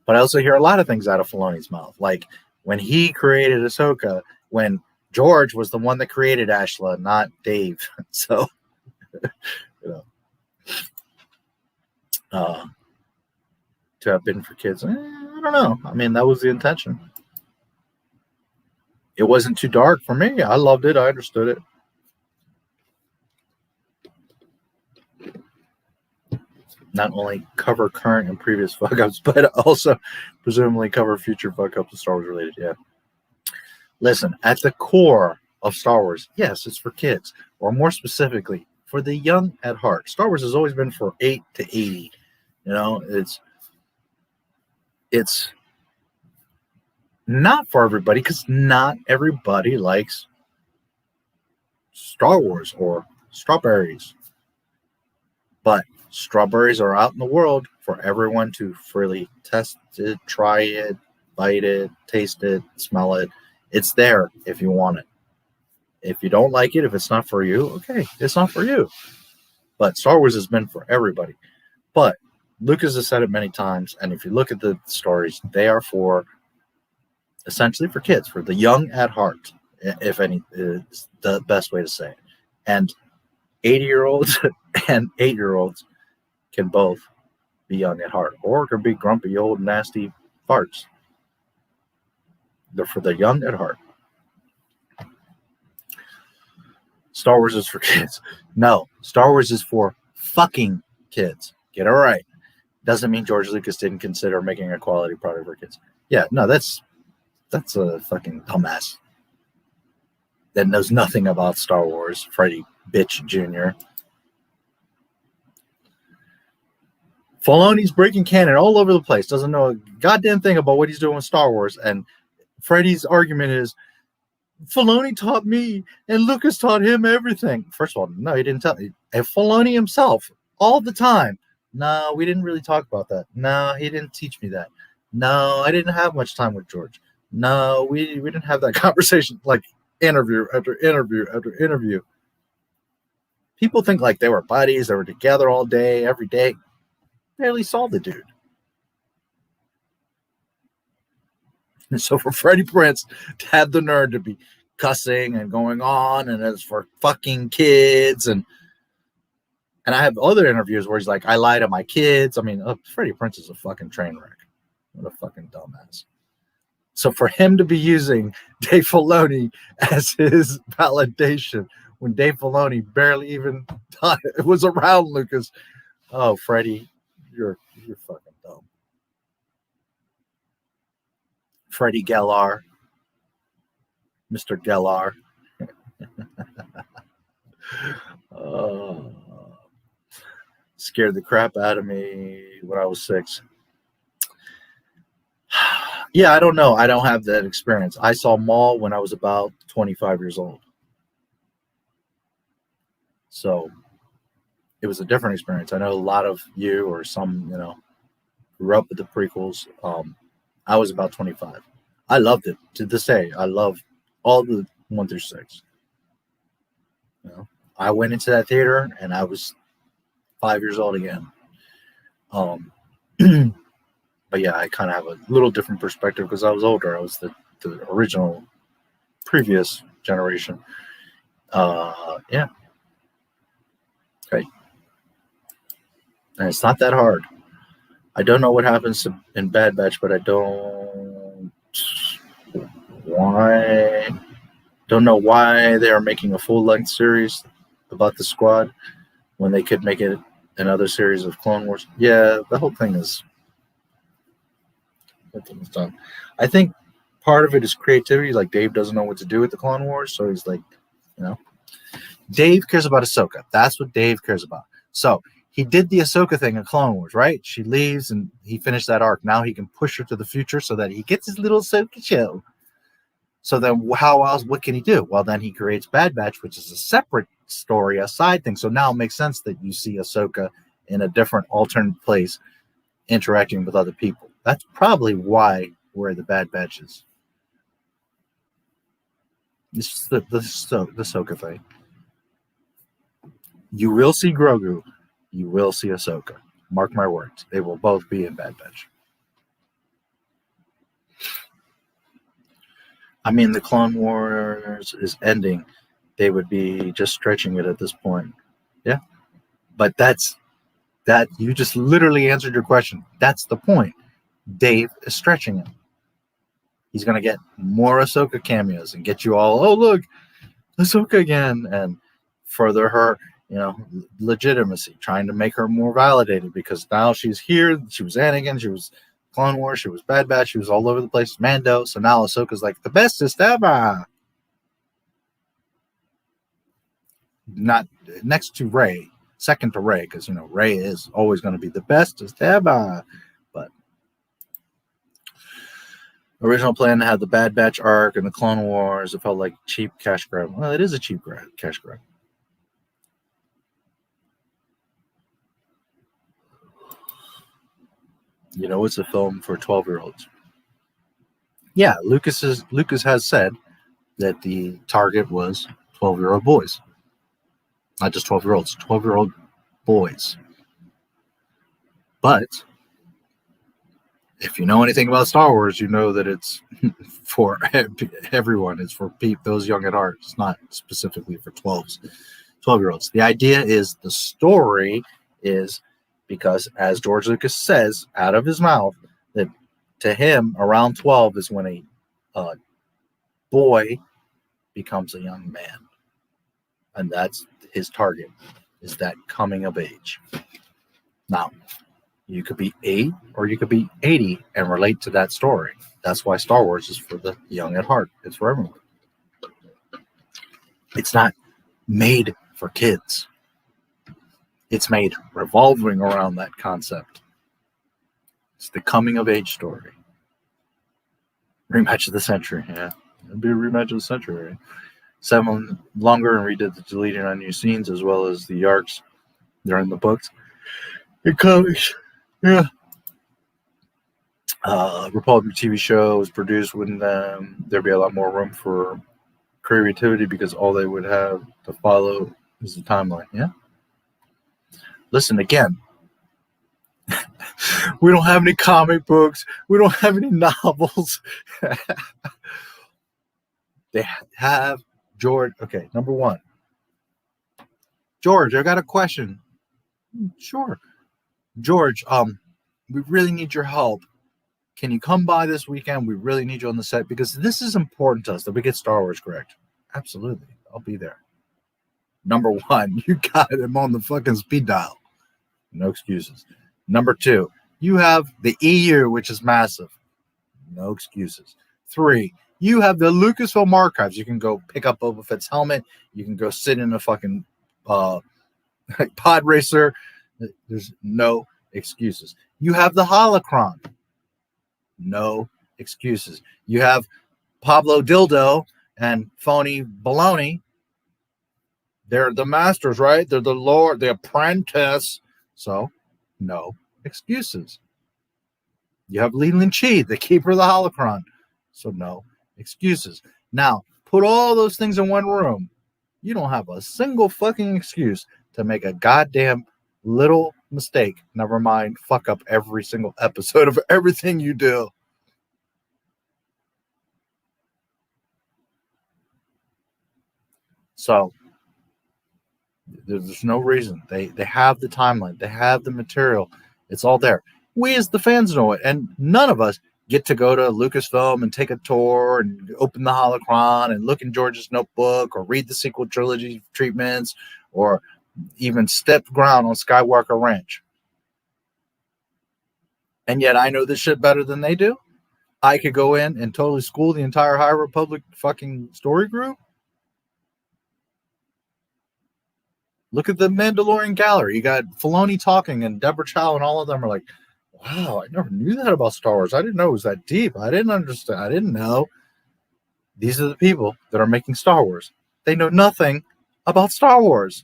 But I also hear a lot of things out of Filoni's mouth. Like when he created Ahsoka, when George was the one that created Ashla, not Dave. So, you know, to have been for kids, I don't know. I mean, that was the intention. It wasn't too dark for me. I loved it. I understood it. Not only cover current and previous fuck-ups, but also presumably cover future fuck-ups of Star Wars related. Yeah. Listen, at the core of Star Wars, yes, it's for kids, or more specifically, for the young at heart. Star Wars has always been for 8 to 80. You know, it's not for everybody, because not everybody likes Star Wars or strawberries. But strawberries are out in the world for everyone to freely test it, try it, bite it, taste it, smell it. It's there if you want it. If you don't like it, if it's not for you, okay, it's not for you. But Star Wars has been for everybody. But Lucas has said it many times, and if you look at the stories, they are for essentially for kids, for the young at heart, if any, is the best way to say it. And 80-year-olds and 8-year-olds can both be young at heart, or can be grumpy old nasty farts. They're for the young at heart. Star Wars is for kids. No, Star Wars is for fucking kids. Get it right. Doesn't mean George Lucas didn't consider making a quality product for kids. Yeah, no, that's a fucking dumbass that knows nothing about Star Wars. Freddie Bitch Jr. Filoni's breaking canon all over the place. Doesn't know a goddamn thing about what he's doing with Star Wars. And Freddie's argument is, Filoni taught me and Lucas taught him everything. First of all, no, he didn't tell me. And Filoni himself, all the time. No, we didn't really talk about that. No, he didn't teach me that. No, I didn't have much time with George. No, we didn't have that conversation. Like interview after interview after interview. People think like they were buddies. They were together all day, every day. Barely saw the dude. And so for Freddie Prinze to have the nerve to be cussing and going on, and as for fucking kids, and I have other interviews where he's like, I lie to my kids. I mean, Freddie Prinze is a fucking train wreck. What a fucking dumbass. So for him to be using Dave Filoni as his validation when Dave Filoni barely even was around Lucas, oh, Freddie, you're fucking dumb. Freddie Gellar, Mr. Gellar. Oh, scared the crap out of me when I was 6. Yeah, I don't know. I don't have that experience. I saw Maul when I was about 25 years old. So it was a different experience. I know a lot of you or some, grew up with the prequels. I was about 25. I loved it. To this day, I love all the 1 through 6. I went into that theater and I was 5 years old again. But yeah, I kind of have a little different perspective because I was older. I was the original, previous generation. Yeah. Okay. And it's not that hard. I don't know what happens in Bad Batch, but I don't know why they are making a full-length series about the squad when they could make it another series of Clone Wars. Yeah, the whole thing is done. I think part of it is creativity. Like Dave doesn't know what to do with the Clone Wars, so he's like, Dave cares about Ahsoka. That's what Dave cares about. So he did the Ahsoka thing in Clone Wars, right? She leaves and he finished that arc. Now he can push her to the future so that he gets his little Ahsoka show. So then how else, what can he do? Well, then he creates Bad Batch, which is a separate story, a side thing. So now it makes sense that you see Ahsoka in a different alternate place interacting with other people. That's probably why we're the Bad Batch is. This is the Ahsoka thing. You will see Grogu. You will see Ahsoka. Mark my words. They will both be in Bad Batch. I mean, the Clone Wars is ending. They would be just stretching it at this point. Yeah. But that you just literally answered your question. That's the point. Dave is stretching it. He's going to get more Ahsoka cameos and get you all, oh, look, Ahsoka again, and further her, legitimacy, trying to make her more validated because now she's here. She was Anakin. She was Clone Wars. She was Bad Batch. She was all over the place. Mando. So now Ahsoka's like the bestest ever. Not next to Rey, second to Rey, because Rey is always going to be the bestest ever. But original plan to have the Bad Batch arc and the Clone Wars. It felt like cheap cash grab. Well, it is a cheap cash grab. It's a film for 12-year-olds. Yeah, Lucas has said that the target was 12-year-old boys. Not just 12-year-olds, 12-year-old boys. But if you know anything about Star Wars, you know that it's for everyone. It's for those young at heart. It's not specifically for 12-year-olds. The idea is the story is because, as George Lucas says out of his mouth, that to him, around 12 is when a boy becomes a young man. And that's his target. is that coming of age. Now, you could be 8 or you could be 80 and relate to that story. That's why Star Wars is for the young at heart. It's for everyone. It's not made for kids. It's made revolving around that concept. It's the coming of age story. Rematch of the century, yeah. It'd be a rematch of the century, right? 7 longer and redid the deleting unused scenes as well as the arcs. They're in the books. It comics, yeah. Republic TV show was produced when there'd be a lot more room for creativity because all they would have to follow is the timeline. Yeah. Listen again. We don't have any comic books. We don't have any novels. They have George. Okay, number 1. George, I got a question. Sure. George, we really need your help. Can you come by this weekend? We really need you on the set because this is important to us that we get Star Wars correct. Absolutely. I'll be there. Number 1, you got him on the fucking speed dial. No excuses. Number 2, you have the EU, which is massive. No excuses. 3, you have the Lucasfilm archives. You can go pick up Boba Fett's helmet. You can go sit in a fucking pod racer. There's no excuses. You have the holocron. No excuses. You have Pablo Dildo and Phony Baloney. They're the masters, right? They're the Lord, the apprentice. So, no excuses. You have Leland Chi, the keeper of the holocron. So, no excuses. Now, put all those things in one room. You don't have a single fucking excuse to make a goddamn little mistake. Never mind, fuck up every single episode of everything you do. So, there's no reason. They have the timeline. They have the material. It's all there. We as the fans know it. And none of us get to go to Lucasfilm and take a tour and open the holocron and look in George's notebook or read the sequel trilogy treatments or even step ground on Skywalker Ranch. And yet I know this shit better than they do. I could go in and totally school the entire High Republic fucking story group. Look at the Mandalorian gallery. You got Filoni talking and Deborah Chow and all of them are like, wow, I never knew that about Star Wars. I didn't know it was that deep. I didn't understand. I didn't know. These are the people that are making Star Wars. They know nothing about Star Wars.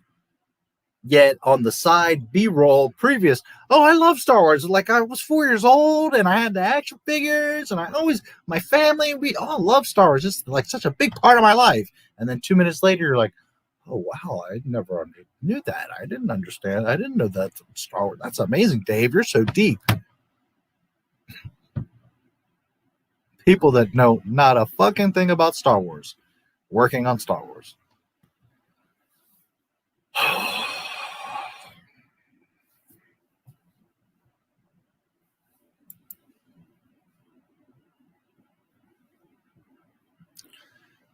Yet on the side B-roll previous, oh, I love Star Wars. Like I was 4 years old and I had the action figures and my family, we all love Star Wars. It's like such a big part of my life. And then 2 minutes later, you're like, oh, wow, I never knew that. I didn't understand. I didn't know that Star Wars. That's amazing, Dave. You're so deep. People that know not a fucking thing about Star Wars, working on Star Wars.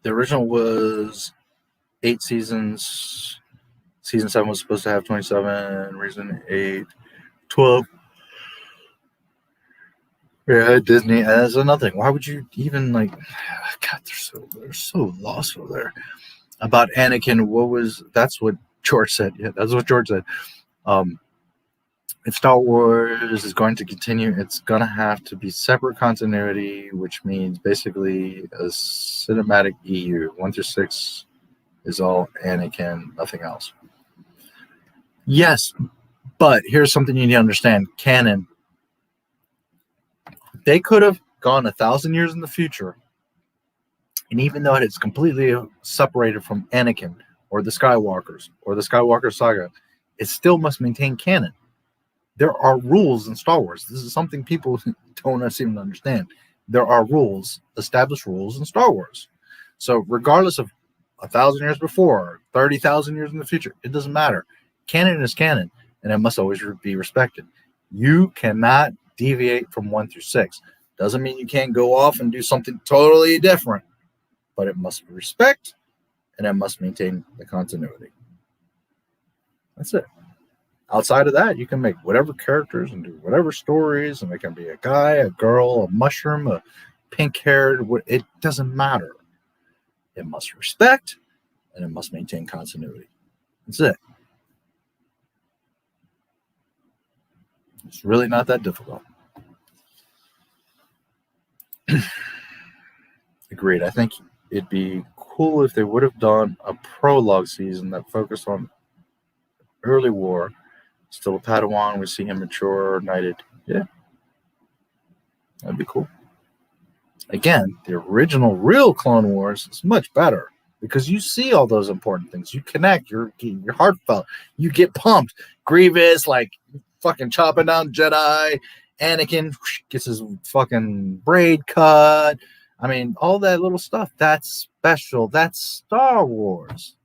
The original was 8 seasons. Season 7 was supposed to have 27. Reason 8, 12. Yeah, Disney as another thing. Why would you even like? God, they're so lost over there. About Anakin, that's what George said. Yeah, that's what George said. If Star Wars is going to continue, it's gonna have to be separate continuity, which means basically a cinematic EU. 1 through 6 is all Anakin, nothing else. Yes, but here's something you need to understand. Canon. They could have gone 1,000 years in the future, and even though it's completely separated from Anakin or the Skywalkers or the Skywalker saga, it still must maintain canon. There are rules in Star Wars. This is something people don't seem to understand. There are rules, established rules in Star Wars. So regardless of 1,000 years before, 30,000 years in the future, it doesn't matter. Canon is canon, and it must always be respected. You cannot deviate from 1 through 6. Doesn't mean you can't go off and do something totally different, but it must respect, and it must maintain the continuity. That's it. Outside of that, you can make whatever characters and do whatever stories, and it can be a guy, a girl, a mushroom, a pink-haired. It doesn't matter. It must respect, and it must maintain continuity. That's it. It's really not that difficult. Agreed. I think it'd be cool if they would have done a prologue season that focused on early war. Still a Padawan, we see him mature, knighted. Yeah. That'd be cool. Again, the original real Clone Wars is much better because you see all those important things. You connect, you're heartfelt, you get pumped. Grievous, like fucking chopping down Jedi. Anakin gets his fucking braid cut. I mean, all that little stuff, that's special. That's Star Wars.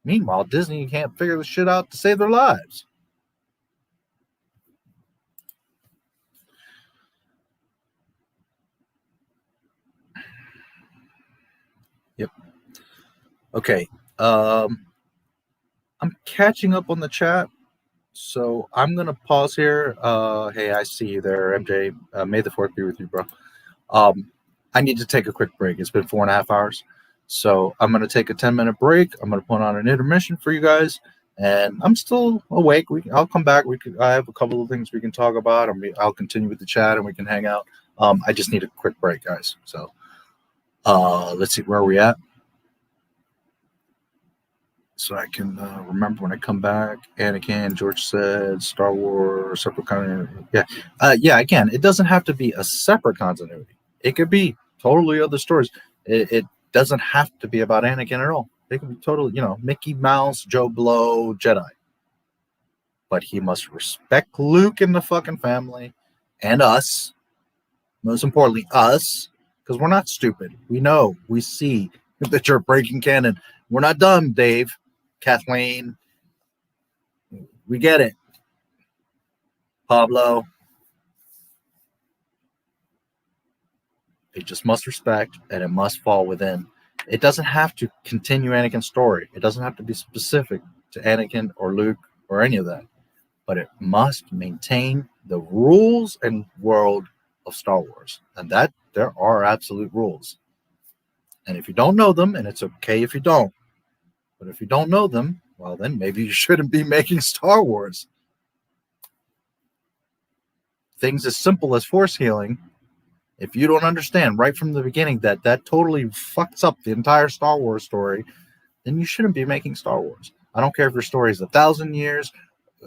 Meanwhile, Disney can't figure this shit out to save their lives. Yep. Okay. I'm catching up on the chat, so I'm going to pause here. Hey, I see you there, MJ. May the 4th be with you, bro. I need to take a quick break. It's been 4.5 hours. So I'm going to take a 10-minute break. I'm going to put on an intermission for you guys. And I'm still awake. I'll come back. I have a couple of things we can talk about. I'll continue with the chat and we can hang out. I just need a quick break, guys. So let's see, where are we at? So I can remember when I come back. Anakin, George said, Star Wars, separate continuity. Yeah. Yeah, again, it doesn't have to be a separate continuity. It could be totally other stories. It doesn't have to be about Anakin at all. It can be totally, Mickey Mouse, Joe Blow, Jedi. But he must respect Luke and the fucking family and us. Most importantly, us. Because we're not stupid. We know. We see that you're breaking canon. We're not dumb, Dave. Kathleen. We get it. Pablo. It just must respect, and it must fall within. It doesn't have to continue Anakin's story. It doesn't have to be specific to Anakin or Luke or any of that. But it must maintain the rules and world of Star Wars. And that there are absolute rules. And if you don't know them, and it's okay if you don't, but if you don't know them, well, then maybe you shouldn't be making Star Wars. Things as simple as force healing. If you don't understand right from the beginning that totally fucks up the entire Star Wars story, then you shouldn't be making Star Wars. I don't care if your story is 1,000 years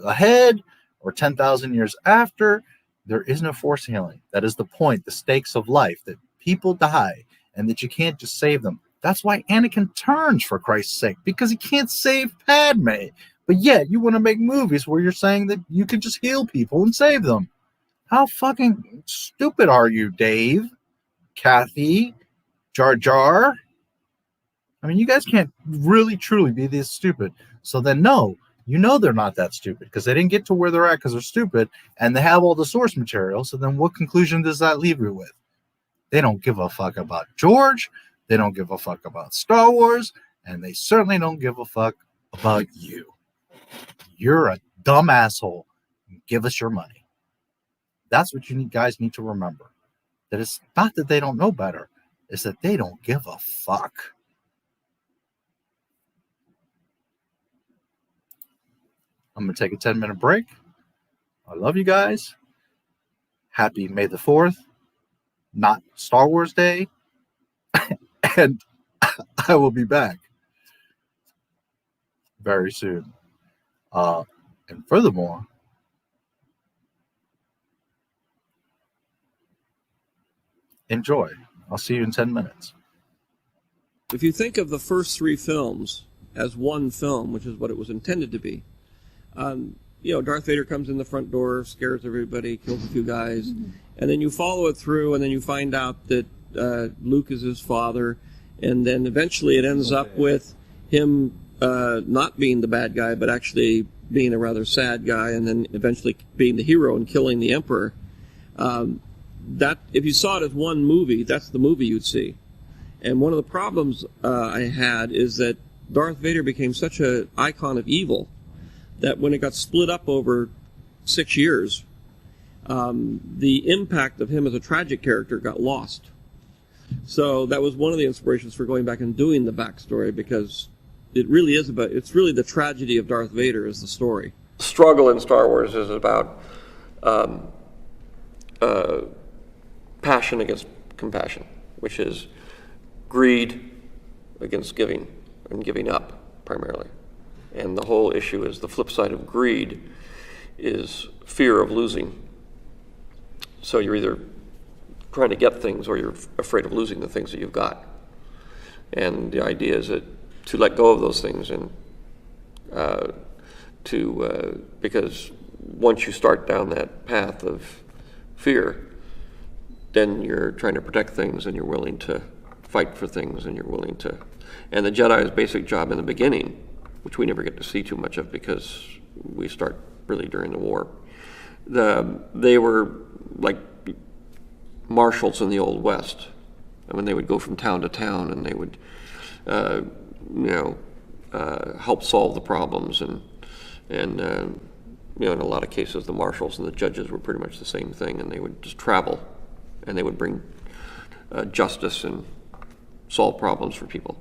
ahead or 10,000 years after. There is no force healing. That is the point, the stakes of life, that people die and that you can't just save them. That's why Anakin turns, for Christ's sake, because he can't save Padme. But yet you want to make movies where you're saying that you can just heal people and save them. How fucking stupid are you, Dave? Kathy? Jar Jar? I mean, you guys can't really, truly be this stupid. So then, no, they're not that stupid because they didn't get to where they're at because they're stupid and they have all the source material. So then what conclusion does that leave you with? They don't give a fuck about George. They don't give a fuck about Star Wars. And they certainly don't give a fuck about you. You're a dumb asshole. Give us your money. That's what you guys need to remember. That it's not that they don't know better. It's that they don't give a fuck. I'm going to take a 10-minute break. I love you guys. Happy May the 4th. Not Star Wars Day. And I will be back very soon. And furthermore, enjoy. I'll see you in 10 minutes. If you think of the first 3 films as one film, which is what it was intended to be, Darth Vader comes in the front door, scares everybody, kills a few guys, and then you follow it through, and then you find out that Luke is his father, and then eventually it ends up with him not being the bad guy, but actually being a rather sad guy, and then eventually being the hero and killing the Emperor. That if you saw it as one movie, that's the movie you'd see. And one of the problems I had is that Darth Vader became such an icon of evil that when it got split up over 6 years, the impact of him as a tragic character got lost. So that was one of the inspirations for going back and doing the backstory, because it really is about, it's really the tragedy of Darth Vader is the story. Struggle in Star Wars is about passion against compassion, which is greed against giving and giving up primarily. And the whole issue is the flip side of greed is fear of losing. So you're either trying to get things or you're afraid of losing the things that you've got. And the idea is that to let go of those things and because once you start down that path of fear, then you're trying to protect things and you're willing to fight for things and you're willing to. And the Jedi's basic job in the beginning, which we never get to see too much of because we start really during the war, they were like marshals in the Old West. I mean, they would go from town to town and they would, help solve the problems. And in a lot of cases, the marshals and the judges were pretty much the same thing, and they would just travel and they would bring justice and solve problems for people,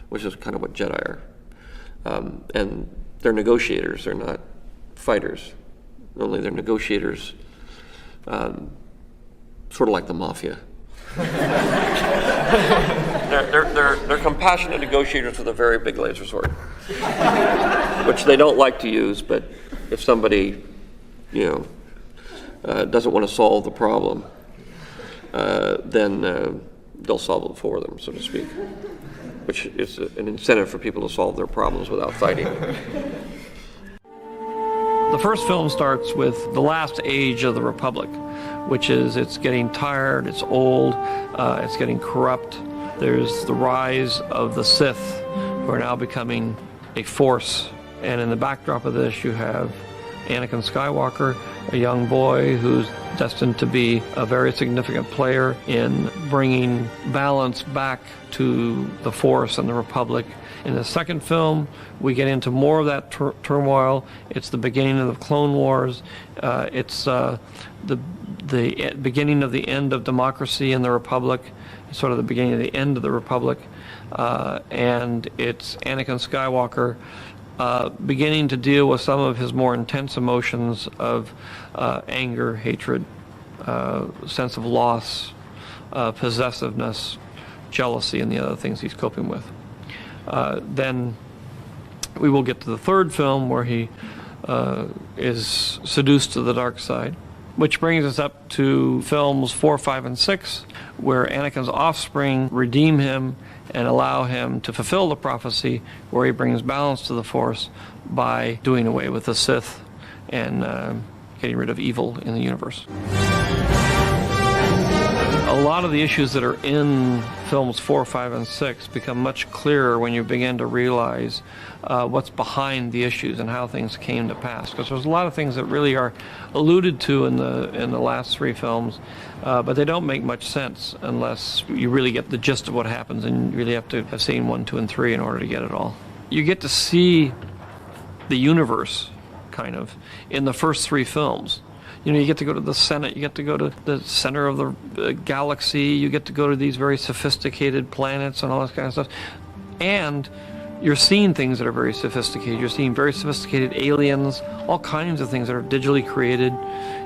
which is kind of what Jedi are. And they're negotiators, they're not fighters. Only they're negotiators, sort of like the mafia. They're compassionate negotiators with a very big laser sword, which they don't like to use, but if somebody, doesn't want to solve the problem, then they'll solve it for them, so to speak, which is an incentive for people to solve their problems without fighting. The first film starts with the last age of the Republic, which is it's getting tired, it's old, it's getting corrupt. There's the rise of the Sith, who are now becoming a force. And in the backdrop of this, you have Anakin Skywalker, a young boy who's destined to be a very significant player in bringing balance back to the Force and the Republic. In the second film, we get into more of that turmoil. It's the beginning of the Clone Wars. It's the beginning of the end of democracy in the Republic, sort of the beginning of the end of the Republic. And it's Anakin Skywalker beginning to deal with some of his more intense emotions of anger, hatred, sense of loss, possessiveness, jealousy, and the other things he's coping with. Then we will get to the third film where he is seduced to the dark side, which brings us up to films 4, 5, and 6, where Anakin's offspring redeem him and allow him to fulfill the prophecy, where he brings balance to the Force by doing away with the Sith and getting rid of evil in the universe. A lot of the issues that are in films 4, 5, and 6 become much clearer when you begin to realize what's behind the issues and how things came to pass. Because there's a lot of things that really are alluded to in the last 3 films, but they don't make much sense unless you really get the gist of what happens, and you really have to have seen 1, 2, and 3 in order to get it all. You get to see the universe, kind of, in the first 3 films. You get to go to the Senate, you get to go to the center of the galaxy, you get to go to these very sophisticated planets and all this kind of stuff. And you're seeing things that are very sophisticated. You're seeing very sophisticated aliens, all kinds of things that are digitally created,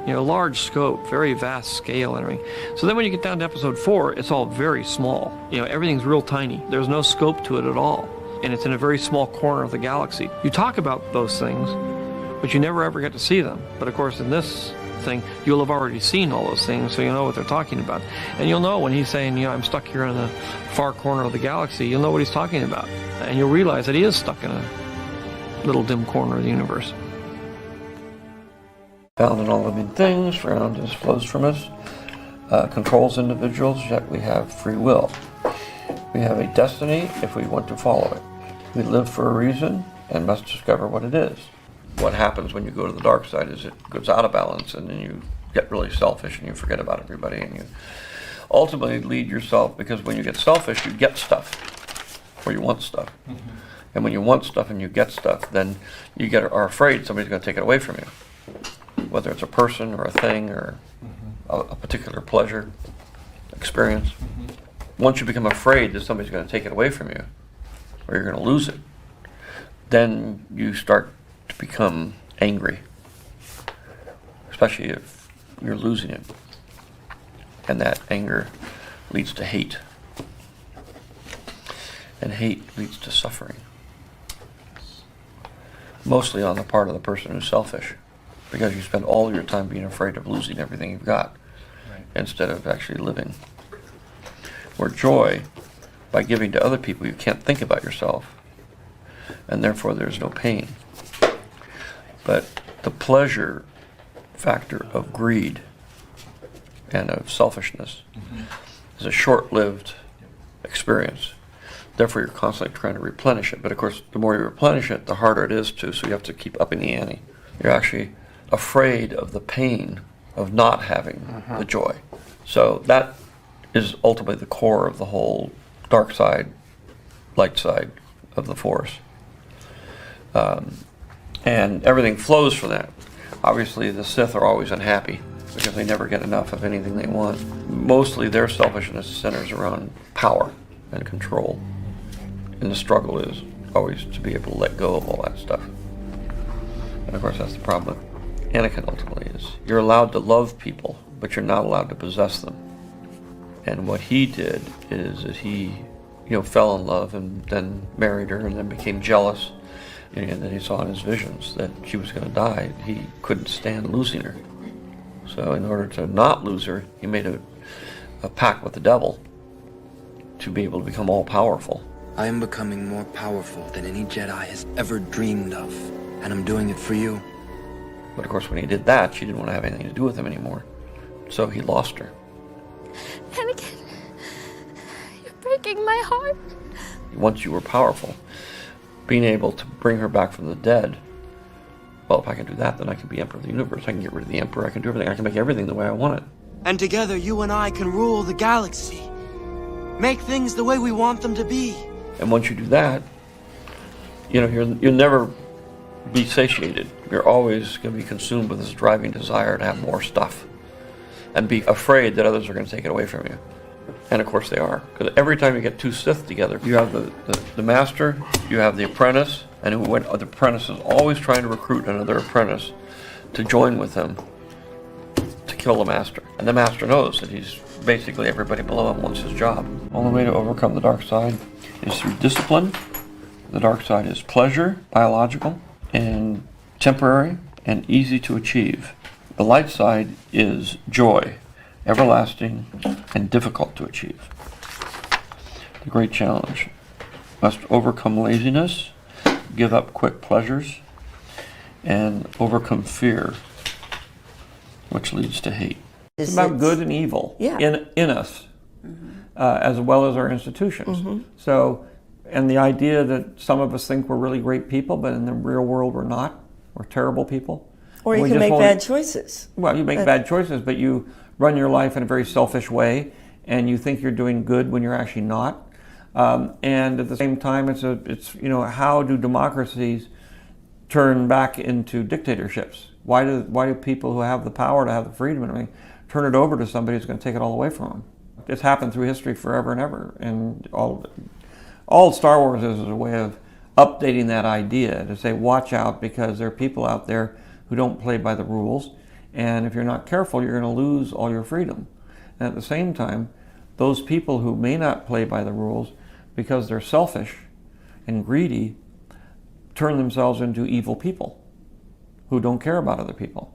large scope, very vast scale and everything. So then when you get down to episode 4, it's all very small. Everything's real tiny. There's no scope to it at all. And it's in a very small corner of the galaxy. You talk about those things, but you never ever get to see them. But of course in this thing, you'll have already seen all those things, so you'll know what they're talking about. And you'll know when he's saying, I'm stuck here in the far corner of the galaxy, you'll know what he's talking about. And you'll realize that he is stuck in a little dim corner of the universe. Found in all living things, around us, flows from us, controls individuals, yet we have free will. We have a destiny if we want to follow it. We live for a reason and must discover what it is. What happens when you go to the dark side is it goes out of balance, and then you get really selfish and you forget about everybody, and you ultimately lead yourself, because when you get selfish, you get stuff, or you want stuff. And when you want stuff and you get stuff, then you are afraid somebody's going to take it away from you, whether it's a person or a thing or a particular pleasure, experience. Once you become afraid that somebody's going to take it away from you, or you're going to lose it, then you start to become angry, especially if you're losing it. And that anger leads to hate. And hate leads to suffering. Mostly on the part of the person who's selfish, because you spend all your time being afraid of losing everything you've got, instead of actually living. Where joy, by giving to other people, you can't think about yourself, and therefore there's no pain. But the pleasure factor of greed and of selfishness is a short-lived experience. Therefore, you're constantly trying to replenish it. But of course, the more you replenish it, the harder it is to, so you have to keep upping the ante. You're actually afraid of the pain of not having the joy. So that is ultimately the core of the whole dark side, light side of the Force. And everything flows from that. Obviously, the Sith are always unhappy because they never get enough of anything they want. Mostly their selfishness centers around power and control. And the struggle is always to be able to let go of all that stuff. And of course, that's the problem with Anakin ultimately is you're allowed to love people, but you're not allowed to possess them. And what he did is that he, fell in love and then married her and then became jealous. And then he saw in his visions that she was going to die. He couldn't stand losing her. So in order to not lose her, he made a pact with the devil to be able to become all-powerful. I am becoming more powerful than any Jedi has ever dreamed of, and I'm doing it for you. But of course, when he did that, she didn't want to have anything to do with him anymore. So he lost her. Anakin, you're breaking my heart. Once you were powerful, being able to bring her back from the dead, well, if I can do that, then I can be Emperor of the Universe. I can get rid of the Emperor. I can do everything. I can make everything the way I want it. And together, you and I can rule the galaxy. Make things the way we want them to be. And once you do that, you'll never be satiated. You're always going to be consumed with this driving desire to have more stuff and be afraid that others are going to take it away from you. And of course they are. Because every time you get two Sith together, you have the master, you have the apprentice, and the apprentice is always trying to recruit another apprentice to join with him to kill the master. And the master knows that he's basically everybody below him wants his job. Only way to overcome the dark side is through discipline. The dark side is pleasure, biological, and temporary, and easy to achieve. The light side is joy, everlasting, and difficult to achieve. The great challenge must overcome laziness, give up quick pleasures, and overcome fear, which leads to hate. It's about good and evil in us, as well as our institutions. So, and the idea that some of us think we're really great people, but in the real world we're not. We're terrible people. Or you can make bad choices. Well, you make bad choices, but you run your life in a very selfish way, and you think you're doing good when you're actually not. And at the same time, it's how do democracies turn back into dictatorships? Why do people who have the power to have the freedom and everything turn it over to somebody who's going to take it all away from them? It's happened through history forever and ever, and all Star Wars is a way of updating that idea to say, watch out, because there are people out there who don't play by the rules, and if you're not careful, you're going to lose all your freedom. And at the same time, those people who may not play by the rules because they're selfish and greedy turn themselves into evil people who don't care about other people.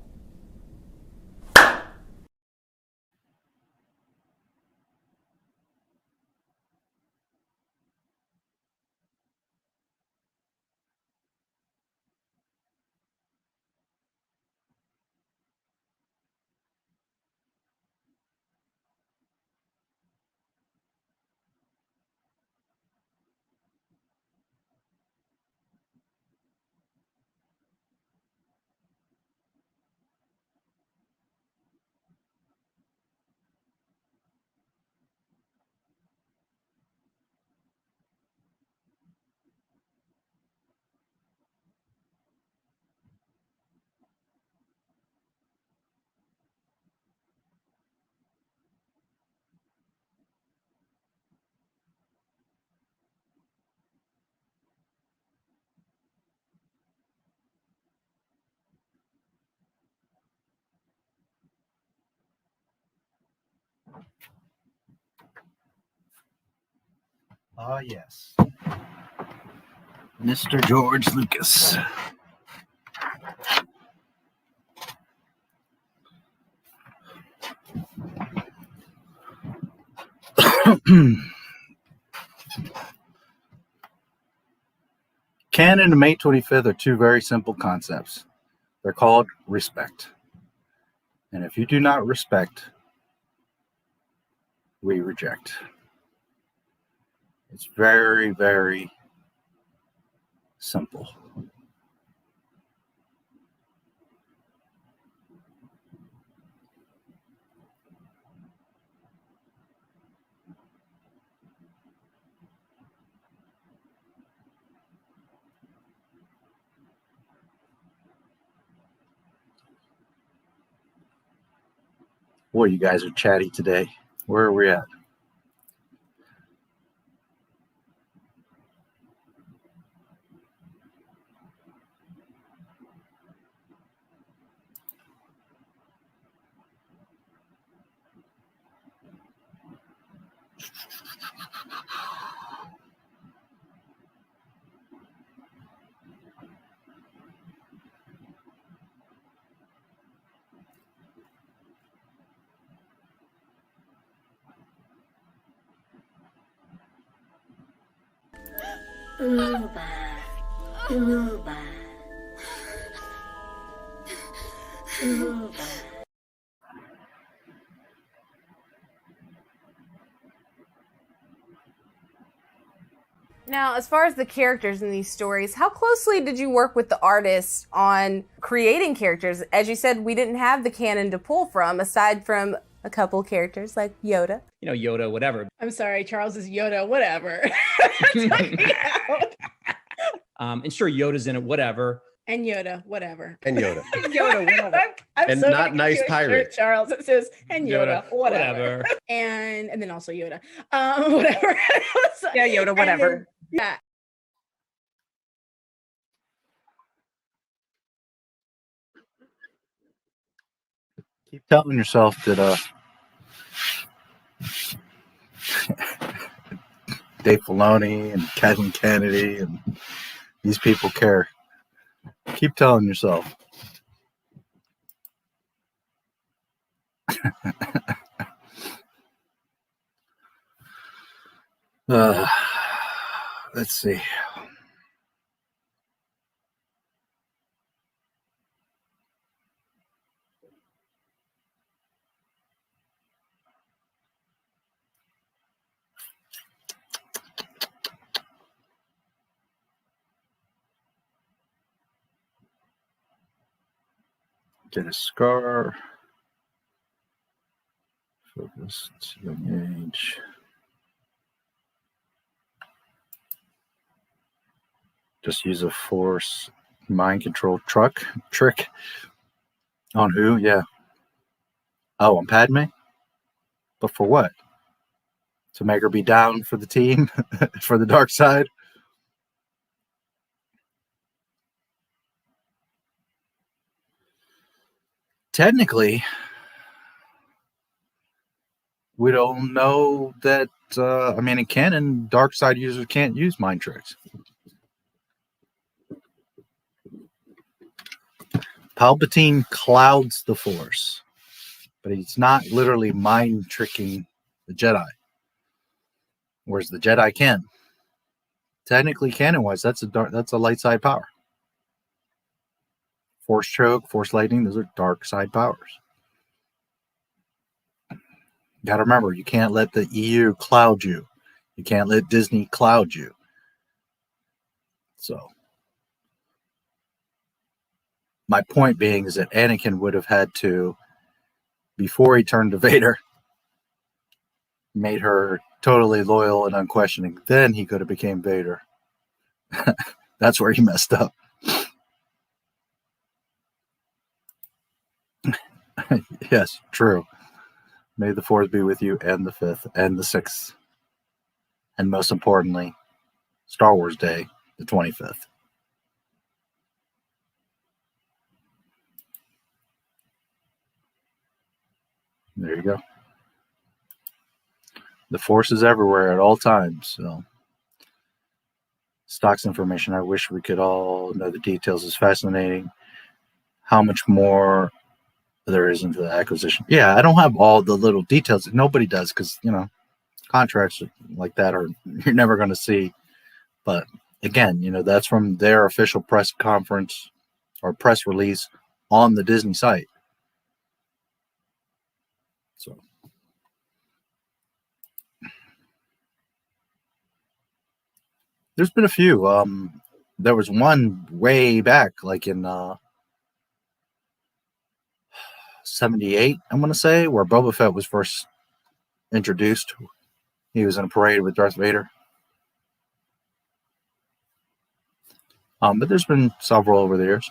Ah, yes. Mr. George Lucas. Canon and May 25th are two very simple concepts. They're called respect. And if you do not respect, we reject. It's very, very simple. Boy, you guys are chatty today. Where are we at? Uba. Uba. Uba. Now, as far as the characters in these stories, how closely did you work with the artists on creating characters? As you said, we didn't have the canon to pull from, aside from a couple characters like Yoda. You know, Yoda, whatever. I'm sorry, Charles is Yoda, whatever. And sure, Yoda's in it, whatever. And Yoda, whatever. And Yoda. Yoda, whatever. I'm And so not gonna nice get you a pirate. shirt, Charles. It says, and Yoda, Yoda, whatever. whatever. And then also Yoda. Whatever. Yeah, Yoda, whatever. Yeah. Keep telling yourself that Dave Filoni and Kathleen Kennedy and these people care. Keep telling yourself. Let's see. Get a scar. Focused, young age. Just use a force mind control trick. On who? Yeah. Oh, on Padme? But for what? To make her be down for the team? For the dark side? Technically, we don't know that, I mean, in canon, dark side users can't use mind tricks. Palpatine clouds the Force, but he's not literally mind tricking the Jedi, whereas the Jedi can. Technically, canon-wise, that's a light side power. Force choke, Force lightning, those are dark side powers. You got to remember, you can't let the EU cloud you. You can't let Disney cloud you. So, my point being is that Anakin would have had to, before he turned to Vader, made her totally loyal and unquestioning. Then he could have became Vader. That's where he messed up. Yes, true. May the Fourth be with you, and the Fifth, and the Sixth. And most importantly, Star Wars Day, the 25th. There you go. The Force is everywhere at all times. So Stocks information. I wish we could all know the details. Is fascinating. How much more there is into the acquisition. Yeah, I don't have all the little details. Nobody does, because, you know, contracts like that are you're never going to see. But again, you know, that's from their official press conference or press release on the Disney site. So there's been a few. There was one way back, like in 78, I'm going to say, where Boba Fett was first introduced. He was in a parade with Darth Vader. But there's been several over the years.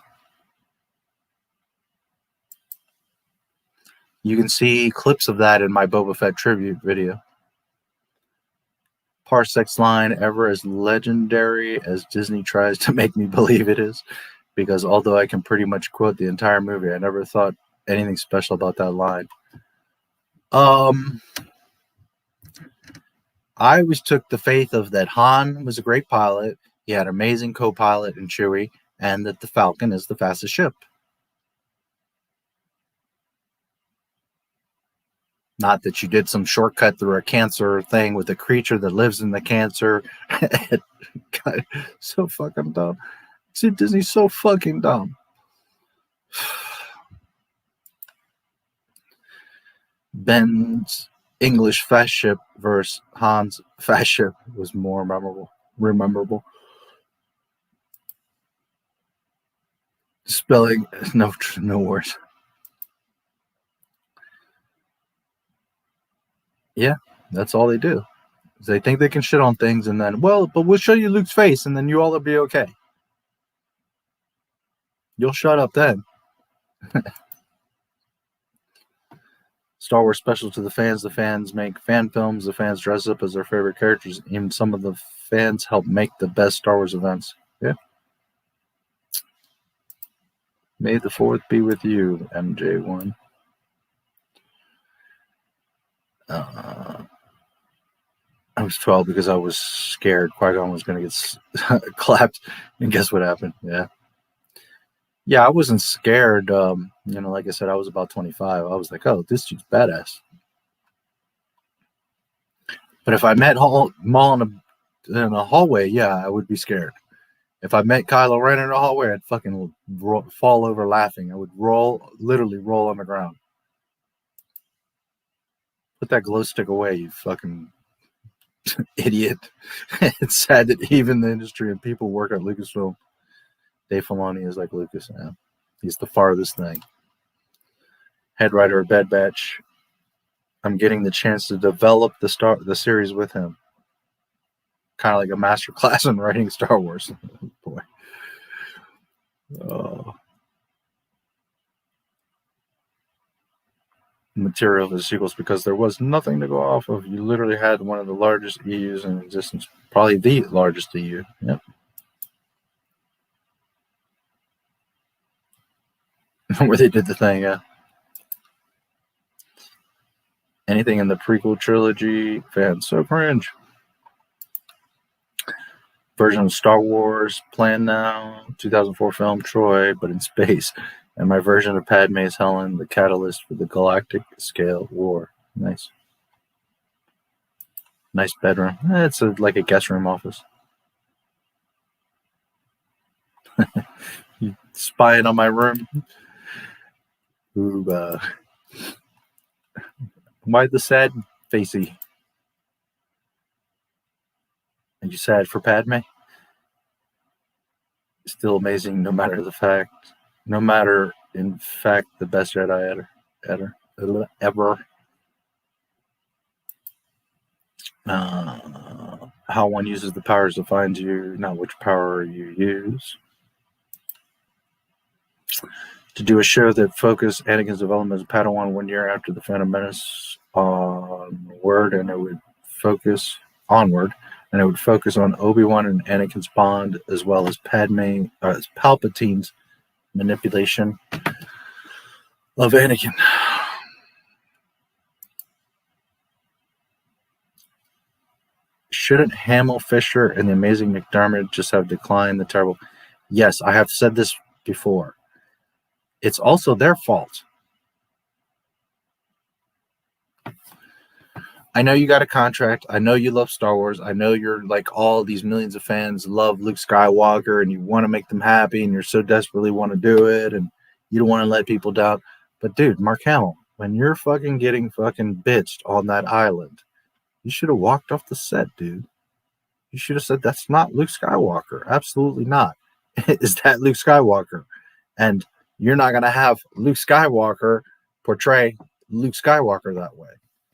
You can see clips of that in my Boba Fett tribute video. Parsec's line, ever as legendary as Disney tries to make me believe it is, because although I can pretty much quote the entire movie, I never thought anything special about that line. I always took the faith of that Han was a great pilot, he had an amazing co-pilot in Chewie, and that the Falcon is the fastest ship. Not that you did some shortcut through a cancer thing with a creature that lives in the cancer. God, so fucking dumb. See, Disney's so fucking dumb. Ben's English fast ship versus Han's fast ship was more memorable. Spelling, no words. Yeah, that's all they do. They think they can shit on things and then, well, but we'll show you Luke's face and then you all will be okay. You'll shut up then. Star Wars special to the fans. The fans make fan films. The fans dress up as their favorite characters. Even some of the fans help make the best Star Wars events. Yeah. May the 4th be with you, MJ1. I was 12 because I was scared Qui-Gon was going to get clapped. And guess what happened? Yeah. Yeah, I wasn't scared. You know, like I said, I was about 25. I was like, oh, this dude's badass. But if I met Maul in a hallway, yeah, I would be scared. If I met Kylo Ren in a hallway, I'd fucking fall over laughing. I would literally roll on the ground. Put that glow stick away, you fucking idiot. It's sad that even the industry and people work at Lucasfilm. Dave Filoni is like Lucas now. He's the farthest thing. Head writer of Bad Batch. I'm getting the chance to develop the series with him. Kind of like a master class in writing Star Wars. Boy. Oh. Material of the sequels, because there was nothing to go off of. You literally had one of the largest EUs in existence. Probably the largest EU. Yep. Where they did the thing, yeah. Anything in the prequel trilogy, fans so cringe. Version of Star Wars planned now, 2004 film Troy, but in space. And my version of Padme's Helen, the catalyst for the galactic scale war. Nice. Nice bedroom. It's like a guest room office. You spying on my room? Ooh, why the sad facey? Are you sad for Padme? Still amazing, no matter the fact. No matter, in fact, the best Jedi ever. How one uses the powers defines you, not which power you use. To do a show that focused Anakin's development as a Padawan 1 year after the Phantom Menace onward, and it would focus on Obi-Wan and Anakin's bond, as well as Palpatine's manipulation of Anakin. Shouldn't Hamill, Fisher, and the amazing McDermott just have declined the terrible? Yes, I have said this before. It's also their fault. I know you got a contract. I know you love Star Wars. I know you're like all these millions of fans love Luke Skywalker and you want to make them happy and you're so desperately want to do it and you don't want to let people down. But dude, Mark Hamill, when you're fucking getting fucking bitched on that island, you should have walked off the set, dude. You should have said, that's not Luke Skywalker. Absolutely not. Is that Luke Skywalker? And you're not going to have Luke Skywalker portray Luke Skywalker that way.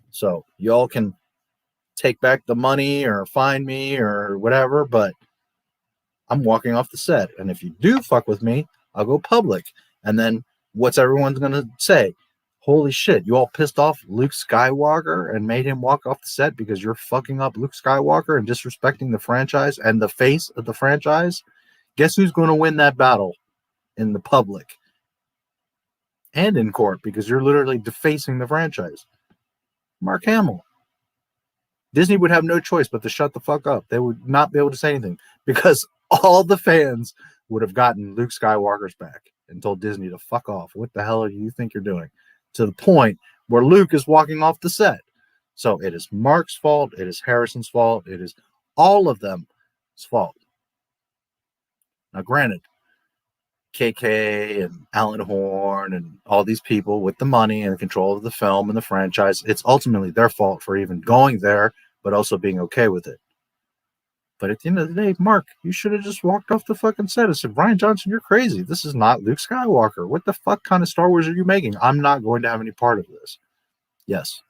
So y'all can take back the money or find me or whatever, but I'm walking off the set. And if you do fuck with me, I'll go public. And then what's everyone's going to say? Holy shit, you all pissed off Luke Skywalker and made him walk off the set because you're fucking up Luke Skywalker and disrespecting the franchise and the face of the franchise? Guess who's going to win that battle in the public and in court because you're literally defacing the franchise? Mark Hamill. Disney would have no choice but to shut the fuck up. They would not be able to say anything because all the fans would have gotten Luke Skywalker's back and told Disney to fuck off. What the hell do you think you're doing? To the point where Luke is walking off the set. So it is Mark's fault. It is Harrison's fault. It is all of them's fault. Now, granted, KK and Alan Horn and all these people with the money and control of the film and the franchise, it's ultimately their fault for even going there, but also being okay with it. But at the end of the day, Mark, you should have just walked off the fucking set and said, Rian Johnson, you're crazy. This is not Luke Skywalker. What the fuck kind of Star Wars are you making? I'm not going to have any part of this. Yes.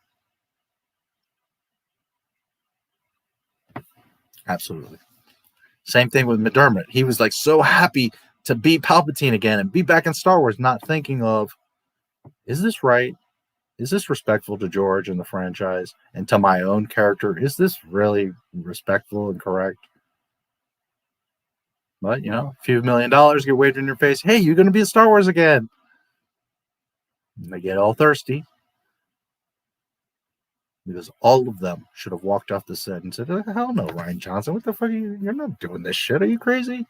Absolutely. Same thing with McDermott. He was like so happy to be Palpatine again and be back in Star Wars, not thinking of, is this right? Is this respectful to George and the franchise and to my own character? Is this really respectful and correct? But, you know, a few $1 million get waved in your face. Hey, you're going to be in Star Wars again. And they get all thirsty because all of them should have walked off the set and said, oh, hell no, Rian Johnson. What the fuck are you? You're not doing this shit. Are you crazy?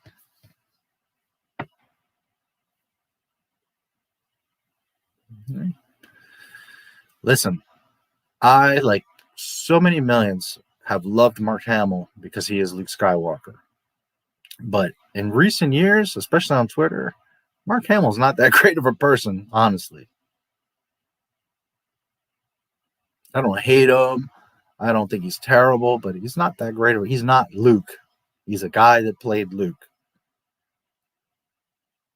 Listen, I, like so many millions, have loved Mark Hamill because he is Luke Skywalker. But in recent years, especially on Twitter, Mark Hamill's not that great of a person, honestly. I don't hate him. I don't think he's terrible, but he's not that great of a... He's not Luke. He's a guy that played Luke.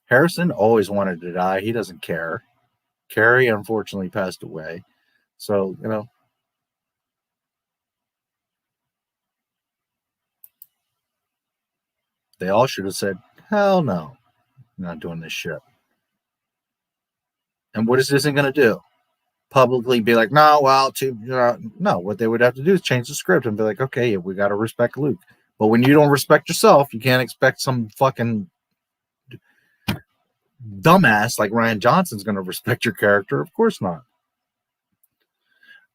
Harrison always wanted to die. He doesn't care. Carrie, unfortunately, passed away. So, you know, they all should have said, hell no, I'm not doing this shit. And what is Disney going to do? Publicly be like, no, well, no. What they would have to do is change the script and be like, okay, we got to respect Luke. But when you don't respect yourself, you can't expect some fucking dumbass like Rian Johnson's going to respect your character. Of course not.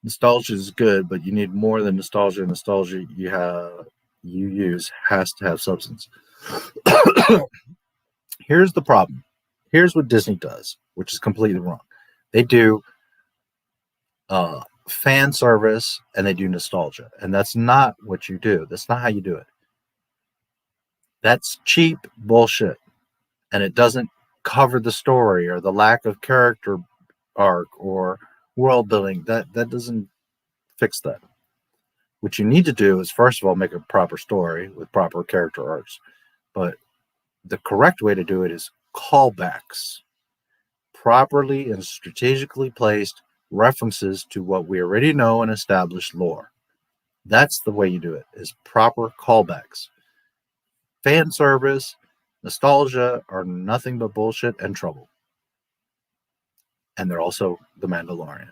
Nostalgia is good, but you need more than nostalgia. Nostalgia you use has to have substance. Here's the problem. Here's what Disney does, which is completely wrong. They do fan service and they do nostalgia, and that's not what you do. That's not how you do it. That's cheap bullshit, and it doesn't cover the story or the lack of character arc or world building. That doesn't fix that. What you need to do is, first of all, make a proper story with proper character arcs. But the correct way to do it is callbacks. Properly and strategically placed references to what we already know and established lore. That's the way you do it, is proper callbacks. Fan service, nostalgia are nothing but bullshit and trouble. And they're also The Mandalorian.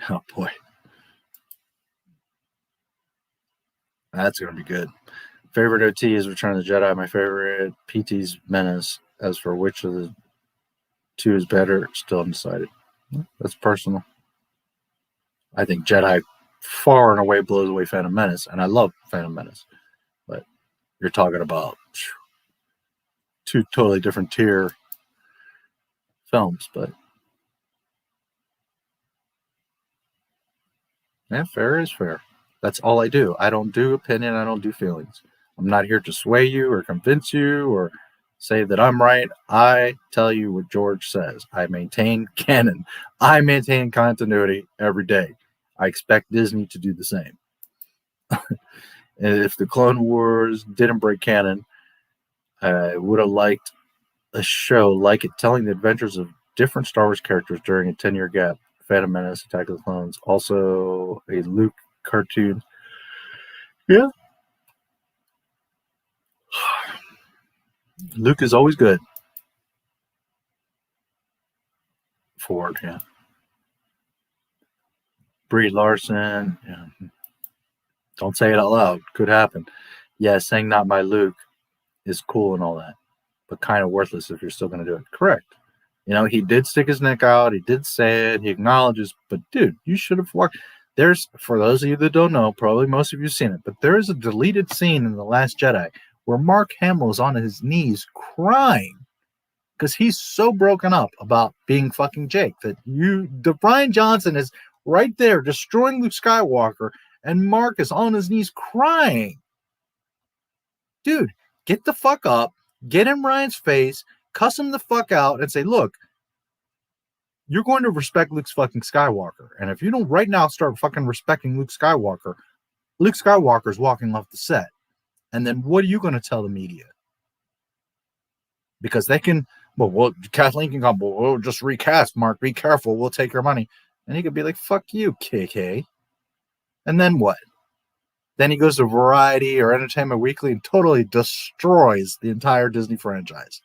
Oh boy. That's going to be good. Favorite OT is Return of the Jedi. My favorite PT's Menace. As for which of the 2 is better, still undecided. That's personal. I think Jedi far and away blows away Phantom Menace, and I love Phantom Menace. But you're talking about 2 totally different tier films, but yeah, fair is fair. That's all I do. I don't do opinion, I don't do feelings. I'm not here to sway you or convince you or say that I'm right. I tell you what George says. I maintain canon. I maintain continuity every day. I expect Disney to do the same. And if the Clone Wars didn't break canon, I would have liked a show like it telling the adventures of different Star Wars characters during a 10-year gap. Phantom Menace, Attack of the Clones, also a Luke cartoon. Yeah. Luke is always good. Ford, yeah. Brie Larson, yeah. Don't say it out loud. Could happen. Yeah, saying not my Luke is cool and all that, but kind of worthless if you're still going to do it. Correct. You know, he did stick his neck out. He did say it. He acknowledges, but dude, you should have walked. There's, for those of you that don't know, probably most of you have seen it, but there is a deleted scene in The Last Jedi where Mark Hamill is on his knees crying because he's so broken up about being fucking Jake that Brian Johnson is right there destroying Luke Skywalker, and Mark is on his knees crying. Dude, get the fuck up, get in Ryan's face, cuss him the fuck out, and say, look, you're going to respect Luke fucking Skywalker. And if you don't right now start fucking respecting Luke Skywalker's walking off the set. And then what are you going to tell the media? Because they can, well, Kathleen can come, well, we'll just recast, Mark, be careful, we'll take your money. And he could be like, fuck you, KK. And then what? Then he goes to Variety or Entertainment Weekly and totally destroys the entire Disney franchise.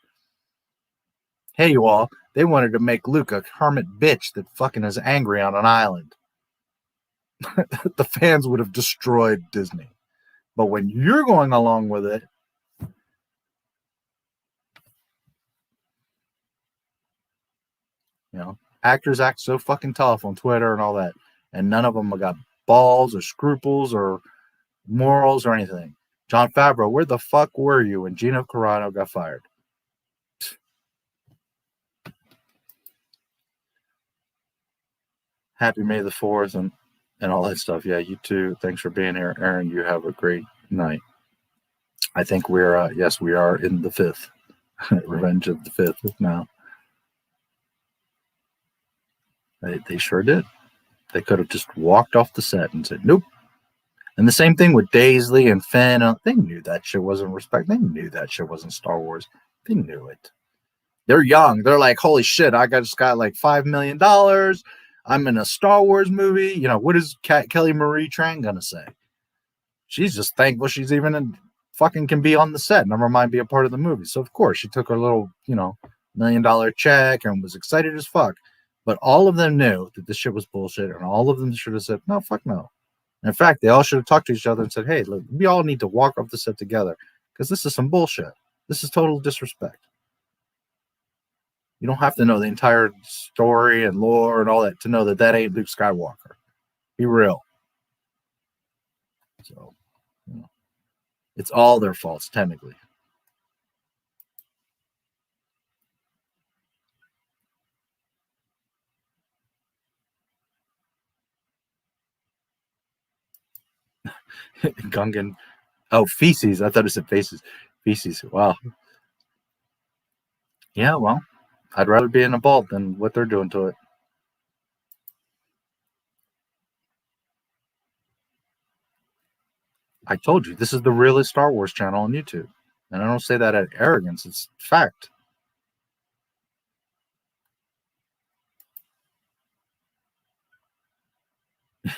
Hey, you all, they wanted to make Luke a hermit bitch that fucking is angry on an island. The fans would have destroyed Disney. But when you're going along with it, you know, actors act so fucking tough on Twitter and all that, and none of them have got balls or scruples or morals or anything. Jon Favreau, where the fuck were you when Gino Carano got fired? Happy May the 4th and all that stuff. Yeah, you too. Thanks for being here, Aaron. You have a great night. I think we're, yes, we are in the 5th. Revenge of the 5th now. They sure did. They could have just walked off the set and said, nope. And the same thing with Daisley and Finn. They knew that shit wasn't respect. They knew that shit wasn't Star Wars. They knew it. They're young. They're like, holy shit, I just got like $5 million. I'm in a Star Wars movie. You know, what is Kelly Marie Tran going to say? She's just thankful she's even fucking can be on the set. Never mind be a part of the movie. So, of course, she took her little, you know, $1 million check and was excited as fuck. But all of them knew that this shit was bullshit, and all of them should have said, no, fuck no. And in fact, they all should have talked to each other and said, hey, look, we all need to walk off the set together because this is some bullshit. This is total disrespect. You don't have to know the entire story and lore and all that to know that that ain't Luke Skywalker. Be real. So, you know, it's all their faults, technically. Gungan. Oh, feces. I thought it said faces. Feces. Wow. Yeah, well, I'd rather be in a vault than what they're doing to it. I told you, this is the realest Star Wars channel on YouTube. And I don't say that out of arrogance. It's fact.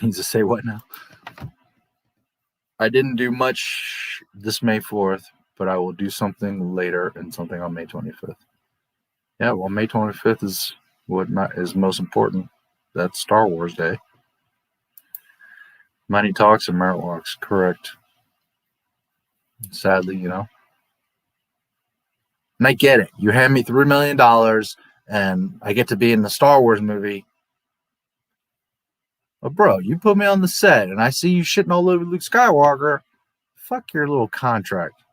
You just say what now? I didn't do much this May 4th, but I will do something later and something on May 25th. Yeah, well, May 25th is what is most important. That's Star Wars Day. Money talks and merit walks, correct. Sadly, you know. And I get it. You hand me $3 million. and I get to be in the Star Wars movie. But bro, you put me on the set and I see you shitting all over Luke Skywalker. Fuck your little contract.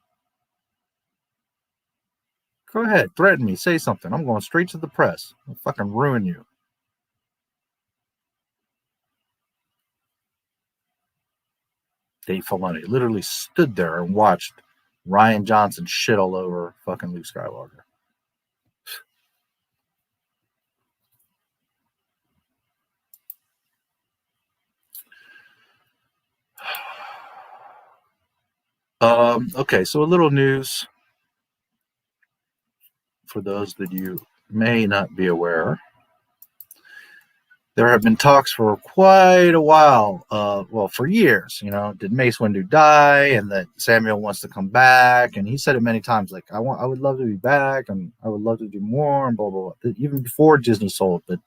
Go ahead, threaten me, say something. I'm going straight to the press. I'll fucking ruin you. Dave Filoni literally stood there and watched Rian Johnson shit all over fucking Luke Skywalker. Okay, so a little news for those that you may not be aware. There have been talks for quite a while, well, for years, you know, did Mace Windu die, and that Samuel wants to come back, and he said it many times, like, I would love to be back, and I would love to do more, and blah, blah, blah. Even before Disney sold, but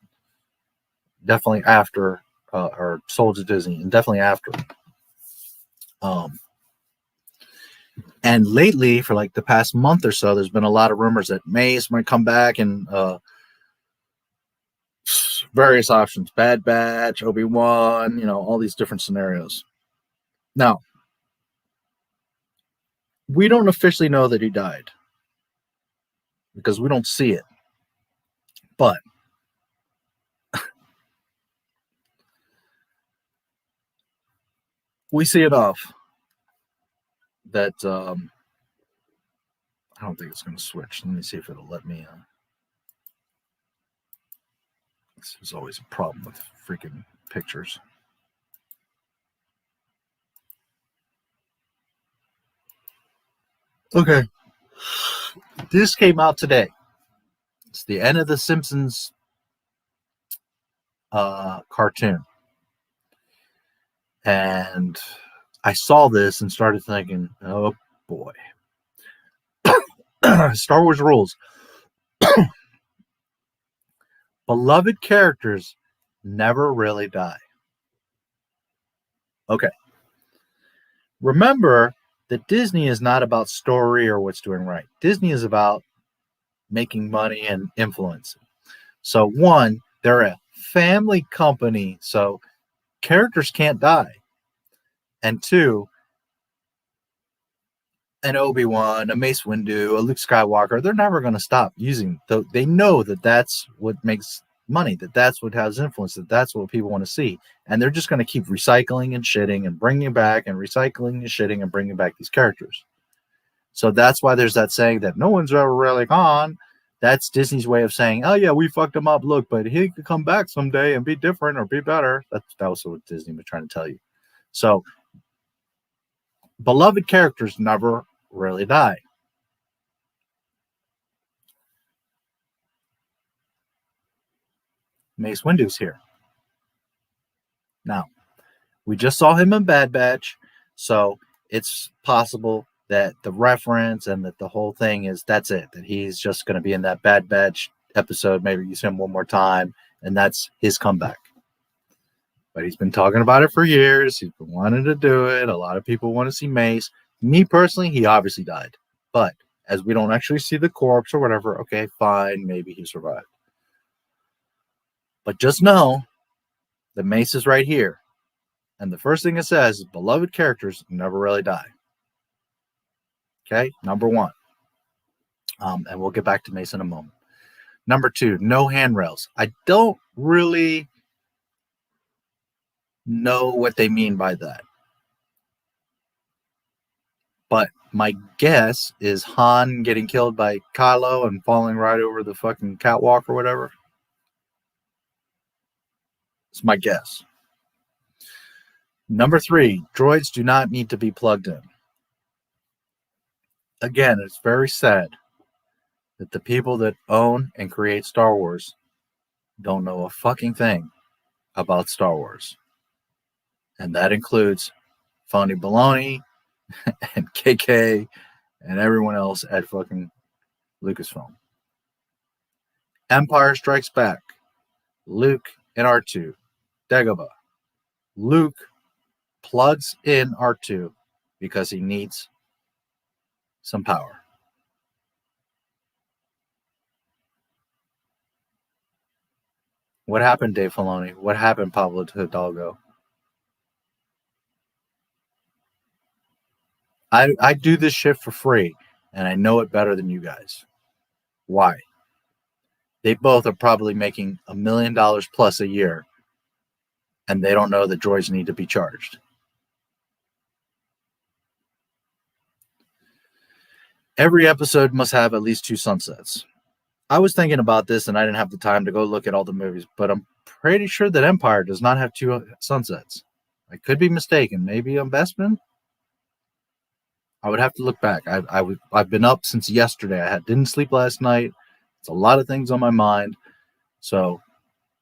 definitely after, or sold to Disney, and definitely after. And lately, for like the past month or so, there's been a lot of rumors that Mace might come back and various options, Bad Batch, Obi-Wan, you know, all these different scenarios. Now, we don't officially know that he died because we don't see it. But we see enough that I don't think it's going to switch. Let me see if it'll let me. This is always a problem with freaking pictures. Okay. This came out today. It's the end of the Simpsons cartoon. And I saw this and started thinking, oh boy. Star Wars rules. Beloved characters never really die. Okay. Remember that Disney is not about story or what's doing right. Disney is about making money and influence. So one, they're a family company, so characters can't die. And two, an Obi-Wan, a Mace Windu, a Luke Skywalker, they're never going to stop using. They know that that's what makes money, that that's what has influence, that that's what people want to see. And they're just going to keep recycling and shitting and bringing back and recycling and shitting and bringing back these characters. So that's why there's that saying that no one's ever really gone. That's Disney's way of saying, oh yeah, we fucked him up. Look, but he could come back someday and be different or be better. That was what Disney was trying to tell you. So beloved characters never really die. Mace Windu's here. Now, we just saw him in Bad Batch, so it's possible that the reference and that the whole thing is that's it, that he's just going to be in that Bad Batch episode. Maybe you see him one more time, and that's his comeback. But he's been talking about it for years. He's been wanting to do it. A lot of people want to see Mace. Me personally, he obviously died. But as we don't actually see the corpse or whatever, okay, fine, maybe he survived. But just know that Mace is right here. And the first thing it says is beloved characters never really die. Okay, number one. And we'll get back to Mace in a moment. Number two, no handrails. I don't really know what they mean by that. But my guess is Han getting killed by Kylo and falling right over the fucking catwalk or whatever. It's my guess. Number three, droids do not need to be plugged in. Again, it's very sad that the people that own and create Star Wars don't know a fucking thing about Star Wars. And that includes Phony Baloney and KK and everyone else at fucking Lucasfilm. Empire Strikes Back. Luke and R2. Dagobah. Luke plugs in R2 because he needs some power. What happened, Dave Filoni? What happened, Pablo Hidalgo? I do this shit for free, and I know it better than you guys. Why? They both are probably making $1 million plus a year, and they don't know that droids need to be charged. Every episode must have at least 2 sunsets. I was thinking about this, and I didn't have the time to go look at all the movies, but I'm pretty sure that Empire does not have 2 sunsets. I could be mistaken. Maybe I'm Bestman? I would have to look back. I've been up since yesterday. I didn't sleep last night. It's a lot of things on my mind. So,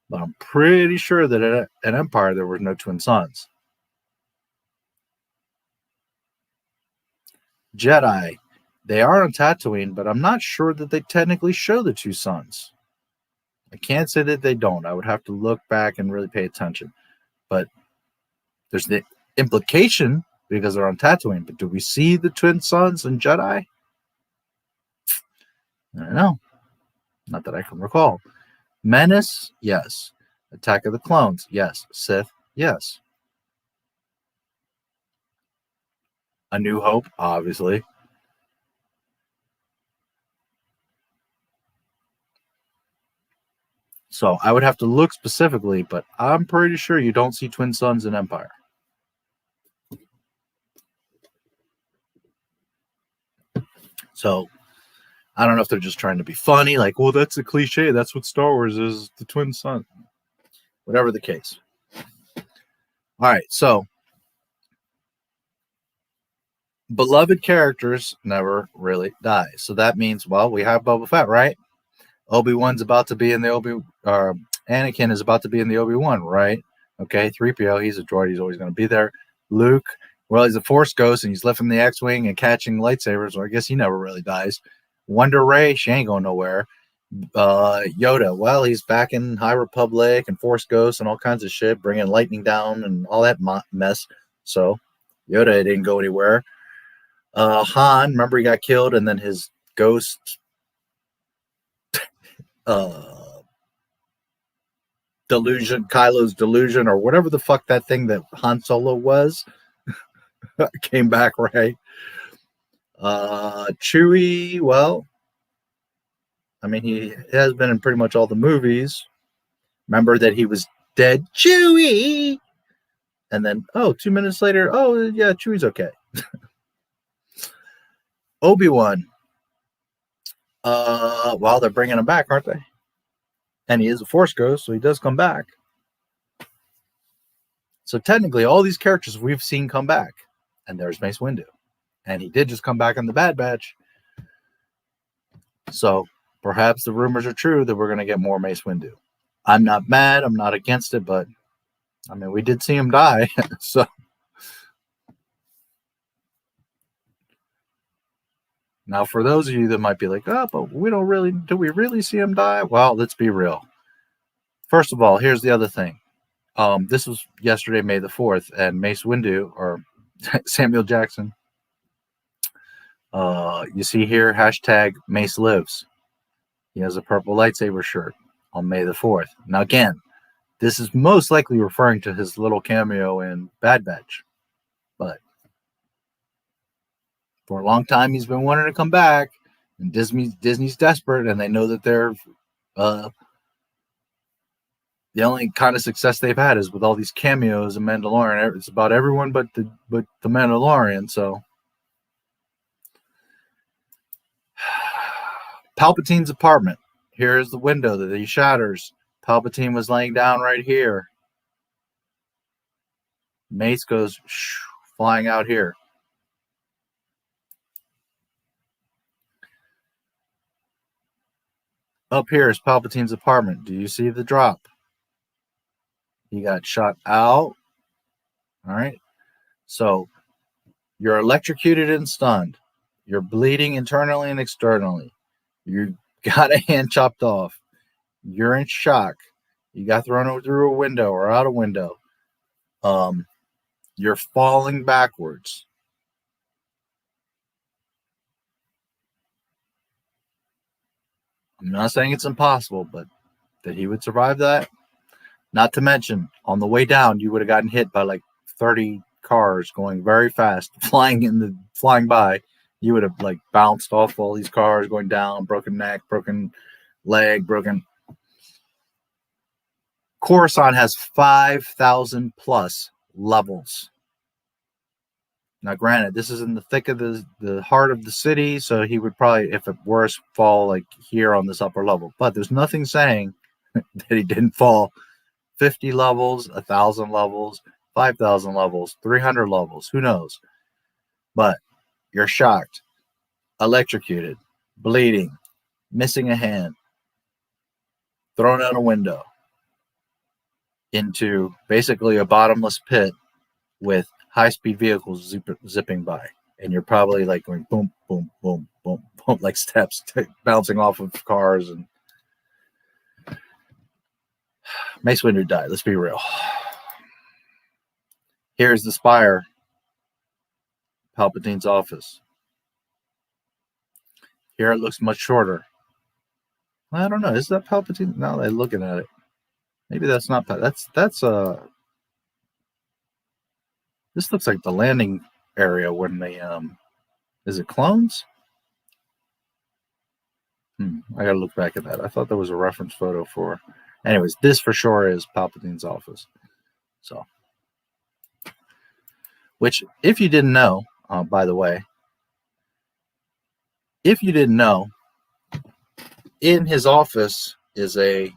but I'm pretty sure that at Empire there were no twin suns. Jedi, they are on Tatooine, but I'm not sure that they technically show the 2 suns. I can't say that they don't. I would have to look back and really pay attention. But there's the implication because they're on Tatooine. But do we see the twin suns in Jedi? I don't know. Not that I can recall. Menace, yes. Attack of the Clones, yes. Sith, yes. A New Hope, obviously. So I would have to look specifically, but I'm pretty sure you don't see twin suns in Empire. So I don't know if they're just trying to be funny, like, well, that's a cliche. That's what Star Wars is, the twin sun. Whatever the case. All right, so beloved characters never really die. So that means, well, we have Boba Fett, right? Obi-Wan's about to be in the Anakin is about to be in the Obi-Wan, right? Okay, 3PO, he's a droid. He's always going to be there. Luke, well, he's a Force ghost, and he's lifting the X-Wing and catching lightsabers. So I guess he never really dies. Wonder Ray, she ain't going nowhere. Yoda, well, he's back in High Republic and Force Ghost and all kinds of shit, bringing lightning down and all that mess. So Yoda didn't go anywhere. Han, remember he got killed, and then his ghost delusion, Kylo's delusion, or whatever the fuck that thing that Han Solo was, came back, right? Chewie, well, I mean, he has been in pretty much all the movies. Remember that he was dead, Chewie, and then 2 minutes later, oh yeah, Chewie's okay. Obi-Wan, well, they're bringing him back, aren't they? And he is a Force ghost, so he does come back. So technically, all these characters we've seen come back. And there's Mace Windu. And he did just come back in the Bad Batch. So perhaps the rumors are true that we're going to get more Mace Windu. I'm not mad. I'm not against it. But, I mean, we did see him die. So. Now, for those of you that might be like, oh, but do we really see him die? Well, let's be real. First of all, here's the other thing. This was yesterday, May the 4th, and Mace Windu, or Samuel Jackson, you see here, hashtag Mace lives. He has a purple lightsaber shirt on May the 4th. Now, again, this is most likely referring to his little cameo in Bad Batch. But for a long time, he's been wanting to come back, and Disney's desperate, and they know that they're the only kind of success they've had is with all these cameos in Mandalorian. It's about everyone but the Mandalorian. So Palpatine's apartment. Here's the window that he shatters. Palpatine was laying down right here. Mace goes flying out here. Up here is Palpatine's apartment. Do you see the drop? He got shot out. All right. So you're electrocuted and stunned. You're bleeding internally and externally. You got a hand chopped off. You're in shock. You got thrown through a window or out a window. You're falling backwards. I'm not saying it's impossible, but that he would survive that, Not to mention, on the way down, you would have gotten hit by like 30 cars going very fast, flying by. You would have like bounced off all these cars going down, broken neck, broken leg, broken. Coruscant has 5,000 plus levels. Now, granted, this is in the thick of the heart of the city, so he would probably, if it worse, fall like here on this upper level. But there's nothing saying that he didn't fall 50 levels, 1,000 levels, 5,000 levels, 300 levels. Who knows? But you're shocked, electrocuted, bleeding, missing a hand, thrown out a window into basically a bottomless pit with high-speed vehicles zipping by. And you're probably like going boom, boom, boom, boom, boom, like steps bouncing off of cars. And Mace Windu died. Let's be real. Here's the spire. Palpatine's office. Here it looks much shorter. I don't know. Is that Palpatine? Now they're looking at it. Maybe that's not. That's This looks like the landing area when they is it clones? I gotta look back at that. I thought there was a reference photo for. Anyways, this for sure is Palpatine's office. So, which, if you didn't know, by the way, if you didn't know, in his office is the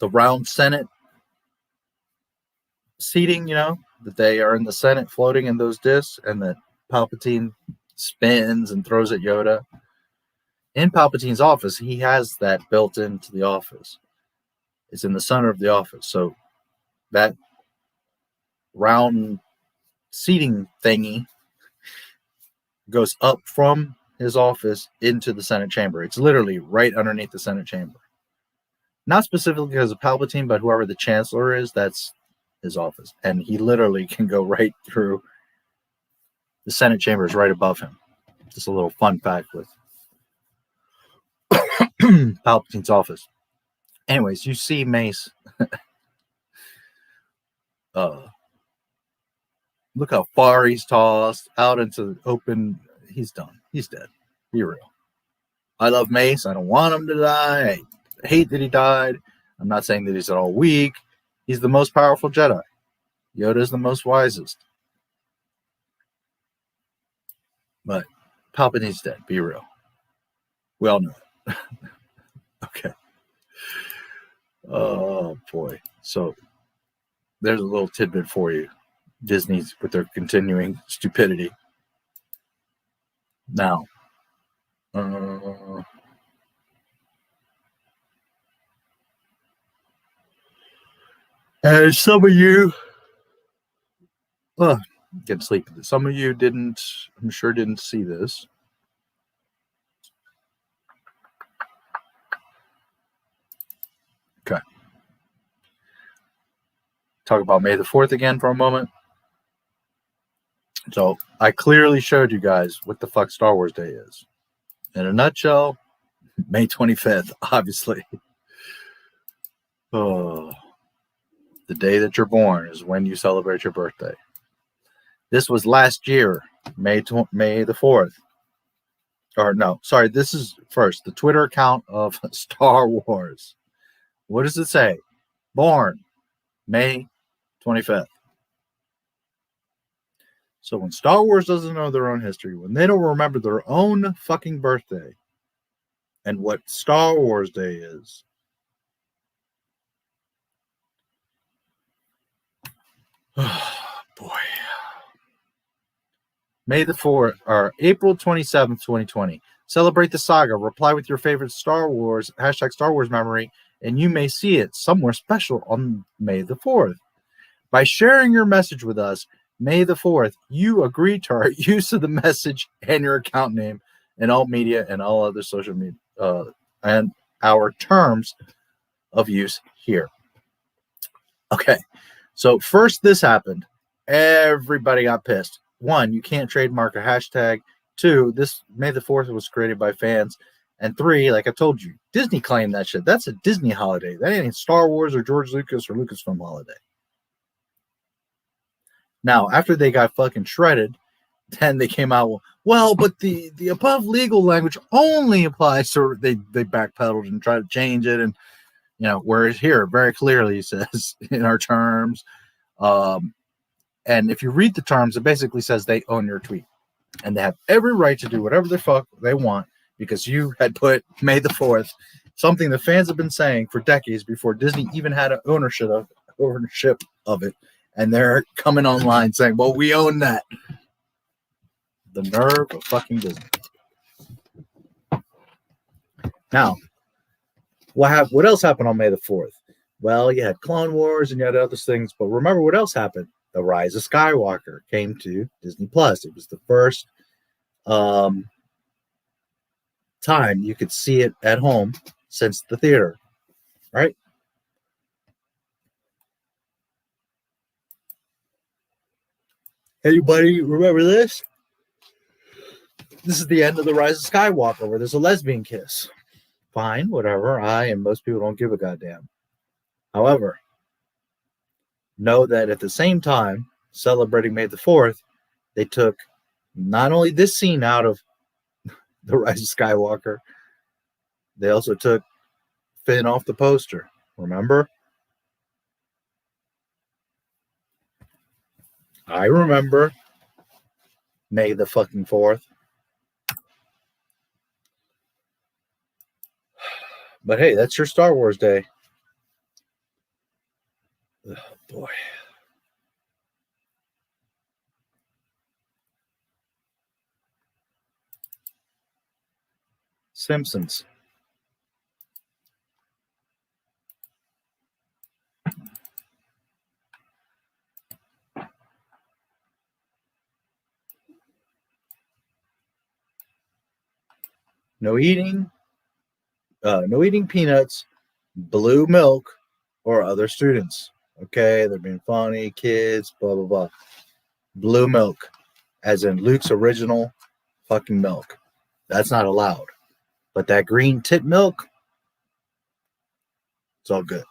round Senate seating, you know, that they are in the Senate floating in those discs, and that Palpatine spins and throws at Yoda. In Palpatine's office, he has that built into the office. It's in the center of the office. So that round seating thingy goes up from his office into the Senate chamber. It's literally right underneath the Senate chamber. Not specifically because of Palpatine, but whoever the chancellor is, that's his office. And he literally can go right through the Senate chamber is right above him. Just a little fun fact with Palpatine's office. Anyways, you see Mace. Look how far he's tossed out into the open. He's done. He's dead. Be real. I love Mace. I don't want him to die. I hate that he died. I'm not saying that he's at all weak. He's the most powerful Jedi. Yoda's the most wisest. But Palpatine's dead. Be real. We all know it. Okay. Oh, boy. So, there's a little tidbit for you. Disney's with their continuing stupidity. Now, and some of you, get sleep. Some of you didn't, I'm sure, didn't see this. Okay. Talk about May the 4th again for a moment. So I clearly showed you guys what the fuck Star Wars Day is. In a nutshell, May 25th, obviously. Oh, the day that you're born is when you celebrate your birthday. This was last year, May the 4th. Or no, sorry, this is first, the Twitter account of Star Wars. What does it say? Born May 25th. So when Star Wars doesn't know their own history, when they don't remember their own fucking birthday and what Star Wars Day is, oh boy. May the 4th, or April 27th, 2020. Celebrate the saga. Reply with your favorite Star Wars, hashtag Star Wars memory, and you may see it somewhere special on May the 4th. By sharing your message with us, May the 4th, you agree to our use of the message and your account name in all media and all other social media, and our terms of use here. Okay, so first this happened. Everybody got pissed. 1, you can't trademark a hashtag. 2, this May the 4th was created by fans, And 3, like I told you, Disney claimed that shit. That's a Disney holiday. That ain't Star Wars or George Lucas or Lucasfilm holiday. Now, after they got fucking shredded, then they came out, well, but the above legal language only applies to, they backpedaled and tried to change it. And, you know, whereas here very clearly says in our terms, and if you read the terms, it basically says they own your tweet. And they have every right to do whatever the fuck they want because you had put May the 4th, something the fans have been saying for decades before Disney even had an ownership of it. And they're coming online saying, well, we own that. The nerve of fucking Disney. Now, what else happened on May the 4th? Well, you had Clone Wars and you had other things, but remember what else happened? The Rise of Skywalker came to Disney Plus. It was the first time you could see it at home since the theater, right? Anybody remember this? This is the end of the Rise of Skywalker where there's a lesbian kiss. Fine, whatever. I and most people don't give a goddamn. However, know that at the same time, celebrating May the 4th, they took not only this scene out of the Rise of Skywalker, they also took Finn off the poster. Remember? I remember May the fucking 4th. But hey, that's your Star Wars day. Oh, boy. Simpsons. No eating peanuts, blue milk, or other students. Okay, they're being funny, kids, blah, blah, blah. Blue milk, as in Luke's original fucking milk. That's not allowed. But that green tit milk, it's all good.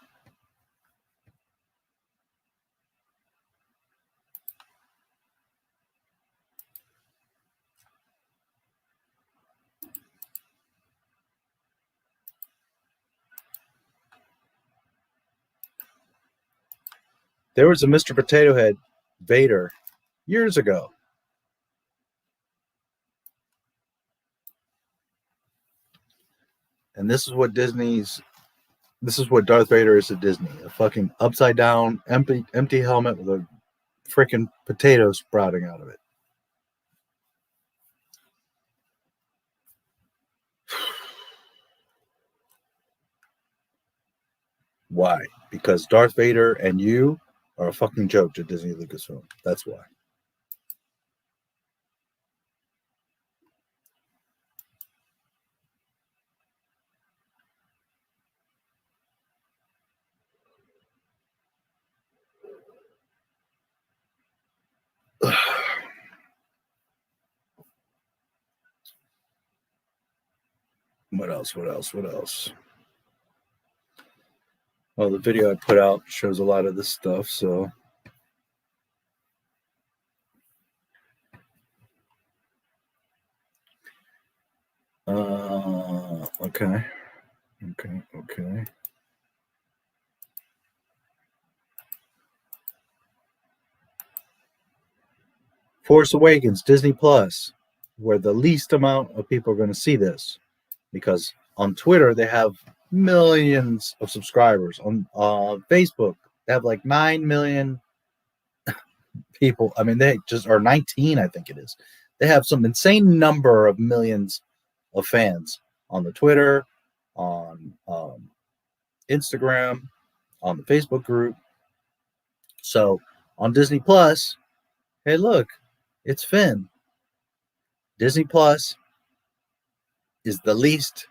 There was a Mr. Potato Head Vader years ago. And this is what Darth Vader is at Disney. A fucking upside down, empty helmet with a freaking potato sprouting out of it. Why? Because Darth Vader and you are a fucking joke to Disney Lucasfilm. That's why. What else? Well, the video I put out shows a lot of this stuff, so. Okay. Force Awakens, Disney Plus, where the least amount of people are going to see this. Because on Twitter, they have millions of subscribers. On Facebook, they have like 9 million people. I mean, they just are 19, I think it is. They have some insane number of millions of fans on the Twitter, on Instagram, on the Facebook group. So on Disney Plus, hey, look, it's Finn. Disney Plus is the least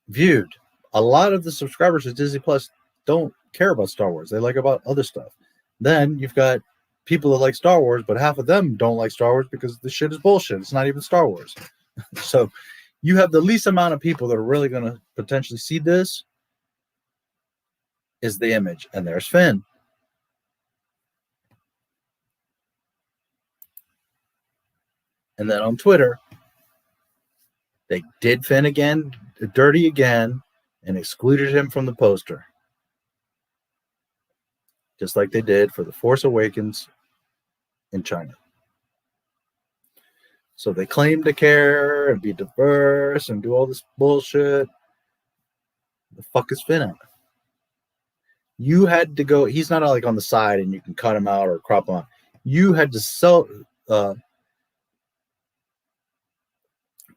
viewed. A lot of the subscribers to Disney Plus don't care about Star Wars. They like about other stuff. Then you've got people that like Star Wars, but half of them don't like Star Wars because the shit is bullshit. It's not even Star Wars. So you have the least amount of people that are really going to potentially see this is the image. And there's Finn. And then on Twitter, they did Finn again, dirty again, and excluded him from the poster. Just like they did for The Force Awakens in China. So they claim to care and be diverse and do all this bullshit. The fuck is Finn at? You had to go, he's not like on the side and you can cut him out or crop him out. You had to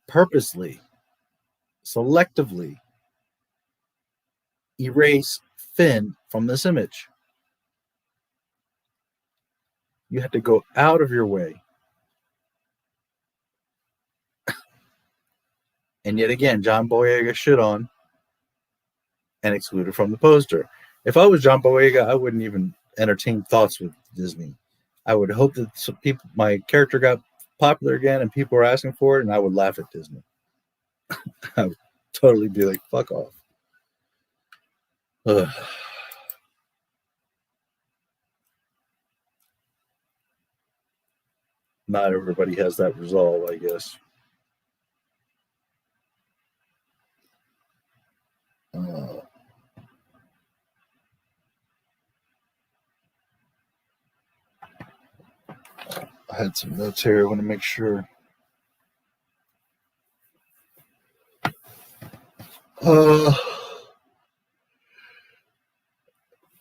purposely, selectively erase Finn from this image. You had to go out of your way. And yet again, John Boyega shit on and excluded from the poster. If I was John Boyega, I wouldn't even entertain thoughts with Disney. I would hope that some people, my character got popular again and people were asking for it, and I would laugh at Disney. I would totally be like, fuck off. Ugh. Not everybody has that resolve, I guess. I had some notes here. I want to make sure.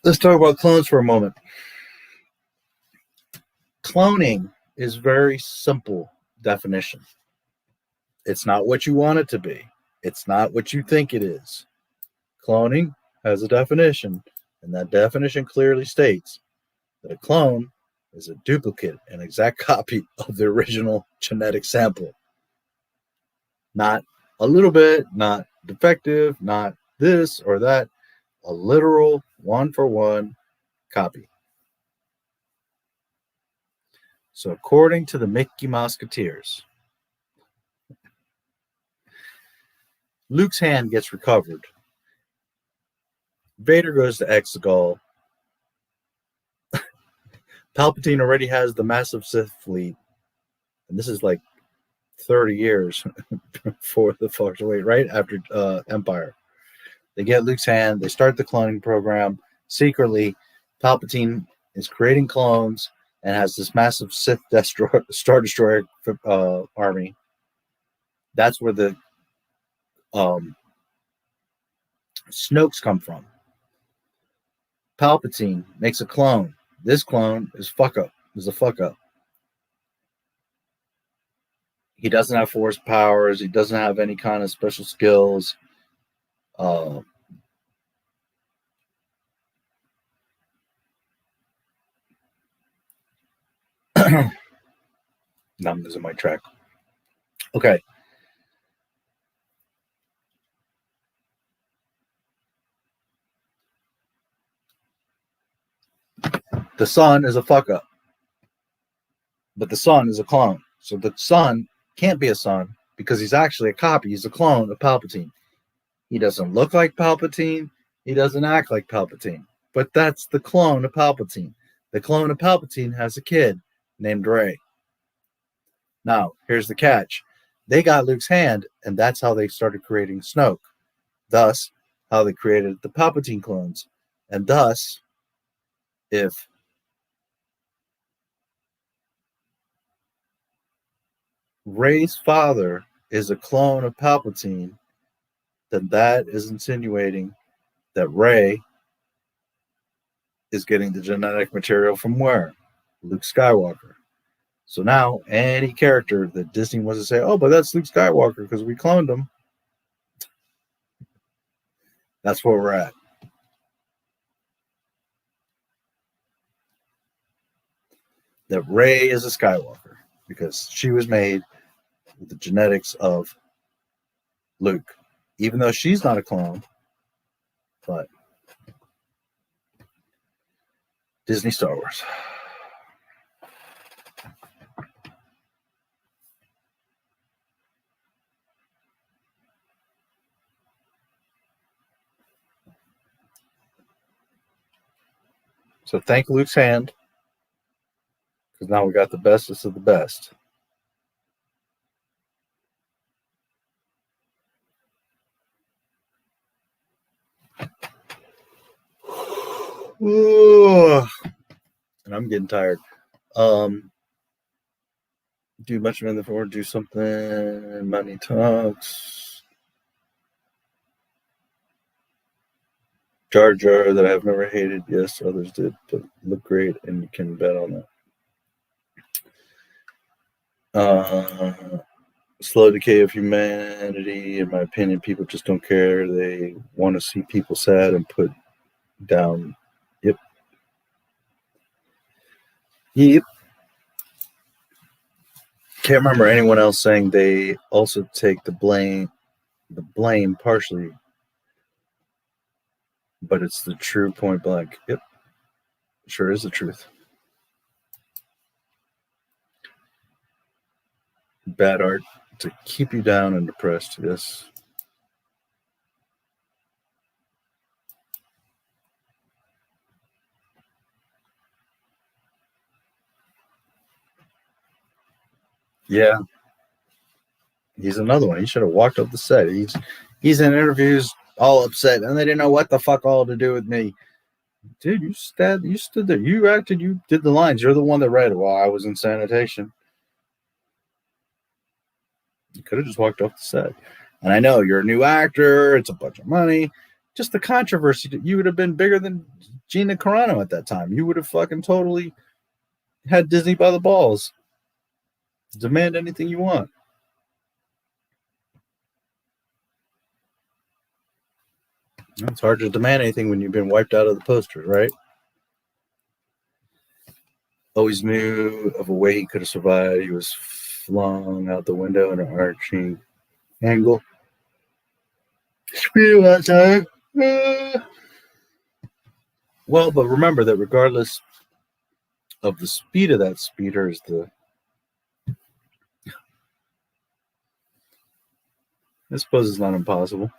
Let's talk about clones for a moment. Cloning is very simple definition. It's not what you want it to be. It's not what you think it is. Cloning has a definition, and that definition clearly states that a clone is a duplicate, an exact copy of the original genetic sample. Not a little bit, not defective, not this or that. A literal one-for-one copy. So according to the Mickey Musketeers, Luke's hand gets recovered. Vader goes to Exegol. Palpatine already has the massive Sith fleet. And this is like 30 years before the Force Awakens, right after Empire. They get Luke's hand. They start the cloning program. Secretly, Palpatine is creating clones and has this massive Sith Star Destroyer army. That's where the Snokes come from. Palpatine makes a clone. This clone is a fuck up. He doesn't have force powers. He doesn't have any kind of special skills. Now I'm losing my track. Okay. The son is a fuck up. But the son is a clone. So the son can't be a son because he's actually a copy. He's a clone of Palpatine. He doesn't look like Palpatine. He doesn't act like Palpatine. But that's the clone of Palpatine. The clone of Palpatine has a kid named Rey. Now, here's the catch. They got Luke's hand, and that's how they started creating Snoke. Thus, how they created the Palpatine clones. And thus, if Rey's father is a clone of Palpatine, then that is insinuating that Rey is getting the genetic material from where? Luke Skywalker. So now, any character that Disney wants to say, oh, but that's Luke Skywalker because we cloned him, that's where we're at. That Rey is a Skywalker because she was made with the genetics of Luke, even though she's not a clone. But Disney Star Wars. So thank Luke's hand, because now we got the bestest of the best. Ooh, and I'm getting tired. Do much of anything for, do something, money talks. Jar Jar that I've never hated. Yes, others did, but look great, and you can bet on that. Slow decay of humanity, in my opinion. People just don't care. They want to see people sad and put down. Yep. Can't remember anyone else saying they also take the blame partially, but it's the true point blank. Yep. Sure is the truth. Bad art to keep you down and depressed. Yes. Yeah. He's another one. He should have walked up the set. He's in interviews all upset, and they didn't know what the fuck all to do with me. Dude, you stood there. You acted. You did the lines. You're the one that read it while I was in sanitation. You could have just walked off the set. And I know you're a new actor. It's a bunch of money. Just the controversy. You would have been bigger than Gina Carano at that time. You would have fucking totally had Disney by the balls. Demand anything you want. It's hard to demand anything when you've been wiped out of the posters, right? Always knew of a way he could have survived. He was flung out the window in an arching angle. Well, but remember that regardless of the speed of that speeder is the... I suppose it's not impossible.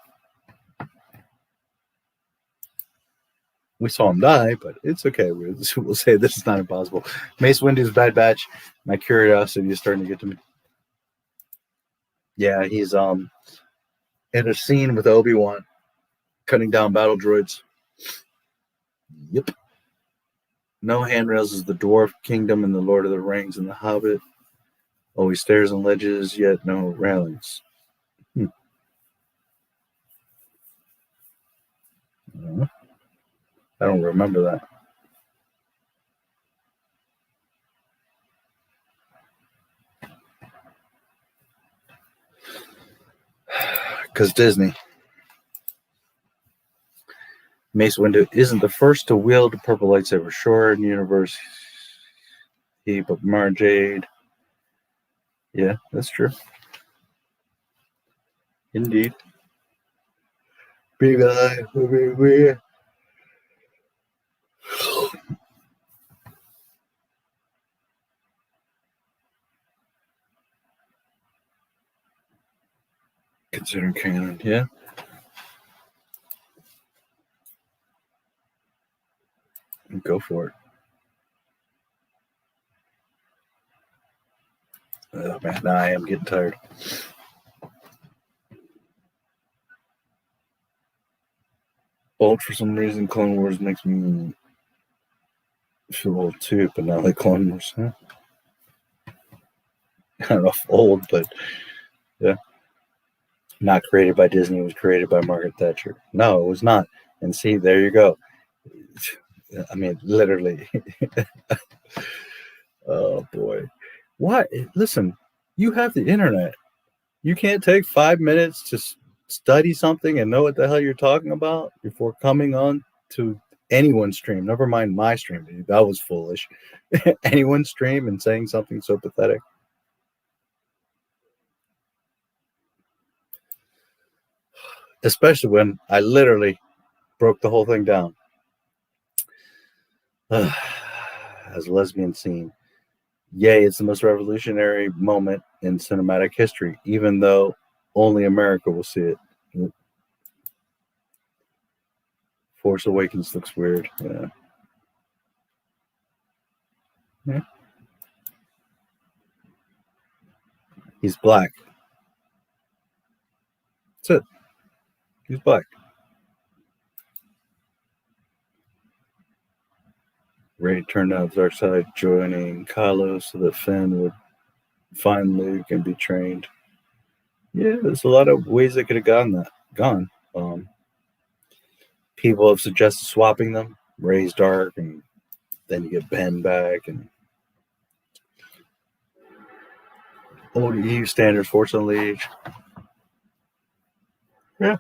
We saw him die, but it's okay. We'll say this is not impossible. Mace Windu's Bad Batch. My curiosity is starting to get to me. Yeah, he's in a scene with Obi-Wan cutting down battle droids. Yep. No handrails is the Dwarf Kingdom and the Lord of the Rings and the Hobbit. Always stairs and ledges, yet no railings. I don't remember that. Because Disney. Mace Windu isn't the first to wield a purple lightsaber. Sure, in the universe, but Mara Jade. Yeah, that's true. Indeed. Big eye, weird. Consider canon, yeah. Go for it. Oh man, now I am getting tired. Old for some reason. Clone Wars makes me feel old too, but not like Clone Wars. Huh? I don't know if old, but yeah. Not created by Disney. It was created by Margaret Thatcher. No, it was not. And see, there you go. I mean, literally. Oh boy. What? Listen, you have the internet. You can't take 5 minutes to study something and know what the hell you're talking about before coming on to anyone's stream. Never mind my stream. Dude. That was foolish. Anyone's stream and saying something so pathetic. Especially when I literally broke the whole thing down. As a lesbian scene. Yay, it's the most revolutionary moment in cinematic history, even though only America will see it. Force Awakens looks weird. Yeah. Yeah. He's black. That's it. He's black. Rey turned out his dark side, joining Kylo so that Finn would find Luke and be trained. Yeah, there's a lot of ways they could have gone. People have suggested swapping them. Rey's dark, and then you get Ben back, and old EU standards, fortunately. Yeah.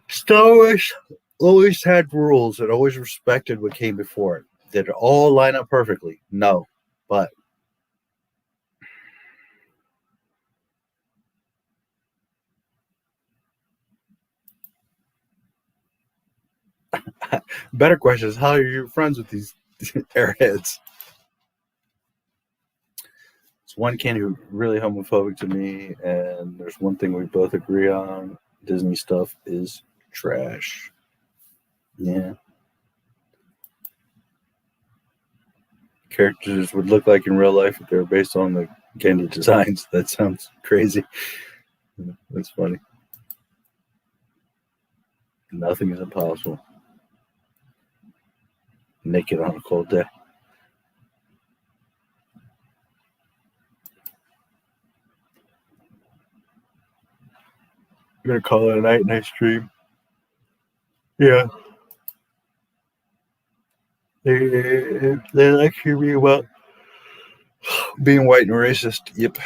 Star Wars always had rules and always respected what came before it. Did it all line up perfectly? No. But better question is, how are you friends with these airheads? It's one kid who really homophobic to me, and there's one thing we both agree on: Disney stuff is trash. Yeah. Characters would look like in real life if they were based on the candy designs. That sounds crazy. That's funny. Nothing is impossible. Naked on a cold day. I'm gonna call it a night stream. Yeah. They lecture me about being white and racist. Yep.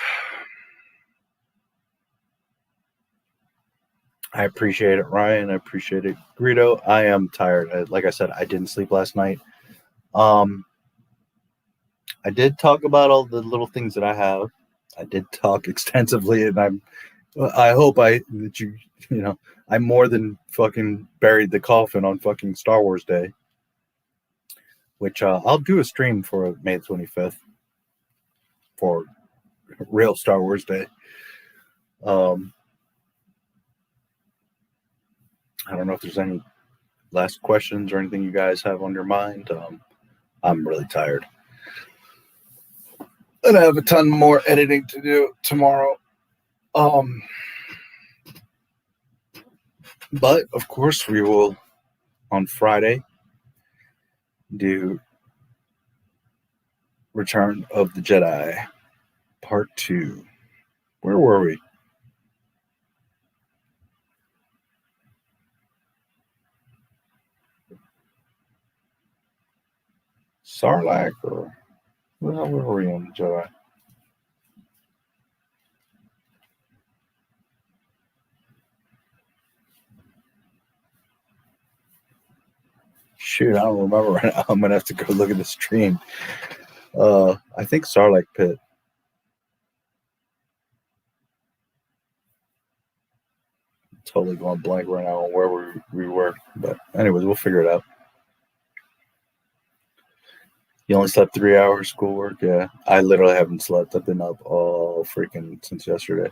I appreciate it, Ryan. I appreciate it, Greedo. I am tired. Like I said, I didn't sleep last night. I did talk about all the little things that I have. I did talk extensively, and I hope that you know, I more than fucking buried the coffin on fucking Star Wars Day, which I'll do a stream for May 25th for real Star Wars Day. I don't know if there's any last questions or anything you guys have on your mind. I'm really tired. And I have a ton more editing to do tomorrow. But, of course, we will, on Friday, do Return of the Jedi, Part 2. Where were we? Sarlacc, or where were we on the Jedi? Shoot, I don't remember right now. I'm gonna have to go look at the stream. I think Sarlacc Pit. Totally going blank right now on where we were. But anyways, we'll figure it out. You only slept 3 hours schoolwork? Yeah. I literally haven't slept. I've been up all freaking since yesterday.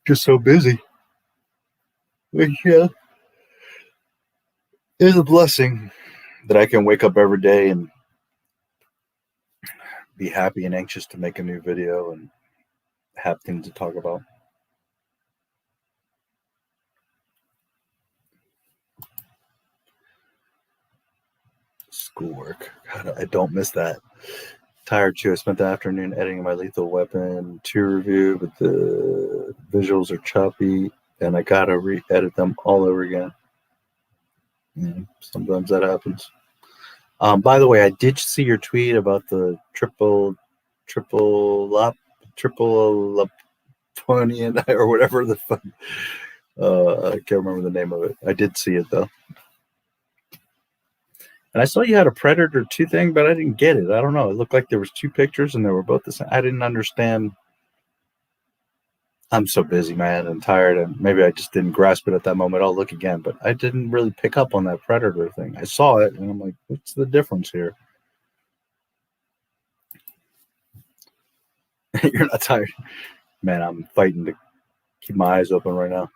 Just so busy. But yeah. It's a blessing that I can wake up every day and be happy and anxious to make a new video and have things to talk about. Schoolwork. God, I don't miss that. Tired too. I spent the afternoon editing my Lethal Weapon 2 review, but the visuals are choppy and I gotta re-edit them all over again. Yeah, sometimes that happens. By the way, I did see your tweet about the triple Laponian or whatever the fuck. I can't remember the name of it. I did see it though. And I saw you had a Predator 2 thing, but I didn't get it. I don't know. It looked like there was 2 pictures and they were both the same. I didn't understand. I'm so busy, man, and tired, and maybe I just didn't grasp it at that moment. I'll look again, but I didn't really pick up on that Predator thing. I saw it, and I'm like, what's the difference here? You're not tired? Man, I'm fighting to keep my eyes open right now.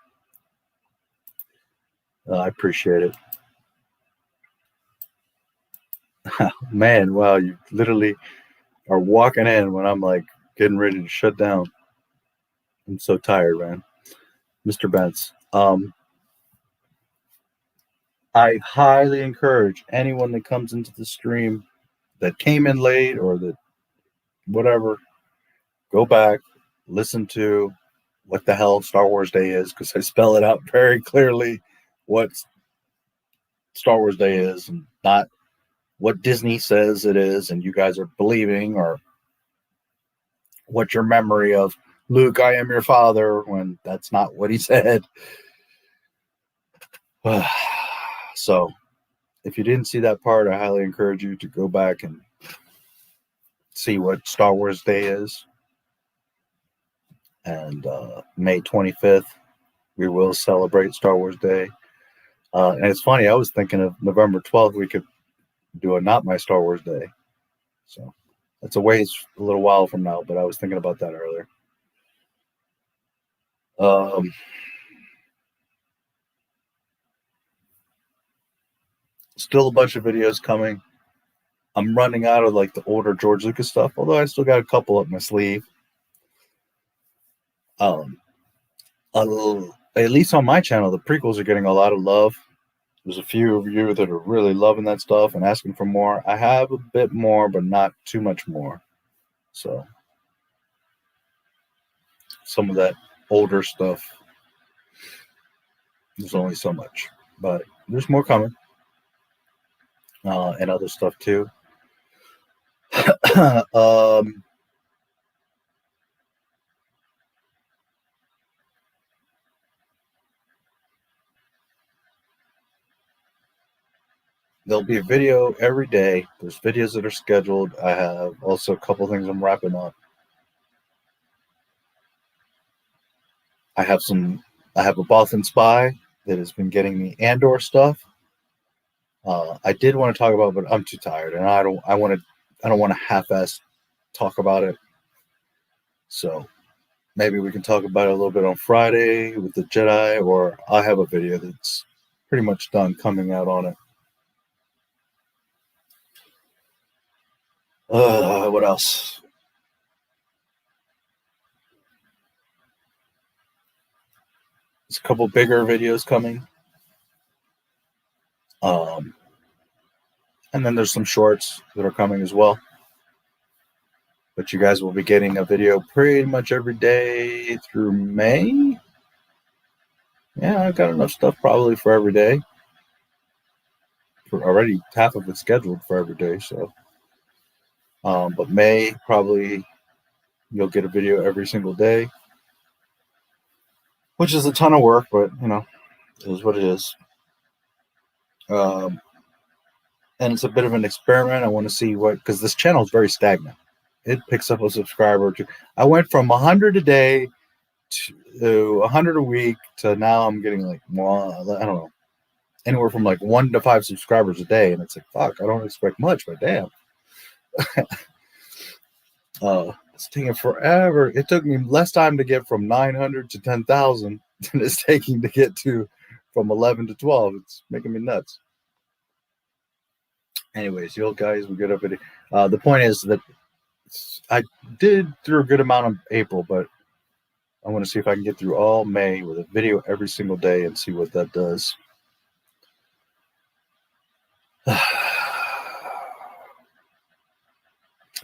I appreciate it. Man, wow, you literally are walking in when I'm like getting ready to shut down. I'm so tired, man. Mr. Bentz. I highly encourage anyone that comes into the stream that came in late or that whatever, go back, listen to what the hell Star Wars Day is, because I spell it out very clearly what Star Wars Day is and not what Disney says it is and you guys are believing, or what your memory of Luke, I am your father, when that's not what he said. So if you didn't see that part, I highly encourage you to go back and see what Star Wars Day is. And May 25th, we will celebrate Star Wars Day. And it's funny, I was thinking of November 12th, we could do a Not My Star Wars Day. So that's a little while from now, but I was thinking about that earlier. Still a bunch of videos coming. I'm running out of like the older George Lucas stuff, although I still got a couple up my sleeve. At least on my channel, the prequels are getting a lot of love. There's a few of you that are really loving that stuff and asking for more. I have a bit more, but not too much more. So some of that older stuff, there's only so much, but there's more coming. And other stuff too. There'll be a video every day. There's videos that are scheduled. I have also a couple things I'm wrapping up. I have a Bothan spy that has been getting me Andor stuff. I did want to talk about it, but I'm too tired, and I don't want to half-ass talk about it. So maybe we can talk about it a little bit on Friday with the Jedi, or I have a video that's pretty much done coming out on it. What else? There's a couple bigger videos coming. And then there's some shorts that are coming as well. But you guys will be getting a video pretty much every day through May. Yeah, I've got enough stuff probably for every day. Already half of it scheduled for every day, so. But May, probably you'll get a video every single day. Which is a ton of work, but, you know, it is what it is. And it's a bit of an experiment. I want to see because this channel is very stagnant. It picks up a subscriber. I went from 100 a day to 100 a week to now I'm getting like, well, I don't know, anywhere from like 1 to 5 subscribers a day. And it's like, fuck, I don't expect much, but damn. It's taking forever. It took me less time to get from 900 to 10,000 than it's taking to get from 11 to 12. It's making me nuts. Anyways, you guys will get up at it. The point is that I did through a good amount of April, but I want to see if I can get through all May with a video every single day and see what that does.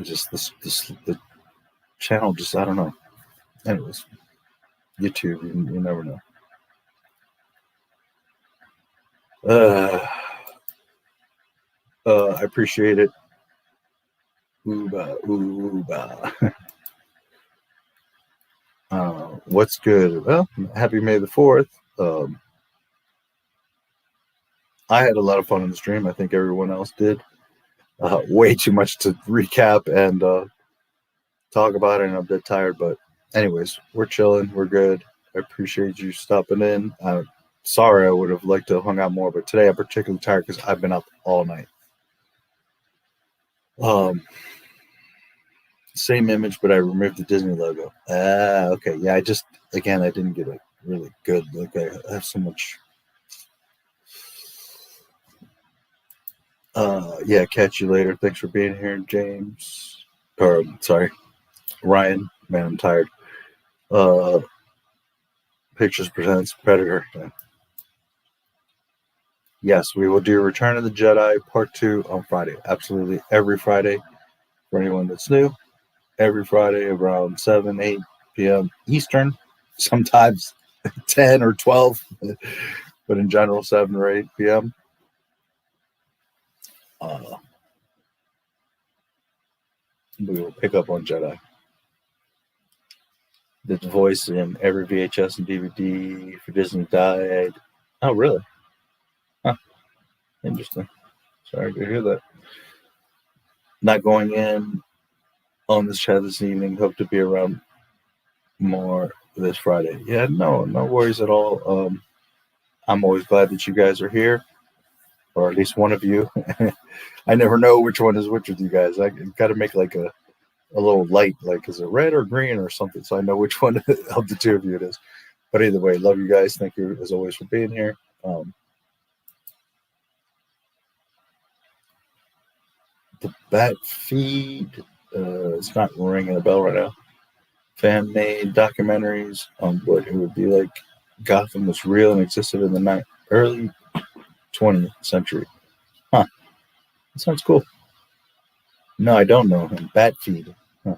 Just the channel, just I don't know. Anyways, YouTube, you never know. I appreciate it. Ooba, ooba. What's good? Well, happy May the 4th. I had a lot of fun in the stream. I think everyone else did. Way too much to recap and talk about it, and I'm a bit tired. But anyways, we're chilling. We're good. I appreciate you stopping in. Sorry, I would have liked to have hung out more, but today I'm particularly tired because I've been up all night. Same image, but I removed the Disney logo. Okay. Yeah, I didn't get a really good look. I have so much. Yeah, catch you later. Thanks for being here, James. Or sorry, Ryan. Man, I'm tired. Pictures presents Predator. Yeah. Yes, we will do Return of the Jedi Part 2 on Friday. Absolutely every Friday. For anyone that's new, every Friday around 7, 8 p.m. Eastern. Sometimes 10 or 12, but in general 7 or 8 p.m. We will pick up on Jedi. The voice in every VHS and DVD for Disney died. Oh, really? Huh. Interesting. Sorry to hear that. Not going in on this chat this evening. Hope to be around more this Friday. Yeah, no worries at all. I'm always glad that you guys are here, or at least one of you. I never know which one is which with you guys. I got to make like a little light, like is it red or green or something, so I know which one of the two of you it is. But either way, love you guys. Thank you as always for being here. The Bat feed, it's not ringing a bell right now. Fan made documentaries on what it would be like Gotham was real and existed in the early 20th century. Huh. That sounds cool. No, I don't know him. Bat feed. Huh.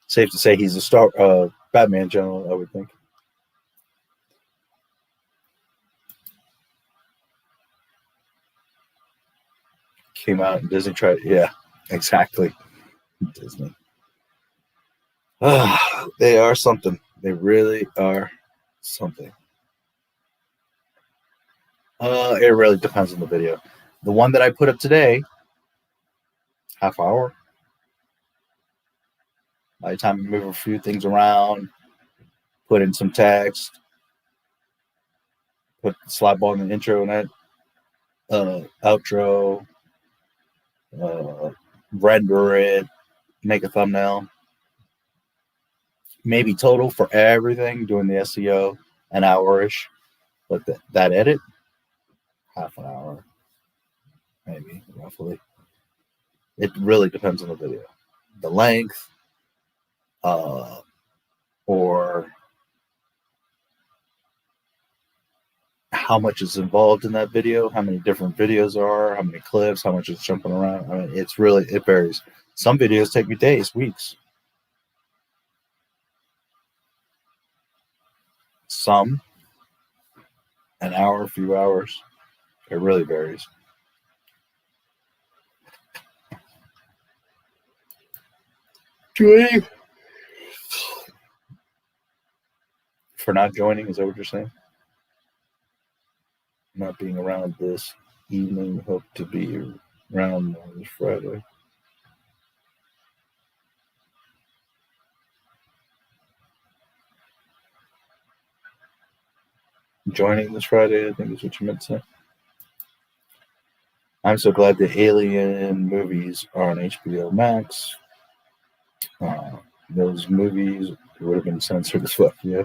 Safe to say he's a Batman general, I would think. Came out and Disney tried. Yeah, exactly. Disney. They are something. They really are something. It really depends on the video. The one that I put up today, half hour. By the time I move a few things around, put in some text, put the slide ball in the intro and that, outro, render it, make a thumbnail. Maybe total for everything, doing the SEO, an hour-ish. But that edit, half an hour, maybe, roughly. It really depends on the video. The length, or how much is involved in that video, how many different videos there are, how many clips, how much is jumping around. I mean, it varies. Some videos take me days, weeks. Some, an hour, a few hours. It really varies. Joining? For not joining, is that what you're saying? Not being around this evening, hope to be around this Friday. Joining this Friday, I think is what you meant to say. I'm so glad the Alien movies are on HBO Max. Those movies would have been censored as fuck, yeah.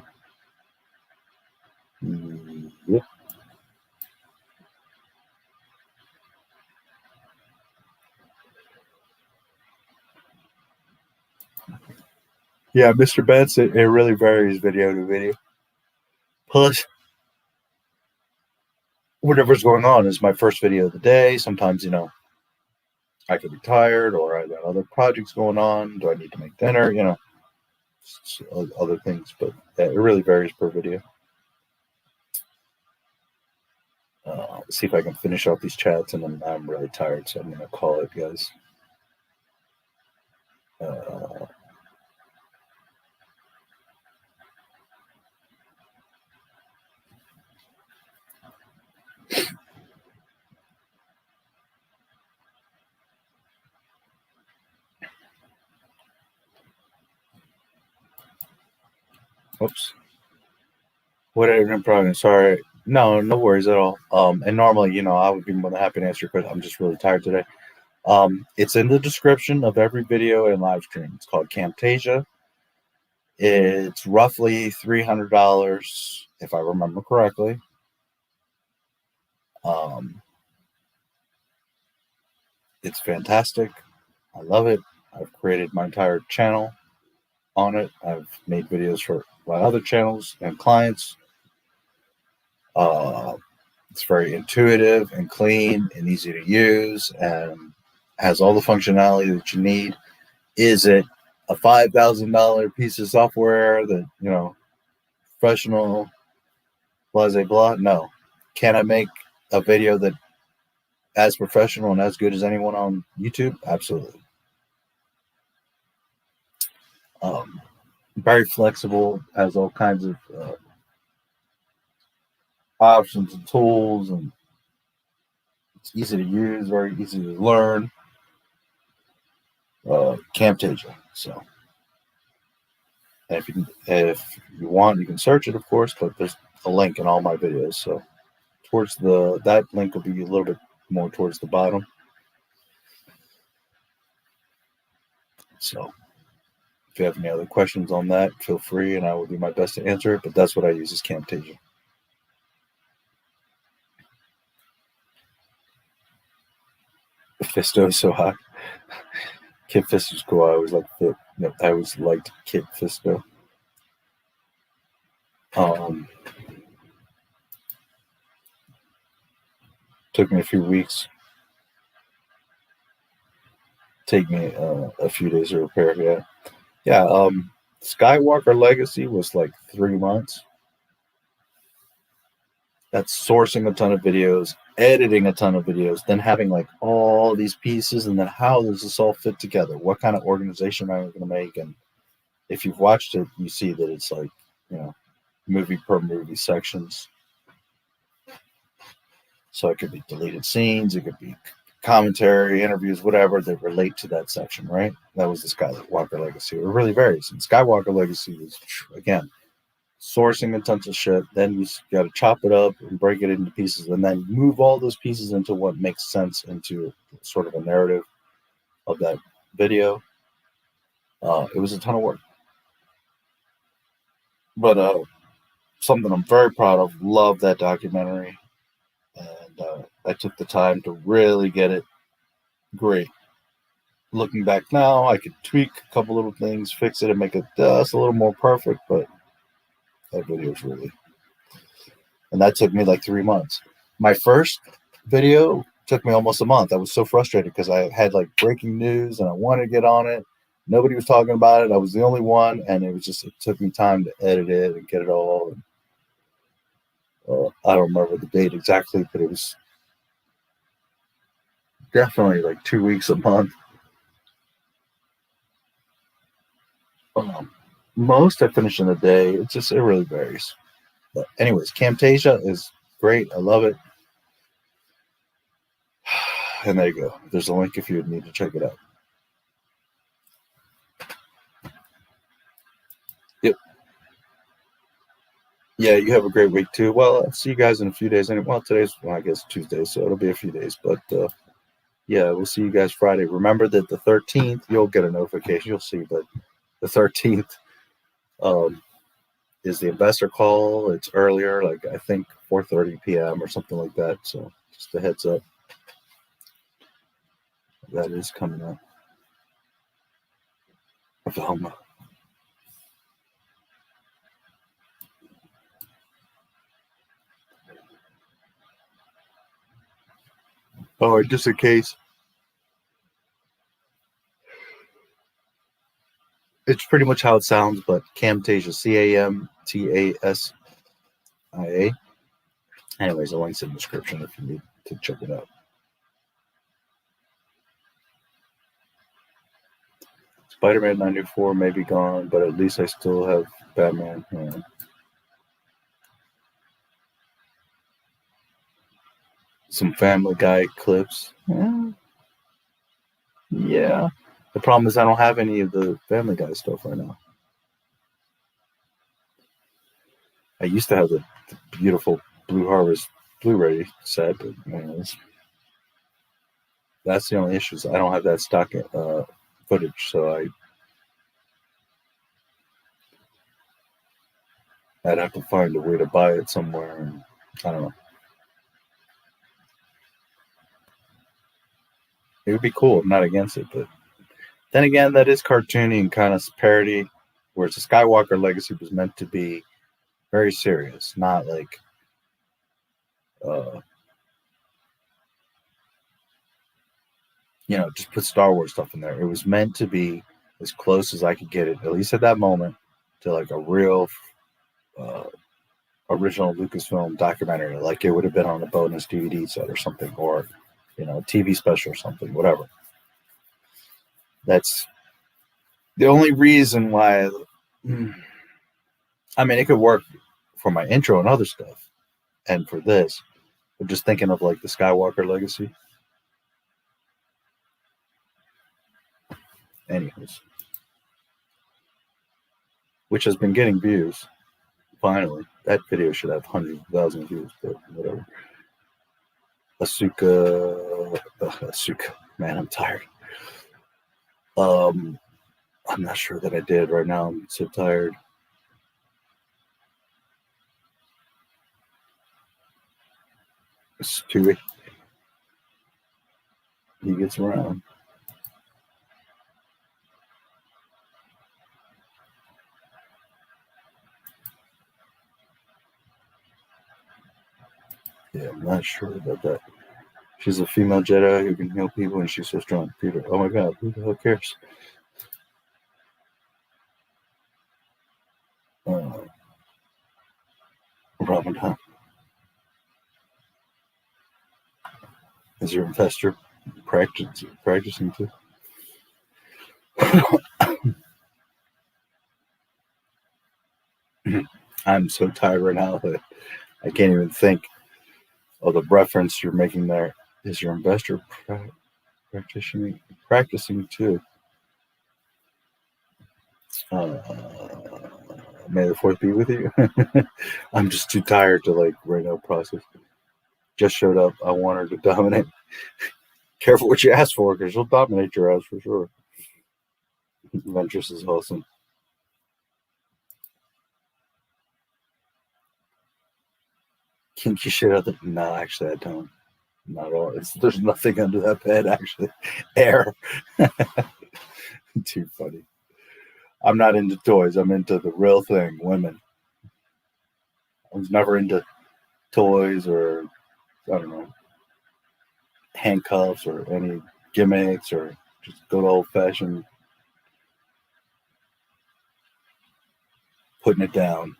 Yep. Yeah, Mr. Betts, it really varies video to video. Plus, whatever's going on is my first video of the day. Sometimes, I could be tired or I got other projects going on. Do I need to make dinner? Other things. But it really varies per video. Let's see if I can finish off these chats, and then I'm really tired, so I'm going to call it, guys. Oops. What I didn't problem? Sorry. No worries at all. And normally, I would be more than happy to answer your question. I'm just really tired today. It's in the description of every video and live stream. It's called Camtasia. It's roughly $300, if I remember correctly. It's fantastic. I love it. I've created my entire channel on it. I've made videos for my other channels and clients. It's very intuitive and clean and easy to use and has all the functionality that you need. Is it a $5,000 piece of software that, you know, professional, blah, blah, blah? No. Can I make a video that as professional and as good as anyone on YouTube? Absolutely. Very flexible, has all kinds of options and tools, and it's easy to use, very easy to learn. Camtasia. So, and if you want, you can search it, of course, but there's a link in all my videos. So, towards that link will be a little bit more towards the bottom. So, if you have any other questions on that, feel free, and I will do my best to answer it. But that's what I use is Camtasia. Fisto is so hot. Kid Fisto's cool. I always liked Kid Fisto. Took me a few weeks. Take me a few days to repair. Yeah. Skywalker Legacy was like 3 months. That's sourcing a ton of videos, editing a ton of videos, then having like all these pieces, and then how does this all fit together? What kind of organization am I going to make? And if you've watched it, you see that it's like, you know, movie per movie sections. So it could be deleted scenes, it could be commentary, interviews, whatever that relate to that section, right? That was the Skywalker Legacy. It really varies. And Skywalker Legacy was, again, sourcing a tons of shit. Then you got to chop it up and break it into pieces, and then move all those pieces into what makes sense into sort of a narrative of that video. It was a ton of work. But something I'm very proud of. Love that documentary. And I took the time to really get it great. Looking back now, I could tweak a couple little things, fix it, and make it just a little more perfect, but that video is really... And that took me like 3 months. My first video took me almost a month. I was so frustrated because I had like breaking news and I wanted to get on it. Nobody was talking about it. I was the only one, and it took me time to edit it and get it all. And, I don't remember the date exactly, but it was definitely like 2 weeks, a month. Most I finish in a day. It really varies. But anyways, Camtasia is great. I love it. And there you go. There's a link if you would need to check it out. Yep. Yeah, you have a great week too. Well, I'll see you guys in a few days. Well, today's, I guess, Tuesday, so it'll be a few days. But yeah, we'll see you guys Friday. Remember that the 13th, you'll get a notification. You'll see, but the 13th is the investor call. It's earlier, like I think 4:30 p.m. or something like that. So just a heads up. That is coming up. Oklahoma. Oh, just in case. It's pretty much how it sounds, but Camtasia, Camtasia. Anyways, the link's in the description if you need to check it out. Spider-Man 94 may be gone, but at least I still have Batman. Yeah. Some Family Guy clips. Yeah. The problem is I don't have any of the Family Guy stuff right now. I used to have the beautiful Blue Harvest Blu-ray set, but anyways, that's the only issue. I don't have that stock footage, so I'd have to find a way to buy it somewhere, and I don't know. It would be cool. I'm not against it, but then again, that is cartoony and kind of parody, whereas the Skywalker Legacy was meant to be very serious, not like just put Star Wars stuff in there. It was meant to be as close as I could get it, at least at that moment, to like a real original Lucasfilm documentary, like it would have been on a bonus DVD set or something, or a TV special or something, whatever. That's the only reason why. I mean, it could work for my intro and other stuff, and for this, but just thinking of like the Skywalker Legacy. Anyways, which has been getting views. Finally, that video should have hundreds of thousands of views, but whatever. Asuka, man, I'm tired. I'm not sure that I did right now. I'm so tired. Stewie. He gets around. Yeah, I'm not sure about that. She's a female Jedi who can heal people, and she's so strong. Peter, oh my God, who the hell cares? Robin, huh? Is your investor practicing too? I'm so tired right now that I can't even think of the reference you're making there. Is your investor practicing too? May the 4th be with you. I'm just too tired to like right now process. Just showed up. I want her to dominate. Careful what you ask for, because she'll dominate your ass for sure. Ventress is awesome. Kinky shit out there? No, actually, I don't. Not at all. There's nothing under that bed, actually. Air. Too funny. I'm not into toys. I'm into the real thing, women. I was never into toys or, I don't know, handcuffs or any gimmicks or just good old-fashioned putting it down.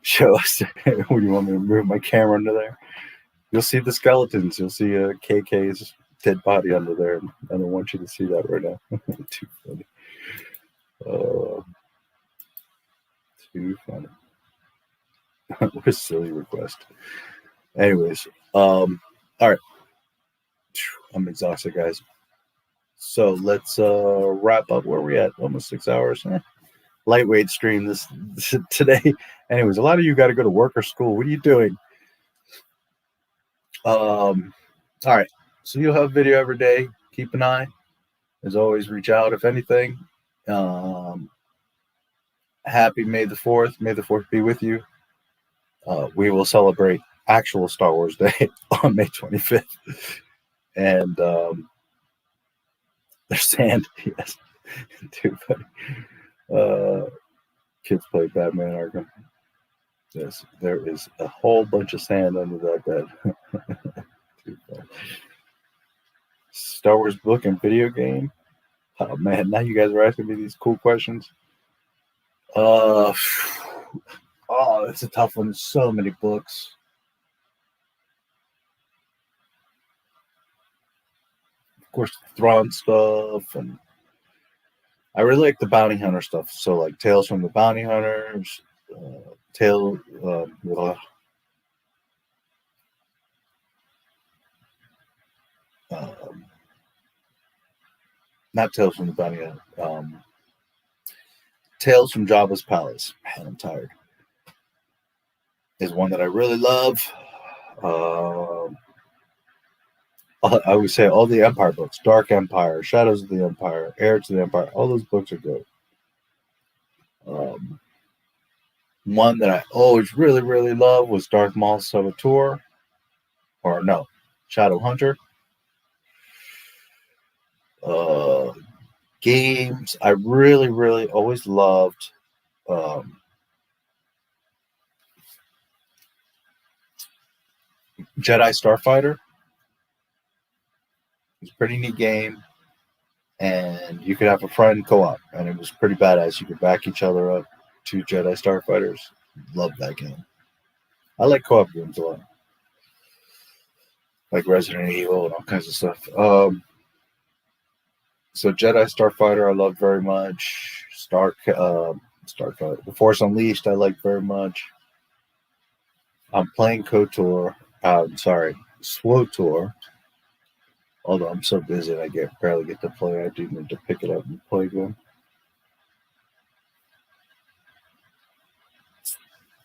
Show us. What do you want me to move my camera under there? You'll see the skeletons. You'll see KK's dead body under there. I don't want you to see that right now. Too funny. Too funny. What a silly request. Anyways, all right. I'm exhausted, guys. So let's wrap up. Where we at? Almost 6 hours. Lightweight stream this today. Anyways, a lot of you got to go to work or school. What are you doing? All right. So you'll have video every day. Keep an eye. As always, reach out if anything. Happy May the 4th. May the 4th be with you. We will celebrate actual Star Wars Day on May 25th. And there's sand. Yes. Too funny. Kids play Batman Arkham. Yes, there is a whole bunch of sand under that bed. Star Wars book and video game. Oh man, now you guys are asking me these cool questions. It's a tough one. There's so many books. Of course, Thrawn stuff, and I really like the bounty hunter stuff. So like Tales from the Bounty Hunters, not Tales from the Bounty Hunter. Tales from Jabba's Palace. Man, I'm tired. Is one that I really love. I would say all the Empire books, Dark Empire, Shadows of the Empire, Heir to the Empire, all those books are good. One that I always really, really loved was Darth Maul Saboteur. Or no, Shadow Hunter. Games. I really, really always loved Jedi Starfighter. It's a pretty neat game. And you could have a friend co-op, and it was pretty badass. You could back each other up. 2 Jedi Starfighters. Love that game. I like co-op games a lot. Like Resident Evil and all kinds of stuff. So Jedi Starfighter I love very much. Starfighter. The Force Unleashed I like very much. I'm playing KOTOR. SWOTOR. Although I'm so busy I barely get to play. I do need to pick it up and play again.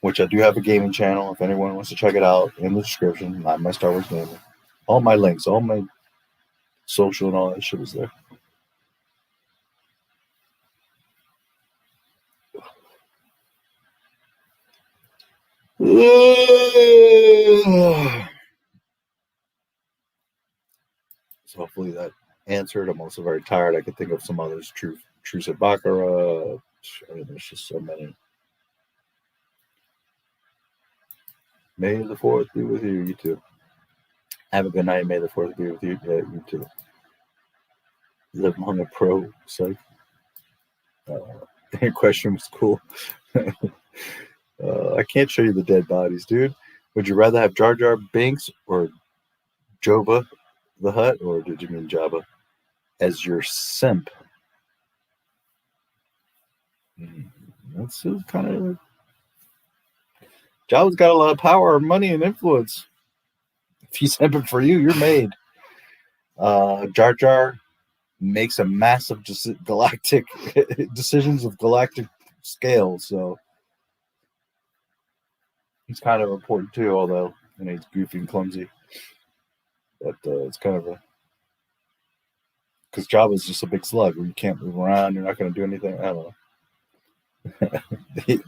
Which I do have a gaming channel. If anyone wants to check it out, in the description, Not My Star Wars Gaming. All my links, all my social and all that shit is there. So hopefully that answered. I'm also very tired. I could think of some others. Truce at Baccarat. I mean, there's just so many. May the 4th be with you. You too. Have a good night. May the 4th be with you. Yeah, you too. Live among a pro. So, your question was cool. I can't show you the dead bodies, dude. Would you rather have Jar Jar Binks or Jabba the Hutt, or did you mean Jabba, as your simp? That's kind of... Jabba's got a lot of power, money, and influence. If he's simping for you, you're made. Jar Jar makes a massive galactic decisions of galactic scale, so he's kind of important too, although he's goofy and clumsy. But it's kind of a... Because Jabba's just a big slug where you can't move around, you're not going to do anything. I don't know.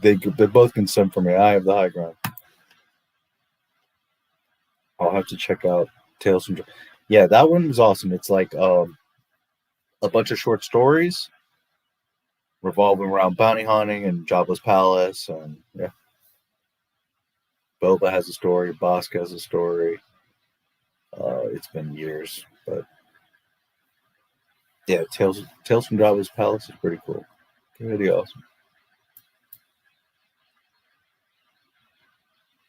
they both can sim for me. I have the high ground. I'll have to check out Tales from... Yeah, that one was awesome. It's like a bunch of short stories revolving around bounty hunting and Jabba's palace, and yeah. Boba has a story. Bossk has a story. It's been years, but yeah, Tales from Jabba's palace is pretty cool. Pretty awesome.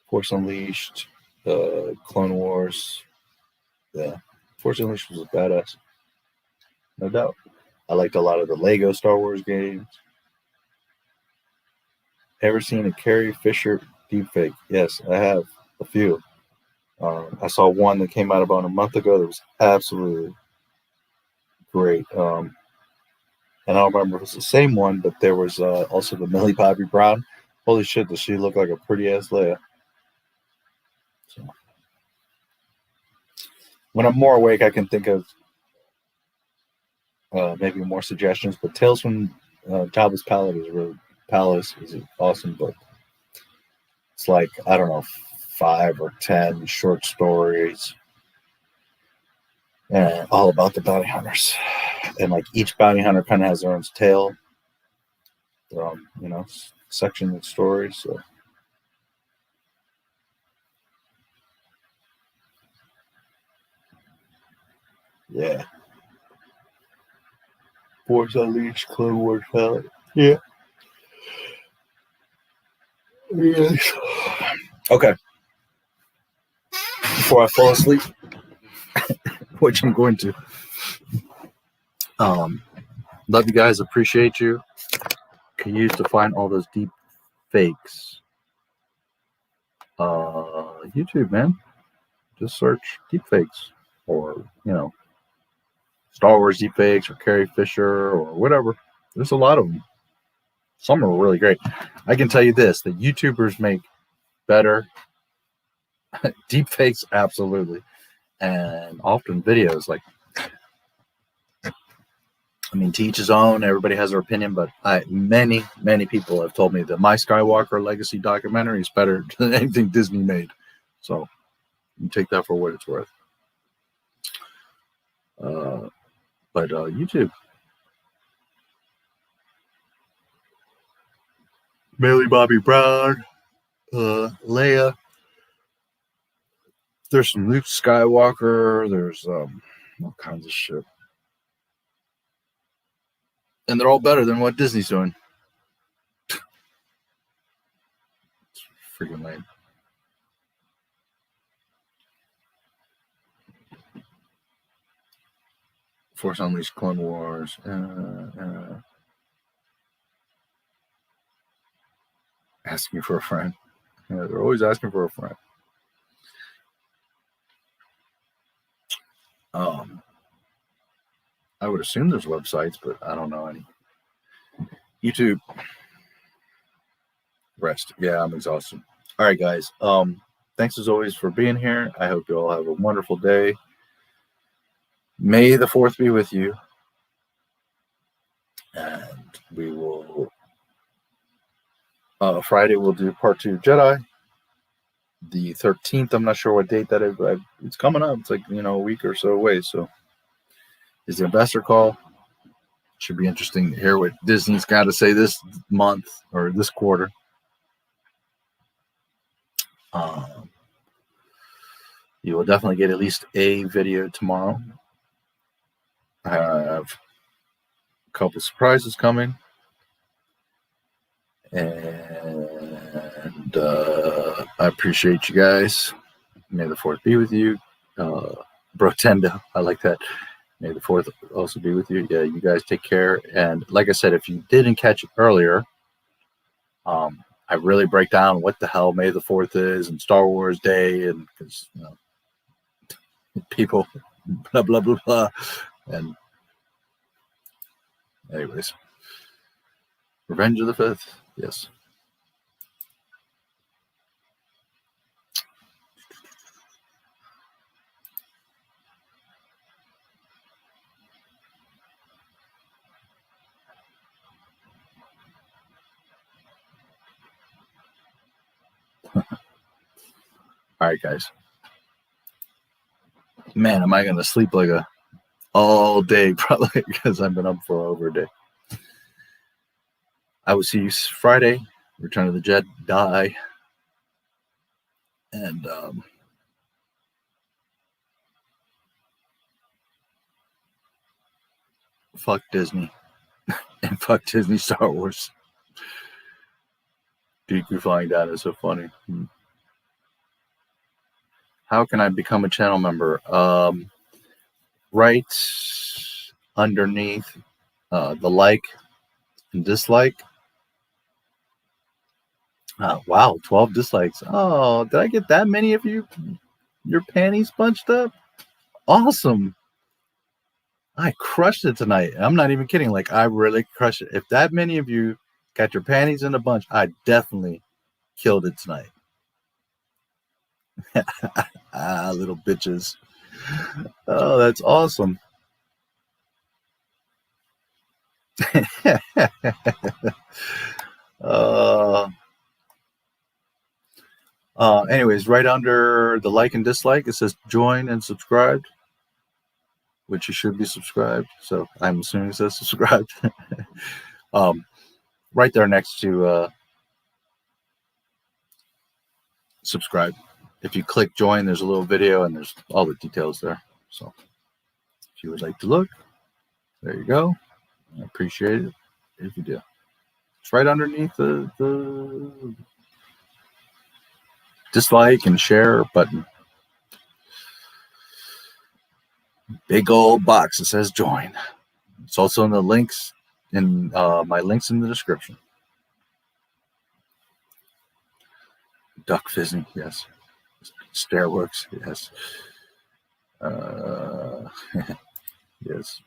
Force Unleashed, Clone Wars. Yeah, Force Unleashed was a badass, no doubt. I liked a lot of the Lego Star Wars games. Ever seen a Carrie Fisher deepfake? Yes, I have a few. I saw one that came out about a month ago that was absolutely great. And I don't remember if it was the same one, but there was also the Millie Bobby Brown. Holy shit, does she look like a pretty ass Leia? So, when I'm more awake, I can think of maybe more suggestions. But Tales from Jabba's Palace is an awesome book. It's like, I don't know, 5 or 10 short stories, and all about the bounty hunters. And like each bounty hunter kind of has their own tale, their own, section of stories. So yeah. Force Unleashed, Clone Wars palette. Yeah. Yes. Okay. Before I fall asleep, which I'm going to. Love you guys. Appreciate you. Can use to find all those deep fakes. YouTube, man. Just search deep fakes, or Star Wars deep fakes, or Carrie Fisher, or whatever. There's a lot of them. Some are really great. I can tell you this: that YouTubers make better deep fakes, absolutely, and often videos. Like, I mean, to each his own. Everybody has their opinion, but many people have told me that my Skywalker Legacy documentary is better than anything Disney made. So you take that for what it's worth. But YouTube. Millie Bobby Brown, Leia. There's some Luke Skywalker. There's all kinds of shit. And they're all better than what Disney's doing. It's freaking lame. Force Unleashed, Clone Wars. Asking for a friend. Yeah, they're always asking for a friend. I would assume there's websites, but I don't know any. YouTube. Rest. Yeah, I'm exhausted. All right, guys. Thanks as always for being here. I hope you all have a wonderful day. May the 4th be with you. And we will Friday we'll do part 2 Jedi. The 13th, I'm not sure what date that is, but it's coming up. It's like, a week or so away. So is the investor call. Should be interesting to hear what Disney's got to say this month or this quarter. You will definitely get at least a video tomorrow. I have a couple surprises coming. And I appreciate you guys. May the 4th be with you. Brotendo, I like that. May the 4th also be with you. Yeah, you guys take care. And like I said, if you didn't catch it earlier, I really break down what the hell May the 4th is and Star Wars Day, and because people blah blah blah blah. And anyways, Revenge of the 5th. Yes. All right, guys. Man, am I going to sleep like all day, probably, because I've been up for over a day. I will see you Friday. Return of the Jedi. And fuck Disney. And fuck Disney Star Wars. Dooku flying down is so funny. How can I become a channel member? Right underneath the like and dislike. Wow, 12 dislikes. Oh, did I get that many of you? Your panties bunched up? Awesome. I crushed it tonight. I'm not even kidding. Like, I really crushed it. If that many of you got your panties in a bunch, I definitely killed it tonight. Little bitches. Oh, that's awesome. Anyways, right under the like and dislike, it says join and subscribed, which you should be subscribed. So I'm assuming it says subscribed. Right there next to subscribe. If you click join, there's a little video and there's all the details there. So if you would like to look, there you go. I appreciate it if you do. It's right underneath the dislike and share button. Big old box that says join. It's also in the links in my links in the description. Duck fizzing, yes. Stairworks, yes. Yes.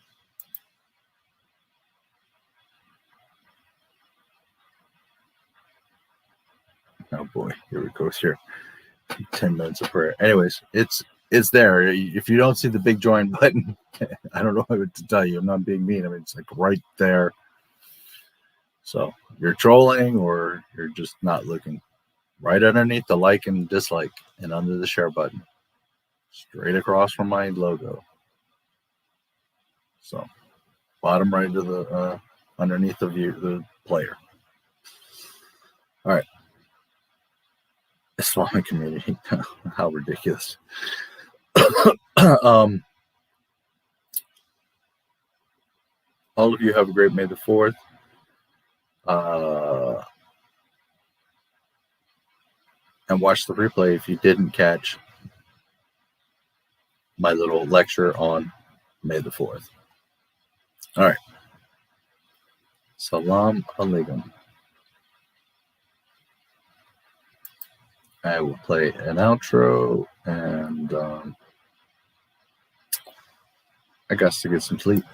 Oh boy, here we go. Here, 10 minutes of prayer. Anyways, it's there. If you don't see the big join button, I don't know what to tell you. I'm not being mean. I mean, it's like right there. So you're trolling or you're just not looking. Right underneath the like and dislike and under the share button. Straight across from my logo. So bottom right of the underneath of the player. All right. Islamic community. How ridiculous. All of you have a great May the 4th. And watch the replay if you didn't catch my little lecture on May the 4th. All right. Salam alaikum. I will play an outro, and I got to get some sleep.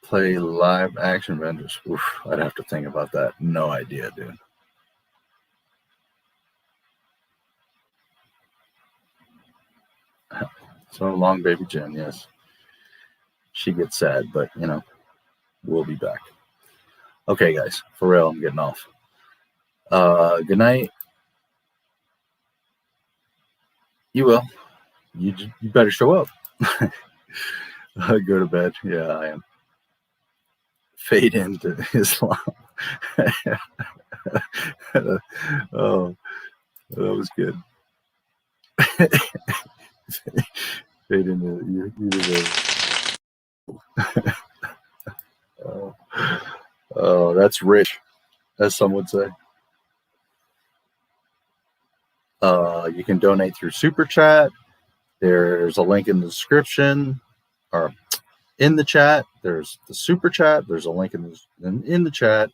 Play live action vendors. Oof, I'd have to think about that. No idea, dude. So long, baby Jen. Yes. She gets sad, but you know, we'll be back. Okay, guys, for real, I'm getting off. Good night. You will. You better show up. Go to bed. Yeah, I am. Fade into Islam. Oh, that was good. Fade into you. Oh, that's rich, as some would say. You can donate through Super Chat. There's a link in the description, or in the chat. There's the Super Chat. There's a link in the chat.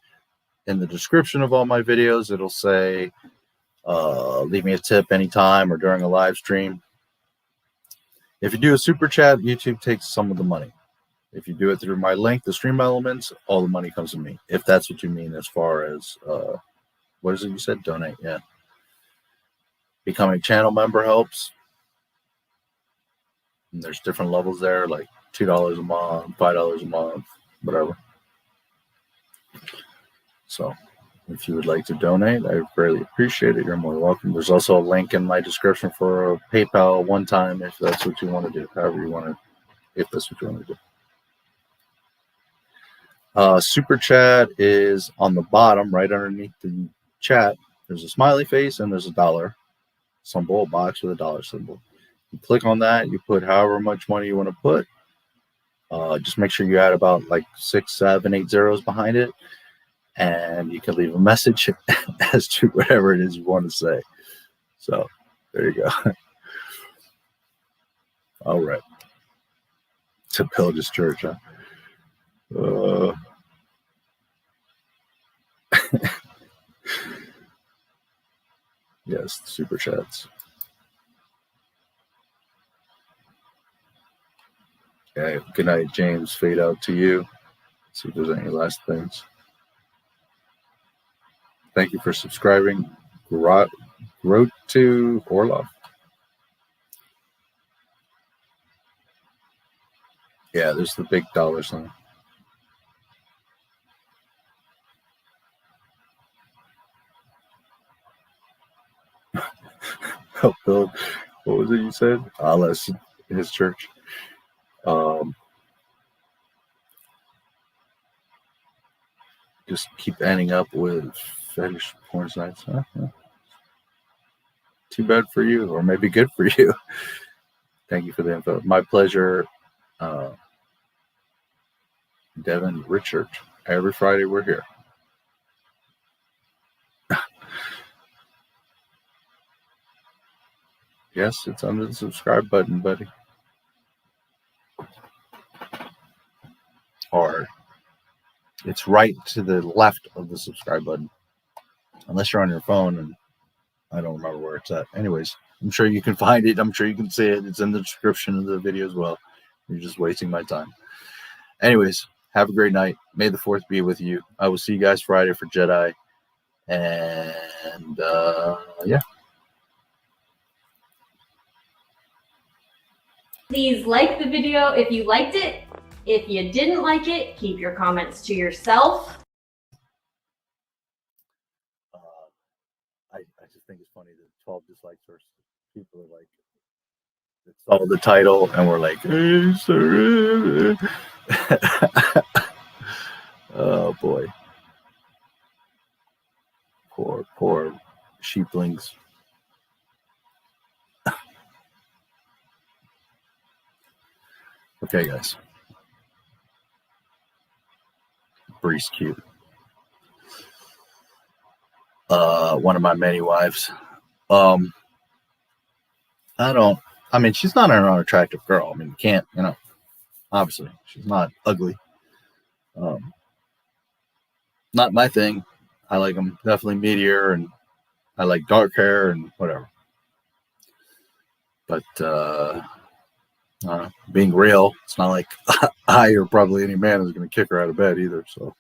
In the description of all my videos, it'll say, leave me a tip anytime or during a live stream. If you do a Super Chat, YouTube takes some of the money. If you do it through my link, the Stream Elements, all the money comes to me. If that's what you mean as far as, what is it you said? Donate, yeah. Becoming a channel member helps. And there's different levels there, like $2 a month, $5 a month, whatever. So if you would like to donate, I greatly appreciate it. You're more welcome. There's also a link in my description for a PayPal one time if that's what you want to do, however you want to, if that's what you want to do. Super Chat is on the bottom, right underneath the chat. There's a smiley face and there's a dollar symbol, a box with a dollar symbol. You click on that, you put however much money you want to put. Just make sure you add about like 6, 7, 8 zeros behind it. And you can leave a message as to whatever it is you want to say. So there you go. All right. To build his church, huh? Yes, the Super Chats. Okay, good night, James. Fade out to you. See if there's any last things. Thank you for subscribing. Grow to Orlov. Yeah, there's the big dollar sign. Help build. What was it you said? Allah's in his church. Just keep ending up with fetish porn sites. Huh? Yeah. Too bad for you, or maybe good for you. Thank you for the info. My pleasure. Devin Richard. Every Friday we're here. Yes, it's under the subscribe button, buddy. Or it's right to the left of the subscribe button. Unless you're on your phone, and I don't remember where it's at. Anyways, I'm sure you can find it. I'm sure you can see it. It's in the description of the video as well. You're just wasting my time. Anyways, have a great night. May the 4th be with you. I will see you guys Friday for JEDI. And, yeah. Please like the video if you liked it. If you didn't like it, keep your comments to yourself. I just think it's funny that 12 dislikes versus people are like, that saw the title and we're like, hey, sir. Oh boy. Poor sheeplings. Okay, guys. Bree's cute. One of my many wives. I mean, she's not an unattractive girl. I mean, you can't, obviously, she's not ugly. Not my thing. I like them definitely meatier, and I like dark hair and whatever. But, being real, it's not like I or probably any man is going to kick her out of bed either, so.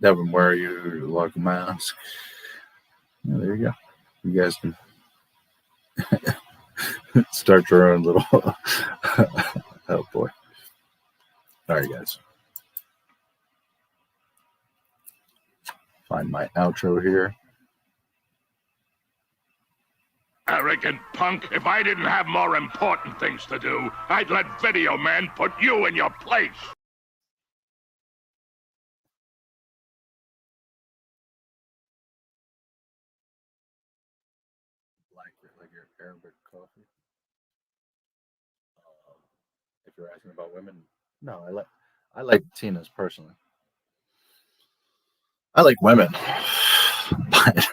Devin, where are you? Like a mask. Yeah, there you go. You guys can start your own little. Oh boy. All right, guys. Find my outro here. Arrogant punk. If I didn't have more important things to do, I'd let Video Man put you in your place. Like your Arabic coffee. If you're asking about women, no, I like Latinas personally. I like women, but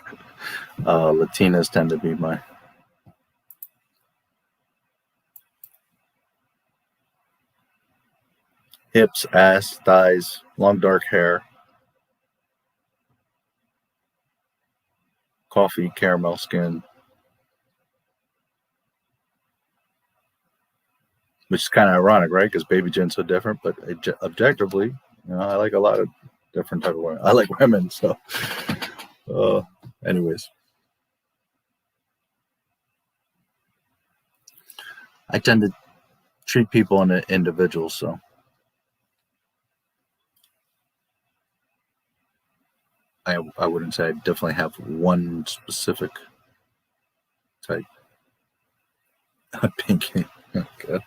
Latinas tend to be my. Hips, ass, thighs, long dark hair, coffee, caramel skin. Which is kind of ironic, right? Because Baby Jen's so different, but objectively, I like a lot of different type of women. I like women, so. Anyways, I tend to treat people on an individual, so. I wouldn't say I definitely have one specific type. Pinky. Okay.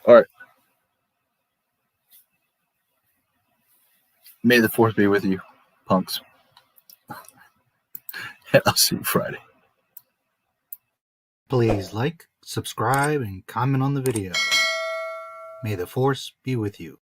All right. May the 4th be with you, punks. And I'll see you Friday. Please like, subscribe, and comment on the video. May the Force be with you.